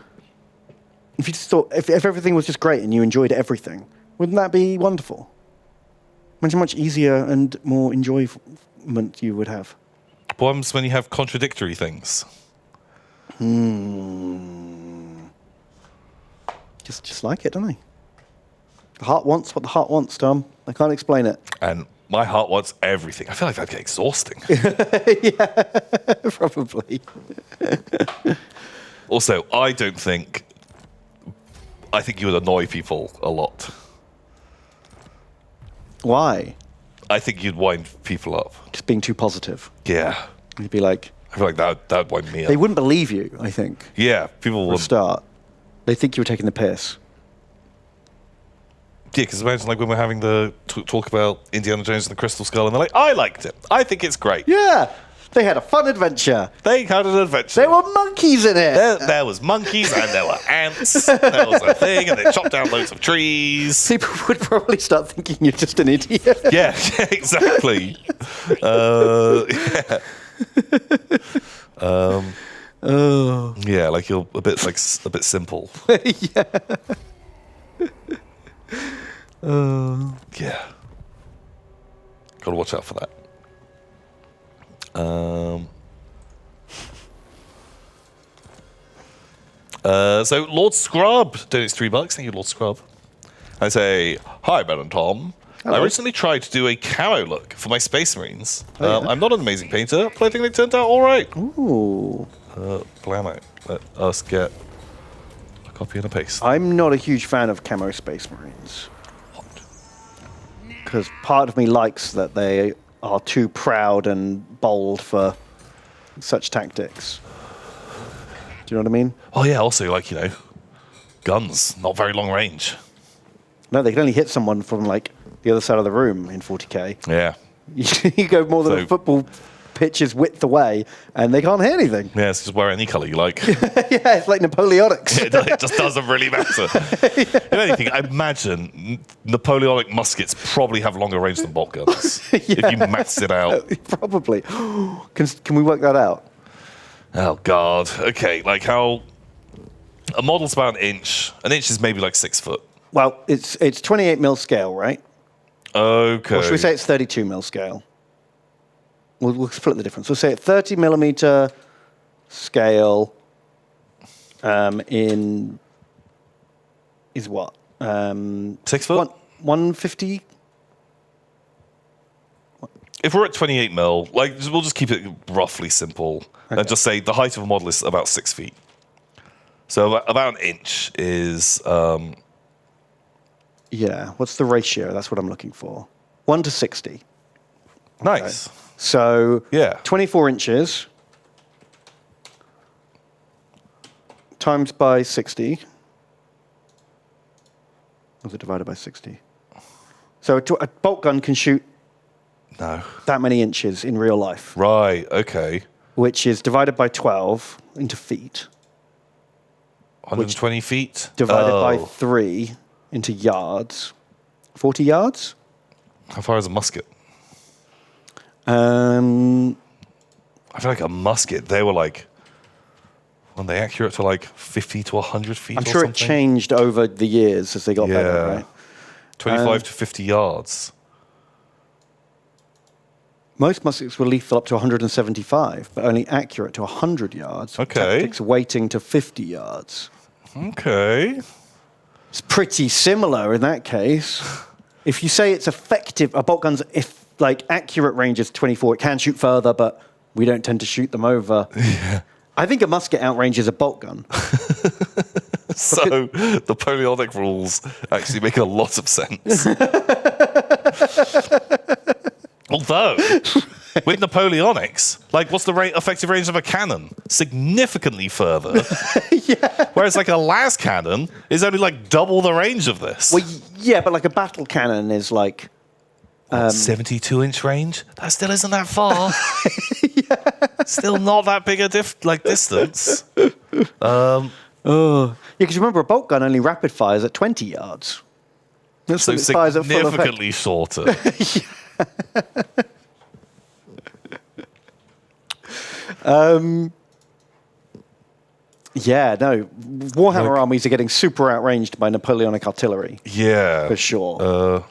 If you just thought, if everything was just great and you enjoyed everything, wouldn't that be wonderful? Imagine how much easier and more enjoyment you would have. Problems when you have contradictory things. Just like it, don't they? The heart wants what the heart wants, Tom. I can't explain it. And my heart wants everything. I feel like that'd get exhausting. Probably. Also, I think you would annoy people a lot. Why? I think you'd wind people up. Just being too positive. Yeah. You'd be like, I feel like that'd wind me up. they wouldn't believe you, I think, Yeah, people for a would. start. They think you were taking the piss. Yeah, because imagine like when we're having the talk about Indiana Jones and the Crystal Skull, and they're like, I liked it. I think it's great. Yeah, they had a fun adventure. They had an adventure. There were monkeys in it. There was monkeys and there were ants. There was a thing, and they chopped down loads of trees. People would probably start thinking you're just an idiot. Yeah, exactly. Yeah. Yeah, like you're a bit simple. Yeah. Yeah. Gotta watch out for that. So Lord Scrub donates $3. Thank you, Lord Scrub. I say, hi, Ben and Tom. Hello. I recently tried to do a camo look for my Space Marines. I'm not an amazing painter, but I think they turned out all right. Ooh. Blammo. Let us get a copy and a paste. I'm not a huge fan of camo Space Marines. What? Because part of me likes that they are too proud and bold for such tactics. Do you know what I mean? Oh, yeah, also, like, guns, not very long range. No, they can only hit someone from, like, the other side of the room in 40k. Yeah. You go more than So- a football pitch's width away, and they can't hear anything. Yeah, it's just wear any colour you like. Yeah, it's like Napoleonics. It just doesn't really matter. If anything, I imagine Napoleonic muskets probably have longer range than bolt guns. If you maths it out. Probably. Can we work that out? Oh, God. Okay, like how... A model's about an inch. An inch is maybe like 6 foot. Well, it's 28 mil scale, right? Okay. Or should we say it's 32 mil scale? We'll split the difference. We'll say 30 millimeter scale is what? 6 foot? 150? If we're at 28 mil, like, we'll just keep it roughly simple. And just say the height of a model is about 6 feet. So about an inch is... Yeah. What's the ratio? That's what I'm looking for. 1 to 60. nice. Okay. So Yeah. 24 inches times by 60. Was it divided by 60? So a bolt gun can shoot No. that many inches in real life, Right, okay. which is divided by 12 into feet, 120 feet? divided by Oh. 3 into yards. 40 yards? How far is a musket? Um, I feel like a musket, they were like... Weren't they accurate to like 50 to 100 feet I'm or sure something? it changed over the years as they got better, Yeah. right? 25 to 50 yards. Most muskets were lethal up to 175, but only accurate to 100 yards. Okay. Tactics weighting to 50 yards. Okay. It's pretty similar in that case. If you say it's effective, a bolt gun's like accurate range is 24. It can shoot further, but we don't tend to shoot them over. Yeah. I think a musket outranges a bolt gun. So Napoleonic rules actually make a lot of sense. Although, with Napoleonics, like, what's the effective range of a cannon? Significantly further. Yeah. Whereas, like, a las cannon is only like double the range of this. Well, yeah, but like a battle cannon is like 72-inch range? That still isn't that far. Still not that big a distance. yeah, because remember a bolt gun only rapid fires at 20 yards. That's So when it fires at full effect. significantly shorter. Yeah, no. Warhammer armies are getting super outranged by Napoleonic artillery, Yeah. for sure.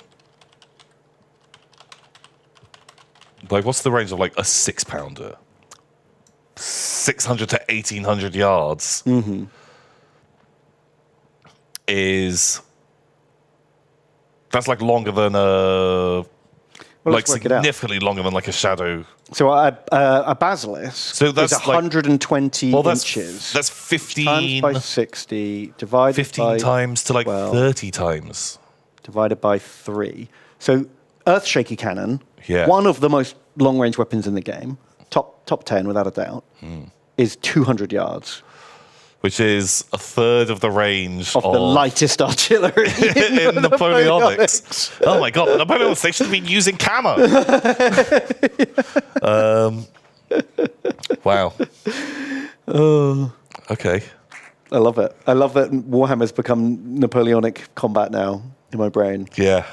Like, what's the range of, like, a 6-pounder? 600 to 1,800 yards is... That's, like, longer than a... Well, like, let's work it out. significantly longer than, like, a shadow. So a basilisk So that's is 120 Well, that's inches. that's 15... times by 60 divided 15 by times to, like, 12, 30 times. divided by 3. So Earth-shaky cannon, one of the most long-range weapons in the game, top 10 without a doubt, is 200 yards. Which is a third of the range of the lightest artillery in Napoleonics. Oh my god, the Napoleonics, they should have been using camo. Wow. Okay. I love it. I love that Warhammer's become Napoleonic combat now in my brain. Yeah.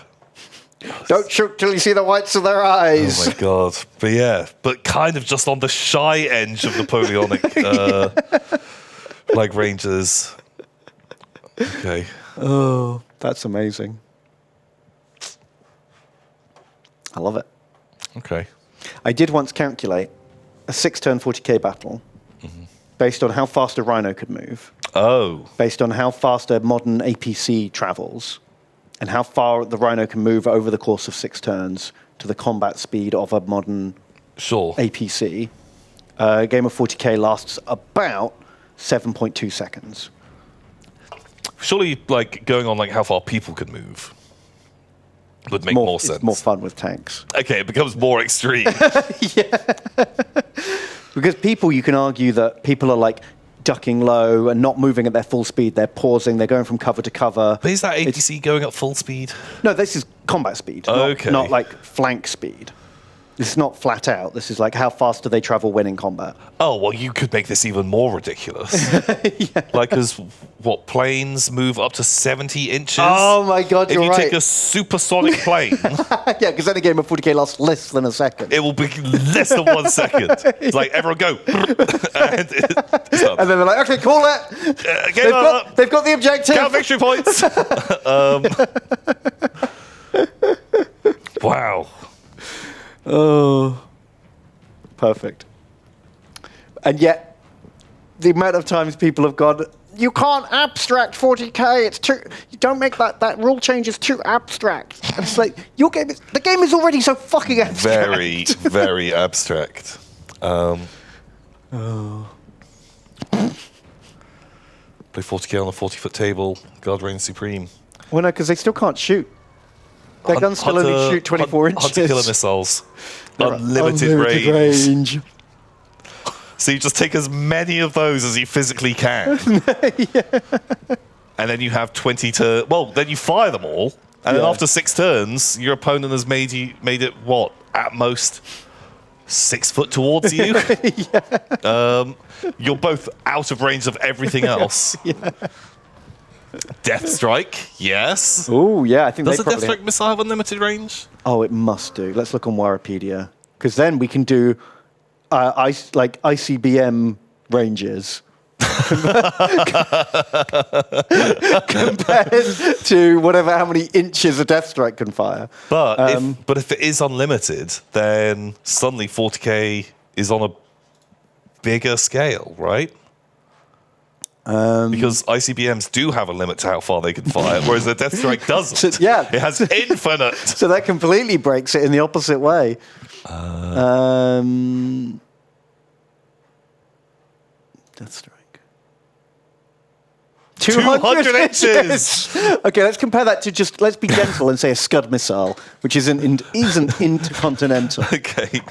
Don't shoot till you see the whites of their eyes. Oh my god. But yeah, but kind of just on the shy edge of Napoleonic like ranges. Okay. Oh, that's amazing. I love it. Okay. I did once calculate a 6-turn 40k battle based on how fast a rhino could move. Oh. Based on how fast a modern APC travels and how far the rhino can move over the course of 6 turns to the combat speed of a modern APC. A game of 40k lasts about 7.2 seconds. Surely, like, going on like how far people could move would make more sense. It's more fun with tanks. Okay, it becomes more extreme. Because people, you can argue that people are like ducking low and not moving at their full speed. They're pausing. They're going from cover to cover. But is that APC going at full speed? No, this is combat speed. Not like flank speed. This is not flat out. This is like how fast do they travel when in combat? Oh, well, you could make this even more ridiculous. Like, because what, planes move up to 70 inches? Oh my god, you're right. If you take a supersonic plane... yeah, because then a game of 40k lasts less than a second. It will be less than 1 second. It's like, everyone go. and then they're like, okay, call it. They've got the objective. Count victory points. Wow. Oh, perfect. And yet, the amount of times people have gone, you can't abstract 40k. It's too. You don't make that rule change is too abstract. And it's like the game is already so fucking abstract. Very, very abstract. Play 40k on a 40-foot table. God reigns supreme. Well, no, because they still can't shoot. Their guns still only shoot 24 inches. Hunter-killer missiles. Unlimited range. So you just take as many of those as you physically can. And then you have 20 to... Well, then you fire them all. And then after 6 turns, your opponent has made it, what? At most 6 foot towards you. You're both out of range of everything else. Death Strike, yes. Oh, yeah. I think does a Death Strike missile have unlimited range? Oh, it must do. Let's look on Wikipedia. Because then we can do ICBM ranges compared to how many inches a Death Strike can fire. But if it is unlimited, then suddenly 40k is on a bigger scale, right? Because ICBMs do have a limit to how far they can fire, whereas the Death Strike doesn't. Yeah. It has infinite. So that completely breaks it in the opposite way. Death Strike. 200 inches! Okay, let's compare that to let's be gentle and say a Scud missile, which isn't intercontinental. Okay.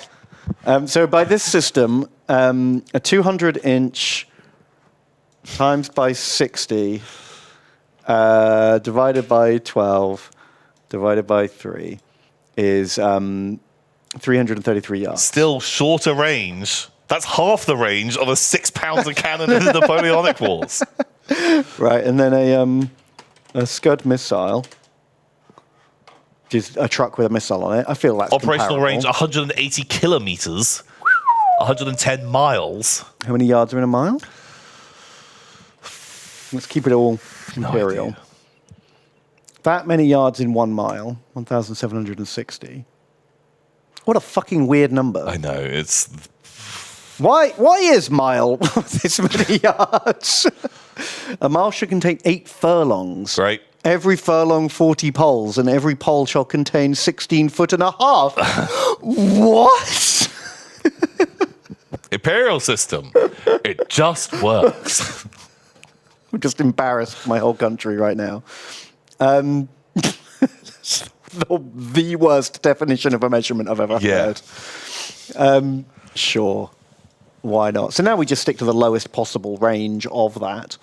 So by this system, a 200-inch... times by 60, divided by 12, divided by 3, is 333 yards. Still shorter range. That's half the range of a 6-pounder cannon in the Napoleonic Wars. Right, and then a Scud missile, which is a truck with a missile on it. I feel that's operational comparable. range 180 kilometers, 110 miles. How many yards are in a mile? Let's keep it all imperial. No, that many yards in 1 mile, 1,760. What a fucking weird number. I know, it's... Why is mile this many yards? A mile should contain 8 furlongs. Right. Every furlong 40 poles, and every pole shall contain 16 foot and a half. What? Imperial system. It just works. I'm just embarrassed my whole country right now. the worst definition of a measurement I've ever Yeah. heard. Sure. Why not? So now we just stick to the lowest possible range of that.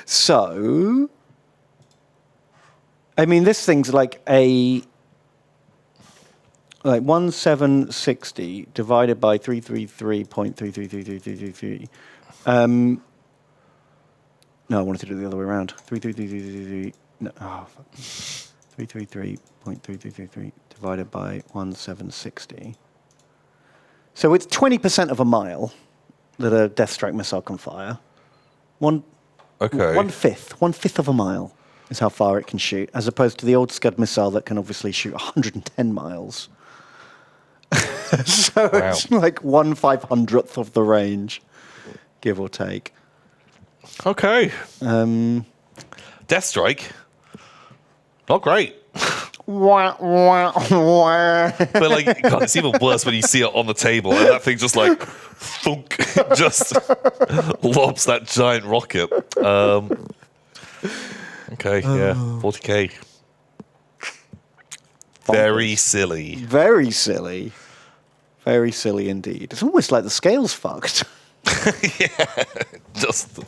So, I mean, this thing's like 1760 divided by 333.3333333. No, I wanted to do it the other way around. 33333. No, oh, fuck. 333.3333 divided by 1760. So it's 20% of a mile that a Death Strike missile can fire. Okay. One fifth of a mile is how far it can shoot, as opposed to the old Scud missile that can obviously shoot 110 miles. So it's like 1/500th of the range, give or take. Okay. Death Strike. Not great. Wah, wah, wah. But like, God, it's even worse when you see it on the table and that thing just like thunk, just lobs that giant rocket. Okay, yeah, 40k. Very silly. Very silly. Very silly indeed. It's almost like the scale's fucked. Just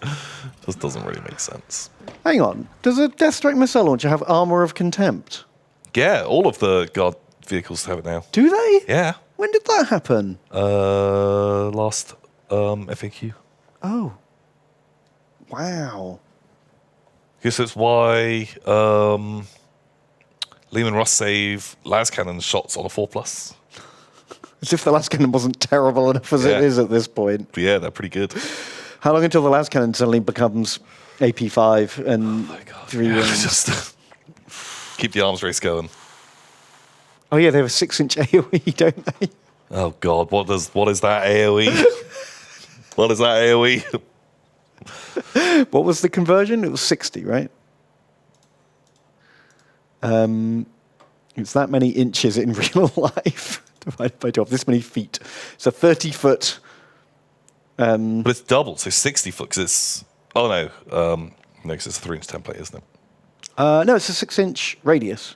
doesn't really make sense. Hang on. Does a Death Strike missile launcher have armor of contempt? Yeah, all of the God vehicles have it now. Do they? Yeah. When did that happen? Last FAQ. Oh. Wow. Guess that's why Lehman Russ save las cannon shots on a 4+. As if the last cannon wasn't terrible enough as it is at this point. But yeah, they're pretty good. How long until the last cannon suddenly becomes AP5 and 3 wings? Just keep the arms race going. Oh yeah, they have a 6-inch AoE, don't they? Oh God, what is that AoE? What is that AoE? What was the conversion? It was 60, right? It's that many inches in real life divided by 12. This many feet. So 30-foot. But it's double, so 60 foot. Cause it's no, because it's a 3-inch template, isn't it? No, it's a 6-inch radius.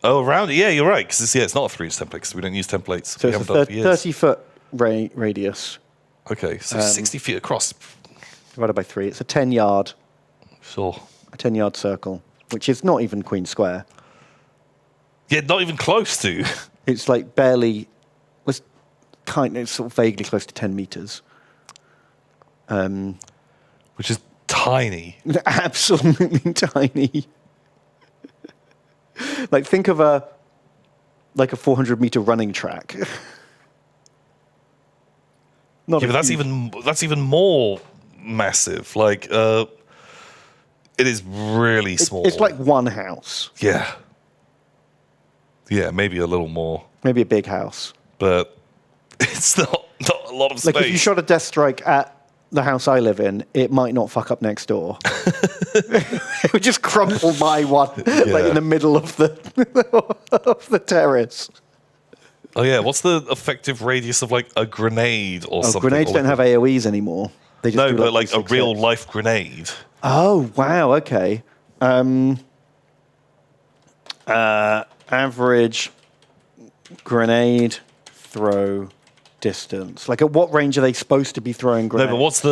Oh, around it. Yeah, you're right. Because it's not a 3-inch template because we don't use templates. So we it's haven't a done for years. 30-foot radius Okay, so 60 feet across. divided by 3. It's a 10-yard. Sure. A 10-yard circle, which is not even Queen Square. Yeah, not even close to. It's like barely. It's sort of vaguely close to 10 meters. Which is tiny. Absolutely tiny. Like think of a 400-meter running track. Not Yeah, but that's even more massive. Like, it is really small. It's like one house. Yeah. Yeah, maybe a little more, Maybe a big house. but it's not a lot of space. Like if you shot a Death Strike at the house I live in, it might not fuck up next door. It would just crumple by one, like in the middle of the of the terrace. Oh yeah, what's the effective radius of like a grenade or something? Grenades don't have AoEs anymore. They just No, do but like a 6 real hits. life grenade. Oh wow, okay. Average grenade throw distance. Like at what range are they supposed to be throwing grenades? No, but what's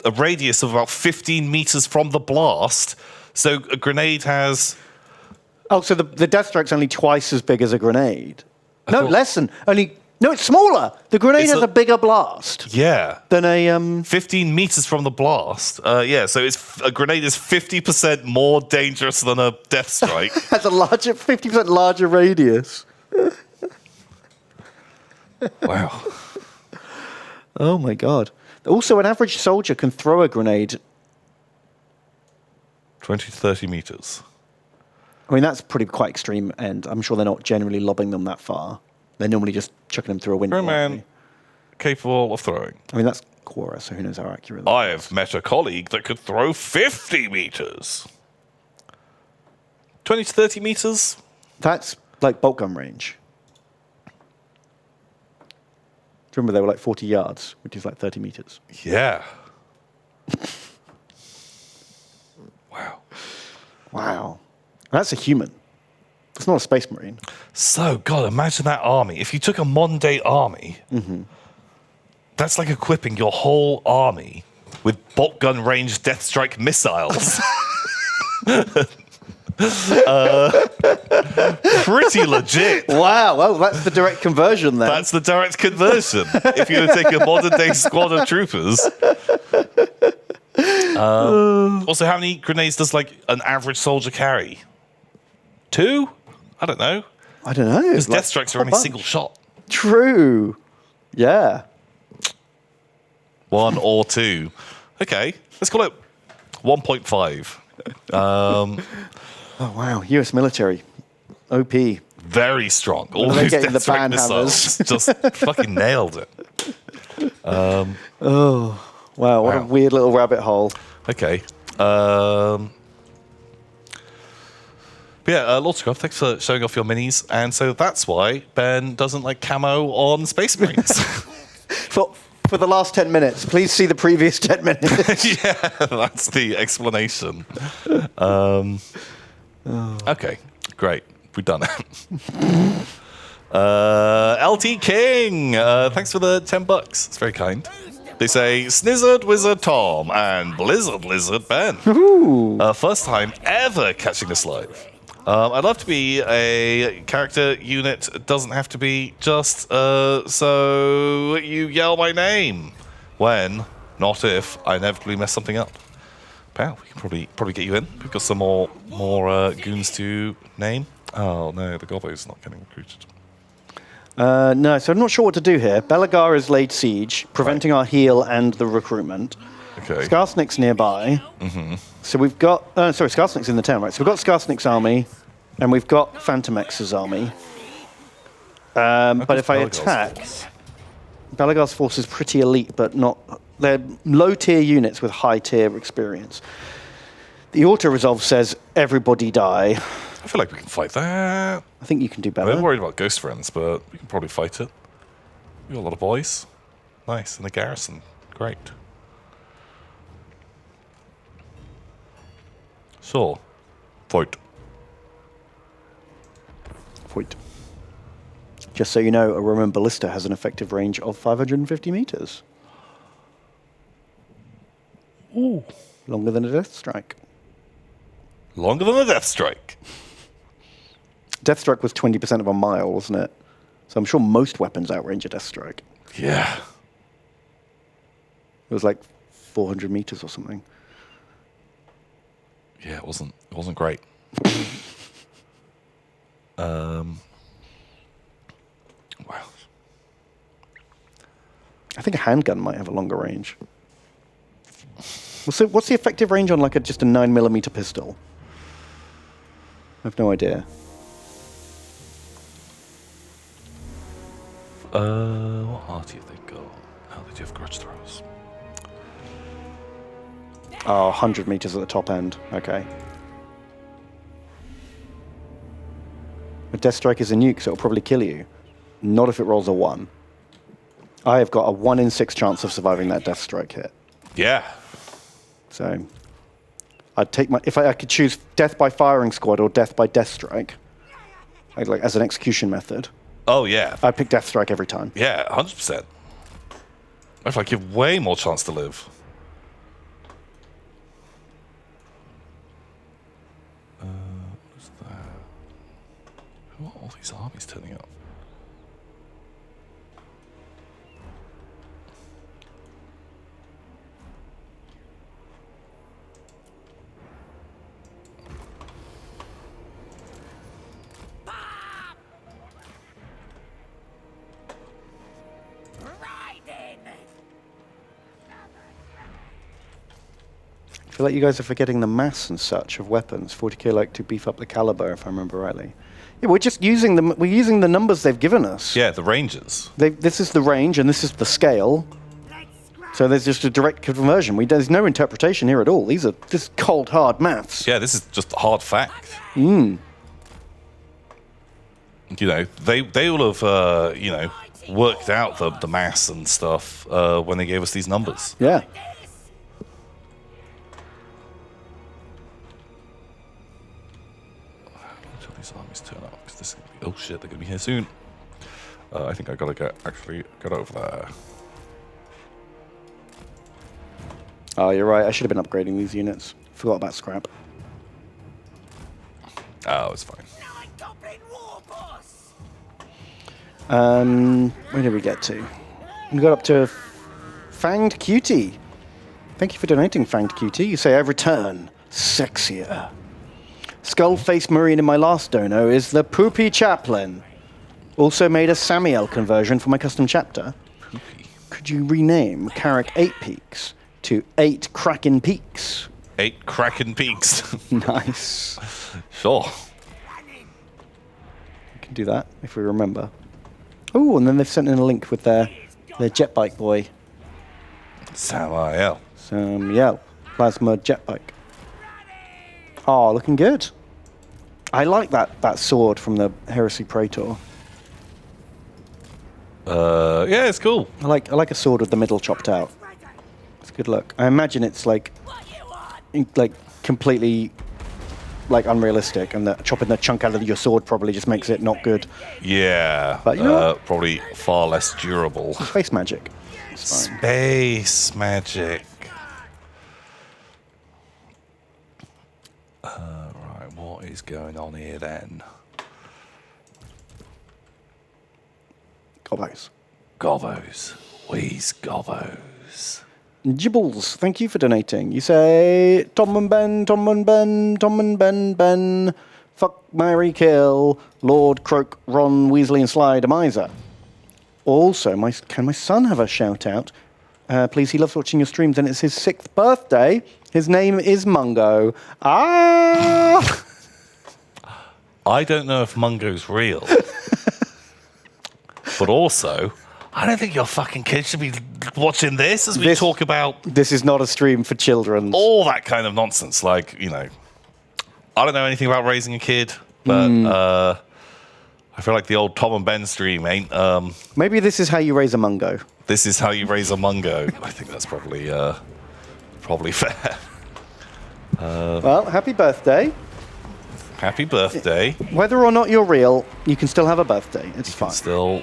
a radius of about 15 meters from the blast? So a grenade has. Oh, so the Death Strike's only twice as big as a grenade. No, thought- less than. No, it's smaller. The grenade It's has a bigger blast Yeah. than a 15 meters from the blast. Yeah, so a grenade is 50% more dangerous than a death strike. has a 50% larger radius. Wow. Oh my god. Also, an average soldier can throw a grenade. 20 to 30 meters. I mean, that's quite extreme end. I'm sure they're not generally lobbing them that far. They're normally just chucking them through a window. Pro aren't man capable of throwing. they? I mean, that's Quora, so who knows how accurate that I have met a colleague that could throw 50 meters. 20 to 30 meters? That's like bolt gun range. Do you remember they were like 40 yards, which is like 30 meters? Yeah. Wow. Wow. That's a human. It's not a space marine. So, God, imagine that army. If you took a modern day army, that's like equipping your whole army with bolt gun range death strike missiles. Pretty legit. Wow. Well, that's the direct conversion then. That's the direct conversion. If you were to take a modern day squad of troopers. Also, how many grenades does like an average soldier carry? 2? I don't know. I don't know. Because death strikes are only bunch. single shot. True. Yeah. 1 or 2. Okay, let's call it 1.5. Oh, wow. US military. OP. Very strong. All When they those get in death the strike ban missiles just fucking nailed it. Wow, what a Wow. weird little rabbit hole. Okay. But yeah, Lord Scruff, thanks for showing off your minis. And so that's why Ben doesn't like camo on Space Marines. For the last 10 minutes, please see the previous 10 minutes. Yeah, that's the explanation. Okay, great. We've done it. LT King, thanks for the $10. It's very kind. They say, Snizzard Wizard Tom and Blizzard Lizard Ben. First time ever catching this live. I'd love to be a character unit. It doesn't have to be just so you yell my name when, not if, I inevitably mess something up. Pal, we can probably get you in. We've got some more goons to name. Oh no, the Gobbo's not getting recruited. No, so I'm not sure what to do here. Belagar has laid siege, preventing our heal and the recruitment. Okay. Skarsnik's nearby. So we've got... sorry, Skarsnik's in the town, right? So we've got Skarsnik's army, and we've got Phantom X's army. But if I Belagar's attack... Belagar's force is pretty elite, but not... They're low-tier units with high-tier experience. The auto-resolve says, everybody die. I feel like we can fight that. I think you can do I'm better. worried about Ghost Friends, but we can probably fight it. We got a lot of boys. Nice. And the garrison. Great. Sure. Fight. Point. Just so you know, a Roman ballista has an effective range of 550 meters. Ooh. Longer than a death strike. Longer than a death strike. Death strike was 20% of a mile, wasn't it? So I'm sure most weapons outrange a death strike. Yeah. It was like 400 meters or something. Yeah, it wasn't great. Wow. I think a handgun might have a longer range. Well, so what's the effective range on like just a 9mm pistol? I have no idea. What arty have they got? Oh, they do have grudge throws. Oh, 100 meters at the top end. Okay. A death strike is a nuke, so it'll probably kill you. Not if it rolls a 1. I have got a 1 in 6 chance of surviving that death strike hit. Yeah. So I'd take I could choose death by firing squad or death by death strike, like as an execution method. Oh, yeah. I'd pick death strike every time. Yeah, 100%. If I give way more chance to live. What's that? Who are all these armies turning up? I feel like you guys are forgetting the mass and such of weapons. 40k like to beef up the caliber, if I remember rightly. Yeah, we're just using them. We're using the numbers they've given us. Yeah, the ranges. This is the range and this is the scale. So there's just a direct conversion. There's no interpretation here at all. This is cold, hard maths. Yeah, this is just hard fact. Mm. You know, they all have, worked out the mass and stuff when they gave us these numbers. Yeah. Oh shit, they're gonna be here soon. I think I gotta get over there. Oh, you're right. I should have been upgrading these units. Forgot about scrap. Oh, it's fine. Where did we get to? We got up to Fanged Cutie. Thank you for donating, Fanged Cutie. You say, I return sexier. Skull-faced Marine in my last dono is the Poopy Chaplain. Also made a Samiel conversion for my custom chapter. Poopy. Could you rename Carrick 8 Peaks to 8 Kraken Peaks? 8 Kraken Peaks. Nice. Sure. We can do that if we remember. Oh, and then they've sent in a link with their jet bike boy. Samael. Plasma jet bike. Oh, looking good. I like that sword from the Heresy Praetor. Yeah, it's cool. I like a sword with the middle chopped out. It's a good look. I imagine it's like completely unrealistic, and chopping the chunk out of your sword probably just makes it not good. Yeah, But you know what? probably far less durable. Space magic. It's fine. Space magic. Right, what is going on here then? Gobos. Gobos. Wheeze gobos. Jibbles, thank you for donating. You say Tom and Ben, fuck, marry, kill, Lord, Croak, Ron, Weasley, and Sly, Demiser. Also, can my son have a shout out? Please, he loves watching your streams, and it's his 6th birthday. His name is Mungo. Ah! I don't know if Mungo's real. But also, I don't think your fucking kids should be watching this as we talk about This is not a stream for children. all that kind of nonsense. Like, I don't know anything about raising a kid, but I feel like the old Tom and Ben stream ain't. Maybe this is how you raise a Mungo. This is how you raise a Mungo. I think that's probably fair. Well, happy birthday. Happy birthday. Whether or not you're real, you can still have a birthday. It's fine. Still,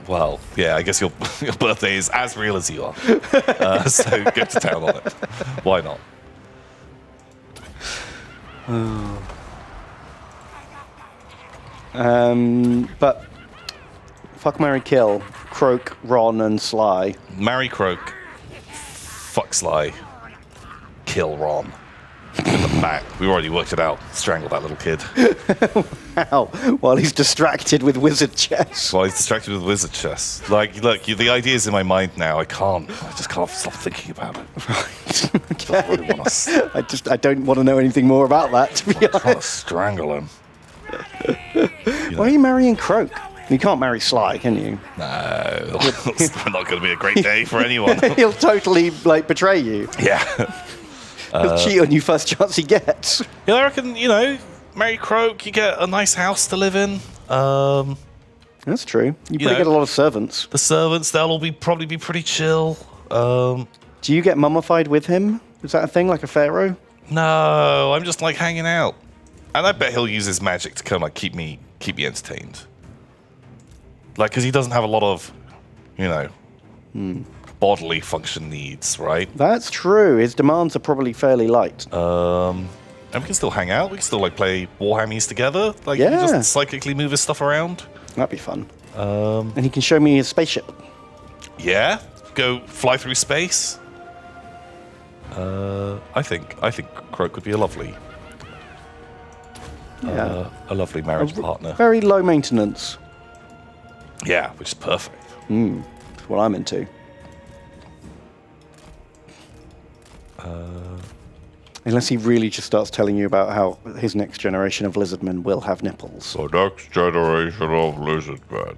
well, yeah, I guess your birthday is as real as you are. So go to town on it. Why not? But fuck, marry, kill, Croak, Ron, and Sly. Marry Croak. Fuck Sly. Kill Ron. In the back. We already worked it out. Strangle that little kid. How? While he's distracted with wizard chess. While he's distracted with wizard chess. Like, look, the idea's in my mind now. I just can't stop thinking about it. Right. I really want to I don't want to know anything more about that, to be honest. strangle him. Why are you marrying Croak? You can't marry Sly, can you? No. It's not going to be a great day for anyone. He'll totally, betray you. Yeah. He'll cheat on you first chance he gets. Yeah, I reckon, marry Croak, you get a nice house to live in. That's true. You probably know, get a lot of servants. The servants, they'll all probably be pretty chill. Do you get mummified with him? Is that a thing, like a pharaoh? No, I'm just hanging out. And I bet he'll use his magic to kind of keep me entertained. Because he doesn't have a lot of, bodily function needs, right? That's true. His demands are probably fairly light. And we can still hang out. We can still play Warhammies together. You Yeah. can just psychically move his stuff around. That'd be fun. And he can show me his spaceship. Yeah, go fly through space. I think Croak would be a lovely marriage partner. Very low maintenance. Yeah, which is perfect. That's what I'm into. Unless he really just starts telling you about how his next generation of lizardmen will have nipples. The next generation of lizardmen.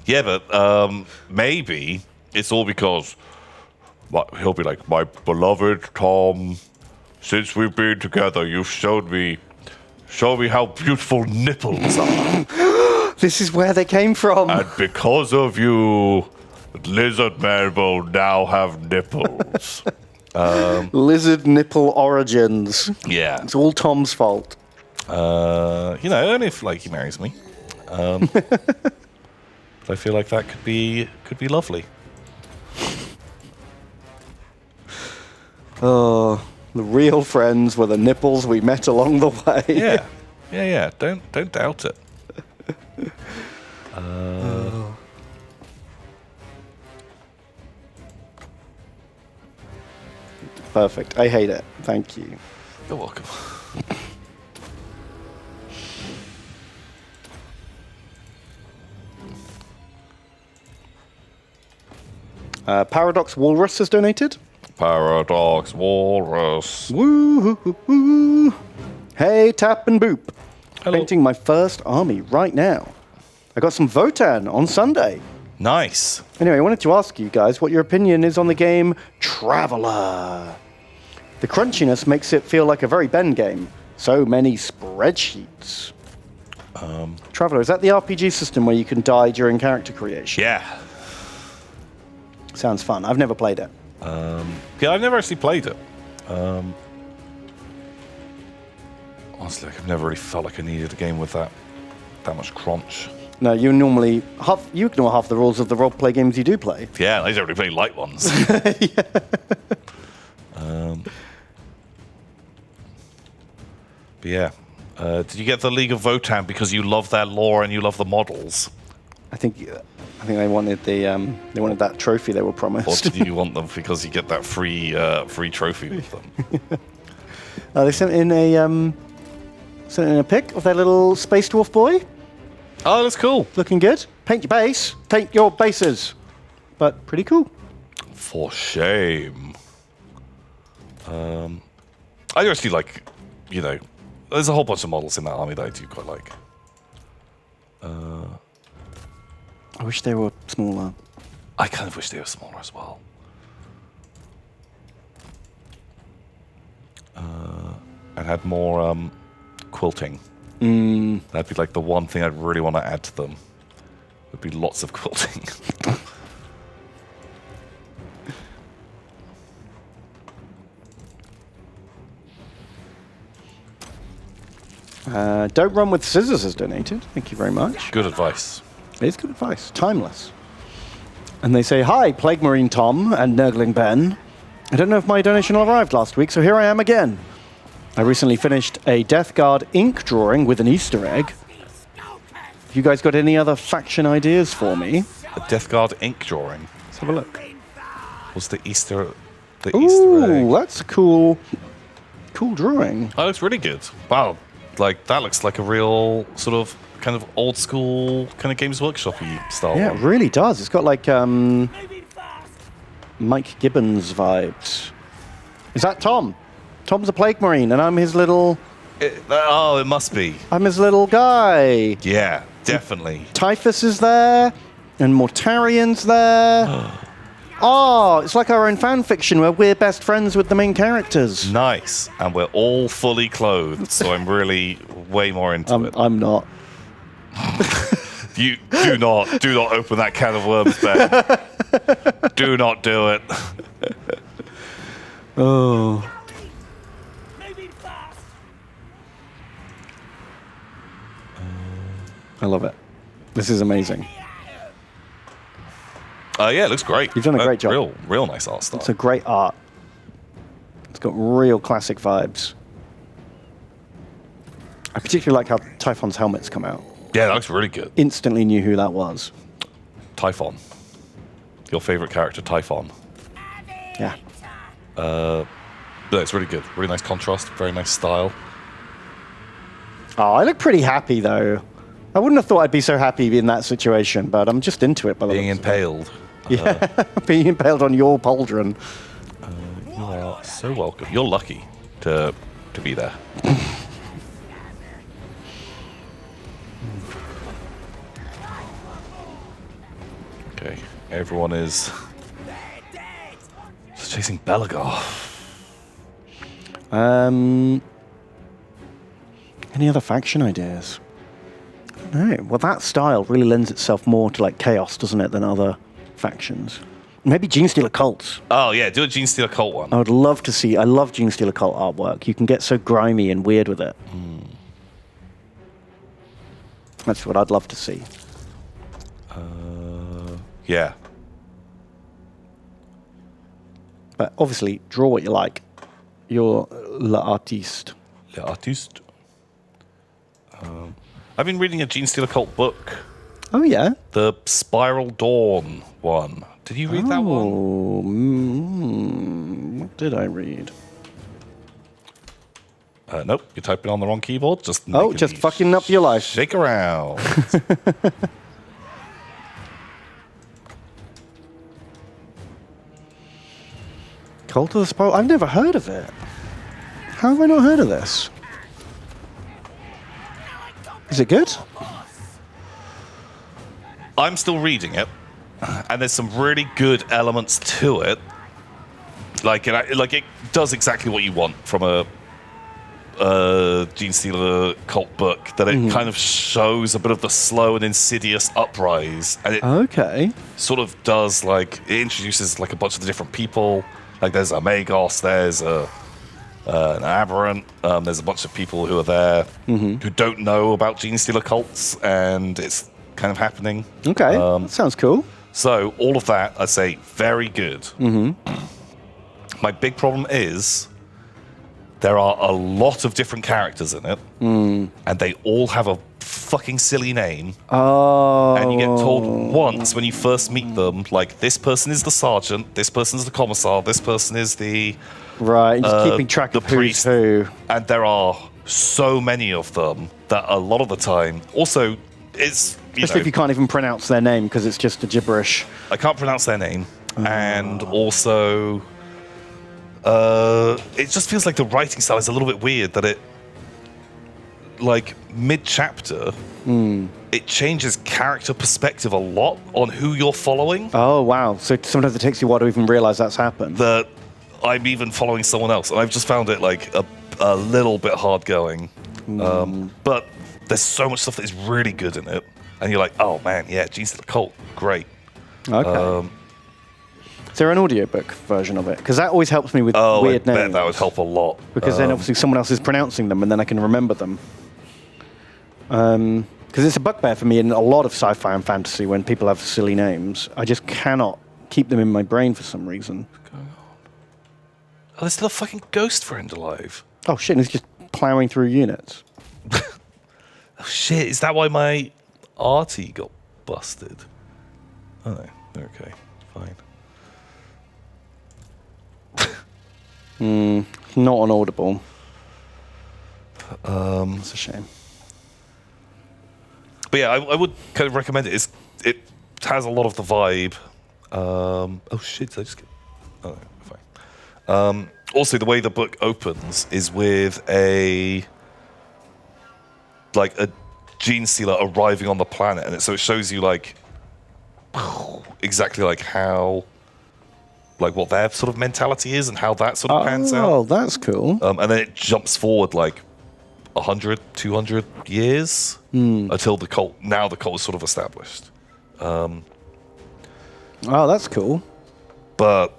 Yeah, but maybe it's all because he'll be like, my beloved Tom, since we've been together, you've shown me how beautiful nipples are. This is where they came from. And because of you, lizardmen will now have nipples. Lizard nipple origins. Yeah. It's all Tom's fault. And if he marries me, But I feel like that could be lovely. Oh, the real friends were the nipples we met along the way. Yeah. Don't doubt it. Perfect. I hate it. Thank you. You're welcome. Paradox Walrus has donated. Paradox Walrus. Woo! Hey, Tap and Boop. Hello. Painting my first army right now. I got some Votan on Sunday. Nice. Anyway, I wanted to ask you guys what your opinion is on the game Traveller. The crunchiness makes it feel like a very Ben game. So many spreadsheets. Traveller, is that the RPG system where you can die during character creation? Yeah. Sounds fun. I've never played it. Yeah, I've never actually played it. Honestly, I've never really felt like I needed a game with that much crunch. No, you normally you ignore half the rules of the role-play games you do play. Yeah, I don't really play light ones. But yeah, did you get the League of Votan because you love their lore and you love the models, I think they wanted that trophy they were or promised. did you want them because you get that free trophy with them? They sent in a pic of their little space dwarf boy. Oh, that's cool. Looking good. Paint your base. Paint your bases. But pretty cool. For shame. I actually like, there's a whole bunch of models in that army that I do quite like. I wish they were smaller. I kind of wish they were smaller as well. And had more quilting. That'd be like the one thing I'd really want to add to them. Would be lots of quilting. Don't Run with Scissors has donated. Thank you very much. Good advice. It is good advice. Timeless. And they say, hi, Plague Marine Tom and Nurgling Ben. I don't know if my donation arrived last week, so here I am again. I recently finished a Death Guard ink drawing with an Easter egg. Have you guys got any other faction ideas for me? A Death Guard ink drawing. Let's have a look. Was the Easter Ooh, egg? that's a cool drawing. That looks really good. Wow, like that looks like a real sort of kind of old school kind of Games Workshop-y style. Yeah, one. it really does. It's got like Mike Gibbons vibes. Is that Tom? Tom's a Plague Marine, and I'm his little... It must be. I'm his little guy. Yeah, definitely. Typhus is there, and Mortarian's there. Oh, it's like our own fan fiction where we're best friends with the main characters. Nice. And we're all fully clothed, so I'm really way more into it. I'm not. You do not open that can of worms, Ben. Do not do it. Oh. I love it. This is amazing. Yeah, it looks great. You've done a great job. Real nice art style. It's a great art. It's got real classic vibes. I particularly like how Typhon's helmets come out. Yeah, that looks really good. Instantly knew who that was. Typhon. Your favorite character, Typhon. Yeah. Yeah, it's really good. Really nice contrast. Very nice style. Oh, I look pretty happy, though. I wouldn't have thought I'd be so happy in that situation, but I'm just into it. By the Being looks of it. impaled. Yeah, being impaled on your pauldron. You are so welcome. You're lucky to be there. Okay, everyone is just chasing Belagor. Any other faction ideas? No. Well, that style really lends itself more to like chaos, doesn't it, than other factions? Maybe Genestealer cults. Oh yeah, do a Genestealer cult one. I would love to see. I love Genestealer cult artwork. You can get so grimy and weird with it. That's what I'd love to see. Yeah. But obviously, draw what you like. You're l'artiste. Artiste. I've been reading a Gene Stealer Cult book, Oh, yeah? the Spiral Dawn one. Did you read that one? Oh, what did I read? Nope, you're typing on the wrong keyboard. Just Just fucking up your life. Shake around. Cult of the Spiral. I've never heard of it. How have I not heard of this? Is it good? I'm still reading it, and there's some really good elements to it. Like it does exactly what you want from a Gene Stealer Cult book. That it kind of shows a bit of the slow and insidious uprise, and it Okay. sort of does like it introduces like a bunch of the different people. Like there's a Magos, there's an Aberrant, there's a bunch of people who are there who don't know about Gene Stealer cults, and it's kind of happening. Okay. That sounds cool. So all of that, I say, very good. My big problem is there are a lot of different characters in it, and they all have a fucking silly name. Oh. And you get told once when you first meet them, like, this person is the sergeant, this person's the commissar, this person is the Right, and just keeping track the of who's priest. who. And there are so many of them that a lot of the time, also, it's, Especially if you can't even pronounce their name because it's just a gibberish. I can't pronounce their name, and also, it just feels like the writing style is a little bit weird. That it, like mid-chapter, it changes character perspective a lot on who you're following. Oh, wow. So sometimes it takes you a while to even realize that's happened. That I'm even following someone else, and I've just found it like a little bit hard going. But there's so much stuff that is really good in it, and you're like, oh man, yeah, Gene Stealer Cult, great. Okay. Is there an audiobook version of it? Because that always helps me with Oh, weird I bet names. that would help a lot. Because then obviously someone else is pronouncing them and then I can remember them. Because it's a bugbear for me in a lot of sci-fi and fantasy when people have silly names. I just cannot keep them in my brain for some reason. Oh, there's still a fucking ghost friend alive. Oh shit, and it's just plowing through units. Oh shit, is that why my arty got busted? Oh no, they're okay, fine. Not on Audible. It's a shame. But yeah, I would kind of recommend it. It has a lot of the vibe. Oh shit, did I just get... Oh no, fine. Also, the way the book opens is with a Gene Stealer arriving on the planet, and so it shows you like exactly like how, like what their sort of mentality is and how that sort of pans out. Oh, that's cool. And then it jumps forward like 100, 200 years until the cult is sort of established. Oh, that's cool. But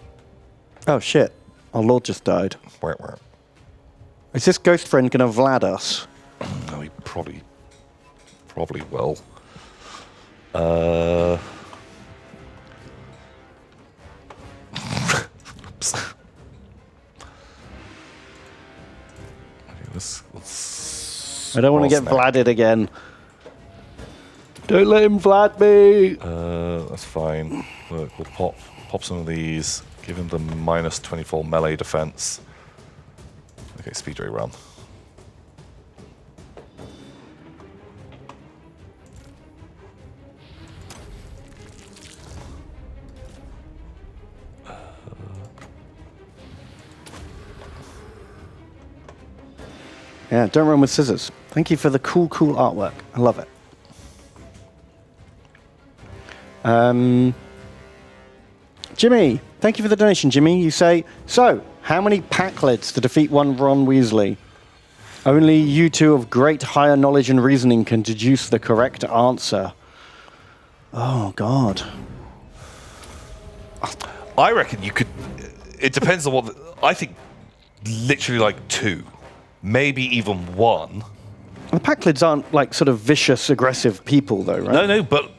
Oh shit, our lord just died. Is this ghost friend gonna Vlad us? no, he probably will. Oops. Okay, let's I don't want to get snap. Vladed again. Don't let him Vlad me. That's fine. Look, we'll pop some of these. Give him the minus 24 melee defense. Okay, speed ray run. Yeah, don't run with scissors. Thank you for the cool artwork. I love it. Jimmy, thank you for the donation, Jimmy. You say, so, how many Packlets to defeat one Ron Weasley? Only you two of great higher knowledge and reasoning can deduce the correct answer. Oh, God. I reckon you could. It depends on what. I think literally like 2, maybe even 1. The Packlids aren't like sort of vicious, aggressive people, though, right? No, but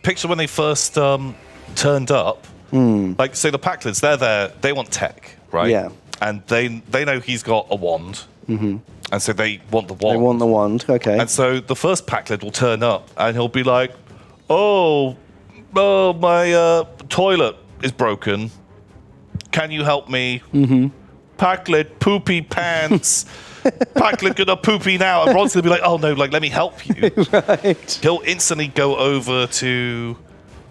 picture when they first turned up. Like, say the Packlids, they're there. They want tech, right? Yeah. And they know he's got a wand, and so they want the wand. They want the wand, okay. And so the first Packlid will turn up, and he'll be like, "Oh, my toilet is broken. Can you help me?" Packlid, poopy pants. Packlid gonna poopy now. And Ron's gonna be like, "Oh no, like let me help you." Right. He'll instantly go over to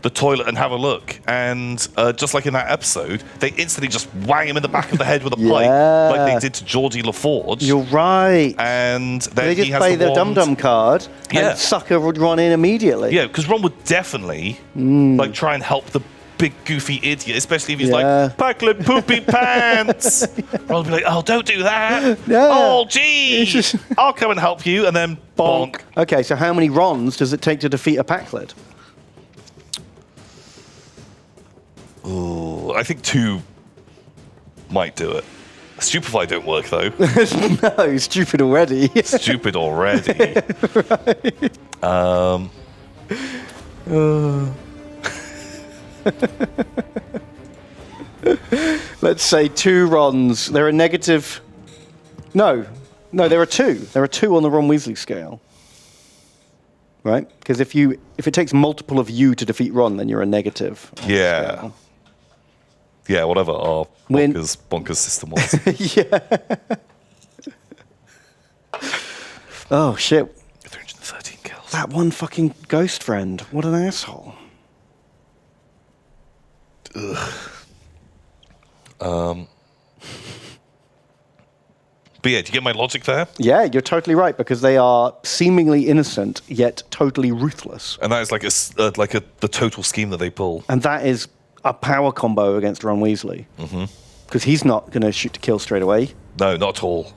the toilet and have a look, and just like in that episode, they instantly just whang him in the back of the head with a pipe, like they did to Georgie LaForge. You're right. And then They he just has play the the wand. dum-dum card, Yeah. and Sucker would run in immediately. Yeah, because Ron would definitely like try and help the big goofy idiot, especially if he's Yeah. like, "Packlid poopy pants." Ron would be like, "Oh, don't do that." Yeah. "Oh, gee, I'll come and help you," and then bonk. Okay, so how many Rons does it take to defeat a Packlid? Ooh, I think 2 might do it. Stupefy don't work though. No, stupid already. Stupid already. Let's say 2 Rons. There are negative. No, there are 2. There are 2 on the Ron Weasley scale. Right? Because if it takes multiple of you to defeat Ron, then you're a negative. Yeah. scale. Yeah, whatever our When- bonkers system was. Yeah. Oh shit! 313 kills. That one fucking ghost friend. What an asshole. But yeah, do you get my logic there? Yeah, you're totally right because they are seemingly innocent yet totally ruthless, And that is like the total scheme that they pull. and that is a power combo against Ron Weasley. Because he's not going to shoot to kill straight away. No, not at all.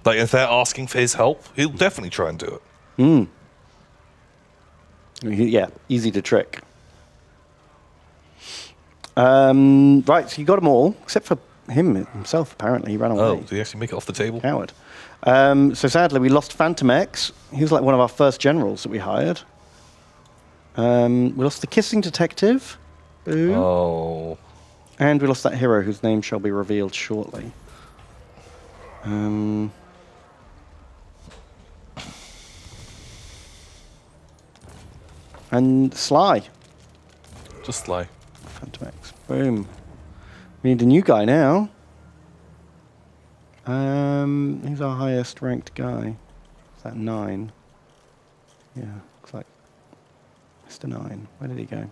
Like if they're asking for his help, he'll definitely try and do it. Yeah, easy to trick. Right, so you got them all, except for him himself, apparently. He ran away. Oh, did he actually make it off the table? Coward. So sadly, we lost Phantom X. He was like one of our first generals that we hired. We lost the Kissing Detective. Boo. Oh. And we lost that hero whose name shall be revealed shortly. And Sly. Just like. Phantom X. Boom. We need a new guy now. Who's our highest ranked guy? Is that 9? Yeah, looks like Mr. 9. Where did he go?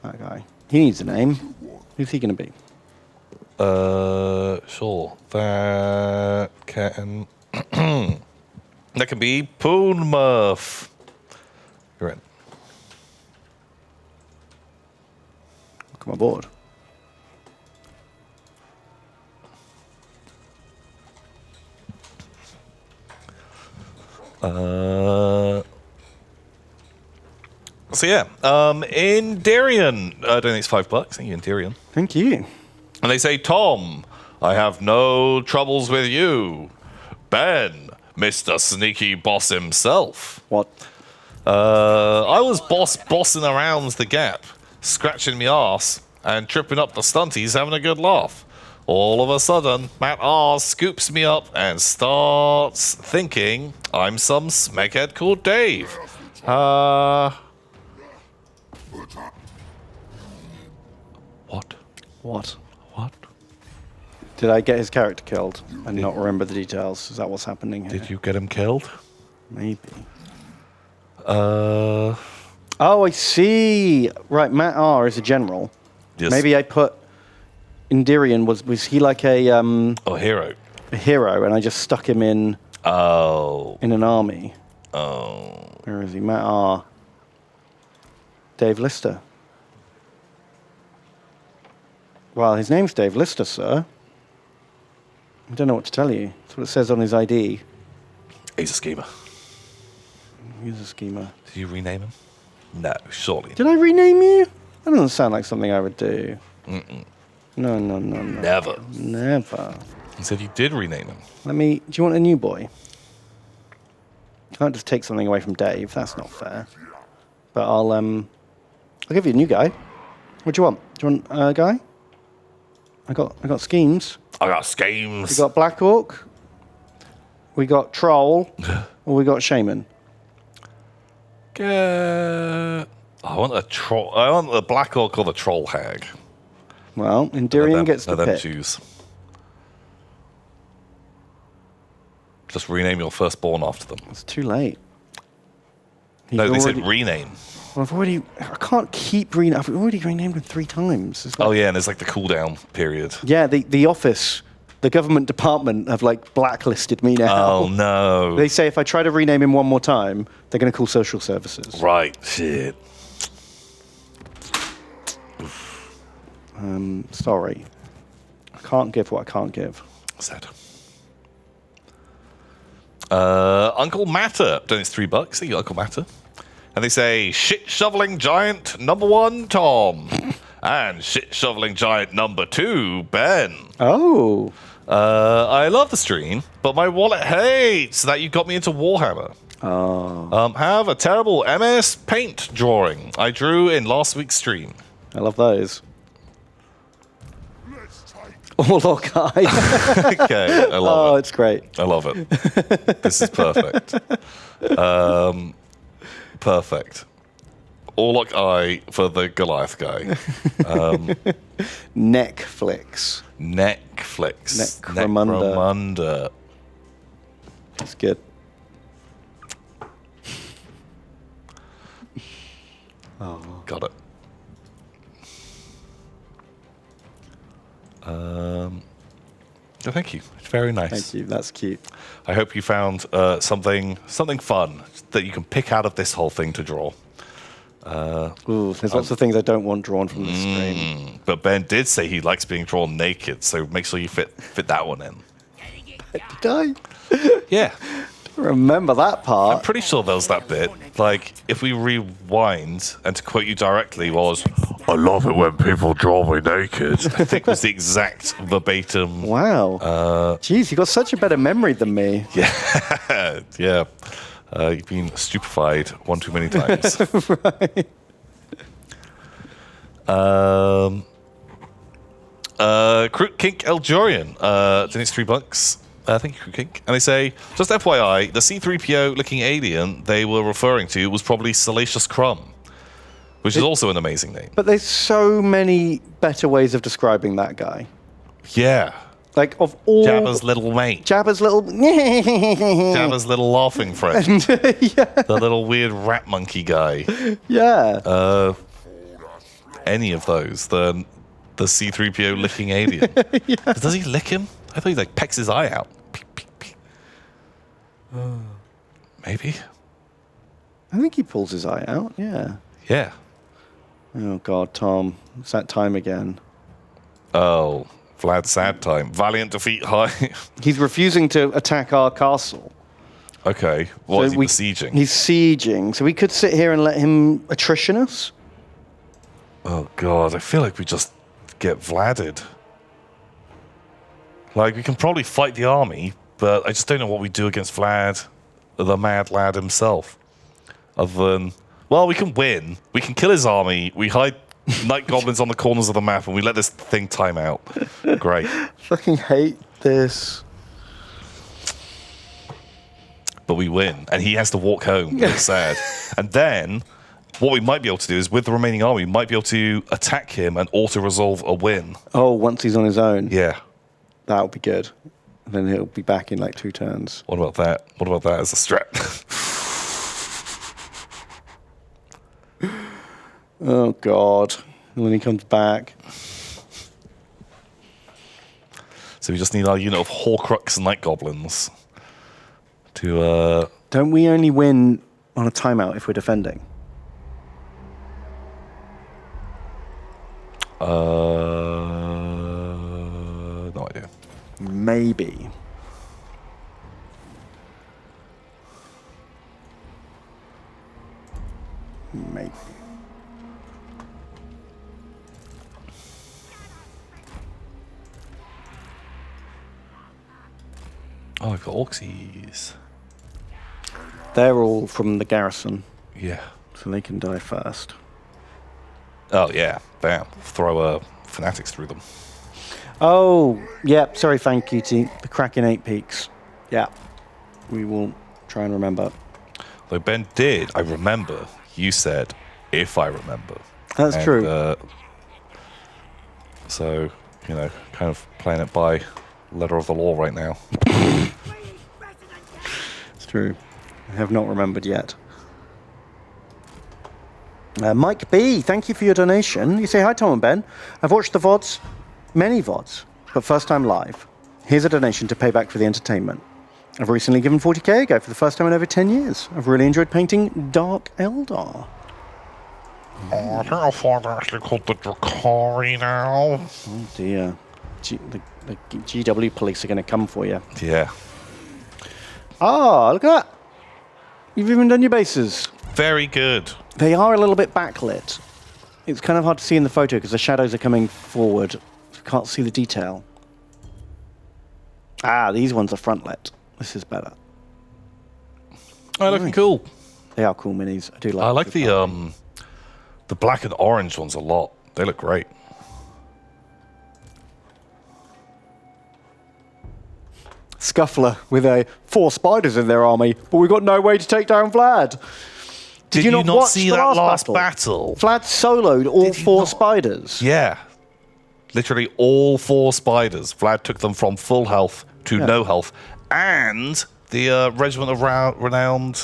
That guy. He needs a name. Who's he going to be? Sure. That can. That can be Poonmurph. You're in. Come aboard. So yeah, in Darien donates $5. Thank you, in Darien. Thank you. And they say, "Tom, I have no troubles with you. Ben, Mr. Sneaky Boss himself. What? I was bossing around the gap, scratching me arse and tripping up the stunties, having a good laugh. All of a sudden, Matt R scoops me up and starts thinking I'm some smeckhead called Dave. What? What? What? Did I get his character killed and not remember the details? Is that what's happening here? Did you get him killed? Maybe. Oh, I see. Right, Matt R is a general. Yes. Maybe I put Indirian was he like a hero. hero, and I just stuck him in Oh. an army. Oh. Where is he? Matt R. Dave Lister. Well, his name's Dave Lister, sir. I don't know what to tell you. That's what it says on his ID. He's a schemer. He's a schemer. Did you rename him? No, surely. Did I rename you? That doesn't sound like something I would do. No. Never. Never. He said you did rename him. Do you want a new boy? You can't just take something away from Dave. That's not fair. But I'll give you a new guy. What do you want? Do you want a guy? I got schemes. I got schemes. We got Black Orc. We got Troll. Or we got Shaman. I want a troll. I want the Black Orc or the Troll Hag. Well, Endirion gets to Let them pick. choose. Just rename your firstborn after them. It's too late. No, they said already- rename. Well, I can't keep renaming. I've already renamed him 3 times. It's like- Oh yeah, and there's like the cooldown period. Yeah, the office, the government department have like blacklisted me now. Oh no. They say if I try to rename him one more time, they're going to call social services. Right. Shit. Sorry. I can't give what I can't give. Sad. Uncle Matter donates $3. Thank you, Uncle Matter. And they say, shit shoveling giant number 1, Tom. And shit shoveling giant number 2, Ben. Oh. I love the stream, but my wallet hates that you got me into Warhammer. Oh. Have a terrible MS Paint drawing I drew in last week's stream. I love those. Warlock Eye. Okay, I love Oh, it. it's great. I love it. This is perfect. Perfect. Orlok Eye for the Goliath guy. Neck flicks. Netflix. Necromunda. Necromunda. It's good. Got it. Thank you. It's very nice. Thank you. That's cute. I hope you found something fun that you can pick out of this whole thing to draw. Ooh, there's lots of things I don't want drawn from the stream. But Ben did say he likes being drawn naked, so make sure you fit that one in. Did I Yeah. remember that part? Pretty sure there was that bit. Like, if we rewind, and to quote you directly was, I love it when people draw me naked. I think was the exact verbatim. Wow. Jeez, you got such a better memory than me. Yeah. Yeah. You've been stupefied one too many times. Right. Crook Kink Eljorian donates $3. Thank you, Crook Kink. And they say, just FYI, the C-3PO looking alien they were referring to was probably Salacious Crumb, which is also an amazing name. But there's so many better ways of describing that guy. Yeah. Like, of all... Jabba's little mate. Jabba's little... Jabba's little laughing friend. The little weird rat monkey guy. Yeah. Any of those. The C-3PO licking alien. Yeah. Does he lick him? I thought he like pecks his eye out. Peek, peek, peek. Maybe. I think he pulls his eye out, yeah. Yeah. Oh, God, Tom. It's that time again. Oh, Vlad sad time. Valiant defeat high. He's refusing to attack our castle. Okay. What is he besieging? He's sieging. So we could sit here and let him attrition us? Oh, God. I feel like we just get Vladed. Like, we can probably fight the army, but I just don't know what we do against Vlad, the mad lad himself. Other than, well, we can win. We can kill his army. We hide night goblins on the corners of the map, and we let this thing time out. Great. Fucking hate this. But we win, and he has to walk home. It's sad. And then, what we might be able to do is, with the remaining army, we might be able to attack him and auto-resolve a win. Oh, once he's on his own? Yeah. That would be good. And then he'll be back in like 2 turns. What about that? What about that as a strat? Oh, God. And when he comes back. So we just need our unit of Horcrux and Night Goblins to... Don't we only win on a timeout if we're defending? No idea. Maybe. Maybe. Oh, I've got Orksies. They're all from the garrison, Yeah. so they can die first. Oh, yeah. Bam. Throw fanatics through them. Oh, yeah. Sorry, Fang Cutie. The Kraken 8 Peaks. Yeah. We will try and remember. Though Ben did, I remember, you said, if I remember. That's And, true. So, you know, kind of playing it by letter of the law right now. It's true. I have not remembered yet. Mike B, thank you for your donation. You say, hi, Tom and Ben. I've watched the VODs, many VODs, but first time live. Here's a donation to pay back for the entertainment. I've recently given 40k a go for the first time in over 10 years. I've really enjoyed painting Dark Eldar. Oh, I think I'll find actually called the Drakari now. Oh dear. The GW police are going to come for you. Yeah. Ah, look at that. You've even done your bases. Very good. They are a little bit backlit. It's kind of hard to see in the photo because the shadows are coming forward. You can't see the detail. Ah, these ones are front lit. This is better. Oh, looking cool. They are cool minis. I do like. I like the black and orange ones a lot. They look great. Scuffler with 4 spiders in their army, but we've got no way to take down Vlad. Did you not watch see the that last battle? Vlad soloed all Did you 4 not? spiders. Yeah. Literally all 4 spiders. Vlad took them from full health to no health. And the Regiment of Renowned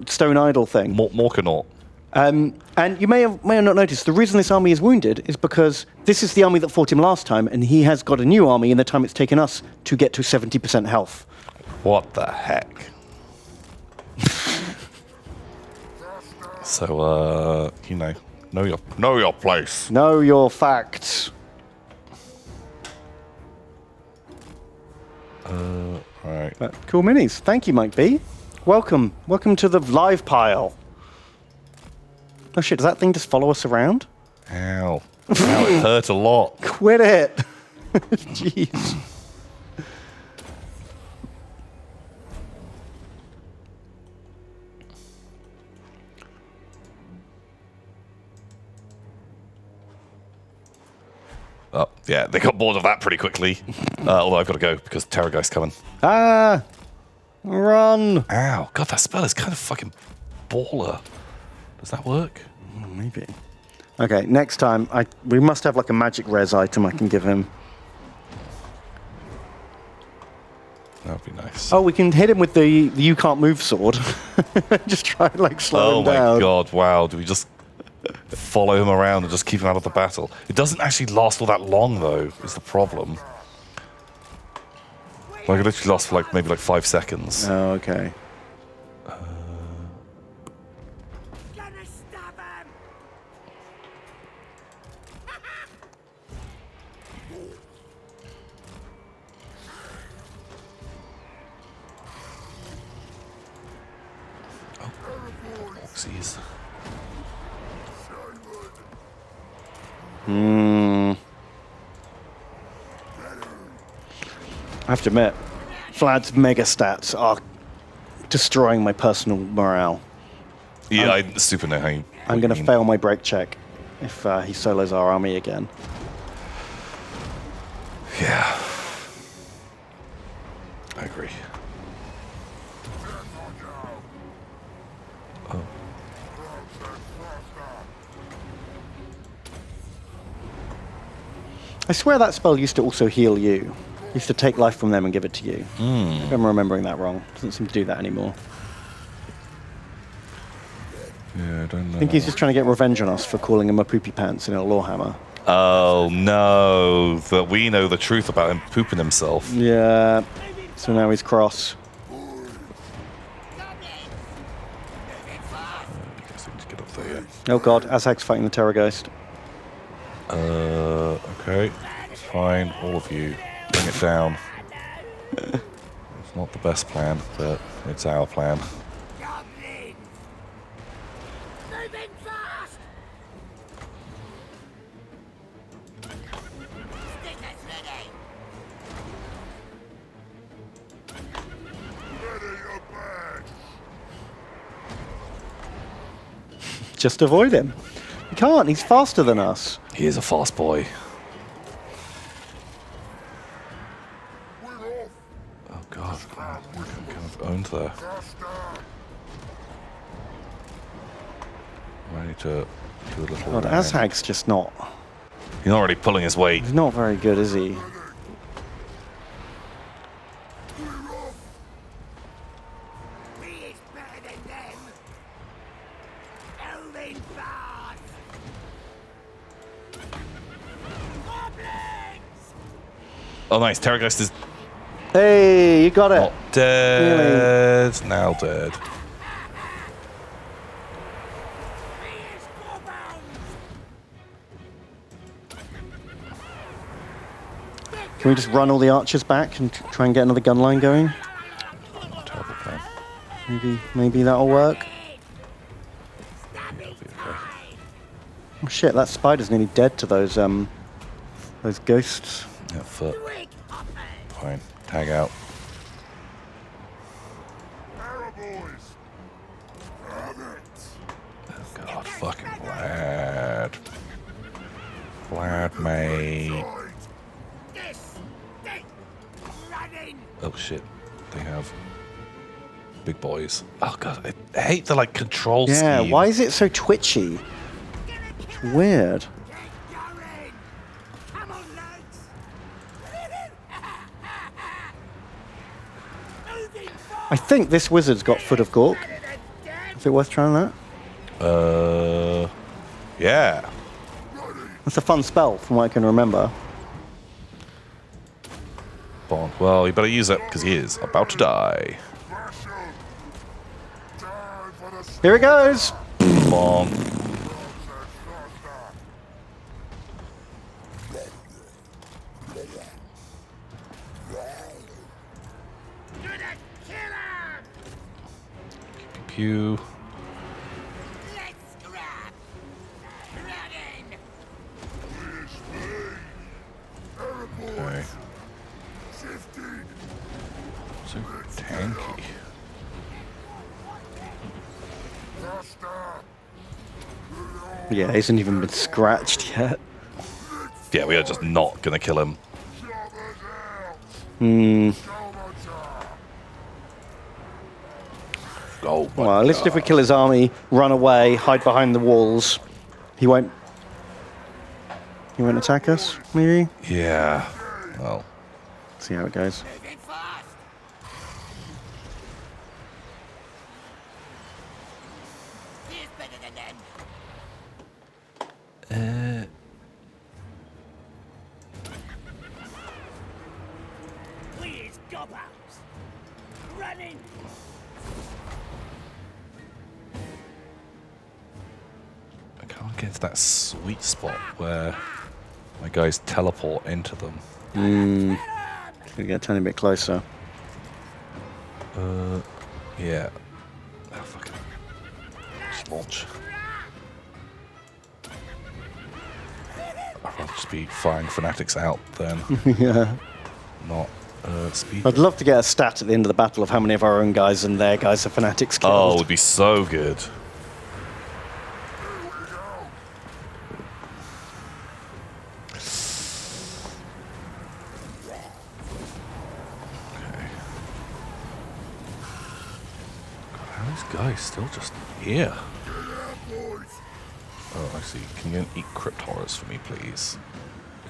Stone Idol thing. Morkanaut. And you may have not noticed, the reason this army is wounded is because this is the army that fought him last time, and he has got a new army in the time it's taken us to get to 70% health. What the heck? So, you know your place. Know your facts. Right. But cool minis. Thank you, Mike B. Welcome. Welcome to the live pile. Oh shit, does that thing just follow us around? Ow. Ow, it hurt a lot. Quit it. Jeez. Oh, yeah, they got bored of that pretty quickly. Although I've got to go because Terrorgeist's coming. Ah! Run! Ow. God, that spell is kind of fucking baller. Does that work? Maybe. Okay, next time, we must have like a magic res item I can give him. That would be nice. Oh, we can hit him with the you can't move sword. Just try and like slow him down. Oh my god, wow. Do we just follow him around and just keep him out of the battle? It doesn't actually last all that long, though, is the problem. Like, it literally lasts for like maybe like 5 seconds. Oh, okay. Gonna stop him! Oopsies. I have to admit, Vlad's mega stats are destroying my personal morale. Yeah, I super know how you... I'm going to fail my break check if he solos our army again. Yeah. I agree. I swear that spell used to also heal you. Used to take life from them and give it to you. If I'm remembering that wrong. Doesn't seem to do that anymore. Yeah, I don't know. I think he's just trying to get revenge on us for calling him a poopy pants in a Warhammer. Oh, no. That we know the truth about him pooping himself. Yeah. So now he's cross. Get up there, yeah. Oh god, Azhag's fighting the Terrorgeist. Okay. Fine, all of you. Bring it down. It's not the best plan, but it's our plan. Goblins! Moving fast! Stickers ready! just avoid him. You can't. He's faster than us. He is a fast boy. Oh god, we're kind of owned there. I need to do a little. God, round. Azhag's just not. He's not really pulling his weight. He's not very good, is he? He is better than them. Elven fast. Goblins. Oh, nice. Terrorgeist is Hey, you got it. not dead. Now dead. He is goblins. Can we just run all the archers back and try and get another gun line going? Terrible plan. Maybe that'll work. Stabby side. Oh shit, that spider's nearly dead to those ghosts. Yeah, foot. Quick, hoppers. Fine. Tag out. Oh god, fucking Vlad. Vlad, mate. This thing running. Oh shit. They have big boys. Oh god, I hate the like control Yeah, scheme. why is it so twitchy? It's weird. Get going. Come on, lads. Moving I think this wizard's got Foot of Gork. forward than them. Is it worth trying that? Yeah. It's a fun spell from what I can remember. Bon. Well, you better use it because he is about to die. Here it goes! Bon. Gonna kill him. Pew. Let's grab. Running. Okay. So tanky. Yeah, he hasn't even been scratched yet. Yeah, we are just not gonna kill him. Oh, my Well, at least if we kill his army, run away, hide behind the walls, he won't attack us, maybe? yeah. Well, See how it goes. Moving fast. He is better than them. We is gobbos. Running. I can't get to that sweet spot where my guys teleport into them. Gonna get a tiny bit closer. Yeah. Oh, fucking. Just launch. I'd rather just be firing fanatics out than Yeah. not speed. I'd love to get a stat at the end of the battle of how many of our own guys and their guys are fanatics killed. Oh, it would be so good. How is guys still just here? Oh, I see. Can you eat crypt horrors for me, please?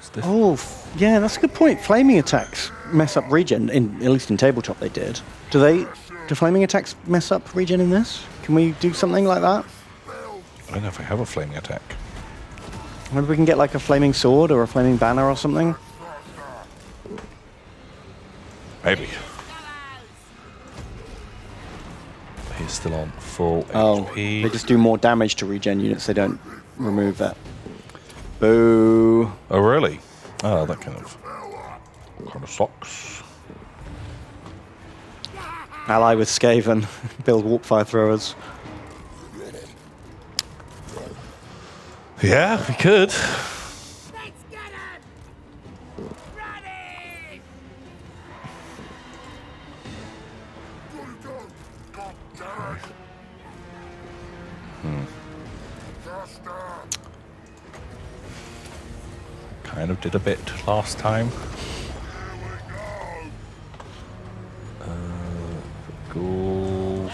Is this? Oh, yeah, that's a good point. Flaming attacks mess up regen, at least in tabletop they did. Do flaming attacks mess up regen in this? Can we do something like that? I don't know if I have a flaming attack. Maybe we can get like a flaming sword or a flaming banner or something? Maybe. He's still on full Oh, HP. they just do more damage to regen units, they don't remove that. Boo. Oh, really? Oh, that kind of sucks. Ally with Skaven, build warp fire throwers. Yeah, we could. Let's get him. Running. kind of did a bit last time. Ghouls.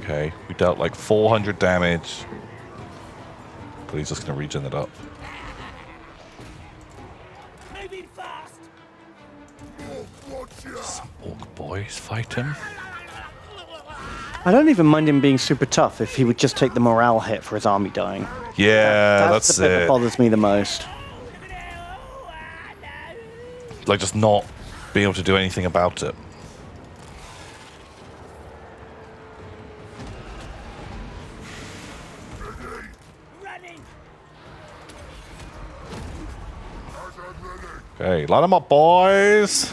Okay, we dealt like 400 damage. But he's just going to regen it up. Moving fast. Some orc boys fight him. I don't even mind him being super tough if he would just take the morale hit for his army dying. Yeah, That's that's the bit that it. bothers me the most. Like, just not being able to do anything about it. Running. Okay, line them up, boys.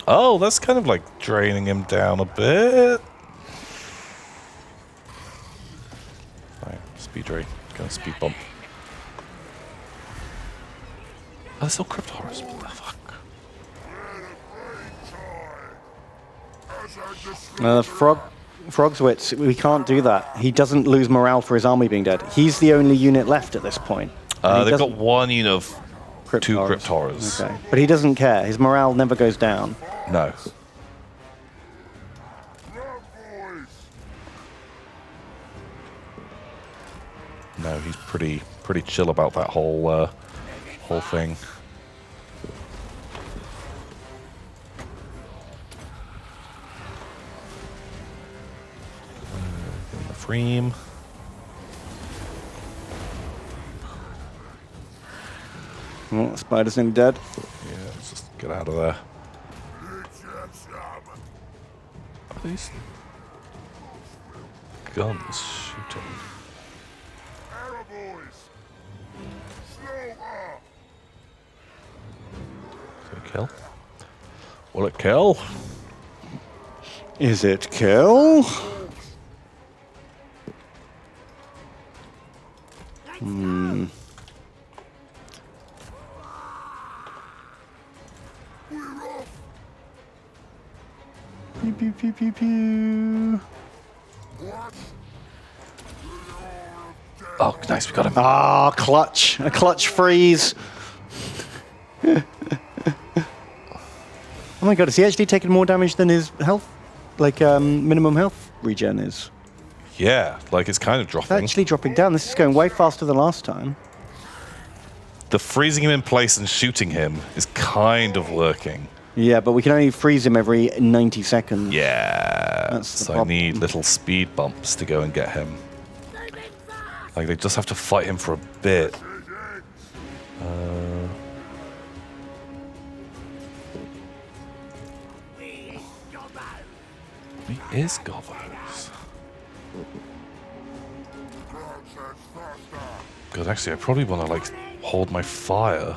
Oh, that's kind of like draining him down a bit. Right, speed drain. Gonna speed bump. Oh, there's still crypt horrors. What the fuck? Frog's wits, we can't do that. He doesn't lose morale for his army being dead. He's the only unit left at this point. And he They've got doesn't- one unit of Crypt two horrors. crypt horrors. Okay. But he doesn't care. His morale never goes down. No. No, he's pretty chill about that whole thing. The frame. Oh, Spider's nearly dead. Yeah, let's just get out of there. Are these guns shooting? Is it a kill? Will it kill? Is it kill? Pew, pew, pew, pew, pew. Oh, nice, we got him. Ah, clutch. A clutch freeze. Oh my god, is he actually taking more damage than his health? Like, minimum health regen is? Yeah, like it's kind of dropping. Actually dropping down. This is going way faster than last time. The freezing him in place and shooting him is kind of working. Yeah, but we can only freeze him every 90 seconds. Yeah. That's the So I problem. need little speed bumps to go and get him. Like they just have to fight him for a bit. He is Gobos. God, actually, I probably want to like hold my fire,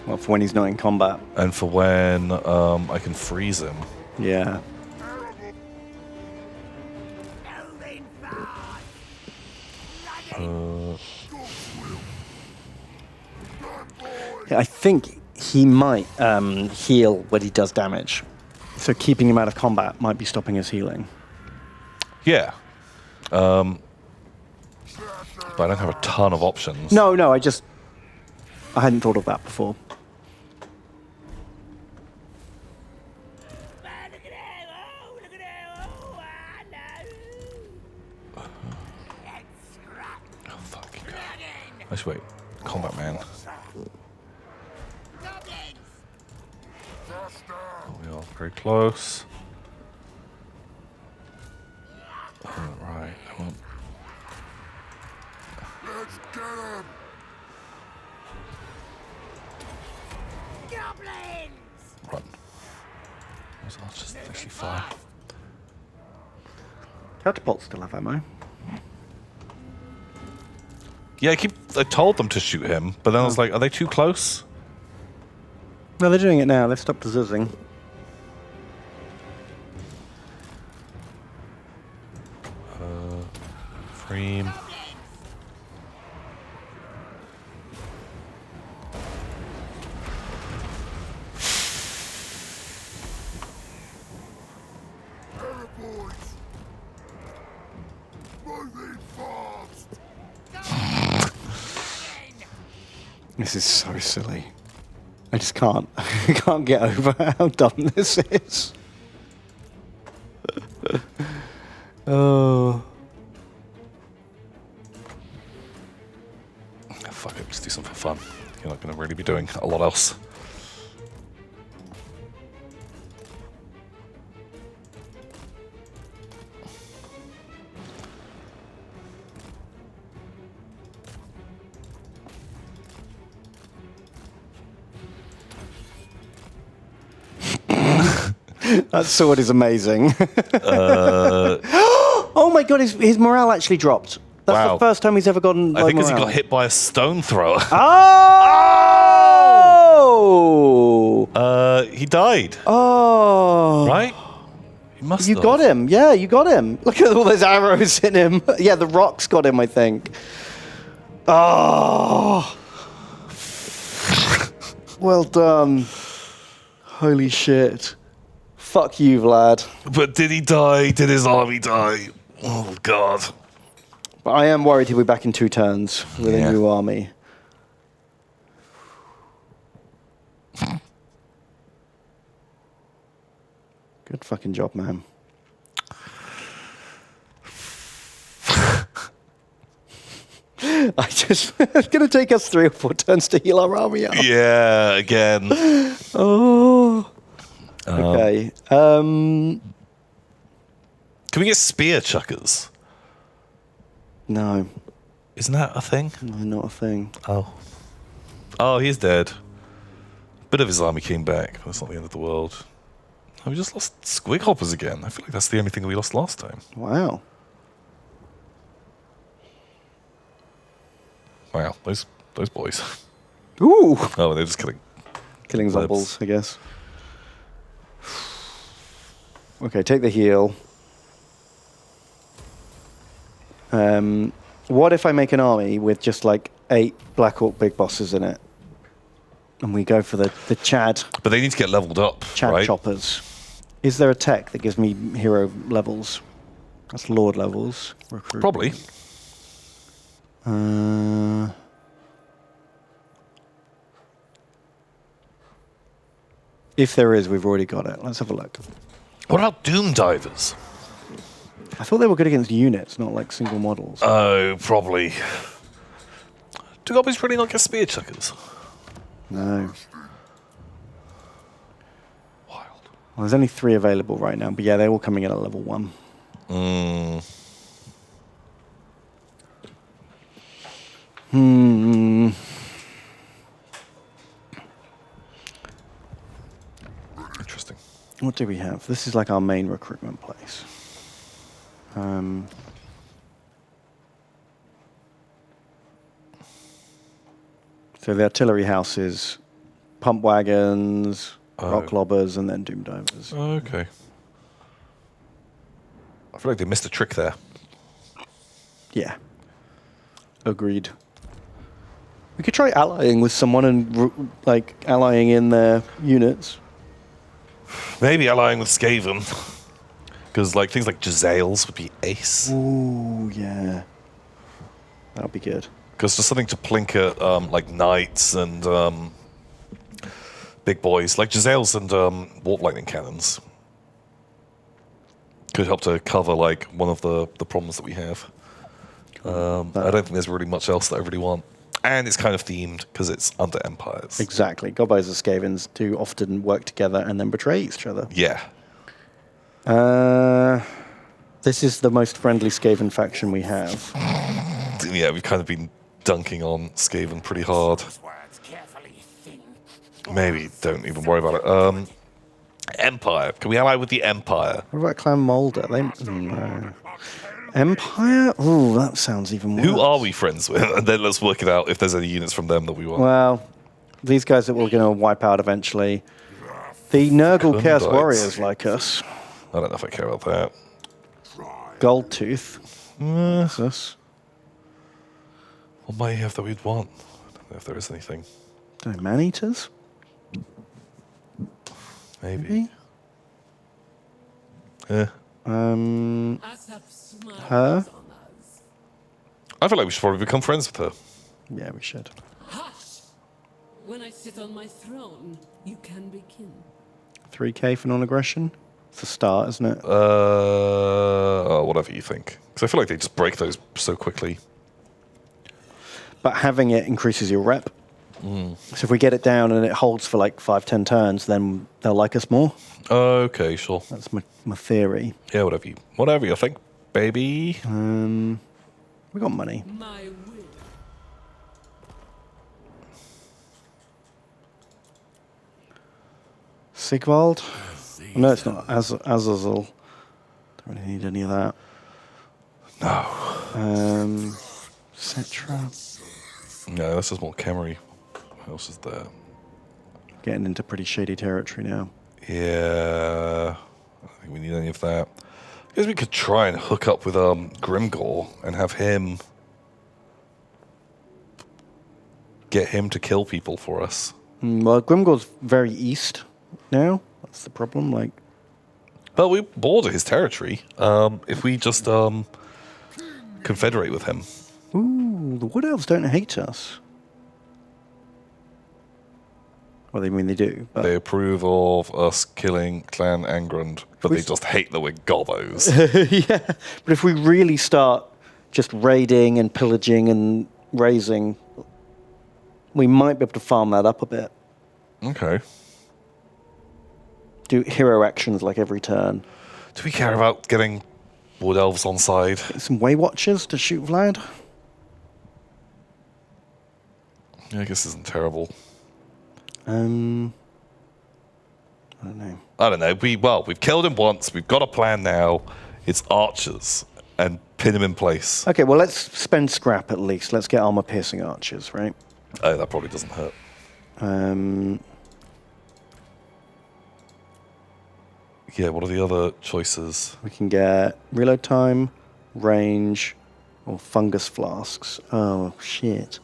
Well, for when he's not in combat. and for when I can freeze him. Yeah. Moving fast. I think he might heal when he does damage. So keeping him out of combat might be stopping his healing. Yeah. But I don't have a ton of options. No, I hadn't thought of that before. Look at him. Oh, look at him. Oh, no. Let's scrap. Oh, fuck. Running. Let's wait. Combat man. Goblins. Oh, we are very close. Oh, right. I want... Let's get him! Goblins. Run. I'll just actually fire. Catapults still have ammo. Yeah, I told them to shoot him, but then I was like, are they too close? No, they're doing it now. They've stopped zizzing. Frame. This is so silly. I just can't. I can't get over how dumb this is. Oh. Fuck it, just do something fun. You're not going to really be doing a lot else. That sword is amazing. Oh my god, his morale actually dropped. That's Wow. the first time he's ever gotten low I think because he morale. got hit by a stone thrower. Oh! He died, Oh! right? He must You have. got him. Yeah, you got him. Look at all those arrows in him. Yeah, the rocks got him, I think. Oh! Well done. Holy shit. Fuck you, Vlad. But did he die? Did his army die? Oh, God. But I am worried he'll be back in 2 turns with Yeah. a new army. Good fucking job, man. It's going to take us 3 or 4 turns to heal our army up. Yeah, again. Oh. Okay. Can we get spear chuckers? No, Isn't that a thing? not a thing. Oh. Oh, he's dead. Bit of his army came back, but that's not the end of the world. Oh, we just lost squig hoppers again. I feel like that's the only thing we lost last time. Wow. Wow, those boys. Ooh. Oh, they're just killing. Killing Plebs. zombies, I guess. Okay, take the heal. What if I make an army with just like 8 Black Orc big bosses in it? And we go for the Chad But they need to get leveled up, right? choppers. Is there a tech that gives me hero levels? That's Lord levels. Recruit. Probably. If there is, we've already got it. Let's have a look. What about Doom Divers? I thought they were good against units, not like single models. Oh, probably. Do goblins really not get spear chuckers? No. Wild. Well, there's only 3 available right now, but yeah, they're all coming in at level 1. Interesting. What do we have? This is like our main recruitment place. So the artillery houses, pump wagons, rock lobbers, and then doom divers. Okay. I feel like they missed a trick there. Yeah. Agreed. We could try allying with someone and like allying in their units. Maybe allying with Skaven. Because like things like Jezzails would be ace. Ooh, yeah. That'll be good. Because there's something to plink at like knights and big boys. Like Jezzails and warp lightning cannons. Could help to cover like one of the problems that we have. I don't think there's really much else that I really want. And it's kind of themed because it's under empires. Exactly. Gobbos and Skavens do often work together and then betray each other. Yeah. This is the most friendly Skaven faction we have. Yeah, we've kind of been dunking on Skaven pretty hard. Words carefully, Thing. Maybe don't even worry about it. Empire. Can we ally with the Empire? What about Clan Mulder? No. Empire? Ooh, that sounds even worse. Who are we friends with? And then let's work it out if there's any units from them that we want. Well, these guys that we're going to wipe out eventually. The Nurgle Chaos Kundites. Warriors like us. I don't know if I care about that. Goldtooth. That's us. What might you have that we'd want? I don't know if there is anything. Don't know, man-eaters? Maybe. Yeah. Her? I feel like we should probably become friends with her. Yeah, we should. Hush! When I sit on my throne, you can begin. 3k for non-aggression. It's a start, isn't it? Whatever you think. Because I feel like they just break those so quickly. But having it increases your rep. So if we get it down and it holds for like 5-10 turns, then they'll like us more. Okay, sure. That's my theory. Yeah, whatever you think, baby. We got money. My will. Sigvald? No, it's not. Azazel. Don't really need any of that. No. Cetra. No, this is more Kemery. What else is there? Getting into pretty shady territory now. Yeah. I don't think we need any of that. I guess we could try and hook up with Grimgor and have him get him to kill people for us. Well, Grimgor's very east now. That's the problem. Like, But we border his territory. If we just confederate with him. ooh, the Wood Elves don't hate us. Well, they do. But They approve of us killing Clan Angrand, but they just hate that we're gobos. yeah, but if we really start just raiding and pillaging and raising, we might be able to farm that up a bit. Okay. Do hero actions like every turn. Do we care about getting Wood Elves on side? Some Way Watchers to shoot Vlad. Yeah, I guess this isn't terrible. I don't know. I don't know. We've killed him once. We've got a plan now. It's archers and pin him in place. Okay, well, let's spend scrap at least. Let's get armor-piercing archers, right? Oh, that probably doesn't hurt. Yeah, what are the other choices? We can get reload time, range, or fungus flasks. Oh, shit.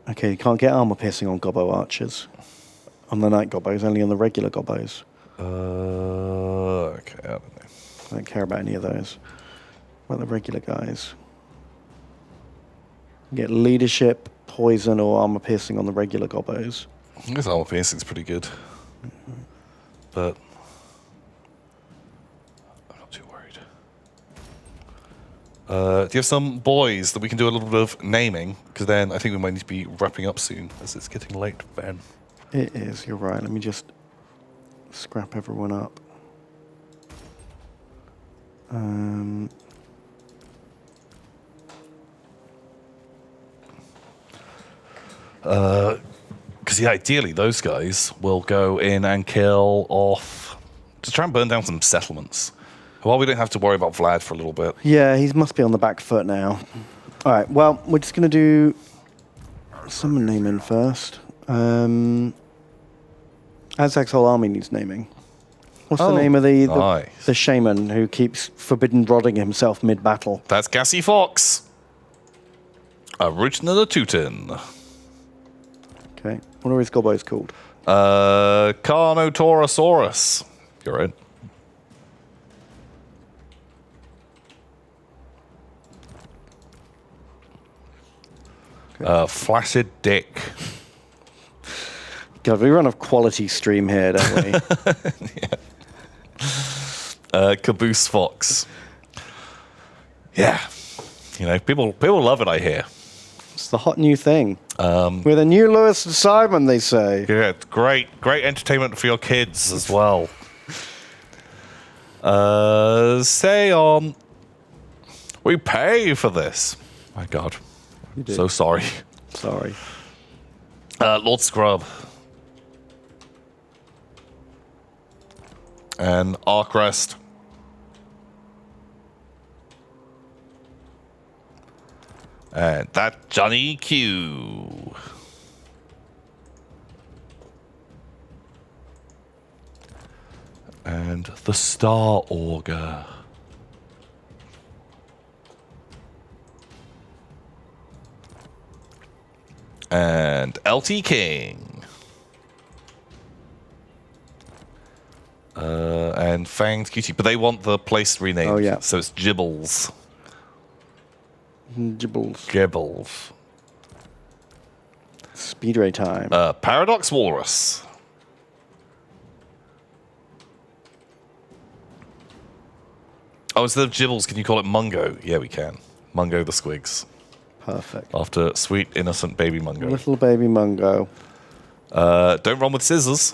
Okay, you can't get armor-piercing on gobbo archers. On the night gobbos, only on the regular gobbos. Okay, I don't know. I don't care about any of those. What about the regular guys? Get leadership, poison, or armor piercing on the regular gobbos. I guess armor piercing's pretty good. But I'm not too worried. Do you have some boys that we can do a little bit of naming? Because then I think we might need to be wrapping up soon, as it's getting late, Ben. It is, you're right. Let me just scrap everyone up. Because yeah, ideally those guys will go in and kill off to try and burn down some settlements. Well, we don't have to worry about Vlad for a little bit. Yeah, he must be on the back foot now. All right, well, we're just going to do summon naming first. Azag's whole army needs naming. What's the name of nice. the shaman who keeps forbidden rodding himself mid-battle? That's Gassy Fox. Original Tutin. Okay, what are his gobbos called? Carnotaurus. You're in. Flaccid Dick. God, we run a quality stream here, don't we? Caboose Fox. Yeah. You know, people love it, I hear. It's the hot new thing. We're the new Lewis and Simon, they say. Yeah, it's great entertainment for your kids as well. Say on. We pay for this. My God. You do. So sorry. Sorry. Lord Scrub. And Arkrest. And that Johnny Q. And the Star Augur. And LT King. And Fanged Cutie. But they want the place renamed. Oh, yeah. So it's Gibbles. Gibbles. Gibbles. Speedray time. Paradox Walrus. Oh, instead of Gibbles, can you call it Mungo? Yeah, we can. Mungo the Squigs. Perfect. After sweet, innocent baby Mungo. Little baby Mungo. Don't run with scissors.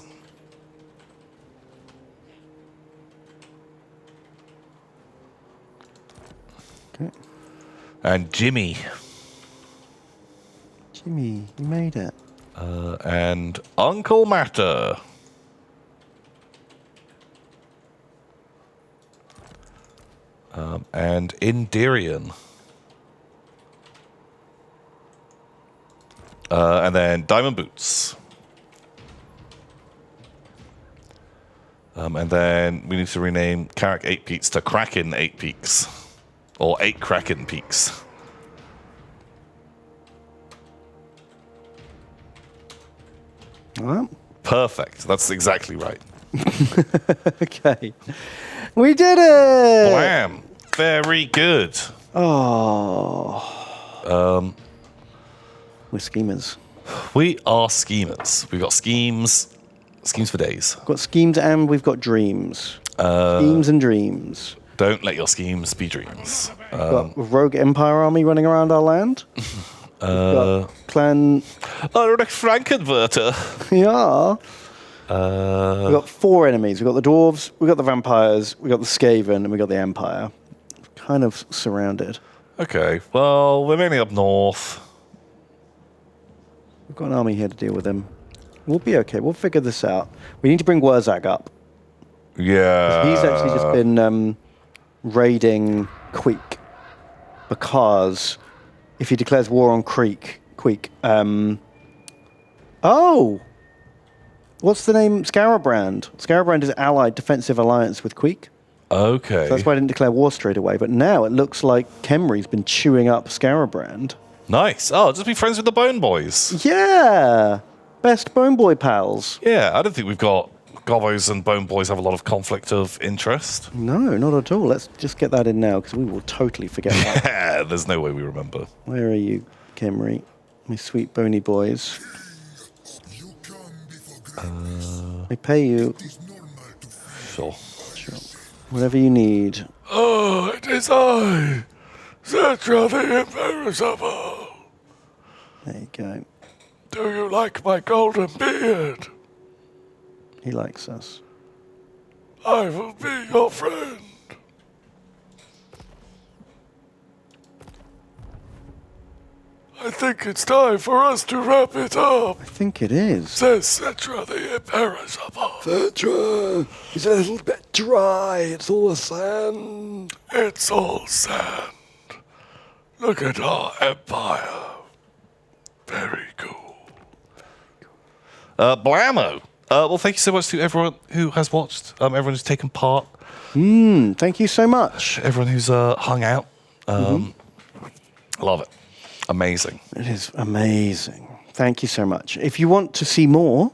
Okay. And Jimmy. Jimmy, you made it. And Uncle Matter. And Indirian. And then Diamond Boots. And then we need to rename Carrick 8 Peaks to Kraken 8 Peaks. Or 8 Kraken Peaks. Well, Perfect. That's exactly right. okay. We did it! Blam. Very good. Oh. We're schemers. We are schemers. We've got schemes. Schemes for days. We've got schemes and we've got dreams. Schemes and dreams. Don't let your schemes be dreams. We've got a rogue empire army running around our land. We've got clan... Rick Frankenwerter. Yeah. We've got 4 enemies. We've got the dwarves, we've got the vampires, we've got the Skaven, and we've got the Empire. Kind of surrounded. Okay, well, we're mainly up north. We've got an army here to deal with him. We'll be okay. We'll figure this out. We need to bring Wurzag up. Yeah. He's actually just been raiding Queek. Because if he declares war on Queek... oh! What's the name? Scarabrand. Scarabrand is allied defensive alliance with Queek. Okay. So that's why I didn't declare war straight away. But now it looks like Khemri's been chewing up Scarabrand. Nice. Oh, just be friends with the Bone Boys. Yeah! Best Bone Boy pals. Yeah, I don't think we've got... Gobos and Bone Boys have a lot of conflict of interest. No, not at all. Let's just get that in now, because we will totally forget that. Yeah, there's no way we remember. Where are you, Khemri? My sweet bony boys. I pay you. Sure. Sure. Whatever you need. Oh, it is I, Zetra the Imperishable. There you go. Do you like my golden beard? He likes us. I will be your friend. I think it's time for us to wrap it up, I think it is. says Zetra the Imperishable. Zetra, it's a little bit dry. It's all sand. It's all sand. Look at our empire. Very cool. Blammo. Well, thank you so much to everyone who has watched, everyone who's taken part, Thank you so much. everyone who's hung out. Love it. Amazing. It is amazing. Thank you so much. If you want to see more,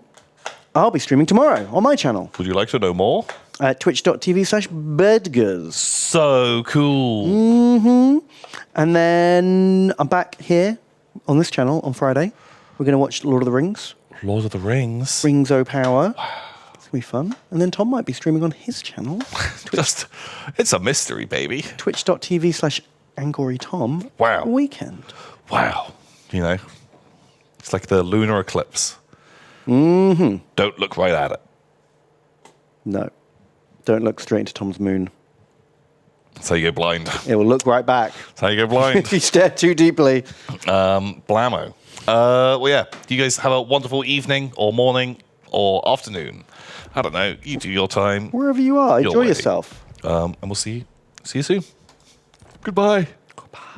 I'll be streaming tomorrow on my channel Would you like to know more? at twitch.tv/bedgars. So cool. And then I'm back here on this channel on Friday. We're going to watch Lord of the Rings. Lord of the Rings. Rings O' Power. It's going to be fun. And then Tom might be streaming on his channel, Just, it's a mystery, baby. twitch.tv/AngoryTom. Wow. Weekend. Wow. You know, it's like the lunar eclipse. Don't look right at it. No. Don't look straight into Tom's moon. That's how you go blind. It will look right back. That's how you go blind. If you stare too deeply. Blammo. Well, yeah. You guys have a wonderful evening or morning or afternoon. I don't know. You do your time. Wherever you are, Your enjoy way. yourself. And we'll see you soon. Goodbye. Goodbye.